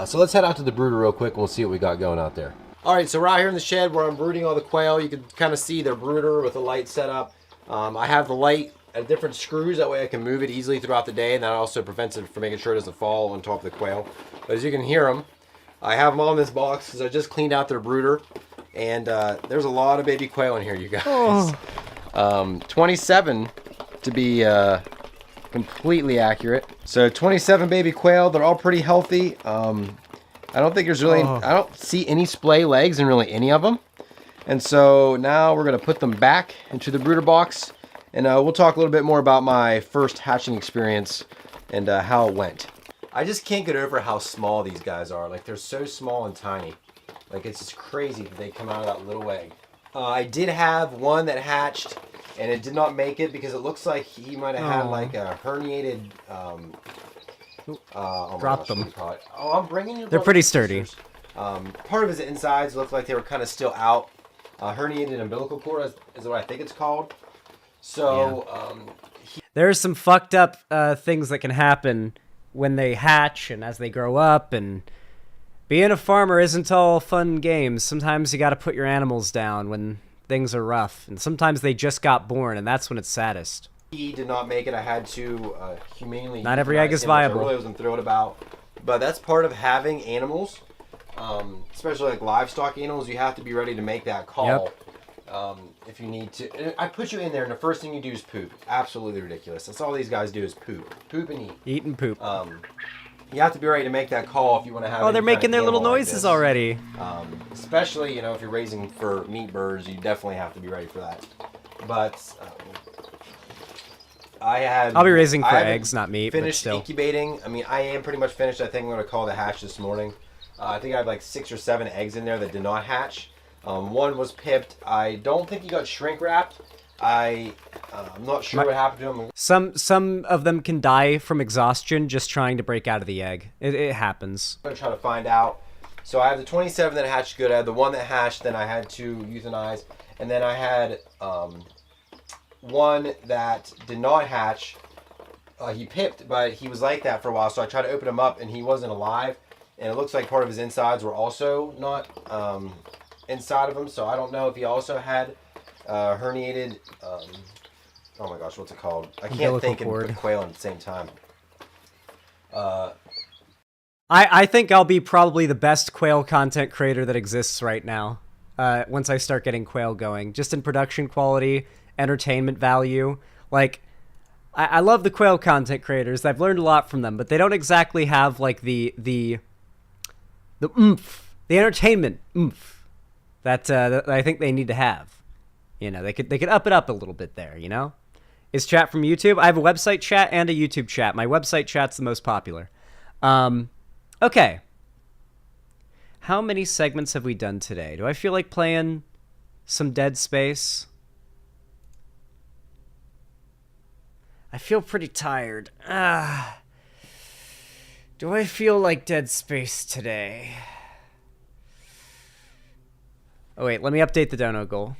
So let's head out to the brooder real quick and we'll see what we got going out there. All right, so we're out here in the shed where I'm brooding all the quail. You can kind of see their brooder with the light set up. I have the light at different screws. That way I can move it easily throughout the day. And that also prevents it from making sure it doesn't fall on top of the quail. But as you can hear them, I have them all in this box because I just cleaned out their brooder. And there's a lot of baby quail in here, you guys. 27 to be completely accurate. So 27 baby quail. They're all pretty healthy. I don't think there's really, I don't see any splay legs in really any of them. And so now we're going to put them back into the brooder box. And we'll talk a little bit more about my first hatching experience and how it went. I just can't get over how small these guys are. Like, they're so small and tiny. Like, it's just crazy that they come out of that little egg. I did have one that hatched, and it did not make it because it looks like he might have had like a herniated. Drop them. Oh, I'm bringing you. They're pretty sturdy. Part of his insides looked like they were kind of still out. Herniated umbilical cord is what I think it's called. So there's some fucked up things that can happen when they hatch and as they grow up, and being a farmer isn't all fun games. Sometimes you got to put your animals down when things are rough, and sometimes they just got born, and that's when it's saddest. He did not make it. I had to humanely. Not every egg is viable. I really wasn't thrilled about, but that's part of having animals, especially like livestock animals. You have to be ready to make that call. Yep. If you need to. I put you in there, and the first thing you do is poop. Absolutely ridiculous. That's all these guys do is poop. Poop and eat. Eat and poop. You have to be ready to make that call if you want to have. Oh, they're making their little noises already. Especially, if you're raising for meat birds, you definitely have to be ready for that. But I'll be raising for eggs, not meat. Finished but still. incubating. I mean, I am pretty much finished. I think I'm going to call the hatch this morning. I think I have like 6 or 7 eggs in there that did not hatch. One was pipped. I don't think he got shrink wrapped. I'm not sure what happened to him. Some of them can die from exhaustion just trying to break out of the egg. It happens. I'm going to try to find out. So I have the 27 that hatched good. I had the one that hatched, then I had to euthanize. And then I had one that did not hatch. He pipped, but he was like that for a while. So I tried to open him up, and he wasn't alive. And it looks like part of his insides were also not inside of him. So I don't know if he also had herniated... oh my gosh, what's it called? I can't think and put quail at the same time. I think I'll be probably the best quail content creator that exists right now. Once I start getting quail going, just in production quality, entertainment value. Like, I love the quail content creators. I've learned a lot from them, but they don't exactly have like the oomph, the entertainment oomph that I think they need to have. You know, they could up it up a little bit there. You know, is chat from YouTube? I have a website chat and a YouTube chat. My website chat's the most popular. Okay. How many segments have we done today? Do I feel like playing some Dead Space? I feel pretty tired. Do I feel like Dead Space today? Oh wait, let me update the dono goal.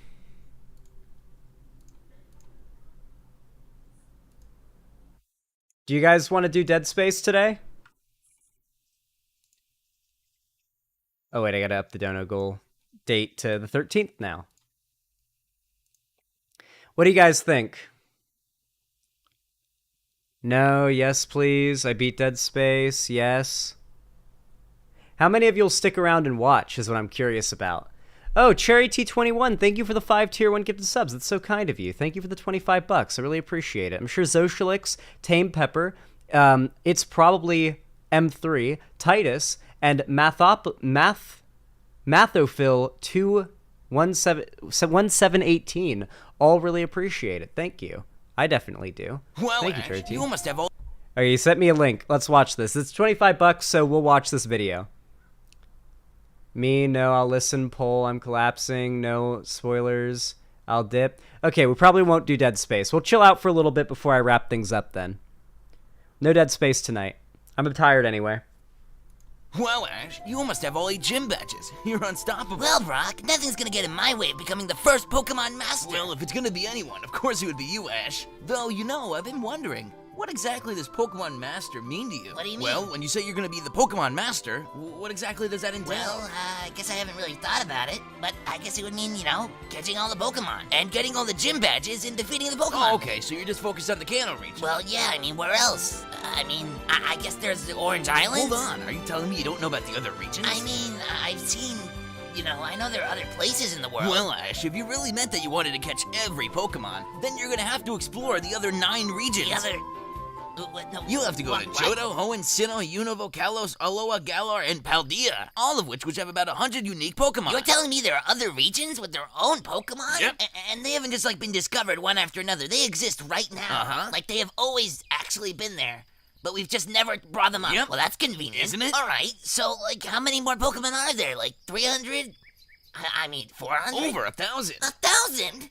Do you guys want to do Dead Space today? Oh wait, I gotta up the dono goal date to the 13th now. What do you guys think? No, yes please, I beat Dead Space, yes. How many of you'll stick around and watch is what I'm curious about. Oh, Cherry T21, thank you for the 5 tier 1 gifted subs. That's so kind of you. Thank you for the 25 bucks. I really appreciate it. I'm sure Zoshalix, Tame Pepper, it's probably M3, Titus, and Mathophil 1718 all really appreciate it. Thank you. I definitely do. Well, thank you, Ash, Cherry T. you must have all... Okay, you sent me a link. Let's watch this. It's 25 bucks, so we'll watch this video. Me, no, I'll listen. Poll, I'm collapsing. No spoilers. I'll dip. Okay, we probably won't do Dead Space. We'll chill out for a little bit before I wrap things up then. No Dead Space tonight. I'm tired anyway. Well, Ash, you must have all 8 gym badges. You're unstoppable. Well, Brock, nothing's gonna get in my way of becoming the first Pokemon Master. Well, if it's gonna be anyone, of course it would be you, Ash. Though, you know, I've been wondering, what exactly does Pokemon Master mean to you? What do you mean? Well, when you say you're gonna be the Pokemon Master, what exactly does that entail? Well, I guess I haven't really thought about it, but I guess it would mean, you know, catching all the Pokemon and getting all the gym badges and defeating the Pokemon. Oh, okay, so you're just focused on the Kanto region. Well, yeah, I mean, where else? I guess there's the Orange Islands. Hold on, are you telling me you don't know about the other regions? I mean, I've seen... You know, I know there are other places in the world. Well, Ash, if you really meant that you wanted to catch every Pokemon, then you're gonna have to explore the other 9 regions. The other... What, no, you'll have to go to Johto, Hoenn, Sinnoh, Unova, Kalos, Alola, Galar, and Paldea, all of which have about 100 unique Pokemon. You're telling me there are other regions with their own Pokemon? Yep. And they haven't just, like, been discovered one after another. They exist right now. Uh-huh. Like, they have always actually been there. But we've just never brought them up. Yep. Well, that's convenient. Isn't it? All right, so, like, how many more Pokemon are there? Like, 300? I mean, 400? Over 1,000. 1,000?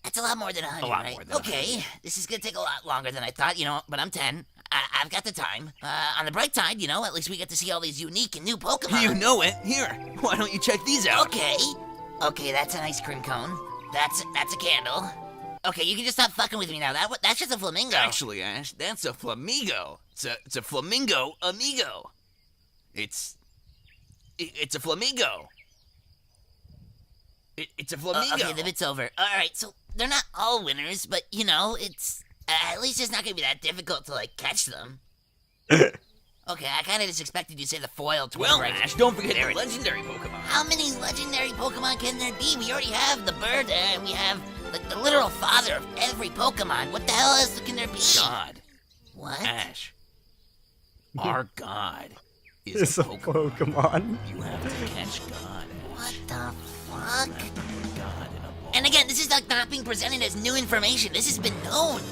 That's a lot more than 100, right? More than 100. Okay, this is gonna take a lot longer than I thought, you know, but I'm 10. I've got the time. On the bright side, you know, at least we get to see all these unique and new Pokemon. You know it. Here, why don't you check these out? Okay. Okay, that's an ice cream cone. That's a candle. Okay, you can just stop fucking with me now. That's just a flamingo. Actually, Ash, that's a flamingo. It's a flamingo amigo. It's a flamingo. It's a flamingo. Okay, the bit's over. All right, so they're not all winners, but, you know, it's... at least it's not gonna be that difficult to, like, catch them. Okay, I kinda just expected you to say the foil twin. Well, Ash, don't forget the legendary Pokemon. How many legendary Pokemon can there be? We already have the bird, and we have the literal father of every Pokemon. What the hell else can there be? God. What? Ash. Our God is a Pokemon. You have to catch God, Ash. What the fuck? And again, this is like not being presented as new information. This has been known.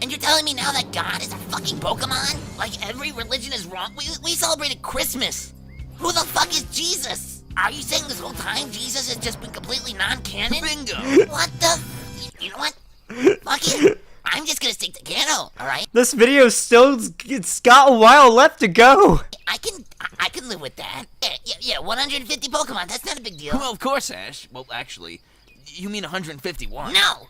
And you're telling me now that God is a fucking Pokemon? Like every religion is wrong? We celebrated Christmas. Who the fuck is Jesus? Are you saying this whole time Jesus has just been completely non-canon? Bingo. What the... You know what? Fuck it. I'm just gonna stick to Kanto, alright? This video it's got a while left to go. I can live with that. Yeah, 150 Pokemon, that's not a big deal. Well, of course, Ash. Well, actually, you mean 151. No,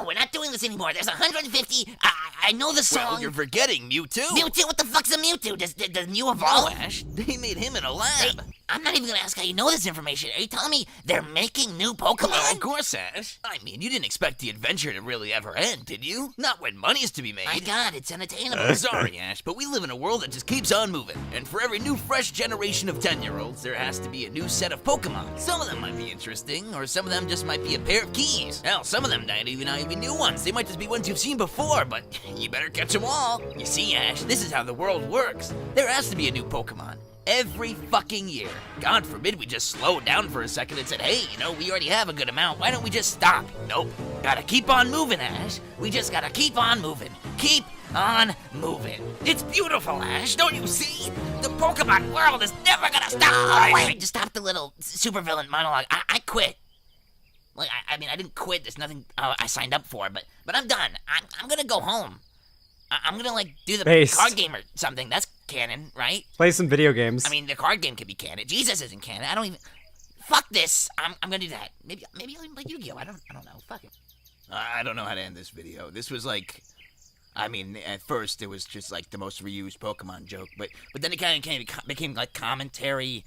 we're not doing this anymore. There's 150. I know the song. Well, you're forgetting Mewtwo. Mewtwo? What the fuck's a Mewtwo? Does Mew evolve? No, Ash. They made him in a lab. I'm not even gonna ask how you know this information. Are you telling me they're making new Pokemon? Well, of course, Ash. I mean, you didn't expect the adventure to really ever end, did you? Not when money's to be made. My God, it's unattainable. Sorry, Ash, but we live in a world that just keeps on moving. And for every new fresh generation of 10-year-olds, there has to be a new set of Pokemon. Some of them might be interesting, or some of them just might be a pair of keys. Hell, some of them not even new ones. They might just be ones you've seen before, but you better catch them all. You see, Ash, this is how the world works. There has to be a new Pokemon. Every fucking year. God forbid we just slowed down for a second and said, hey, we already have a good amount. Why don't we just stop? Nope. Gotta keep on moving, Ash. We just gotta keep on moving. Keep on moving. It's beautiful, Ash. Don't you see? The Pokemon world is never gonna stop. Oh, wait, just stop the little supervillain monologue. I quit. Like, I mean, I didn't quit. There's nothing I signed up for, but I'm done. I'm gonna go home. I'm gonna, do the card game or something. That's canon, right? Play some video games. I mean, the card game could be canon. Jesus isn't canon. I don't even... Fuck this. I'm gonna do that. Maybe I'll even play Yu-Gi-Oh! I don't know. Fuck it. I don't know how to end this video. This was I mean, at first it was just the most reused Pokemon joke, but then it kind of became commentary,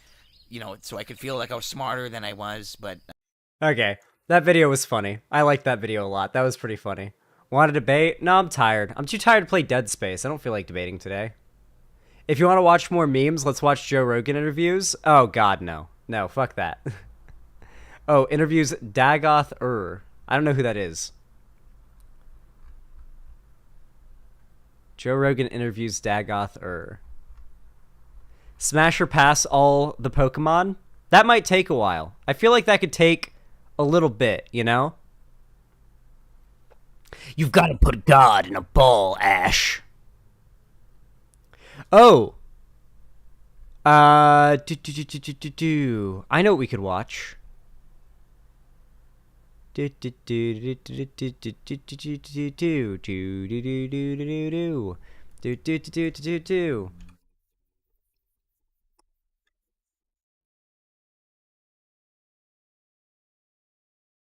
so I could feel like I was smarter than I was, but... Okay, that video was funny. I liked that video a lot. That was pretty funny. Want to debate? No, I'm tired. I'm too tired to play Dead Space. I don't feel like debating today. If you want to watch more memes, let's watch Joe Rogan interviews. Oh, God, no. No, fuck that. Oh, interviews Dagoth I don't know who that is. Joe Rogan interviews Dagoth Smash or pass all the Pokemon? That might take a while. I feel like that could take a little bit, You've got to put God in a ball, Ash. Oh. I know what we could watch.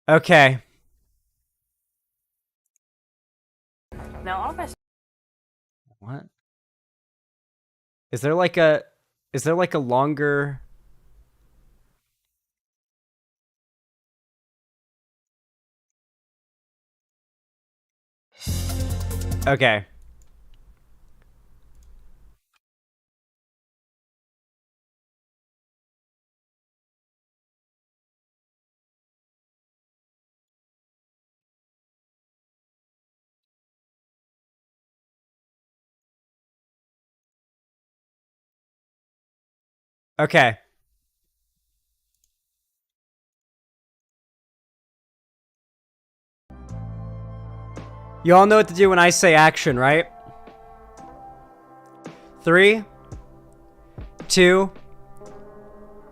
Okay. Now, all my... What? Is there like a longer... Okay. Okay. You all know what to do when I say action, right? 3, 2,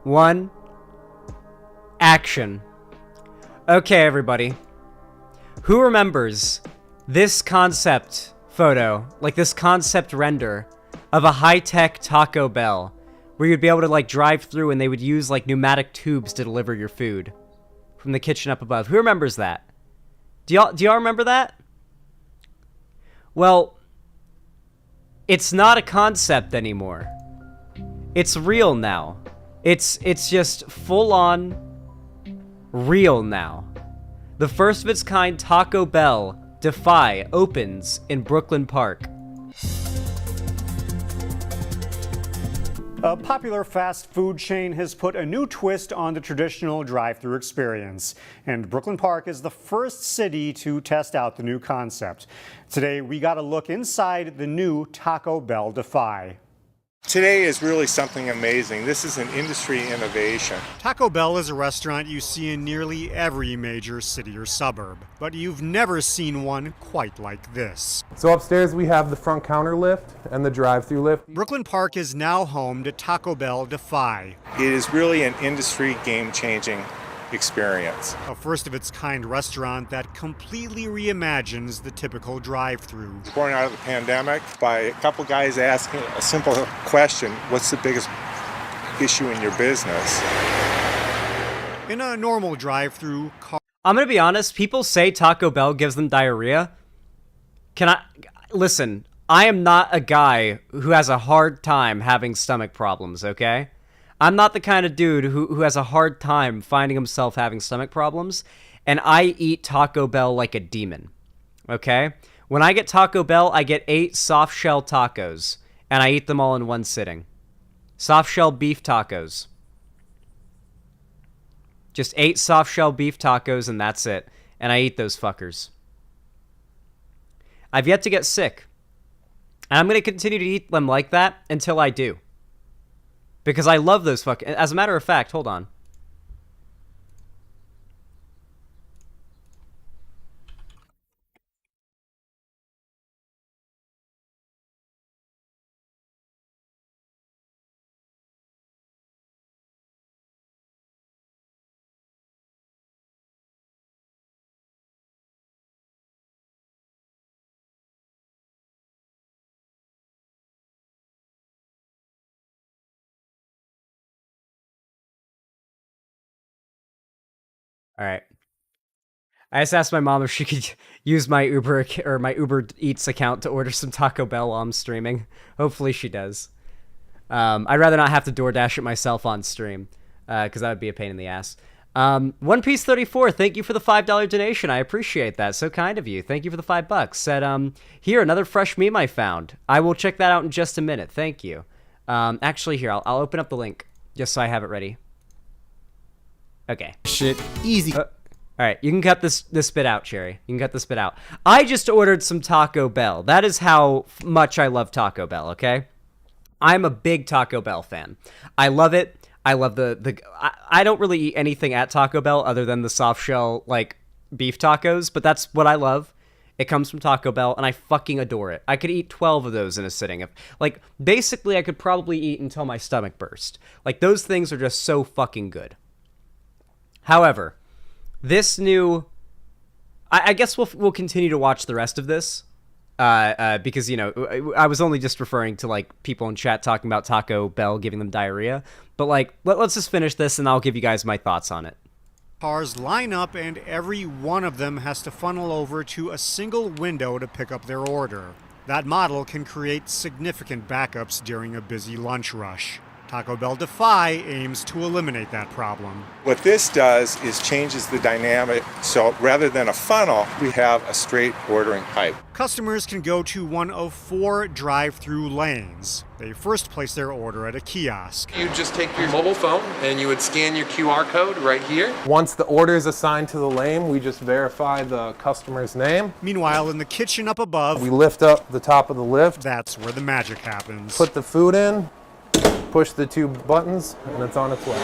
1, action. Okay, everybody. Who remembers this concept photo, this concept render of a high-tech Taco Bell where you'd be able to drive through and they would use pneumatic tubes to deliver your food from the kitchen up above? Who remembers that? Do y'all remember that? Well, it's not a concept anymore. It's real now. It's just full on real now. The first of its kind Taco Bell Defy opens in Brooklyn Park. A popular fast food chain has put a new twist on the traditional drive-thru experience, and Brooklyn Park is the first city to test out the new concept. Today, we got a look inside the new Taco Bell Defy. Today is really something amazing. This is an industry innovation. Taco Bell is a restaurant you see in nearly every major city or suburb, but you've never seen one quite like this. So upstairs we have the front counter lift and the drive-through lift. Brooklyn Park is now home to Taco Bell Defy. It is really an industry game-changing experience. A first-of-its-kind restaurant that completely reimagines the typical drive-thru. Born out of the pandemic by a couple guys asking a simple question, what's the biggest issue in your business? In a normal drive-thru, I'm gonna be honest, people say Taco Bell gives them diarrhea. Listen, I am not a guy who has a hard time having stomach problems, okay? I'm not the kind of dude who has a hard time finding himself having stomach problems, and I eat Taco Bell like a demon, okay? When I get Taco Bell, I get 8 soft shell tacos, and I eat them all in one sitting. Soft shell beef tacos. Just 8 soft shell beef tacos, and that's it. And I eat those fuckers. I've yet to get sick. And I'm going to continue to eat them like that until I do. Because I love those fucking... As a matter of fact, hold on. All right. I just asked my mom if she could use my Uber or my Uber Eats account to order some Taco Bell while I'm streaming. Hopefully she does. I'd rather not have to DoorDash it myself on stream, because that would be a pain in the ass. One Piece 34, thank you for the $5 donation. I appreciate that. So kind of you. Thank you for the $5. Said, here, another fresh meme I found. I will check that out in just a minute. Thank you. Actually, here, I'll open up the link just so I have it ready. Okay. Shit, easy. All right, you can cut this bit out, Cherry. You can cut this bit out. I just ordered some Taco Bell. That is how much I love Taco Bell, okay? I'm a big Taco Bell fan. I love it. I love I don't really eat anything at Taco Bell other than the soft shell, like, beef tacos, but that's what I love. It comes from Taco Bell, and I fucking adore it. I could eat 12 of those in a sitting. Like, basically, I could probably eat until my stomach burst. Like, those things are just so fucking good. However, this new... I guess we'll continue to watch the rest of this, because, you know, I was only just referring to, like, people in chat talking about Taco Bell giving them diarrhea. But, like, let's just finish this, and I'll give you guys my thoughts on it. Cars line up, and every one of them has to funnel over to a single window to pick up their order. That model can create significant backups during a busy lunch rush. Taco Bell Defy aims to eliminate that problem. What this does is changes the dynamic, so rather than a funnel, we have a straight ordering pipe. Customers can go to one of 4 drive-through lanes. They first place their order at a kiosk. You just take your mobile phone and you would scan your QR code right here. Once the order is assigned to the lane, we just verify the customer's name. Meanwhile, in the kitchen up above, we lift up the top of the lift. That's where the magic happens. Put the food in. Push the 2 buttons, and it's on its way.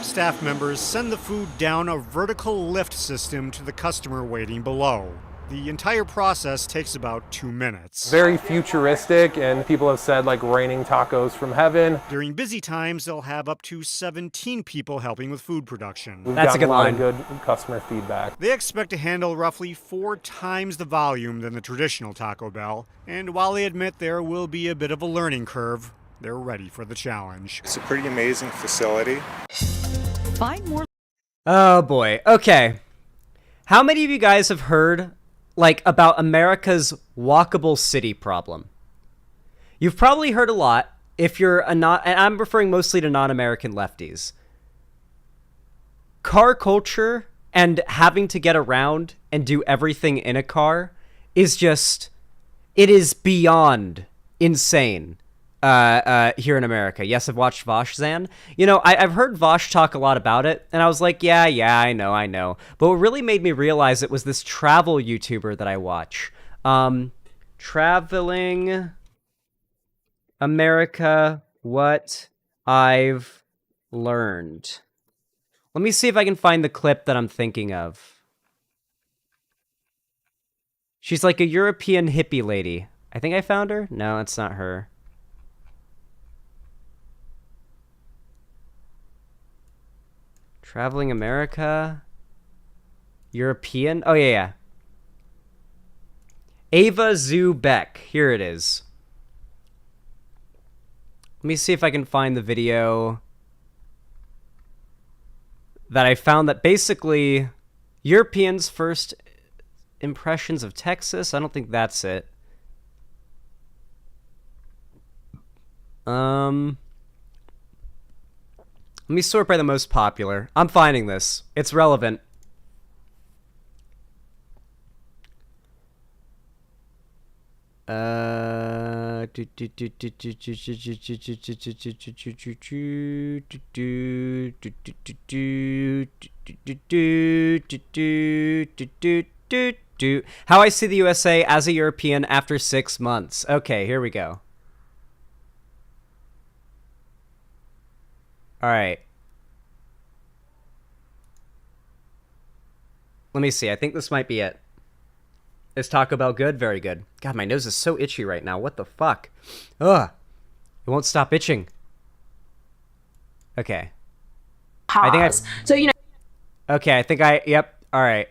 Staff members send the food down a vertical lift system to the customer waiting below. The entire process takes about 2 minutes. Very futuristic, and people have said, like, raining tacos from heaven. During busy times, they'll have up to 17 people helping with food production. We've gotten a lot of good customer feedback. They expect to handle roughly 4 times the volume than the traditional Taco Bell, and while they admit there will be a bit of a learning curve, they're ready for the challenge. It's a pretty amazing facility. Find more. Oh boy. Okay. How many of you guys have heard, like, about America's walkable city problem? You've probably heard a lot if you're and I'm referring mostly to non-American lefties. Car culture and having to get around and do everything in a car is just, it is beyond insane. Here in America. Yes, I've watched Vosh Zan. You know, I've heard Vosh talk a lot about it, and I was like, yeah, I know. But what really made me realize it was this travel YouTuber that I watch. Traveling America, What I've Learned. Let me see if I can find the clip that I'm thinking of. She's like a European hippie lady. I think I found her. No, it's not her. Traveling America. European. Oh, yeah. Ava Zubeck. Here it is. Let me see if I can find the video that I found that basically Europeans' first impressions of Texas. I don't think that's it. Let me sort by the most popular. I'm finding this. It's relevant. How I see the USA as a European after 6 months. Okay, here we go. All right. Let me see. I think this might be it. Is Taco Bell good? Very good. God, my nose is so itchy right now. What the fuck? Ugh. It won't stop itching. Okay. I think So, you know. Okay, I think yep. All right.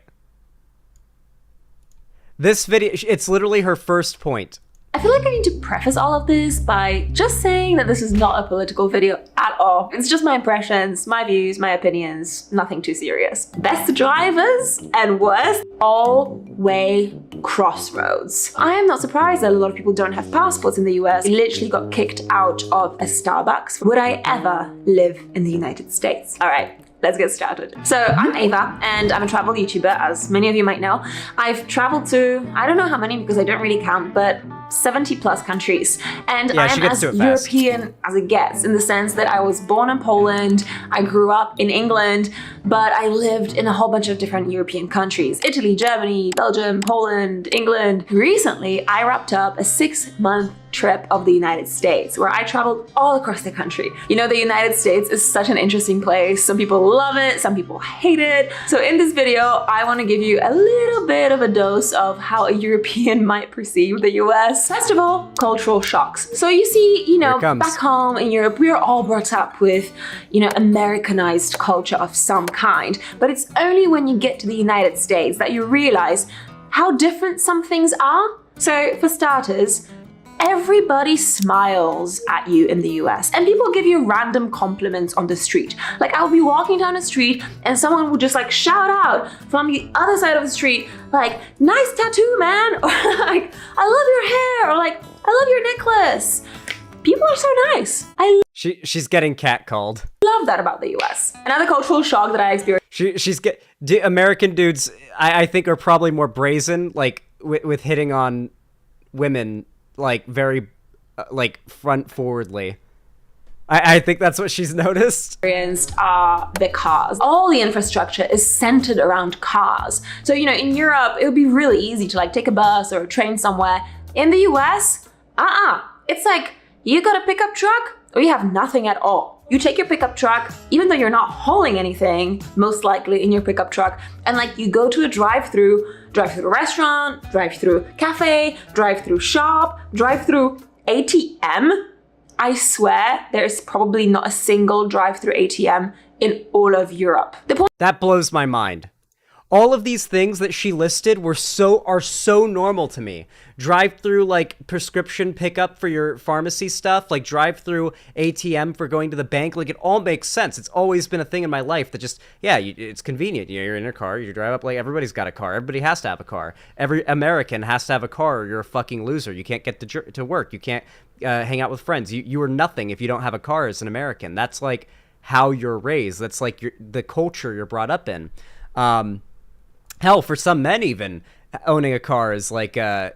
This video, it's literally her first point. I feel like I need to preface all of this by just saying that this is not a political video at all. It's just my impressions, my views, my opinions, nothing too serious. Best drivers and worst all-way crossroads. I am not surprised that a lot of people don't have passports in the US. They literally got kicked out of a Starbucks. Would I ever live in the United States? All right. Let's get started. So I'm Ava and I'm a travel YouTuber, as many of you might know. I've traveled to, I don't know how many because I don't really count, but 70 plus countries. And I am as European as it gets, in the sense that I was born in Poland, I grew up in England, but I lived in a whole bunch of different European countries. Italy, Germany, Belgium, Poland, England. Recently, I wrapped up a 6-month trip of the United States, where I traveled all across the country. You know, the United States is such an interesting place. Some people love it, some people hate it. So in this video, I want to give you a little bit of a dose of how a European might perceive the US. First of all, cultural shocks. So you see, you know, back home in Europe, we're all brought up with, you know, Americanized culture of some kind. But it's only when you get to the United States that you realize how different some things are. So for starters, everybody smiles at you in the US, and people give you random compliments on the street. Like, I'll be walking down the street and someone will just like shout out from the other side of the street, like, nice tattoo, man, or like, I love your hair, or like, I love your necklace. People are so nice. She's getting catcalled. Love that about the US. Another cultural shock that I experienced. American dudes, I think, are probably more brazen, like with hitting on women, like very like front forwardly. I think that's what she's noticed. Are the cars. All the infrastructure is centered around cars. So, you know, in Europe, it would be really easy to like take a bus or a train somewhere. In the US, it's like you got a pickup truck or you have nothing at all. You take your pickup truck, even though you're not hauling anything, most likely in your pickup truck, and like you go to a drive-through restaurant, drive-through cafe, drive-through shop, drive-through ATM. I swear there's probably not a single drive-through ATM in all of Europe. That blows my mind. All of these things that she listed are so normal to me. Drive-through, like, prescription pickup for your pharmacy stuff, like drive-through ATM for going to the bank, like, it all makes sense. It's always been a thing in my life that just, yeah, it's convenient. You're in a car, you drive up, like, everybody's got a car. Everybody has to have a car. Every American has to have a car or you're a fucking loser. You can't get to work. You can't hang out with friends. You are nothing if you don't have a car as an American. That's, like, how you're raised. That's, like, the culture you're brought up in. Hell, for some men even, owning a car is like a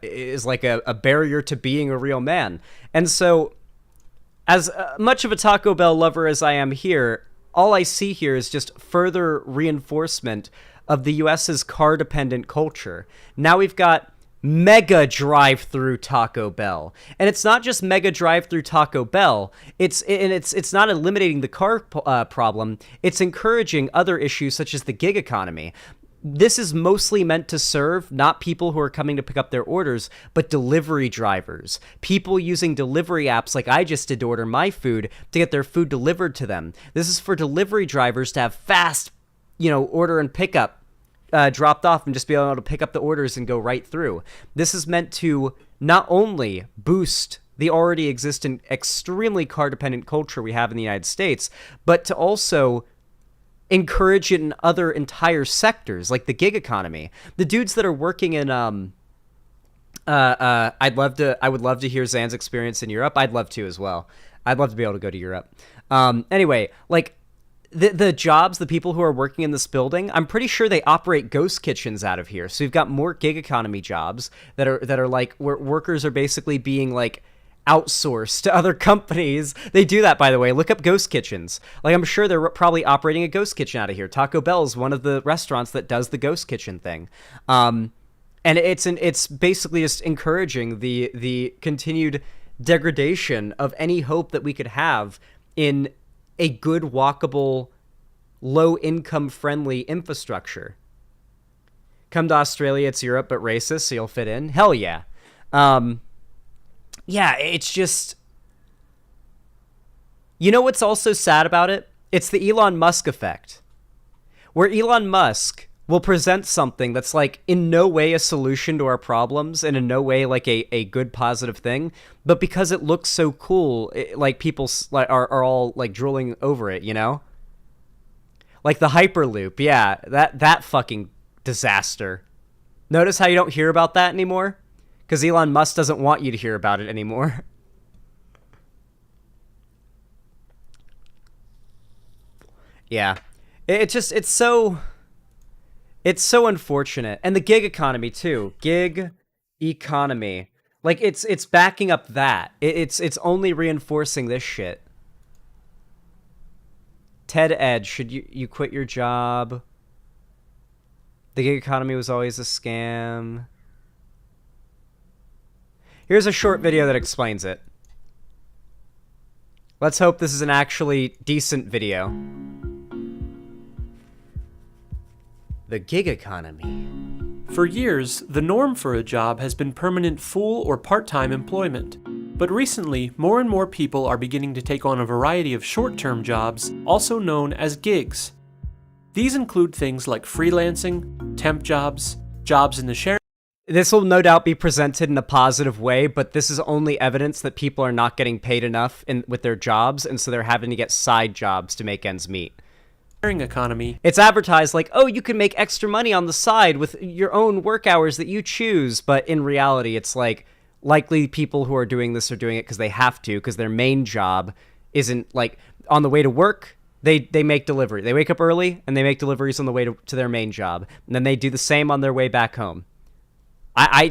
barrier to being a real man. And so, as much of a Taco Bell lover as I am here, all I see here is just further reinforcement of the US's car-dependent culture. Now we've got mega drive-through Taco Bell, and it's not just mega drive-through Taco Bell. It's not eliminating the car problem. It's encouraging other issues such as the gig economy. This is mostly meant to serve not people who are coming to pick up their orders, but delivery drivers. People using delivery apps like I just did to order my food to get their food delivered to them. This is for delivery drivers to have fast, order and pickup dropped off and just be able to pick up the orders and go right through. This is meant to not only boost the already existent extremely car-dependent culture we have in the United States, but to also encourage it in other entire sectors, like the gig economy. The dudes that are working in I would love to hear Zan's experience in Europe. I'd love to as well. I'd love to be able to go to Europe. Anyway, like the jobs, the people who are working in this building, I'm pretty sure they operate ghost kitchens out of here. So you've got more gig economy jobs that are like where workers are basically being like outsourced to other companies. They do that, by the way. Look up ghost kitchens. Like, I'm sure they're probably operating a ghost kitchen out of here. Taco Bell's one of the restaurants that does the ghost kitchen thing. And it's basically just encouraging the continued degradation of any hope that we could have in a good, walkable, low-income friendly infrastructure. Come to Australia, it's Europe, but racist, so you'll fit in. Hell yeah. Yeah, it's just... You know what's also sad about it? It's the Elon Musk effect. Where Elon Musk will present something that's like in no way a solution to our problems and in no way like a good positive thing, but because it looks so cool, like people are all like drooling over it, you know? Like the Hyperloop, yeah, that fucking disaster. Notice how you don't hear about that anymore? Because Elon Musk doesn't want you to hear about it anymore. Yeah. It's so unfortunate. And the gig economy too. Gig economy. Like it's backing up that. It's only reinforcing this shit. Ted Ed, should you quit your job? The gig economy was always a scam. Here's a short video that explains it. Let's hope this is an actually decent video. The gig economy. For years, the norm for a job has been permanent full or part-time employment. But recently, more and more people are beginning to take on a variety of short-term jobs, also known as gigs. These include things like freelancing, temp jobs, jobs in the sharing. This will no doubt be presented in a positive way, but this is only evidence that people are not getting paid enough with their jobs, and so they're having to get side jobs to make ends meet. Economy. It's advertised like, oh, you can make extra money on the side with your own work hours that you choose, but in reality, it's like, likely people who are doing this are doing it because they have to, because their main job isn't, like, on the way to work, they make delivery. They wake up early, and they make deliveries on the way to their main job, and then they do the same on their way back home.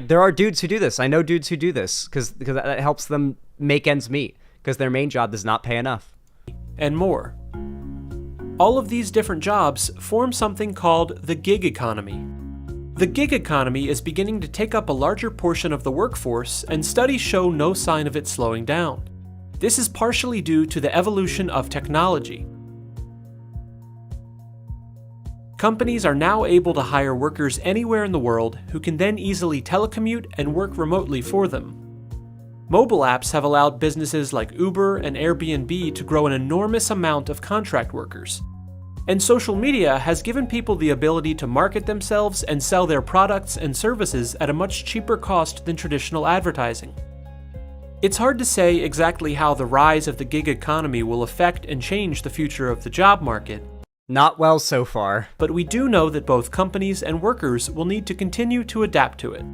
There are dudes who do this. I know dudes who do this because that helps them make ends meet because their main job does not pay enough. And more. All of these different jobs form something called the gig economy. The gig economy is beginning to take up a larger portion of the workforce, and studies show no sign of it slowing down. This is partially due to the evolution of technology. Companies are now able to hire workers anywhere in the world who can then easily telecommute and work remotely for them. Mobile apps have allowed businesses like Uber and Airbnb to grow an enormous amount of contract workers. And social media has given people the ability to market themselves and sell their products and services at a much cheaper cost than traditional advertising. It's hard to say exactly how the rise of the gig economy will affect and change the future of the job market. Not well so far. But we do know that both companies and workers will need to continue to adapt to it.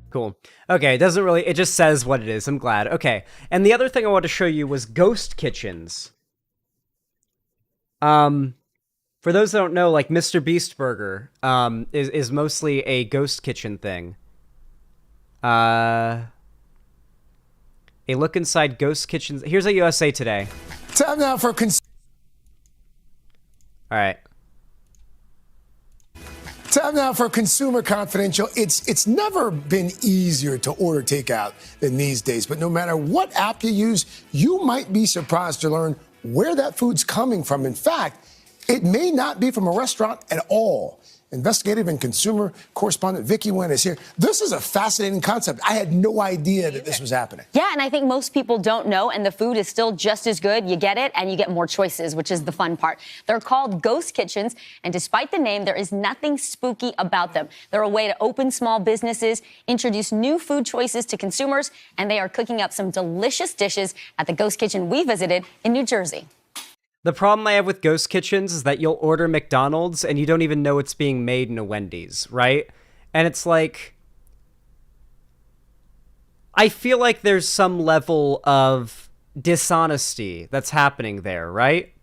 Cool. Okay, it just says what it is. I'm glad. Okay, and the other thing I wanted to show you was ghost kitchens. For those that don't know, like Mr. Beast Burger is mostly a ghost kitchen thing. A look inside ghost kitchens. Here's a USA Today. Time now for All right. Time now for Consumer Confidential. It's never been easier to order takeout than these days, but no matter what app you use, you might be surprised to learn where that food's coming from. In fact, it may not be from a restaurant at all. Investigative and consumer correspondent Vicki Wen is here. This is a fascinating concept. I had no idea that this was happening. Yeah, and I think most people don't know, and the food is still just as good. You get it, and you get more choices, which is the fun part. They're called ghost kitchens, and despite the name, there is nothing spooky about them. They're a way to open small businesses, introduce new food choices to consumers, and they are cooking up some delicious dishes at the ghost kitchen we visited in New Jersey. The problem I have with ghost kitchens is that you'll order McDonald's and you don't even know it's being made in a Wendy's, right? And it's like, I feel like there's some level of dishonesty that's happening there, right?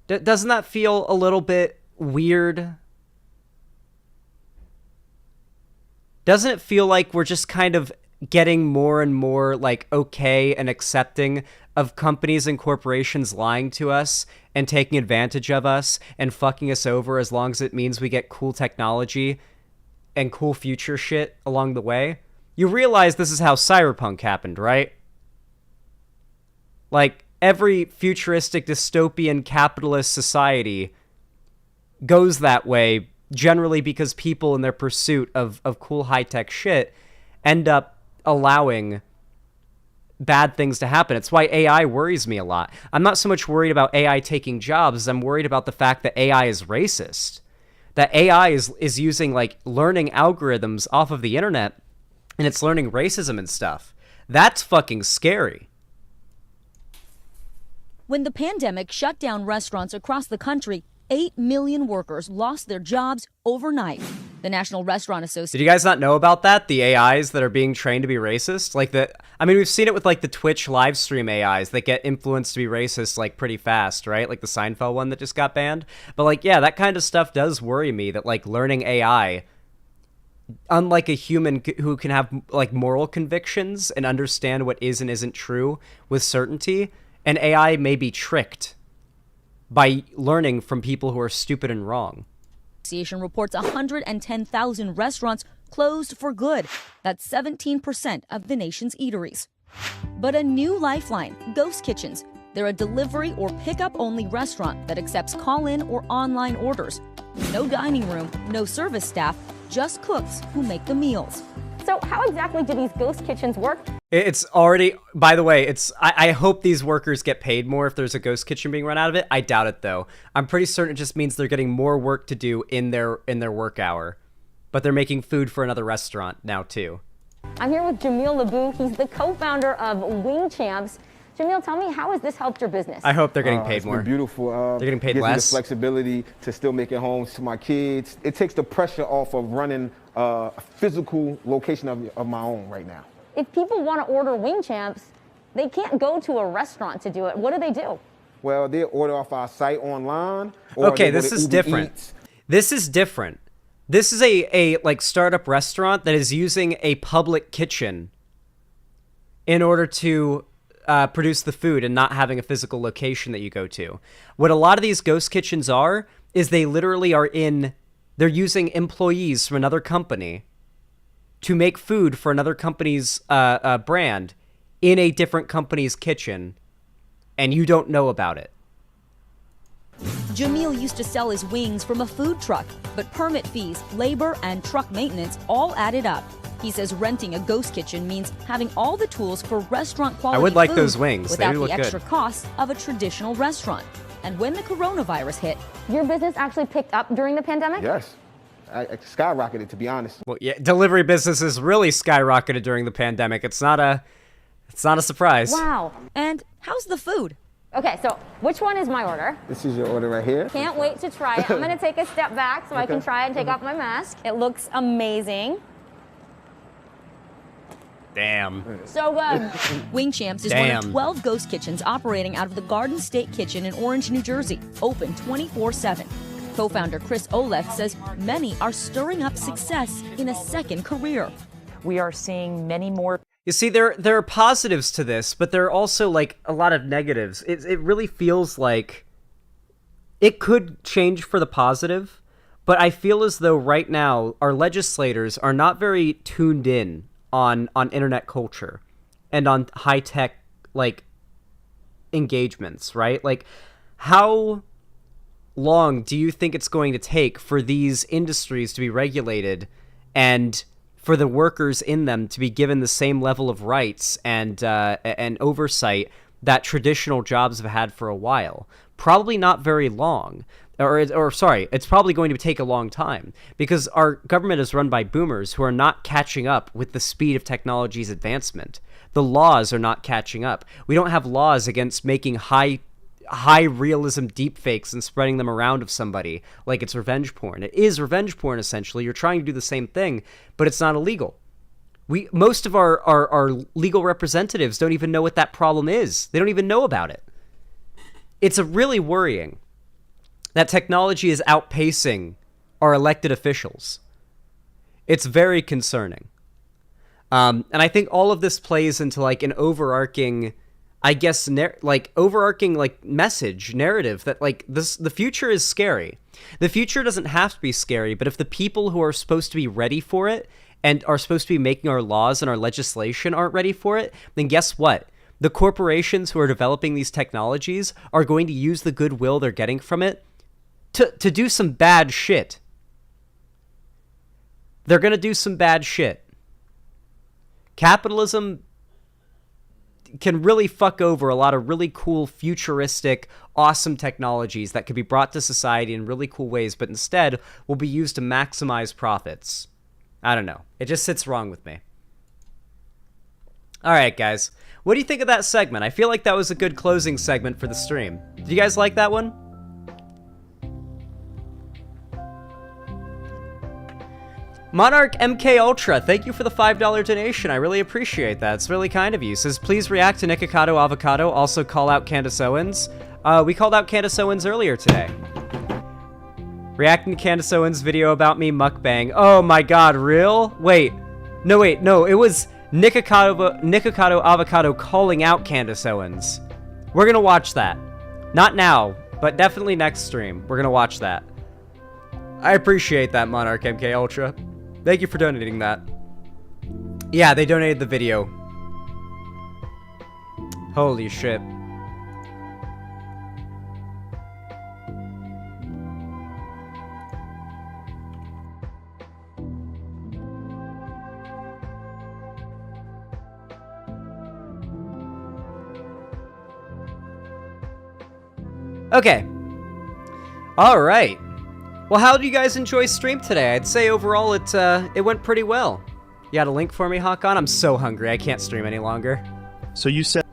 Doesn't that feel a little bit weird? Doesn't it feel like we're just kind of getting more and more like okay and accepting of companies and corporations lying to us and taking advantage of us and fucking us over as long as it means we get cool technology and cool future shit along the way? You realize this is how cyberpunk happened, right? Like, every futuristic dystopian capitalist society goes that way generally because people in their pursuit of cool high-tech shit end up allowing bad things to happen. It's why AI worries me a lot. I'm not so much worried about AI taking jobs as I'm worried about the fact that AI is racist. That AI is using, like, learning algorithms off of the internet, and it's learning racism and stuff. That's fucking scary. When the pandemic shut down restaurants across the country, 8 million workers lost their jobs overnight. The National Restaurant Association. Did you guys not know about that? The AIs that are being trained to be racist? Like we've seen it with like the Twitch live stream AIs that get influenced to be racist like pretty fast, right? Like the Seinfeld one that just got banned. But like, yeah, that kind of stuff does worry me, that like learning AI, unlike a human who can have like moral convictions and understand what is and isn't true with certainty, an AI may be tricked by learning from people who are stupid and wrong. Association reports 110,000 restaurants closed for good. That's 17% of the nation's eateries. But a new lifeline, ghost kitchens. They're a delivery or pickup-only restaurant that accepts call-in or online orders. No dining room, no service staff, just cooks who make the meals. So how exactly do these ghost kitchens work? It's already, by the way, I hope these workers get paid more if there's a ghost kitchen being run out of it. I doubt it, though. I'm pretty certain it just means they're getting more work to do in their work hour. But they're making food for another restaurant now, too. I'm here with Jamil Labou. He's the co-founder of Wing Champs. Jamil, tell me, how has this helped your business? I hope they're getting paid It's more. been beautiful. They're getting paid gives me less. the flexibility to still make it home to my kids. It takes the pressure off of running a physical location of my own right now. If people want to order Wing Champs, they can't go to a restaurant to do it. What do they do? Well, they order off our site online. Or Okay, they go this to is Uber different. Eats. This is different. This is a like startup restaurant that is using a public kitchen in order to produce the food and not having a physical location that you go to. What a lot of these ghost kitchens are is they literally they're using employees from another company to make food for another company's brand in a different company's kitchen, and you don't know about it. Jamil used to sell his wings from a food truck, but permit fees, labor, and truck maintenance all added up. He says renting a ghost kitchen means having all the tools for restaurant quality I would like food those wings. They without do the look good. extra costs of a traditional restaurant. And when the coronavirus hit, your business actually picked up during the pandemic? Yes. I skyrocketed, to be honest. Well, yeah, delivery businesses really skyrocketed during the pandemic. It's not a surprise. Wow. And how's the food? Okay, so which one is my order? This is your order right here. Can't wait to try it. I'm going to take a step back so I can try it and take off my mask. It looks amazing. Damn. So good. Wing Champs is one of 12 ghost kitchens operating out of the Garden State Kitchen in Orange, New Jersey, open 24/7. Co-founder Chris Oleth says many are stirring up success in a second career. We are seeing many more. You see, there are positives to this, but there are also like a lot of negatives. It really feels like it could change for the positive, but I feel as though right now our legislators are not very tuned in on internet culture and on high tech like engagements, right? Like how long do you think it's going to take for these industries to be regulated and for the workers in them to be given the same level of rights and oversight that traditional jobs have had for a while? Probably not very long. Or sorry, it's probably going to take a long time because our government is run by boomers who are not catching up with the speed of technology's advancement. The laws are not catching up. We don't have laws against making high realism deepfakes and spreading them around of somebody like it's revenge porn. It is revenge porn, essentially. You're trying to do the same thing, but it's not illegal. Most of our legal representatives don't even know what that problem is. They don't even know about it. It's really worrying that technology is outpacing our elected officials. It's very concerning. And I think all of this plays into like an overarching, I guess, message, narrative that like the future is scary. The future doesn't have to be scary, but if the people who are supposed to be ready for it and are supposed to be making our laws and our legislation aren't ready for it, then guess what? The corporations who are developing these technologies are going to use the goodwill they're getting from it to do some bad shit. They're going to do some bad shit. Capitalism can really fuck over a lot of really cool, futuristic, awesome technologies that could be brought to society in really cool ways, but instead will be used to maximize profits. I don't know. It just sits wrong with me. All right, guys. What do you think of that segment? I feel like that was a good closing segment for the stream. Did you guys like that one? Monarch MK Ultra, thank you for the $5 donation. I really appreciate that. It's really kind of you. Says, please react to Nikocado Avocado. Also call out Candace Owens. We called out Candace Owens earlier today. Reacting to Candace Owens' video about me mukbang. Oh my god, real? Wait. No, it was Nikocado Avocado calling out Candace Owens. We're gonna watch that. Not now, but definitely next stream. We're gonna watch that. I appreciate that, Monarch MK Ultra. Thank you for donating that. Yeah, they donated the video. Holy shit. Okay. All right. Well, how did you guys enjoy stream today? I'd say overall it went pretty well. You got a link for me, Hakan? I'm so hungry. I can't stream any longer. So you said...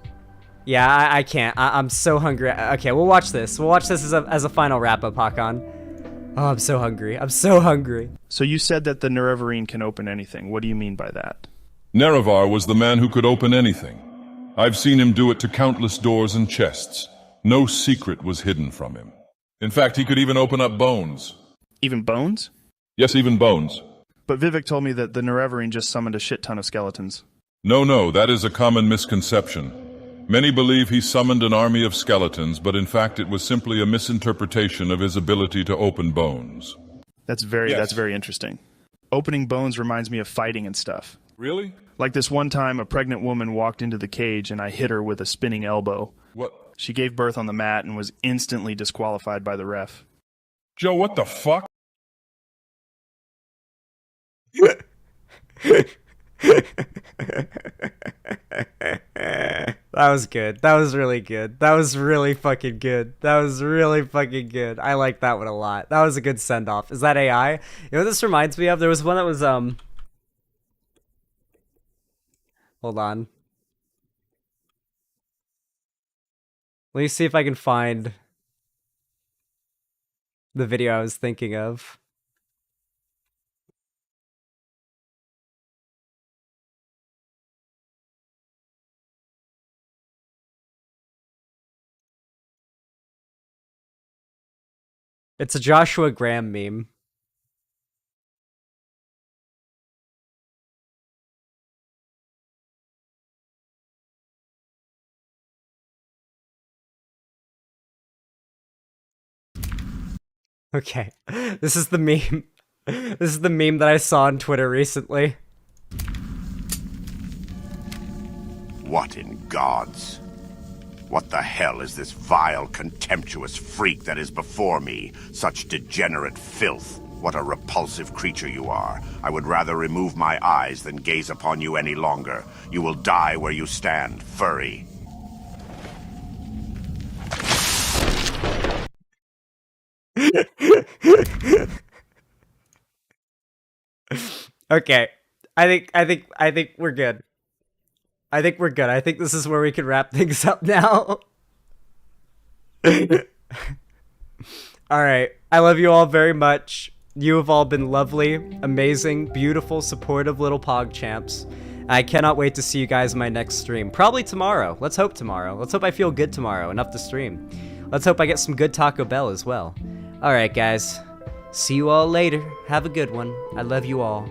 Yeah, I can't. I'm so hungry. Okay, we'll watch this. We'll watch this as a final wrap-up, Hakan. Oh, I'm so hungry. I'm so hungry. So you said that the Nerevarine can open anything. What do you mean by that? Nerevar was the man who could open anything. I've seen him do it to countless doors and chests. No secret was hidden from him. In fact, he could even open up bones. Even bones? Yes, even bones. But Vivek told me that the Nerevarine just summoned a shit ton of skeletons. No, that is a common misconception. Many believe he summoned an army of skeletons, but in fact it was simply a misinterpretation of his ability to open bones. That's very interesting. Opening bones reminds me of fighting and stuff. Really? Like this one time a pregnant woman walked into the cage and I hit her with a spinning elbow. What? She gave birth on the mat and was instantly disqualified by the ref. Joe, what the fuck? That was good. That was really good. That was really fucking good. That was really fucking good. I like that one a lot. That was a good send-off. Is that AI? You know what this reminds me of? There was one that was, Hold on. Let me see if I can find the video I was thinking of. It's a Joshua Graham meme. Okay, this is the meme. This is the meme that I saw on Twitter recently. What in gods? What the hell is this vile, contemptuous freak that is before me? Such degenerate filth. What a repulsive creature you are. I would rather remove my eyes than gaze upon you any longer. You will die where you stand, furry. Okay. I think we're good. I think we're good. I think this is where we can wrap things up now. Alright. I love you all very much. You have all been lovely, amazing, beautiful, supportive little PogChamps. I cannot wait to see you guys in my next stream. Probably tomorrow. Let's hope tomorrow. Let's hope I feel good tomorrow, enough to stream. Let's hope I get some good Taco Bell as well. Alright, guys. See you all later. Have a good one. I love you all.